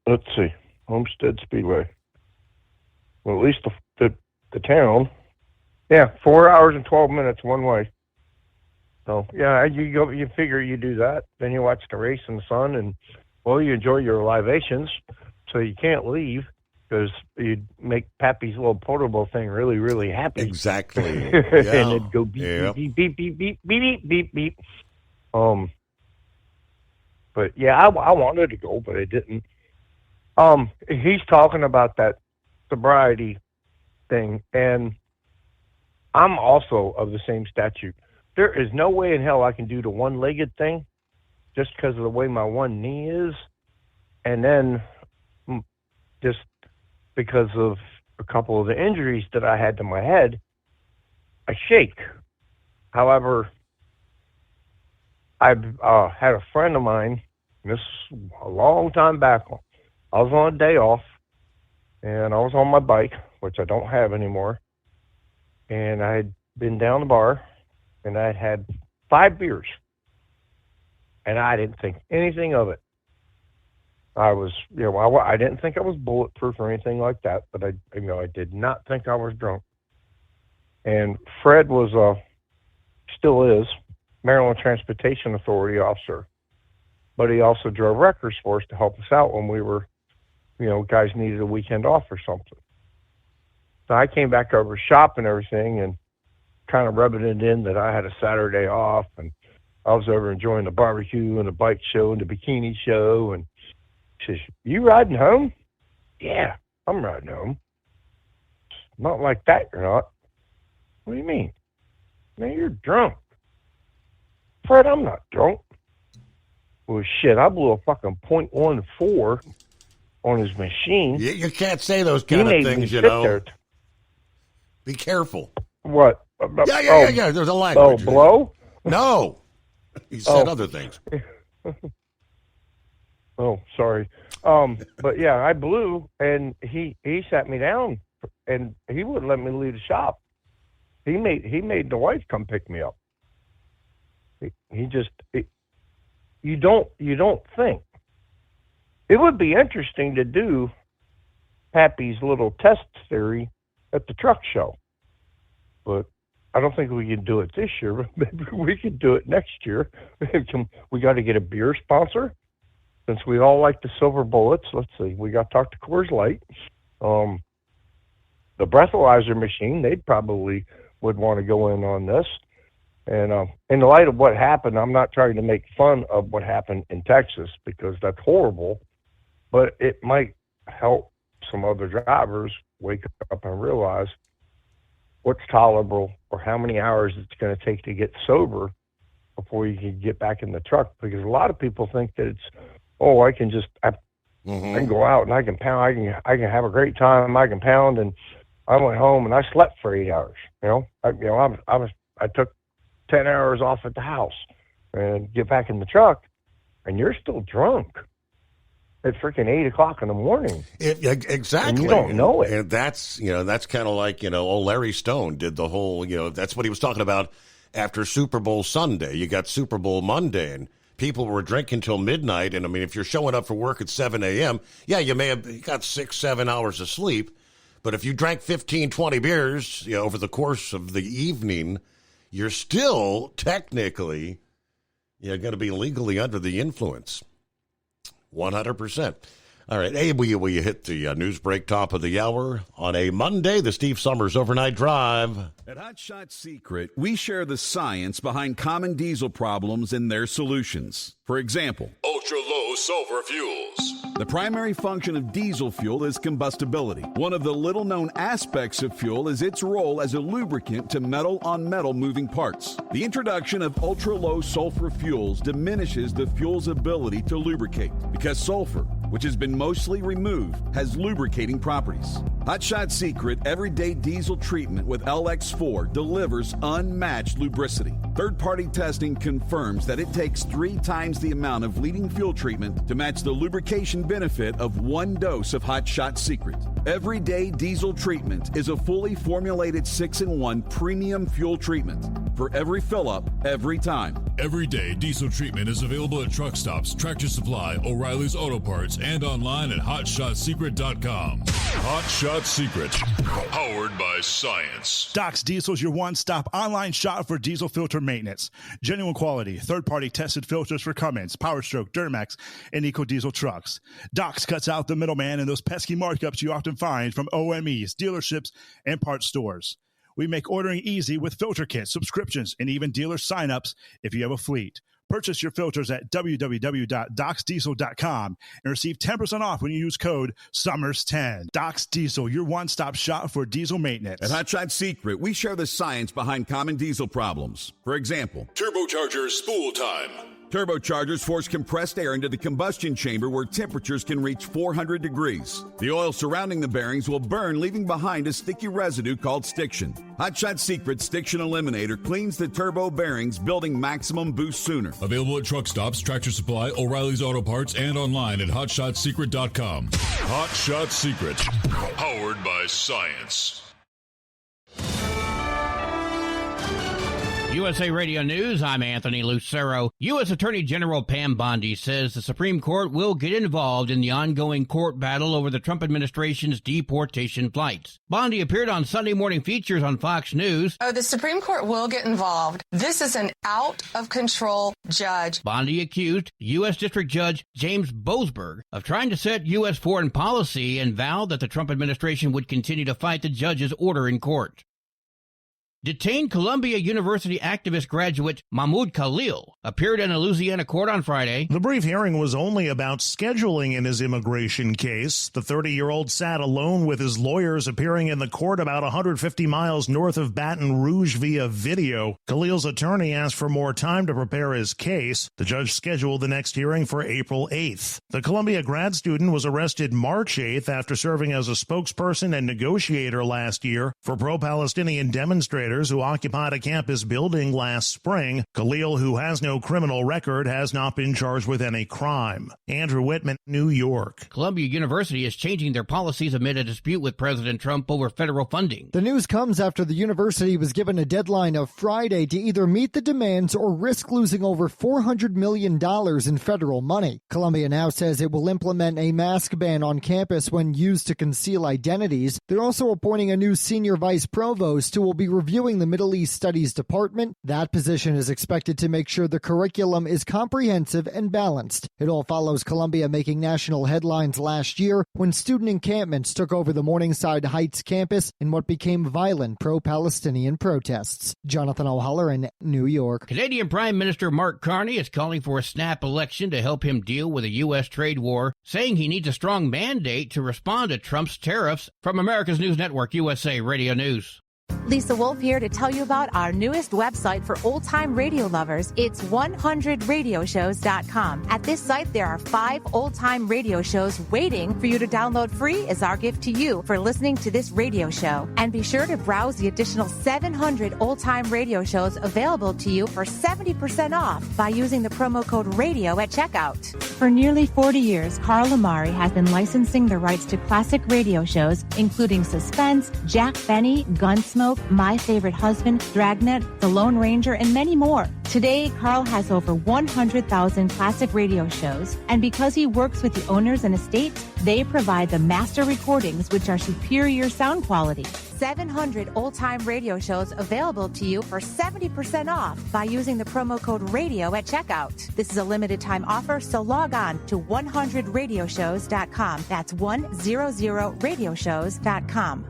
Let's see, Homestead Speedway. Well, at least the town. Yeah, 4 hours and 12 minutes one way. So yeah, you figure you do that, then you watch the race in the sun, and you enjoy your libations. So you can't leave because you'd make Pappy's little portable thing really, really happy. Exactly. And it'd go beep, beep, beep, beep, beep, beep, beep, beep, beep. But But yeah, I wanted to go, but I didn't. He's talking about that sobriety thing, and I'm also of the same statute. There is no way in hell I can do the one-legged thing just because of the way my one knee is, and then just because of a couple of the injuries that I had to my head, I shake. However, I had a friend of mine, this a long time back. I was on a day off, and I was on my bike, which I don't have anymore, and I had been down the bar, and I had 5 beers, and I didn't think anything of it. I was, I didn't think I was bulletproof or anything like that, but I did not think I was drunk. And Fred was, still is, Maryland Transportation Authority officer, but he also drove records for us to help us out when we were, guys needed a weekend off or something. So I came back over shop and everything and kind of rubbing it in that I had a Saturday off, and I was over enjoying the barbecue and the bike show and the bikini show. And she says, "You riding home?" "Yeah, I'm riding home." "Not like that, you're not." "What do you mean?" "Man, you're drunk." "Fred, I'm not drunk." "Well, shit, I blew a fucking .14 on his machine." You can't say those kind of things, There. Be careful. What? Yeah. There's a language. Oh, blow? No. He said other things. Oh, sorry. But yeah, I blew, and he sat me down, and he wouldn't let me leave the shop. He made the wife come pick me up. You don't think. It would be interesting to do Pappy's little test theory at the truck show, but I don't think we can do it this year. Maybe we could do it next year. We got to get a beer sponsor, since we all like the silver bullets. Let's see. We got to talk to Coors Light. The breathalyzer machine, they probably would want to go in on this. And in the light of what happened, I'm not trying to make fun of what happened in Texas, because that's horrible, but it might help some other drivers wake up and realize what's tolerable or how many hours it's going to take to get sober before you can get back in the truck. Because a lot of people think that it's, I can just, I can go out and I can pound, I can have a great time, I can pound. And I went home and I slept for 8 hours. I took 10 hours off at the house and get back in the truck, and you're still drunk at freaking 8 o'clock in the morning. Exactly. And you don't know it. And that's kind of like, old Larry Stone did the whole, that's what he was talking about after Super Bowl Sunday. You got Super Bowl Monday, and people were drinking till midnight. And I mean, if you're showing up for work at 7 a.m., yeah, you may have got 6-7 hours of sleep. But if you drank 15, 20 beers, over the course of the evening, you're still technically, going to be legally under the influence. 100%. All right. Hey, will you hit the news break top of the hour on a Monday, the Steve Summers Overnight Drive? At Hot Shot Secret, we share the science behind common diesel problems and their solutions. For example, ultra-low sulfur fuels. The primary function of diesel fuel is combustibility. One of the little-known aspects of fuel is its role as a lubricant to metal-on-metal moving parts. The introduction of ultra-low sulfur fuels diminishes the fuel's ability to lubricate because sulfur, which has been mostly removed, has lubricating properties. Hot Shot Secret Everyday Diesel Treatment with LX4 delivers unmatched lubricity. Third-party testing confirms that it takes 3 times the amount of leading fuel treatment to match the lubrication benefit of 1 dose of Hot Shot Secret. Everyday Diesel Treatment is a fully formulated 6-in-1 premium fuel treatment for every fill-up, every time. Everyday Diesel Treatment is available at truck stops, Tractor Supply, O'Reilly's Auto Parts, and online at HotShotSecret.com. Hot Shot Secret, powered by science. Doc's Diesel is your one-stop online shop for diesel filter maintenance. Genuine quality, third-party tested filters for Cummins, Powerstroke, Duramax, and EcoDiesel trucks. Doc's cuts out the middleman and those pesky markups you often find from OMEs, dealerships, and parts stores. We make ordering easy with filter kits, subscriptions, and even dealer sign-ups if you have a fleet. Purchase your filters at www.docsdiesel.com and receive 10% off when you use code SUMMERS10. Docs Diesel, your one-stop shop for diesel maintenance. At Hotshot Secret, we share the science behind common diesel problems. For example, turbocharger spool time. Turbochargers force compressed air into the combustion chamber where temperatures can reach 400 degrees. The oil surrounding the bearings will burn, leaving behind a sticky residue called stiction. Hotshot Secret Stiction Eliminator cleans the turbo bearings, building maximum boost sooner. Available at truck stops, Tractor Supply, O'Reilly's Auto Parts, and online at HotShotSecret.com. Hot Shot Secret, powered by science. USA Radio News, I'm Anthony Lucero. U.S. Attorney General Pam Bondi says the Supreme Court will get involved in the ongoing court battle over the Trump administration's deportation flights. Bondi appeared on Sunday Morning Features on Fox News. The Supreme Court will get involved. This is an out-of-control judge. Bondi accused U.S. District Judge James Boasberg of trying to set U.S. foreign policy and vowed that the Trump administration would continue to fight the judge's order in court. Detained Columbia University activist graduate Mahmoud Khalil appeared in a Louisiana court on Friday. The brief hearing was only about scheduling in his immigration case. The 30-year-old sat alone with his lawyers appearing in the court about 150 miles north of Baton Rouge via video. Khalil's attorney asked for more time to prepare his case. The judge scheduled the next hearing for April 8th. The Columbia grad student was arrested March 8th after serving as a spokesperson and negotiator last year for pro-Palestinian demonstrators who occupied a campus building last spring. Khalil, who has no criminal record, has not been charged with any crime. Andrew Whitman, New York. Columbia University is changing their policies amid a dispute with President Trump over federal funding. The news comes after the university was given a deadline of Friday to either meet the demands or risk losing over $400 million in federal money. Columbia now says it will implement a mask ban on campus when used to conceal identities. They're also appointing a new senior vice provost who will be reviewing the Middle East Studies Department. That position is expected to make sure the curriculum is comprehensive and balanced. It all follows Columbia making national headlines last year when student encampments took over the Morningside Heights campus in what became violent pro-Palestinian protests. Jonathan O'Halloran, New York. Canadian Prime Minister Mark Carney is calling for a snap election to help him deal with a U.S. trade war, saying he needs a strong mandate to respond to Trump's tariffs. From America's News Network, USA Radio News. Lisa Wolf here to tell you about our newest website for old-time radio lovers. It's 100radioshows.com. At this site, there are 5 old-time radio shows waiting for you to download free as our gift to you for listening to this radio show. And be sure to browse the additional 700 old-time radio shows available to you for 70% off by using the promo code RADIO at checkout. For nearly 40 years, Carl Amari has been licensing the rights to classic radio shows, including Suspense, Jack Benny, Gunsmoke, My Favorite Husband, Dragnet, The Lone Ranger, and many more. Today, Carl has over 100,000 classic radio shows, and because he works with the owners and estates, they provide the master recordings, which are superior sound quality. 700 old-time radio shows available to you for 70% off by using the promo code RADIO at checkout. This is a limited-time offer, so log on to 100radioshows.com. That's 100radioshows.com.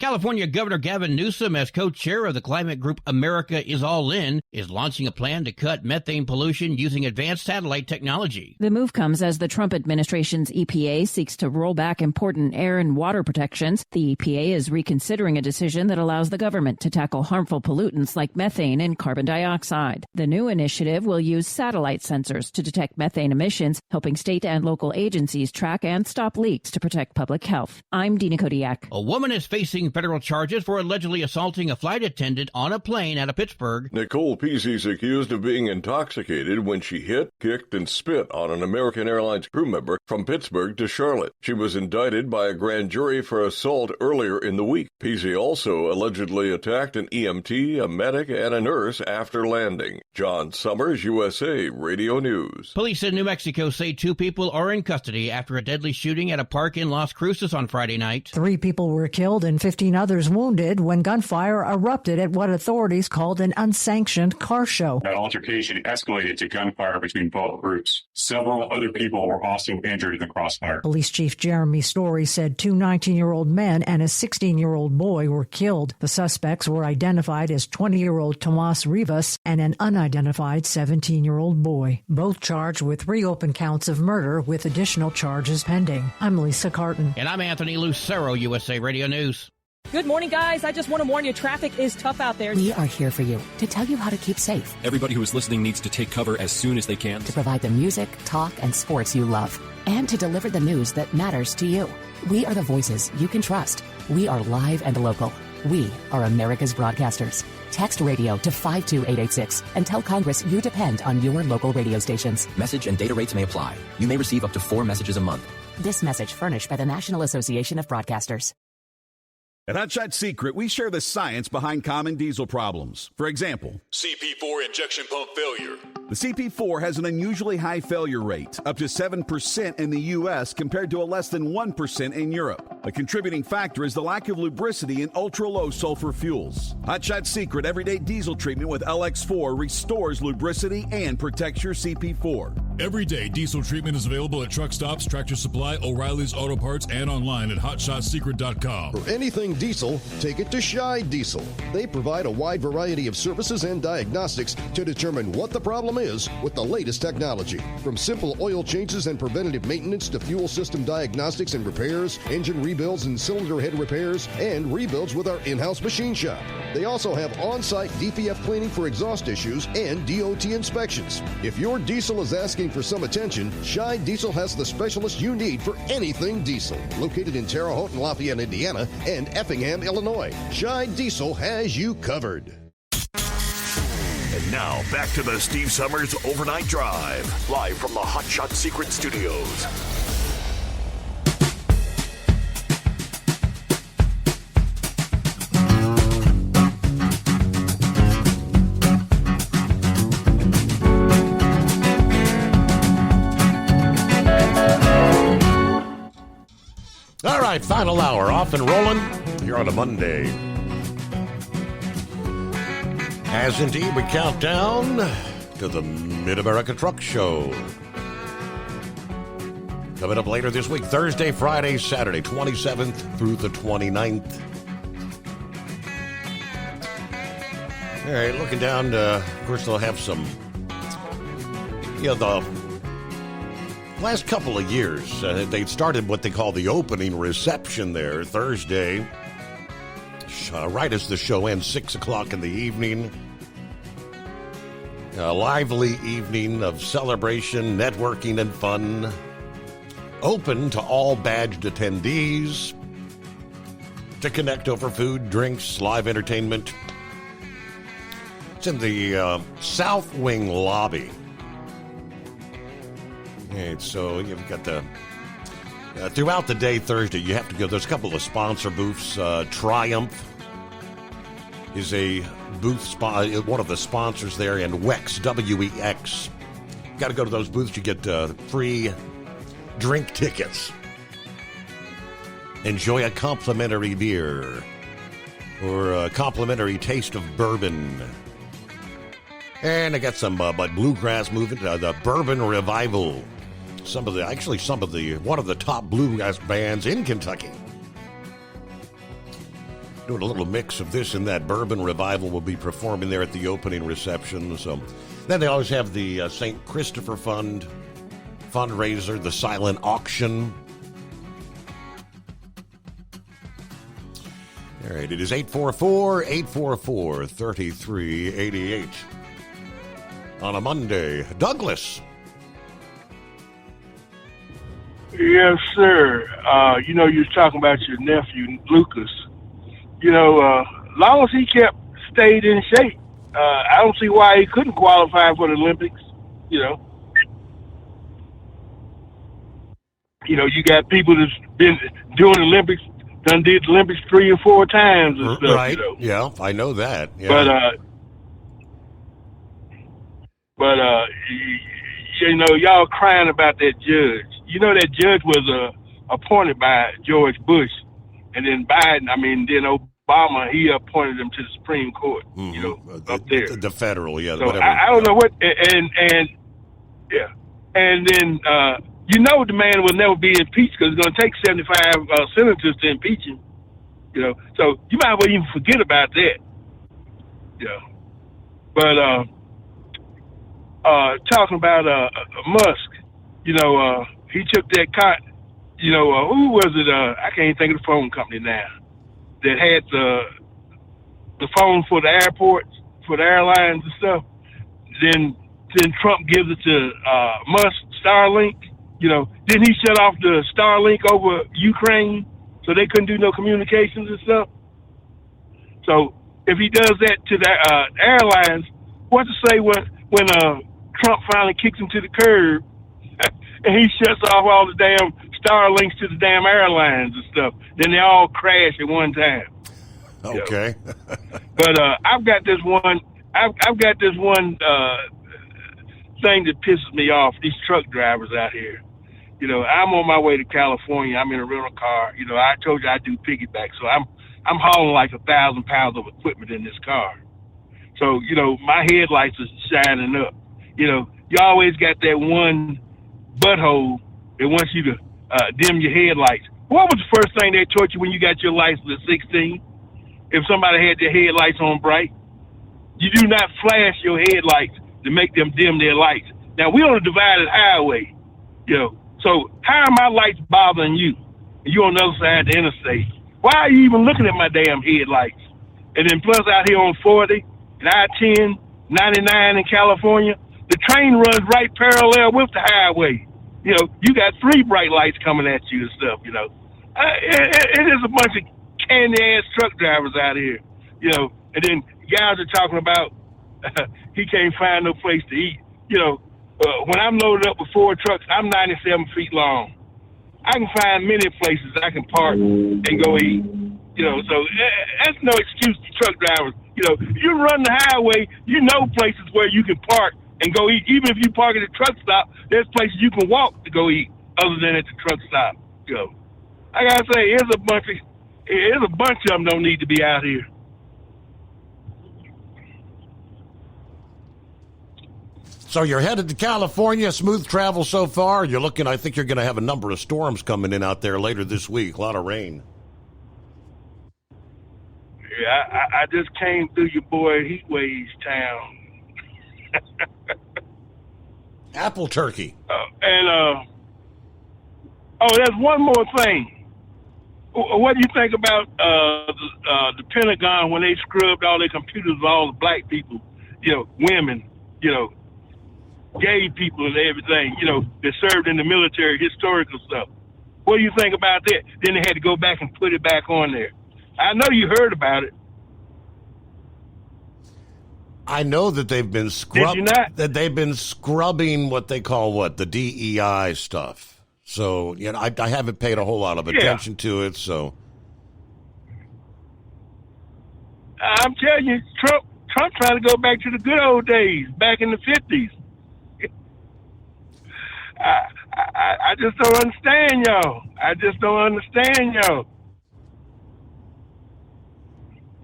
California Governor Gavin Newsom, as co-chair of the climate group America is All In, is launching a plan to cut methane pollution using advanced satellite technology. The move comes as the Trump administration's EPA seeks to roll back important air and water protections. The EPA is reconsidering a decision that allows the government to tackle harmful pollutants like methane and carbon dioxide. The new initiative will use satellite sensors to detect methane emissions, helping state and local agencies track and stop leaks to protect public health. I'm Dina Kodiak. A woman is facing federal charges for allegedly assaulting a flight attendant on a plane out of Pittsburgh. Nicole Peasy's accused of being intoxicated when she hit, kicked, and spit on an American Airlines crew member from Pittsburgh to Charlotte. She was indicted by a grand jury for assault earlier in the week. Peasy also allegedly attacked an EMT, a medic, and a nurse after landing. John Summers, USA Radio News. Police in New Mexico say 2 people are in custody after a deadly shooting at a park in Las Cruces on Friday night. 3 people were killed and 50 15 others wounded when gunfire erupted at what authorities called an unsanctioned car show. That altercation escalated to gunfire between both groups. Several other people were also injured in the crossfire. Police Chief Jeremy Story said 2 19-year-old men and a 16-year-old boy were killed. The suspects were identified as 20-year-old Tomas Rivas and an unidentified 17-year-old boy, both charged with 3 open counts of murder with additional charges pending. I'm Lisa Carton. And I'm Anthony Lucero, USA Radio News. Good morning, guys. I just want to warn you, traffic is tough out there. We are here for you to tell you how to keep safe. Everybody who is listening needs to take cover as soon as they can. To provide the music, talk, and sports you love. And to deliver the news that matters to you. We are the voices you can trust. We are live and local. We are America's broadcasters. Text radio to 52886 and tell Congress you depend on your local radio stations. Message and data rates may apply. You may receive up to 4 messages a month. This message furnished by the National Association of Broadcasters. At Hot Shot Secret, we share the science behind common diesel problems. For example, CP4 injection pump failure. The CP4 has an unusually high failure rate, up to 7% in the U.S. compared to a less than 1% in Europe. A contributing factor is the lack of lubricity in ultra-low sulfur fuels. Hot Shot Secret Everyday Diesel Treatment with LX4 restores lubricity and protects your CP4. Everyday diesel treatment is available at truck stops, Tractor Supply, O'Reilly's Auto Parts, and online at HotShotSecret.com. For anything diesel, take it to Shy Diesel. They provide a wide variety of services and diagnostics to determine what the problem is with the latest technology. From simple oil changes and preventative maintenance to fuel system diagnostics and repairs, engine rebuilds and cylinder head repairs, and rebuilds with our in-house machine shop. They also have on-site DPF cleaning for exhaust issues and DOT inspections. If your diesel is asking for some attention, Shy Diesel has the specialist you need for anything diesel. Located in Terre Haute and Lafayette, Indiana, and Effingham, Illinois, Shy Diesel has you covered. And now, back to the Steve Summers Overnight Drive, live from the Hot Shot Secret Studios. All right, final hour, off and rolling here on a Monday. As indeed we count down to the Mid-America Truck Show. Coming up later this week, Thursday, Friday, Saturday, 27th through the 29th. All right, looking down, of course, they'll have some, the last couple of years, they started what they call the opening reception there Thursday, right as the show ends, 6 o'clock in the evening. A lively evening of celebration, networking, and fun. Open to all badged attendees to connect over food, drinks, live entertainment. It's in the South Wing lobby. And so you've got the throughout the day Thursday, you have to go. There's a couple of sponsor booths. Triumph is a booth spot, one of the sponsors there, and WEX, W-E-X. Got to go to those booths. You get free drink tickets. Enjoy a complimentary beer or a complimentary taste of bourbon. And I got some bluegrass movement, the Bourbon Revival. One of the top bluegrass bands in Kentucky. Doing a little mix of this and that. Bourbon Revival will be performing there at the opening reception. So then they always have the St. Christopher Fund fundraiser, the silent auction. All right, it is 844-844-3388 on a Monday. Douglas. Yes, sir. You was talking about your nephew, Lucas. As long as he stayed in shape, I don't see why he couldn't qualify for the Olympics, You got people that's been doing the Olympics, done did the Olympics 3 or 4 times and stuff. Right, yeah, I know that. Yeah. But y'all crying about that judge. That judge was appointed by George Bush, And then Biden, then Obama, he appointed him to the Supreme Court, up there. The federal, yeah. So whatever. I don't know what, and then the man will never be impeached because it's going to take 75 senators to impeach him. So you might as well even forget about that. But talking about Musk, he took that who was it? I can't even think of the phone company now that had the phone for the airports, for the airlines and stuff. Then Trump gives it to Musk, Starlink. Didn't he shut off the Starlink over Ukraine so they couldn't do no communications and stuff? So if he does that to the airlines, what to say when Trump finally kicks him to the curb and he shuts off all the damn Starlinks to the damn airlines and stuff? Then they all crash at one time. Okay. But I've got this one. I've got this one thing that pisses me off. These truck drivers out here. I'm on my way to California. I'm in a rental car. I told you I do piggyback, so I'm hauling like 1,000 pounds of equipment in this car. So my headlights are shining up. You always got that one butthole that wants you to dim your headlights. What was the first thing they taught you when you got your license at 16? If somebody had their headlights on bright, you do not flash your headlights to make them dim their lights. Now, we're on a divided highway, so how are my lights bothering you? You on the other side of the interstate. Why are you even looking at my damn headlights? And then plus out here on 40, and I-10, 99 in California, the train runs right parallel with the highway. You got 3 bright lights coming at you and stuff, It is a bunch of candy-ass truck drivers out here, And then guys are talking about he can't find no place to eat. When I'm loaded up with 4 trucks, I'm 97 feet long. I can find many places I can park and go eat. So that's no excuse to truck drivers. You run the highway, places where you can park and go eat. Even if you park at a truck stop, there's places you can walk to go eat other than at the truck stop. I gotta say, there's a bunch of them don't need to be out here. So you're headed to California, smooth travel so far. I think you're going to have a number of storms coming in out there later this week, a lot of rain. Yeah, I just came through your boy Heatwave's town. Apple turkey. There's one more thing. What do you think about the Pentagon when they scrubbed all their computers of all the black people, women, gay people and everything, that served in the military, historical stuff? What do you think about that? Then they had to go back and put it back on there. I know you heard about it. I know that they've been scrubbing what they call the DEI stuff. So I haven't paid a whole lot of attention to it. So I'm telling you, Trump trying to go back to the good old days, back in the 50s. I just don't understand y'all.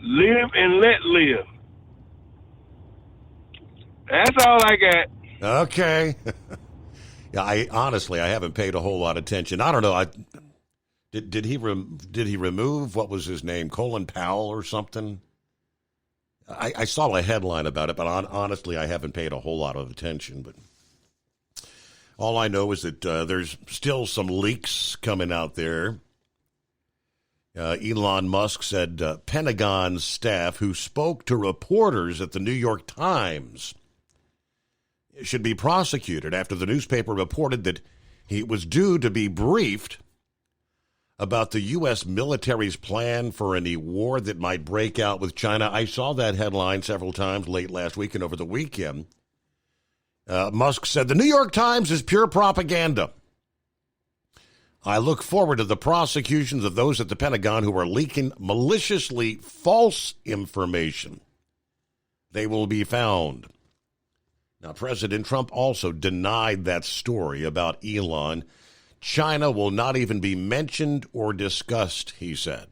Live and let live. That's all I got. Okay. Yeah, I haven't paid a whole lot of attention. I don't know. Did he remove, what was his name, Colin Powell or something? I saw a headline about it, but honestly, I haven't paid a whole lot of attention. But all I know is that there's still some leaks coming out there. Elon Musk said Pentagon staff who spoke to reporters at the New York Times should be prosecuted after the newspaper reported that he was due to be briefed about the U.S. military's plan for any war that might break out with China. I saw that headline several times late last week and over the weekend. Musk said, the New York Times is pure propaganda. I look forward to the prosecutions of those at the Pentagon who are leaking maliciously false information. They will be found. Now, President Trump also denied that story about Elon. China will not even be mentioned or discussed, he said.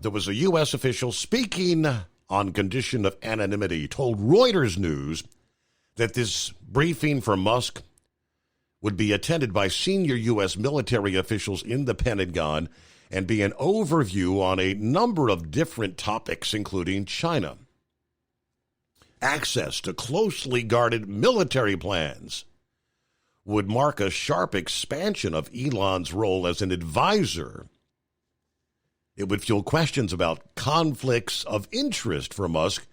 There was a U.S. official speaking on condition of anonymity, told Reuters News that this briefing for Musk would be attended by senior U.S. military officials in the Pentagon and be an overview on a number of different topics, including China, access to closely guarded military plans, would mark a sharp expansion of Elon's role as an advisor. It would fuel questions about conflicts of interest for Musk,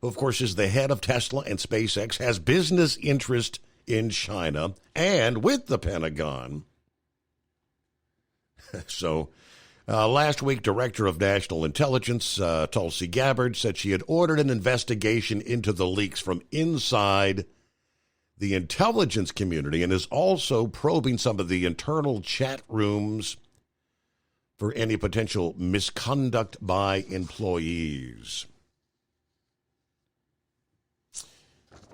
who, of course, is the head of Tesla and SpaceX, has business interest in China and with the Pentagon. So, last week, Director of National Intelligence, Tulsi Gabbard, said she had ordered an investigation into the leaks from inside the intelligence community and is also probing some of the internal chat rooms for any potential misconduct by employees.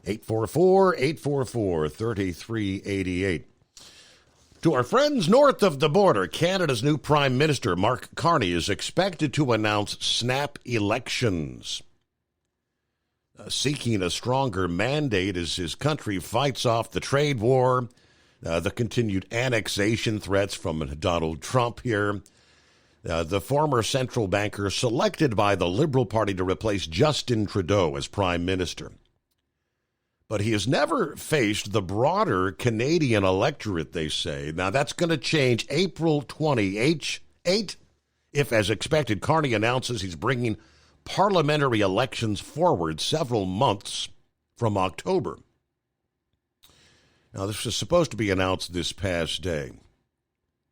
844-844-3388. To our friends north of the border, Canada's new Prime Minister, Mark Carney, is expected to announce snap elections, seeking a stronger mandate as his country fights off the trade war, the continued annexation threats from Donald Trump here. The former central banker selected by the Liberal Party to replace Justin Trudeau as Prime Minister. But he has never faced the broader Canadian electorate, they say. Now, that's going to change April 28 if, as expected, Carney announces he's bringing parliamentary elections forward several months from October. Now, this was supposed to be announced this past day.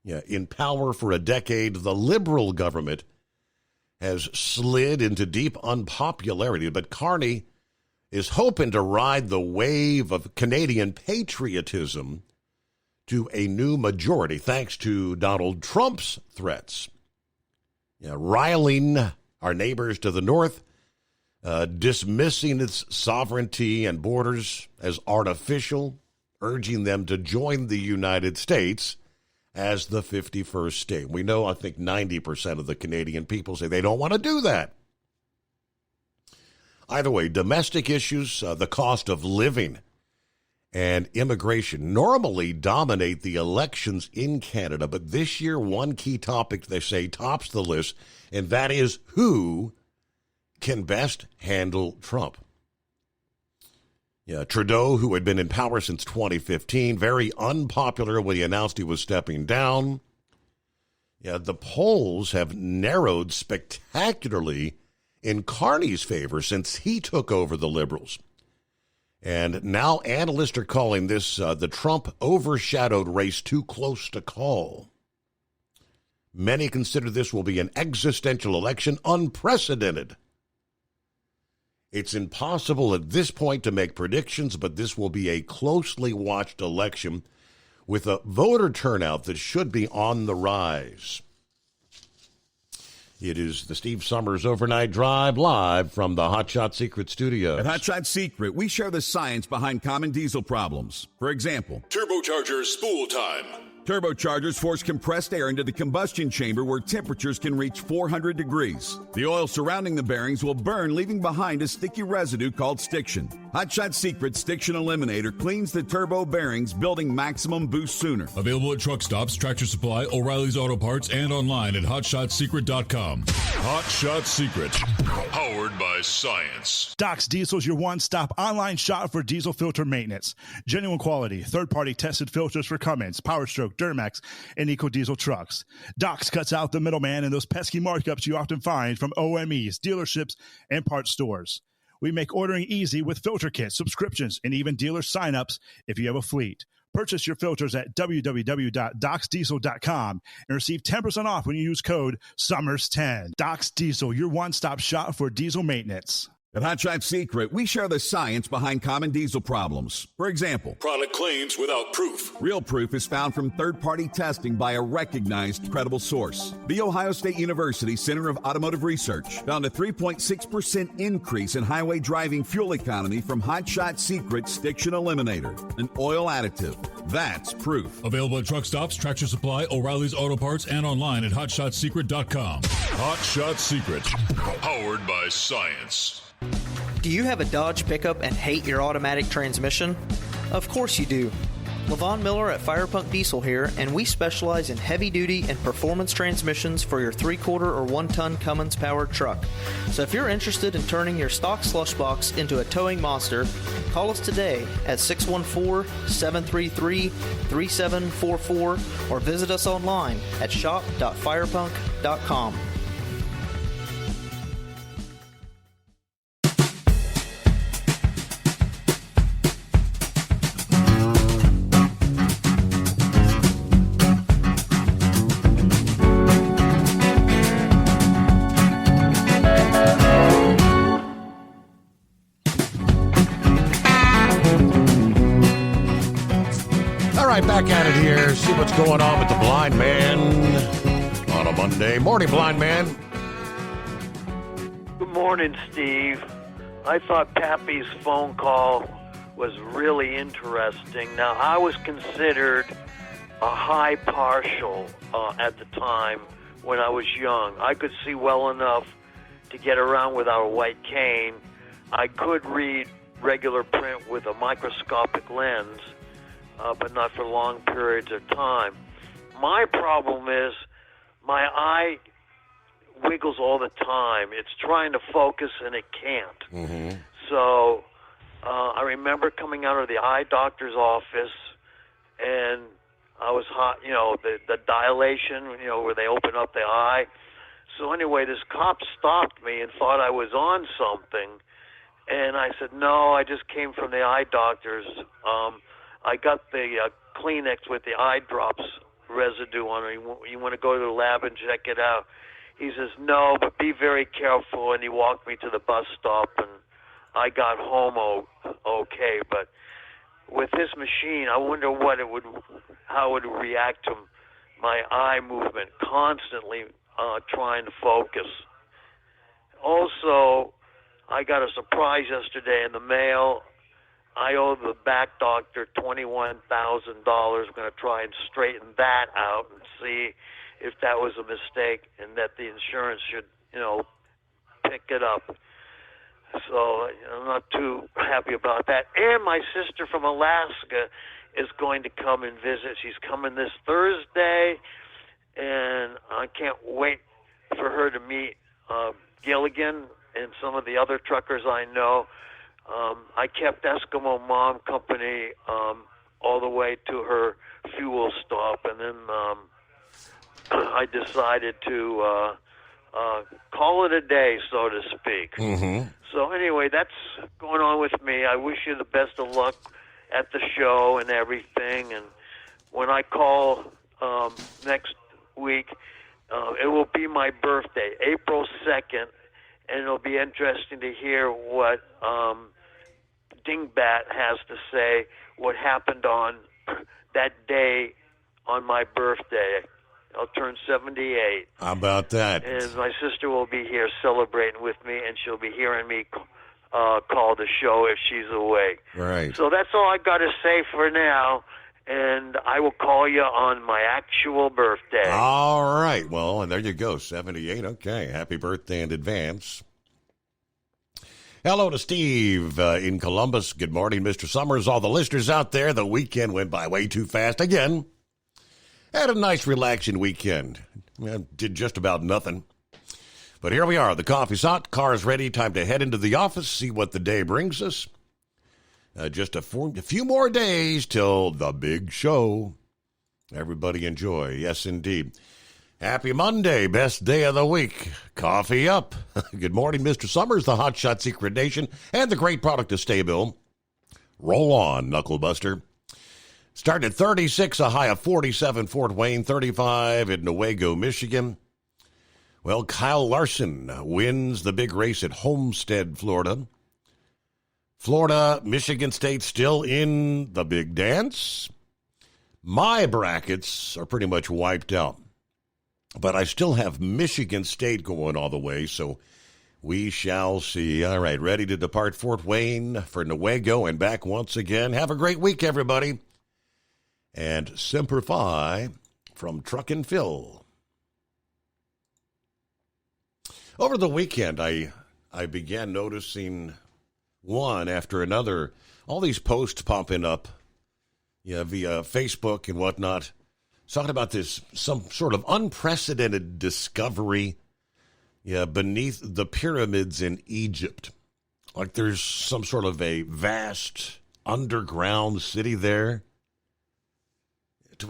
In power for a decade, the Liberal government has slid into deep unpopularity, but Carney is hoping to ride the wave of Canadian patriotism to a new majority, thanks to Donald Trump's threats. Riling our neighbors to the north, dismissing its sovereignty and borders as artificial, urging them to join the United States as the 51st state. We know, I think 90% of the Canadian people say they don't want to do that. Either way, domestic issues, the cost of living, and immigration normally dominate the elections in Canada. But this year, one key topic, they say, tops the list, and that is who can best handle Trump. Trudeau, who had been in power since 2015, very unpopular when he announced he was stepping down. The polls have narrowed spectacularly in Carney's favor since he took over the Liberals. And now analysts are calling this the Trump overshadowed race too close to call. Many consider this will be an existential election, unprecedented. It's impossible at this point to make predictions, but this will be a closely watched election with a voter turnout that should be on the rise. It is the Steve Summers Overnight Drive, live from the Hot Shot Secret Studios. At Hot Shot Secret, we share the science behind common diesel problems. For example, turbocharger spool time. Turbochargers force compressed air into the combustion chamber where temperatures can reach 400 degrees. The oil surrounding the bearings will burn, leaving behind a sticky residue called stiction. Hot Shot Secret Stiction Eliminator cleans the turbo bearings, building maximum boost sooner. Available at truck stops, Tractor Supply, O'Reilly's Auto Parts, and online at HotShotSecret.com. Hot Shot Secret, powered by science. Doc's Diesel is your one-stop online shop for diesel filter maintenance. Genuine quality, third-party tested filters for Cummins, PowerStroke, Duramax, and EcoDiesel trucks. Doc's cuts out the middleman and those pesky markups you often find from OMEs, dealerships, and parts stores. We make ordering easy with filter kits, subscriptions, and even dealer sign-ups if you have a fleet. Purchase your filters at www.docsdiesel.com and receive 10% off when you use code SUMMERS10. Doc's Diesel, your one-stop shop for diesel maintenance. At Hot Shot Secret, we share the science behind common diesel problems. For example, product claims without proof. Real proof is found from third-party testing by a recognized, credible source. The Ohio State University Center of Automotive Research found a 3.6% increase in highway driving fuel economy from Hot Shot Secret Stiction Eliminator, an oil additive. That's proof. Available at truck stops, Tractor Supply, O'Reilly's Auto Parts, and online at HotShotSecret.com. Hot Shot Secret, powered by science. Do you have a Dodge pickup and hate your automatic transmission? Of course you do. Levon Miller at Firepunk Diesel here, and we specialize in heavy-duty and performance transmissions for your 3/4 or 1-ton Cummins-powered truck. So if you're interested in turning your stock slush box into a towing monster, call us today at 614-733-3744 or visit us online at shop.firepunk.com. Back at it here. See what's going on with the blind man on a Monday. Morning, blind man. Good morning, Steve. I thought Pappy's phone call was really interesting. Now, I was considered a high partial at the time when I was young. I could see well enough to get around without a white cane. I could read regular print with a microscopic lens, but not for long periods of time. My problem is my eye wiggles all the time. It's trying to focus and it can't. Mm-hmm. So I remember coming out of the eye doctor's office, and I was hot, the dilation, where they open up the eye. So anyway, this cop stopped me and thought I was on something, and I said, no, I just came from the eye doctor's. I got the Kleenex with the eye drops residue on it. You want to go to the lab and check it out? He says, no, but be very careful. And he walked me to the bus stop, and I got home okay. But with this machine, I wonder how it would react to my eye movement, constantly trying to focus. Also, I got a surprise yesterday in the mail. I owe the back doctor $21,000. We're going to try and straighten that out and see if that was a mistake and that the insurance should, pick it up. So I'm not too happy about that. And my sister from Alaska is going to come and visit. She's coming this Thursday, and I can't wait for her to meet Gilligan and some of the other truckers I know. I kept Eskimo Mom company all the way to her fuel stop, and then I decided to call it a day, so to speak. Mm-hmm. So anyway, that's going on with me. I wish you the best of luck at the show and everything. And when I call next week, it will be my birthday, April 2nd, and it'll be interesting to hear what Dingbat has to say, what happened on that day on my birthday. I'll turn 78. How about that? And my sister will be here celebrating with me, and she'll be hearing me call the show if she's awake. Right. So that's all I got to say for now, and I will call you on my actual birthday. All right. Well, and there you go, 78. Okay. Happy birthday in advance. Hello to Steve in Columbus. Good morning, Mr. Summers. All the listeners out there, the weekend went by way too fast again. Had a nice, relaxing weekend. Did just about nothing. But here we are. The coffee's hot. Car's ready. Time to head into the office, see what the day brings us. Just a few more days till the big show. Everybody enjoy. Yes, indeed. Happy Monday, best day of the week. Coffee up. Good morning, Mr. Summers, the Hot Shot Secret Nation, and the great product of Sta-Bil. Roll on, Knucklebuster. Starting at 36, a high of 47, Fort Wayne, 35 in Newaygo, Michigan. Well, Kyle Larson wins the big race at Homestead, Florida. Florida, Michigan State still in the big dance. My brackets are pretty much wiped out, but I still have Michigan State going all the way, so we shall see. All right, ready to depart Fort Wayne for Newaygo and back once again. Have a great week, everybody. And Semper Fi from Truck and Phil. Over the weekend, I began noticing one after another, all these posts popping up via Facebook and whatnot, talking about this, some sort of unprecedented discovery beneath the pyramids in Egypt. Like there's some sort of a vast underground city there.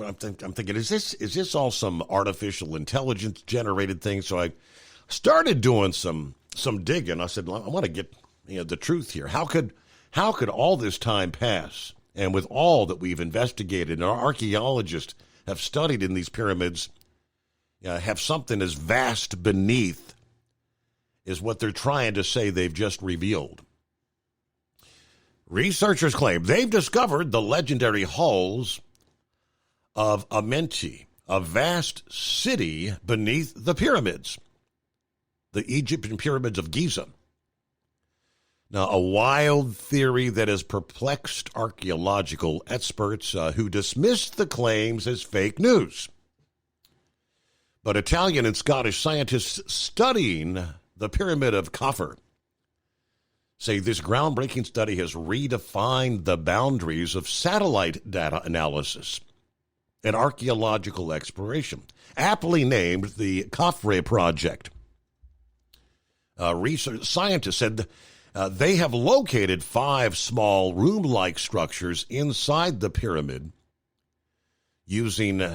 I'm thinking, is this all some artificial intelligence generated thing? So I started doing some digging. I said, I want to get the truth here. How could all this time pass? And with all that we've investigated and our archaeologists have studied in these pyramids, have something as vast beneath is what they're trying to say they've just revealed. Researchers claim they've discovered the legendary halls of Amenti, a vast city beneath the pyramids, the Egyptian pyramids of Giza. Now, a wild theory that has perplexed archaeological experts who dismissed the claims as fake news. But Italian and Scottish scientists studying the Pyramid of Khafre say this groundbreaking study has redefined the boundaries of satellite data analysis and archaeological exploration, aptly named the Khafre Project. Research scientists said they have located 5 small room-like structures inside the pyramid using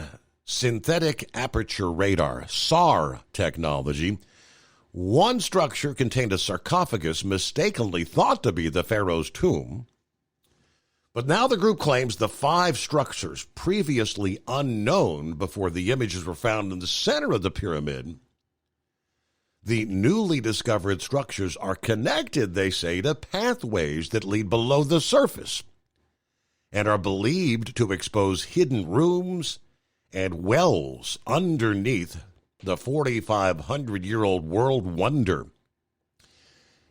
synthetic aperture radar, SAR technology. One structure contained a sarcophagus mistakenly thought to be the pharaoh's tomb. But now the group claims the 5 structures previously unknown before the images were found in the center of the pyramid. The newly discovered structures are connected, they say, to pathways that lead below the surface and are believed to expose hidden rooms and wells underneath the 4,500-year-old world wonder.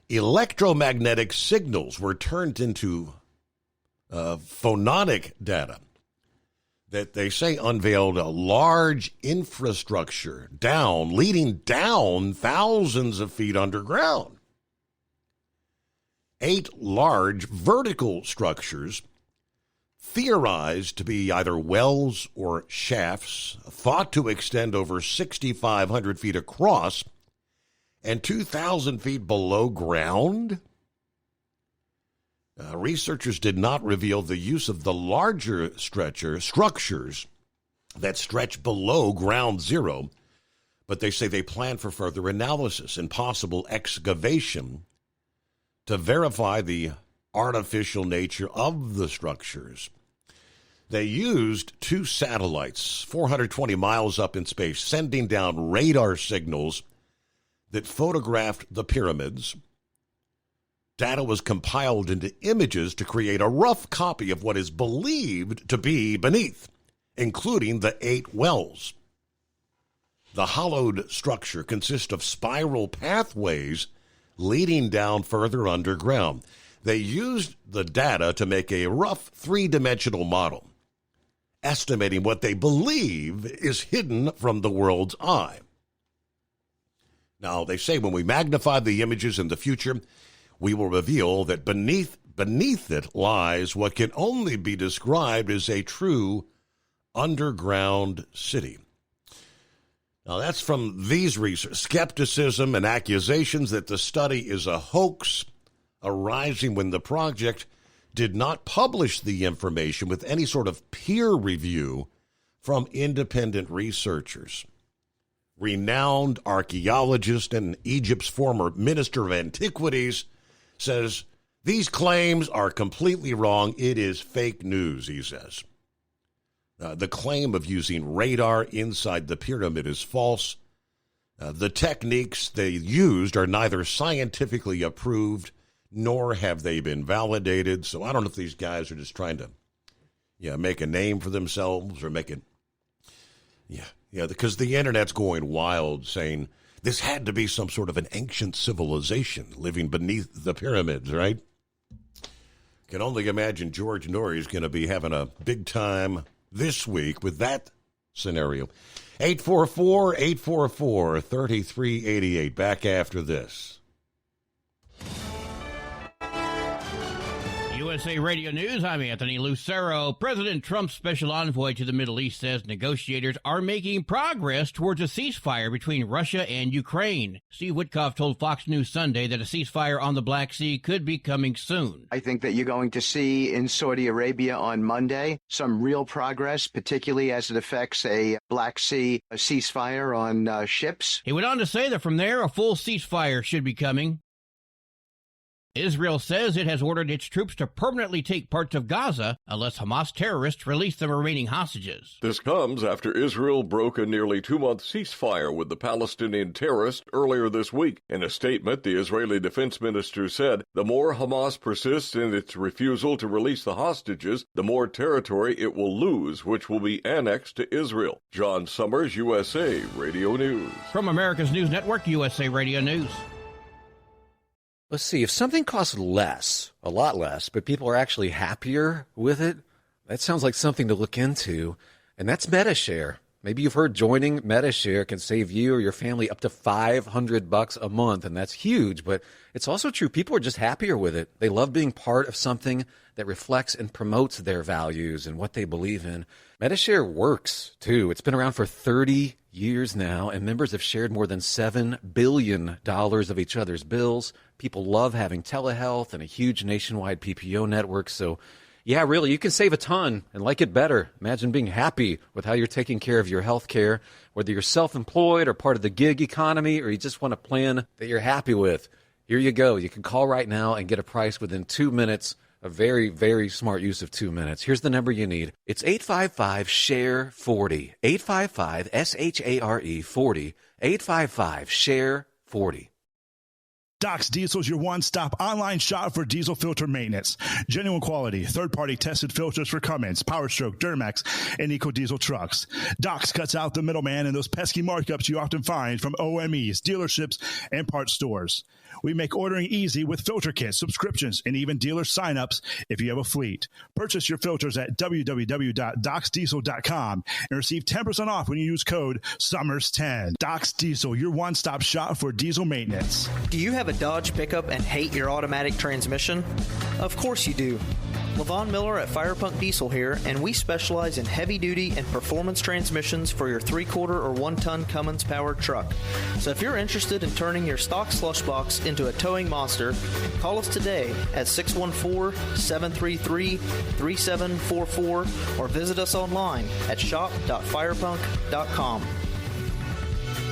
Electromagnetic signals were turned into phonic data that they say unveiled a large infrastructure leading down thousands of feet underground. 8 large vertical structures theorized to be either wells or shafts, thought to extend over 6,500 feet across and 2,000 feet below ground. Researchers did not reveal the use of the larger structures that stretch below ground zero, but they say they plan for further analysis and possible excavation to verify the artificial nature of the structures. They used 2 satellites 420 miles up in space, sending down radar signals that photographed the pyramids. Data was compiled into images to create a rough copy of what is believed to be beneath, including the 8 wells. The hollowed structure consists of spiral pathways leading down further underground. They used the data to make a rough 3-dimensional model, estimating what they believe is hidden from the world's eye. Now, they say when we magnify the images in the future, we will reveal that beneath it lies what can only be described as a true underground city. Now, that's from these research. Skepticism and accusations that the study is a hoax arising when the project did not publish the information with any sort of peer review from independent researchers. Renowned archaeologist and Egypt's former Minister of Antiquities says these claims are completely wrong. It is fake news, he says. The claim of using radar inside the pyramid is false. The techniques they used are neither scientifically approved nor have they been validated. So I don't know if these guys are just trying to make a name for themselves or make it. Yeah, because the internet's going wild saying this had to be some sort of an ancient civilization living beneath the pyramids, right? Can only imagine George Norrie's going to be having a big time this week with that scenario. 844-844-3388. Back after this. USA Radio News, I'm Anthony Lucero. President Trump's special envoy to the Middle East says negotiators are making progress towards a ceasefire between Russia and Ukraine. Steve Witkoff told Fox News Sunday that a ceasefire on the Black Sea could be coming soon. I think that you're going to see in Saudi Arabia on Monday some real progress, particularly as it affects a Black Sea ceasefire on ships. He went on to say that from there, a full ceasefire should be coming. Israel says it has ordered its troops to permanently take parts of Gaza unless Hamas terrorists release the remaining hostages. This comes after Israel broke a nearly 2-month ceasefire with the Palestinian terrorists earlier this week. In a statement, the Israeli defense minister said, the more Hamas persists in its refusal to release the hostages, the more territory it will lose, which will be annexed to Israel. John Summers, USA Radio News. From America's News Network, USA Radio News. Let's see, if something costs less, a lot less, but people are actually happier with it, that sounds like something to look into, and that's MediShare. Maybe you've heard joining MediShare can save you or your family up to $500 a month, and that's huge, but it's also true. People are just happier with it. They love being part of something that reflects and promotes their values and what they believe in. MediShare works, too. It's been around for 30 years now, and members have shared more than $7 billion of each other's bills. People love having telehealth and a huge nationwide PPO network. So, yeah, really, you can save a ton and like it better. Imagine being happy with how you're taking care of your health care, whether you're self-employed or part of the gig economy, or you just want a plan that you're happy with. Here you go. You can call right now and get a price within 2 minutes. A very, very smart use of 2 minutes. Here's the number you need. It's 855-SHARE-40. 855-SHARE-40. 855-SHARE-40. Doc's Diesel is your one-stop online shop for diesel filter maintenance. Genuine quality, third-party tested filters for Cummins, PowerStroke, Duramax, and EcoDiesel trucks. Doc's cuts out the middleman and those pesky markups you often find from OMEs, dealerships, and parts stores. We make ordering easy with filter kits, subscriptions, and even dealer signups if you have a fleet. Purchase your filters at www.docsdiesel.com and receive 10% off when you use code SUMMERS10. Doc's Diesel, your one-stop shop for diesel maintenance. Do you have a Dodge pickup and hate your automatic transmission? Of course you do. Levon Miller at Firepunk Diesel here, and we specialize in heavy-duty and performance transmissions for your 3-quarter or 1-ton Cummins-powered truck. So if you're interested in turning your stock slush box into a towing monster, call us today at 614-733-3744 or visit us online at shop.firepunk.com.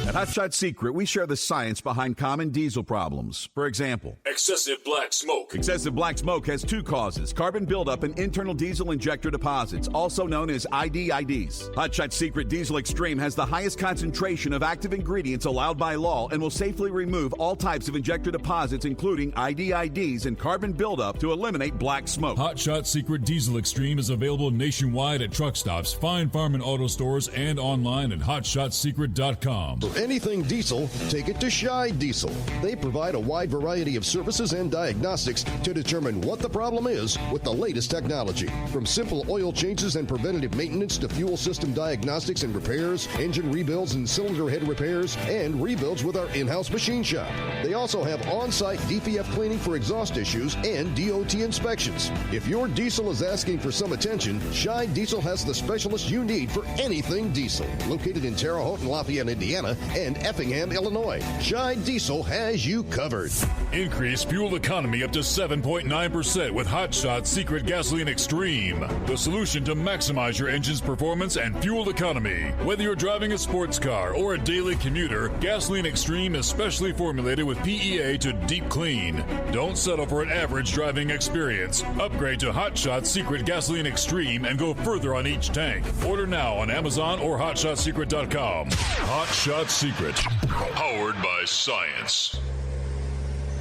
At Hot Shot Secret, we share the science behind common diesel problems. For example, excessive black smoke. Excessive black smoke has 2 causes: carbon buildup and internal diesel injector deposits, also known as IDIDs. Hot Shot Secret Diesel Extreme has the highest concentration of active ingredients allowed by law and will safely remove all types of injector deposits, including IDIDs and carbon buildup, to eliminate black smoke. Hot Shot Secret Diesel Extreme is available nationwide at truck stops, fine farm and auto stores, and online at hotshotsecret.com. For anything diesel, take it to Shy Diesel. They provide a wide variety of services and diagnostics to determine what the problem is with the latest technology. From simple oil changes and preventative maintenance to fuel system diagnostics and repairs, engine rebuilds and cylinder head repairs, and rebuilds with our in-house machine shop. They also have on-site DPF cleaning for exhaust issues and DOT inspections. If your diesel is asking for some attention, Shy Diesel has the specialist you need for anything diesel. Located in Terre Haute and Lafayette, Indiana, and Effingham, Illinois, Shy Diesel has you covered. Increase fuel economy up to 7.9% with Hot Shot Secret Gasoline Extreme, the solution to maximize your engine's performance and fuel economy. Whether you're driving a sports car or a daily commuter, Gasoline Extreme is specially formulated with PEA to deep clean. Don't settle for an average driving experience. Upgrade to Hot Shot Secret Gasoline Extreme and go further on each tank. Order now on Amazon or hotshotsecret.com. Hot Shot secret. Powered by science.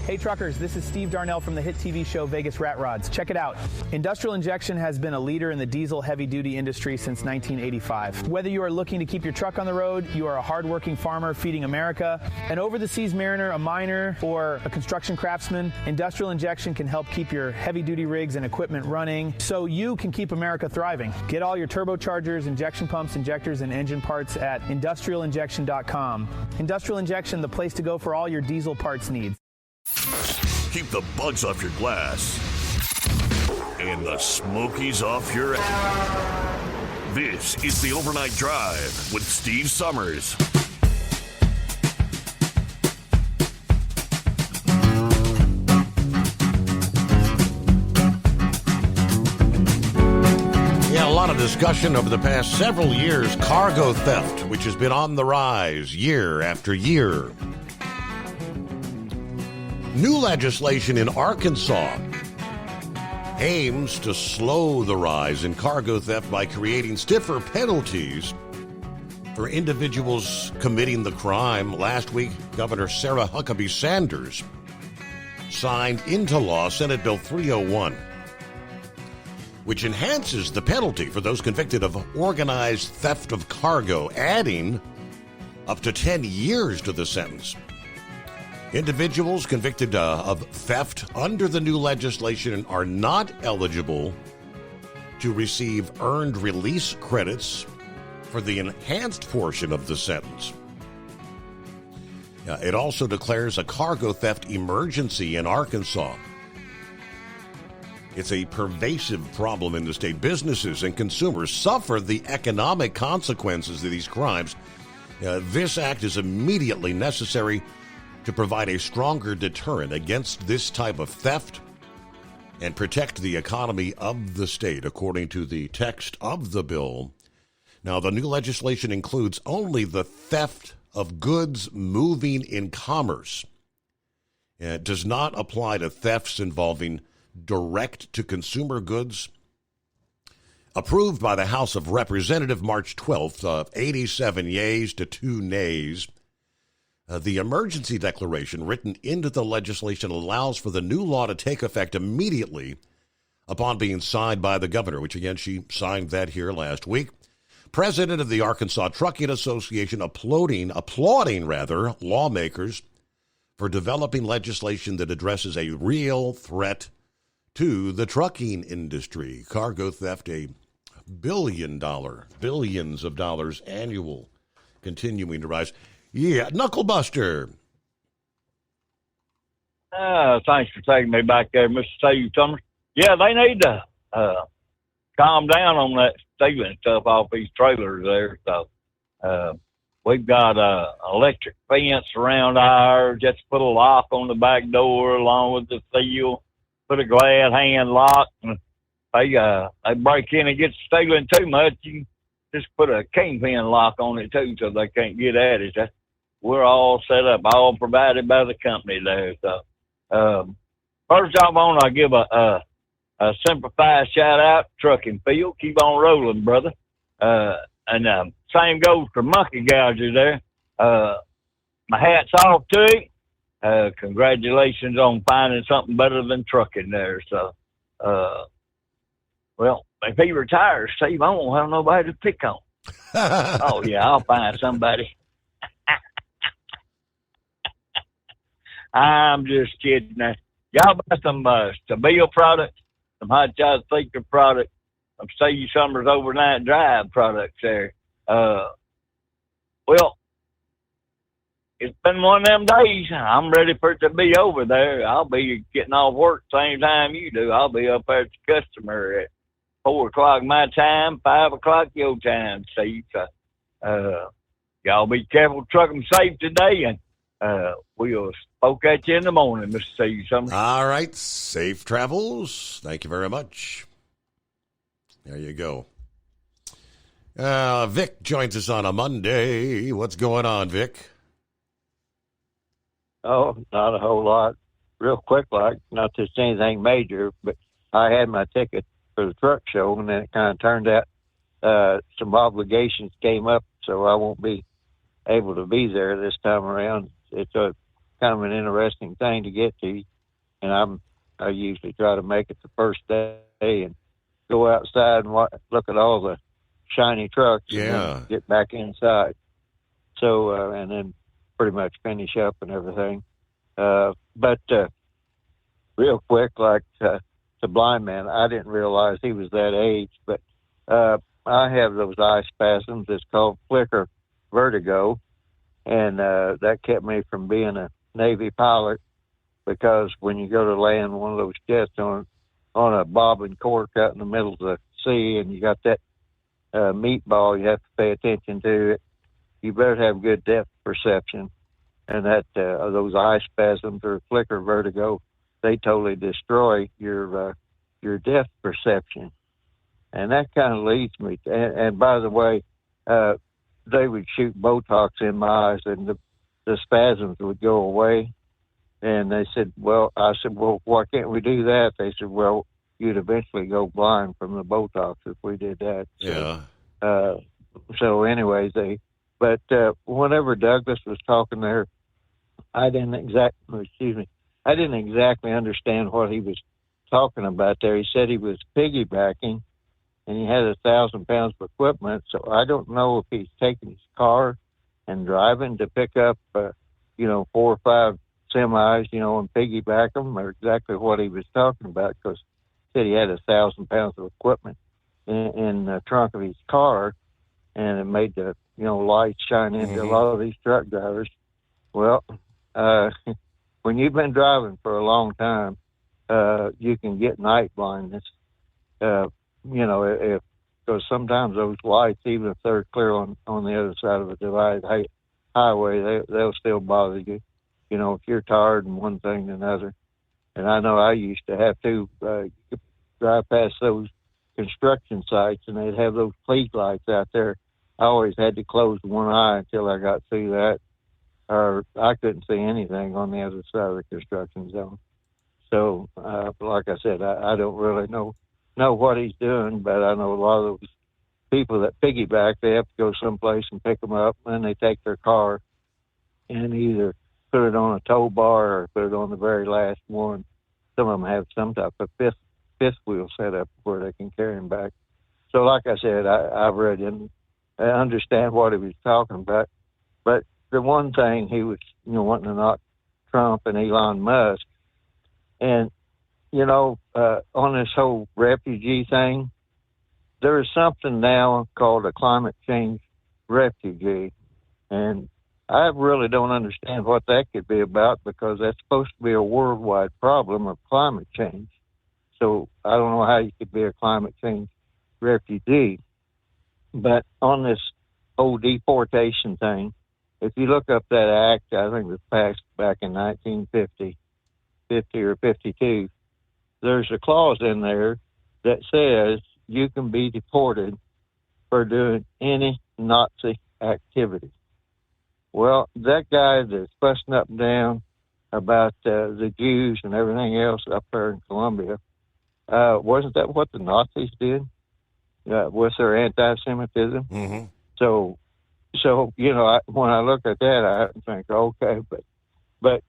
Hey truckers, this is Steve Darnell from the hit TV show Vegas Rat Rods. Check it out. Industrial Injection has been a leader in the diesel heavy-duty industry since 1985. Whether you are looking to keep your truck on the road, you are a hard-working farmer feeding America, an over-the-seas mariner, a miner, or a construction craftsman, Industrial Injection can help keep your heavy-duty rigs and equipment running so you can keep America thriving. Get all your turbochargers, injection pumps, injectors, and engine parts at industrialinjection.com. Industrial Injection, the place to go for all your diesel parts needs. Keep the bugs off your glass and the Smokies off your ass. This is the Overnight Drive with Steve Summers. Yeah, a lot of discussion over the past several years. Cargo theft, which has been on the rise year after year. New legislation in Arkansas aims to slow the rise in cargo theft by creating stiffer penalties for individuals committing the crime. Last week, Governor Sarah Huckabee Sanders signed into law Senate Bill 301, which enhances the penalty for those convicted of organized theft of cargo, adding up to 10 years to the sentence. Individuals convicted of theft under the new legislation are not eligible to receive earned release credits for the enhanced portion of the sentence. It also declares a cargo theft emergency in Arkansas. It's a pervasive problem in the state. Businesses and consumers suffer the economic consequences of these crimes. This act is immediately necessary to provide a stronger deterrent against this type of theft and protect the economy of the state, according to the text of the bill. Now, the new legislation includes only the theft of goods moving in commerce. It does not apply to thefts involving direct-to-consumer goods. Approved by the House of Representatives March 12th, 87 yeas to 2 nays. The emergency declaration written into the legislation allows for the new law to take effect immediately upon being signed by the governor, which again, she signed that here last week. President of the Arkansas Trucking Association applauding lawmakers for developing legislation that addresses a real threat to the trucking industry. Cargo theft, billions of dollars annual, continuing to rise. Yeah, Knucklebuster. Thanks for taking me back there, Mr. Steve Summers. Yeah, they need to calm down on that stealing stuff off these trailers there. So we've got an electric fence around ours. Just put a lock on the back door along with the seal. Put a glad hand lock. And they break in and get stealing too much. You just put a kingpin lock on it too, so they can't get at it. We're all set up, all provided by the company there. So, first off, I want to give a simplified shout out to Trucking Field. Keep on rolling, brother. And same goes for Monkey Gouger there. My hat's off to him. Congratulations on finding something better than trucking there. So, well, if he retires, Steve, I won't have nobody to pick on. Oh, yeah, I'll find somebody. I'm just kidding. Y'all buy some Stabile products, some Hot Shot Seeker products, some Steve Summers Overnight Drive products there. Well, it's been one of them days. I'm ready for it to be over there. I'll be getting off work same time you do. I'll be up there at the customer at 4 o'clock my time, 5 o'clock your time, Steve. Y'all be careful, trucking safe today, and we'll spoke at you in the morning, Mr. Steve Summers. All right, safe travels. Thank you very much. There you go. Vic joins us on a Monday. What's going on, Vic? Oh, not a whole lot. Real quick, like, not just anything major, but I had my ticket for the truck show, and then it kind of turned out some obligations came up, so I won't be able to be there this time around. It's a kind of an interesting thing to get to, and I usually try to make it the first day and go outside and look at all the shiny trucks and then get back inside. So, and then pretty much finish up and everything. But real quick, like the blind man, I didn't realize he was that age, but I have those eye spasms. It's called flicker vertigo, and that kept me from being a Navy pilot, because when you go to land one of those jets on a bobbing cork out in the middle of the sea, and you got that meatball, you have to pay attention to it. You better have good depth perception, and that those eye spasms or flicker vertigo, they totally destroy your depth perception. And that kind of leads me to, and by the way, they would shoot Botox in my eyes and the spasms would go away. And they said, I said, why can't we do that? They said, well, you'd eventually go blind from the Botox if we did that. So anyways, but whenever Douglas was talking there, I didn't exactly understand what he was talking about there. He said he was piggybacking, and he had 1,000 pounds of equipment. So I don't know if he's taking his car and driving to pick up, 4 or 5 semis, and piggyback them, or exactly what he was talking about, because he said he had 1,000 pounds of equipment in the trunk of his car, and it made the, lights shine into a lot of these truck drivers. Well, when you've been driving for a long time, you can get night blindness, because sometimes those lights, even if they're clear on the other side of a divided highway, they'll still bother you, if you're tired and one thing and another. And I know I used to have to drive past those construction sites, and they'd have those police lights out there. I always had to close one eye until I got through that, or I couldn't see anything on the other side of the construction zone. So, like I said, I don't really know what he's doing, but I know a lot of those people that piggyback, they have to go someplace and pick them up, and they take their car and either put it on a tow bar or put it on the very last one. Some of them have some type of fifth wheel setup where they can carry them back. So, like I said, I've read and I understand what he was talking about. But the one thing he was, wanting to knock Trump and Elon Musk, and on this whole refugee thing, there is something now called a climate change refugee, and I really don't understand what that could be about, because that's supposed to be a worldwide problem of climate change. So I don't know how you could be a climate change refugee. But on this whole deportation thing, if you look up that act, I think it was passed back in 1950 or 52, there's a clause in there that says you can be deported for doing any Nazi activity. Well, that guy that's fussing up and down about the Jews and everything else up there in Colombia, wasn't that what the Nazis did? Was their anti-Semitism? Mm-hmm. So when I look at that, I think, okay, but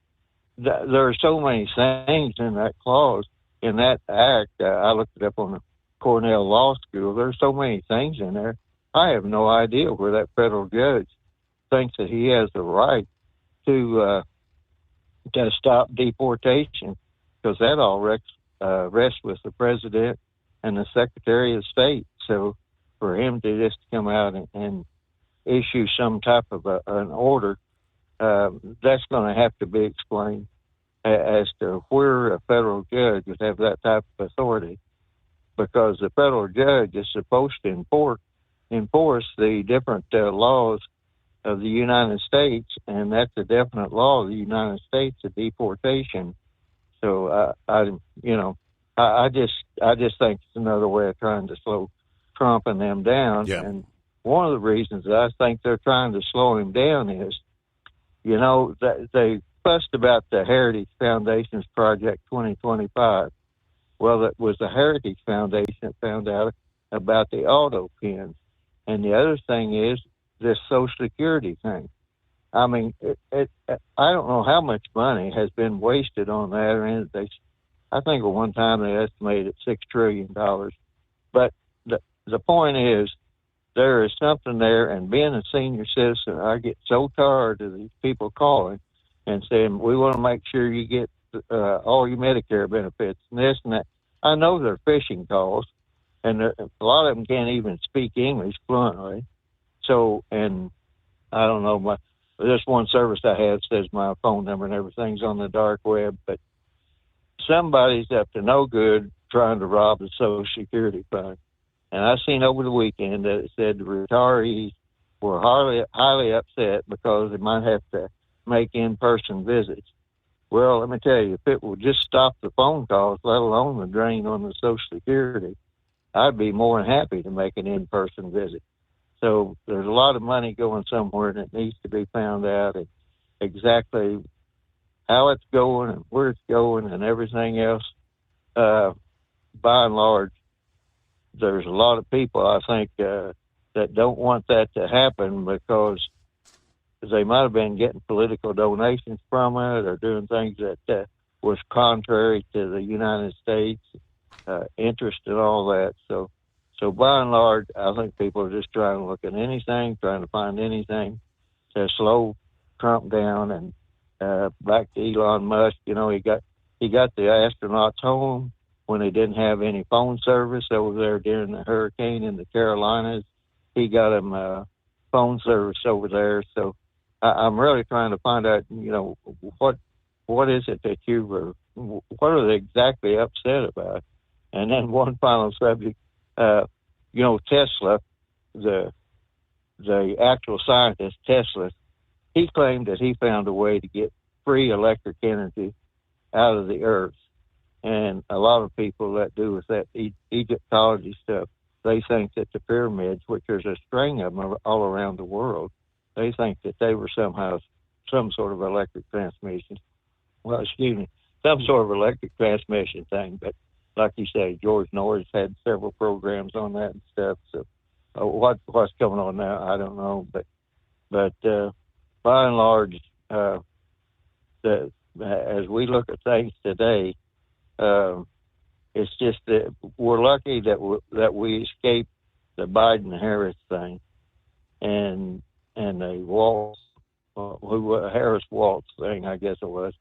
there are so many things in that clause, in that act. I looked it up on the Cornell Law School. There's so many things in there. I have no idea where that federal judge thinks that he has the right to stop deportation, because that all rests with the president and the Secretary of State. So for him to just come out and issue some type of an order, that's going to have to be explained as to where a federal judge would have that type of authority, because the federal judge is supposed to enforce the different laws of the United States, and that's a definite law of the United States, of deportation. So I just think it's another way of trying to slow Trump and them down. Yeah. And one of the reasons that I think they're trying to slow him down is, that they fussed about the Heritage Foundation's Project 2025. Well, it was the Heritage Foundation that found out about the auto pins. And the other thing is this Social Security thing. I mean, I don't know how much money has been wasted on that. I mean, I think at one time they estimated $6 trillion. But the point is, there is something there, and being a senior citizen, I get so tired of these people calling and saying, we want to make sure you get all your Medicare benefits and this and that. I know they're phishing calls, and a lot of them can't even speak English fluently. So, and I don't know, this one service I have says my phone number and everything's on the dark web, but somebody's up to no good trying to rob the Social Security fund. And I seen over the weekend that it said the retirees were highly upset because they might have to make in-person visits. Well, let me tell you, if it would just stop the phone calls, let alone the drain on the Social Security, I'd be more than happy to make an in-person visit. So there's a lot of money going somewhere, and it needs to be found out and exactly how it's going and where it's going and everything else. By and large, there's a lot of people, I think, that don't want that to happen because they might have been getting political donations from it or doing things that was contrary to the United States interest and all that. So by and large, I think people are just trying to look at anything, trying to find anything to slow Trump down. And back to Elon Musk, you know, he got the astronauts home when they didn't have any phone service over there during the hurricane in the Carolinas. He got them phone service over there. So I'm really trying to find out, you know, what is it that what are they exactly upset about? And then one final subject, you know, Tesla, the actual scientist, Tesla, he claimed that he found a way to get free electric energy out of the earth. And a lot of people that do with that Egyptology stuff, they think that the pyramids, which there's a string of them all around the world, they think that they were somehow some sort of electric transmission. Well, excuse me, some sort of electric transmission thing. But like you say, George Norris had several programs on that and stuff. So what's going on now, I don't know. But by and large, as we look at things today, it's just that we're lucky that we escaped the Biden-Harris thing and the Harris-Waltz thing, I guess it was.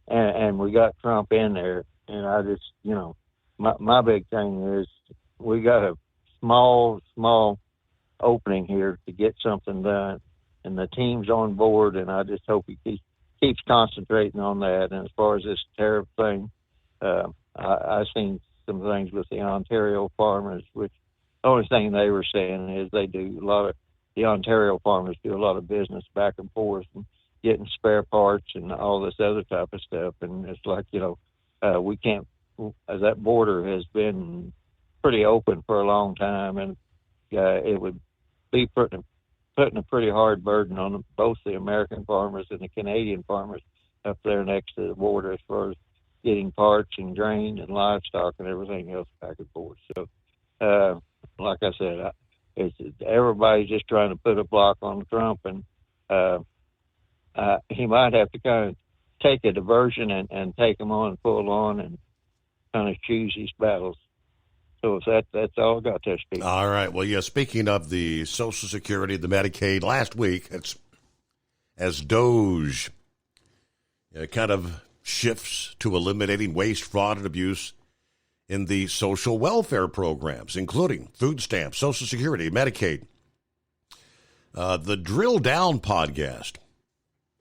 And we got Trump in there. And I just, you know, my big thing is we got a small opening here to get something done. And the team's on board, and I just hope he keeps concentrating on that. And as far as this tariff thing, I've seen some things with the Ontario farmers, which the only thing they were saying is the Ontario farmers do a lot of business back and forth and getting spare parts and all this other type of stuff. And it's like, you know, we can't, that border has been pretty open for a long time, and it would be putting a pretty hard burden on both the American farmers and the Canadian farmers up there next to the border as far as getting parts and grain and livestock and everything else back and forth. So, like I said, everybody's just trying to put a block on Trump, and he might have to kind of take a diversion and take them on full on and kind of choose his battles. So that's all I got there, Steve. All right. Well, yeah, speaking of the Social Security, the Medicaid, last week, as DOGE kind of shifts to eliminating waste, fraud, and abuse in the social welfare programs, including food stamps, Social Security, Medicaid. The Drill Down podcast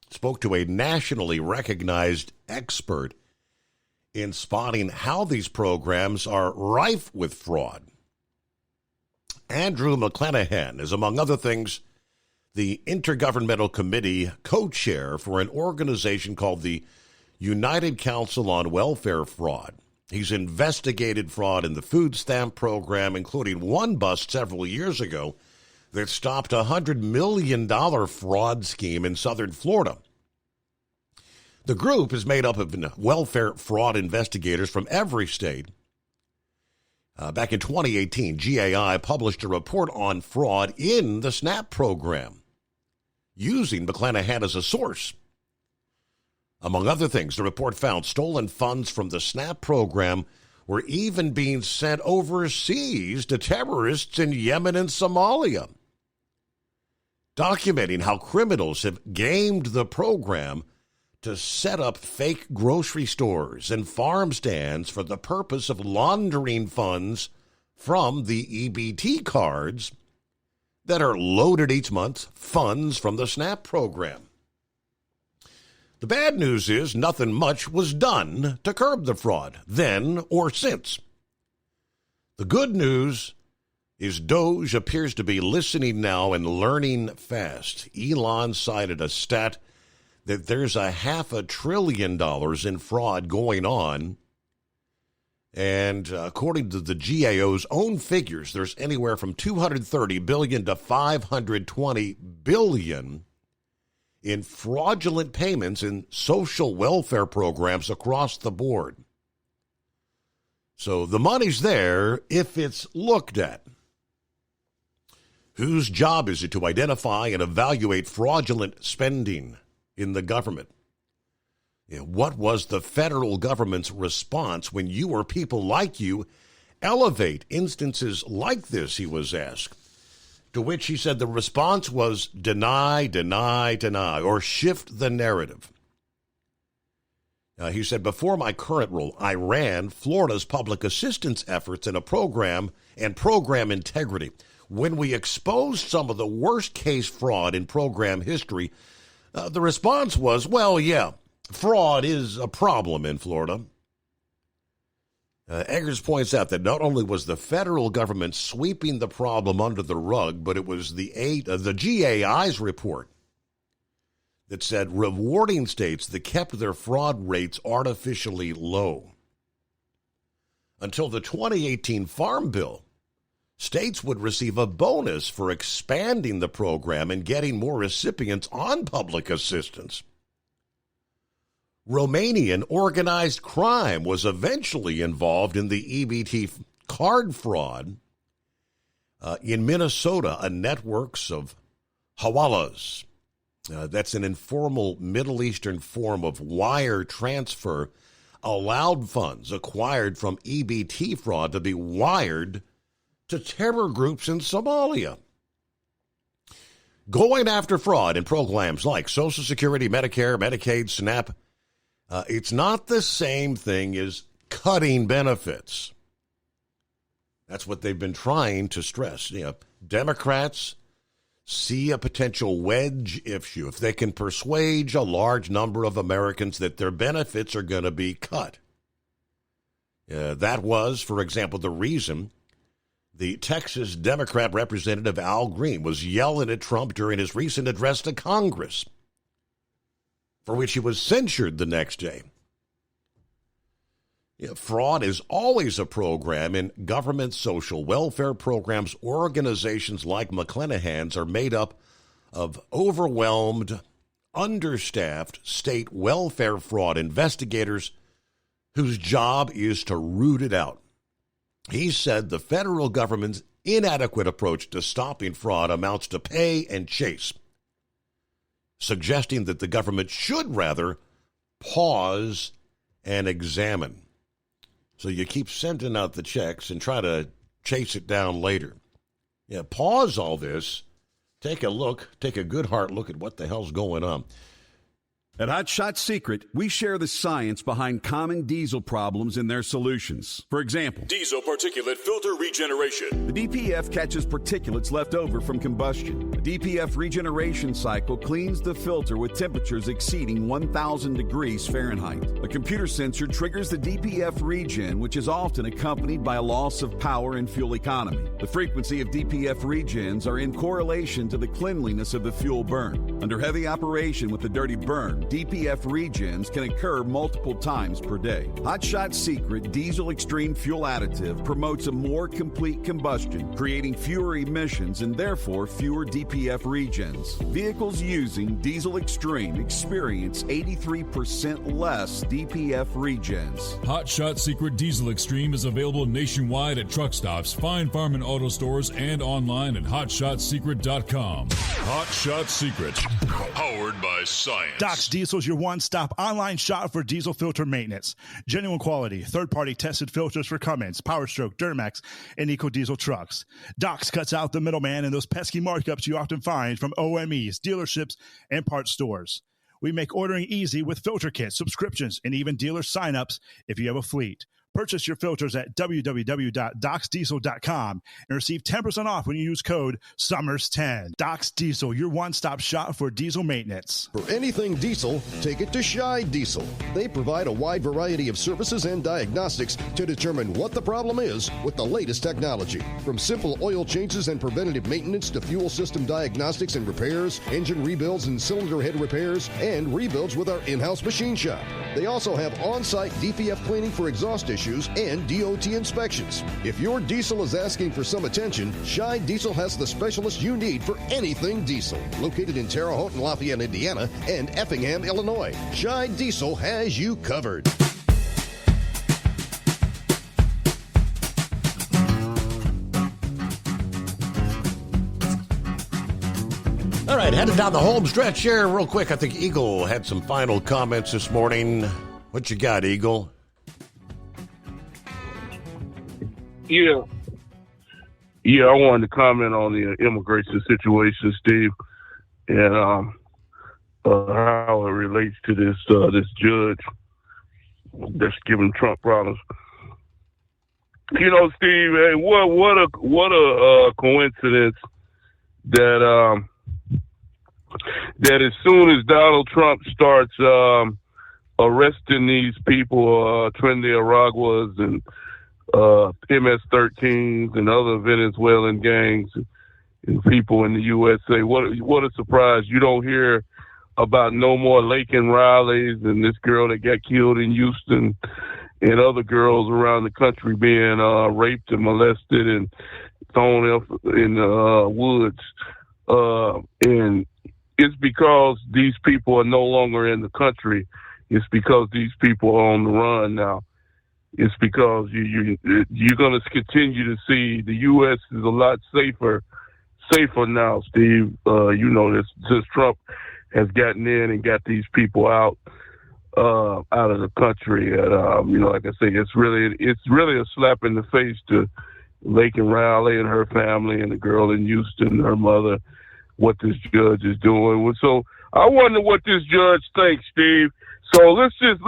spoke to a nationally recognized expert in spotting how these programs are rife with fraud. Andrew McClanahan is, among other things, the Intergovernmental Committee co-chair for an organization called the United Council on Welfare Fraud. He's investigated fraud in the food stamp program, including one bust several years ago that stopped a $100 million fraud scheme in southern Florida. The group is made up of welfare fraud investigators from every state. Back in 2018, GAI published a report on fraud in the SNAP program. using McClanahan as a source. Among other things, the report found stolen funds from the SNAP program were even being sent overseas to terrorists in Yemen and Somalia, documenting how criminals have gamed the program to set up fake grocery stores and farm stands for the purpose of laundering funds from the EBT cards that are loaded each month, funds from the SNAP program. The bad news is nothing much was done to curb the fraud, then or since. The good news is DOGE appears to be listening now and learning fast. Elon cited a stat that there's $500 billion in fraud going on. And according to the GAO's own figures, there's anywhere from $230 billion to $520 billion in fraudulent payments in social welfare programs across the board. So the money's there if it's looked at. Whose job is it to identify and evaluate fraudulent spending in the government? What was the federal government's response when you or people like you elevate instances like this, he was asked. To which he said the response was deny, deny, deny, or shift the narrative. He said, before my current role, I ran Florida's public assistance efforts in a program and program integrity. When we exposed some of the worst case fraud in program history, the response was, well, yeah, fraud is a problem in Florida. Eggers points out that not only was the federal government sweeping the problem under the rug, but it was the GAI's report that said rewarding states that kept their fraud rates artificially low. Until the 2018 Farm Bill, states would receive a bonus for expanding the program and getting more recipients on public assistance. Romanian organized crime was eventually involved in the EBT card fraud. In Minnesota, a network of hawalas, that's an informal Middle Eastern form of wire transfer, allowed funds acquired from EBT fraud to be wired to terror groups in Somalia. Going after fraud in programs like Social Security, Medicare, Medicaid, SNAP, it's not the same thing as cutting benefits. That's what they've been trying to stress. Democrats see a potential wedge issue if they can persuade a large number of Americans that their benefits are going to be cut. That was, for example, the reason the Texas Democrat Representative Al Green was yelling at Trump during his recent address to Congress, for which he was censured the next day. Fraud is always a program in government social welfare programs. Organizations like McClanahan's are made up of overwhelmed, understaffed state welfare fraud investigators whose job is to root it out. He said the federal government's inadequate approach to stopping fraud amounts to pay and chase, suggesting that the government should rather pause and examine. So you keep sending out the checks and try to chase it down later. Pause all this. Take a good hard look at what the hell's going on. At Hot Shot Secret, we share the science behind common diesel problems and their solutions. For example, diesel particulate filter regeneration. The DPF catches particulates left over from combustion. The DPF regeneration cycle cleans the filter with temperatures exceeding 1,000 degrees Fahrenheit. A computer sensor triggers the DPF regen, which is often accompanied by a loss of power and fuel economy. The frequency of DPF regens are in correlation to the cleanliness of the fuel burn. Under heavy operation with the dirty burn, DPF regens can occur multiple times per day. Hot Shot Secret Diesel Extreme Fuel Additive promotes a more complete combustion, creating fewer emissions and therefore fewer DPF regens. Vehicles using Diesel Extreme experience 83% less DPF regens. Hot Shot Secret Diesel Extreme is available nationwide at truck stops, Fine Farm and auto stores, and online at hotshotsecret.com. Hot Shot Secret, powered by science. Doc's Diesel is your one-stop online shop for diesel filter maintenance. Genuine quality, third-party tested filters for Cummins, Power Stroke, Duramax, and EcoDiesel trucks. Doc's cuts out the middleman and those pesky markups you often find from OMEs, dealerships, and parts stores. We make ordering easy with filter kits, subscriptions, and even dealer sign-ups if you have a fleet. Purchase your filters at www.docsdiesel.com and receive 10% off when you use code SUMMERS10. Doc's Diesel, your one-stop shop for diesel maintenance. For anything diesel, take it to Shy Diesel. They provide a wide variety of services and diagnostics to determine what the problem is with the latest technology. From simple oil changes and preventative maintenance to fuel system diagnostics and repairs, engine rebuilds and cylinder head repairs, and rebuilds with our in-house machine shop. They also have on-site DPF cleaning for exhaust issues and DOT inspections. If your diesel is asking for some attention, Shy Diesel has the specialist you need for anything diesel. Located in Terre Haute and Lafayette, Indiana, and Effingham, Illinois, Shy Diesel has you covered. All right, headed down the home stretch here real quick. I think Eagle had some final comments this morning. What you got, Eagle? Yeah, I wanted to comment on the immigration situation, Steve, and how it relates to this judge that's giving Trump problems. You know, Steve, hey, what a coincidence that as soon as Donald Trump starts arresting these people, Trinidad Araguas and MS-13s and other Venezuelan gangs and people in the USA. What a surprise. You don't hear about no more Laken Rileys and this girl that got killed in Houston and other girls around the country being raped and molested and thrown up in the woods. And it's because these people are no longer in the country. It's because these people are on the run now. It's because you're going to continue to see the U.S. is a lot safer now, Steve. You know this since Trump has gotten in and got these people out of the country. And you know, like I say, it's really a slap in the face to Laken Riley and her family and the girl in Houston, her mother, what this judge is doing. So I wonder what this judge thinks, Steve. So let's just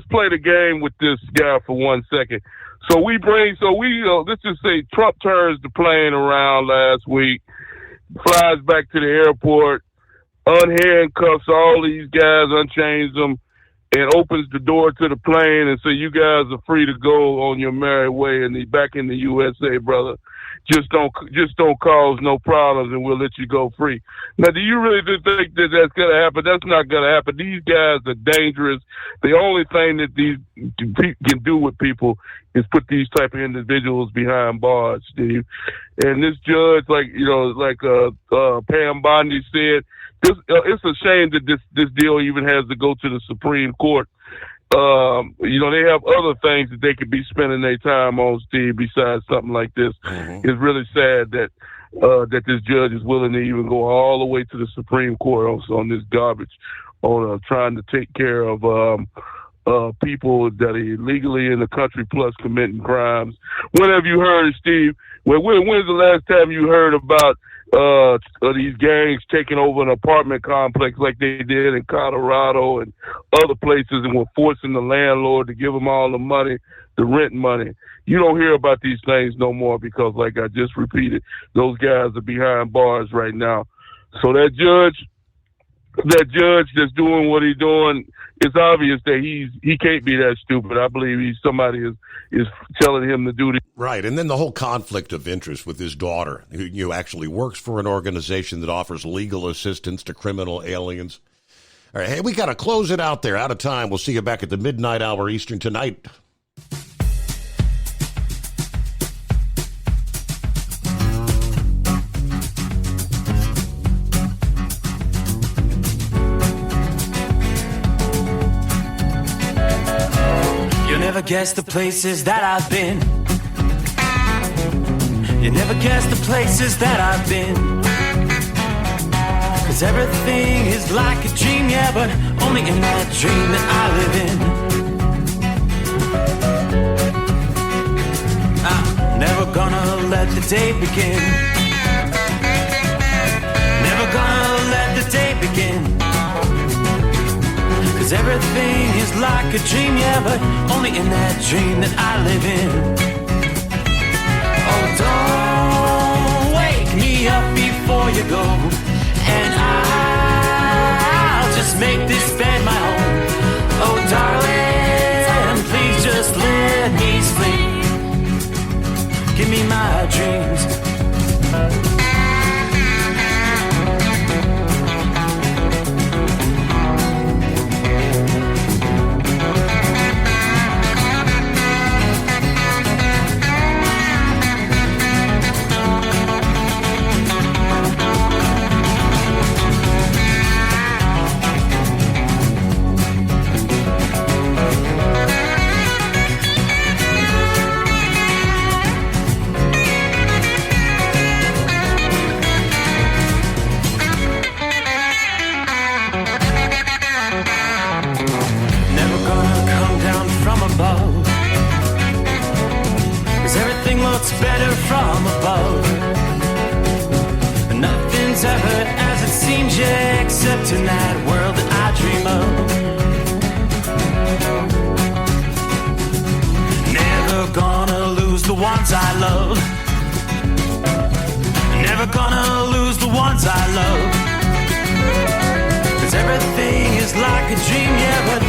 play the game with this guy for 1 second. Let's just say Trump turns the plane around last week, flies back to the airport, unhandcuffs all these guys, unchains them, and opens the door to the plane and say, "You guys are free to go on your merry way and back in the USA, brother. Just don't cause no problems, and we'll let you go free." Now, do you really think that that's going to happen? That's not going to happen. These guys are dangerous. The only thing that these can do with people is put these type of individuals behind bars, Steve. And this judge, like Pam Bondi said, it's a shame that this deal even has to go to the Supreme Court. You know, they have other things that they could be spending their time on, Steve, besides something like this. Mm-hmm. It's really sad that this judge is willing to even go all the way to the Supreme Court on this garbage, on trying to take care of people that are illegally in the country plus committing crimes. When have you heard, Steve? When's the last time you heard about these gangs taking over an apartment complex like they did in Colorado and other places, and were forcing the landlord to give them all the money, the rent money? You don't hear about these things no more because, like I just repeated, those guys are behind bars right now. So that judge that's doing what he's doing, it's obvious that he can't be that stupid. I believe somebody is telling him to do this. Right, and then the whole conflict of interest with his daughter, who actually works for an organization that offers legal assistance to criminal aliens. All right, hey, we got to close it out there. Out of time. We'll see you back at the midnight hour Eastern tonight. You'll never guess the places that I've been. You never guess the places that I've been. 'Cause everything is like a dream, yeah, but only in that dream that I live in. I'm never gonna let the day begin. Never gonna let the day begin. 'Cause everything is like a dream, yeah, but only in that dream that I live in. Oh, don't wake me up before you go, and I'll just make this bed my home. Oh, darling, please just let me sleep. Give me my dreams. Better from above. Nothing's ever as it seems, yeah, except in that world that I dream of. Never gonna lose the ones I love. Never gonna lose the ones I love. 'Cause everything is like a dream, yeah, but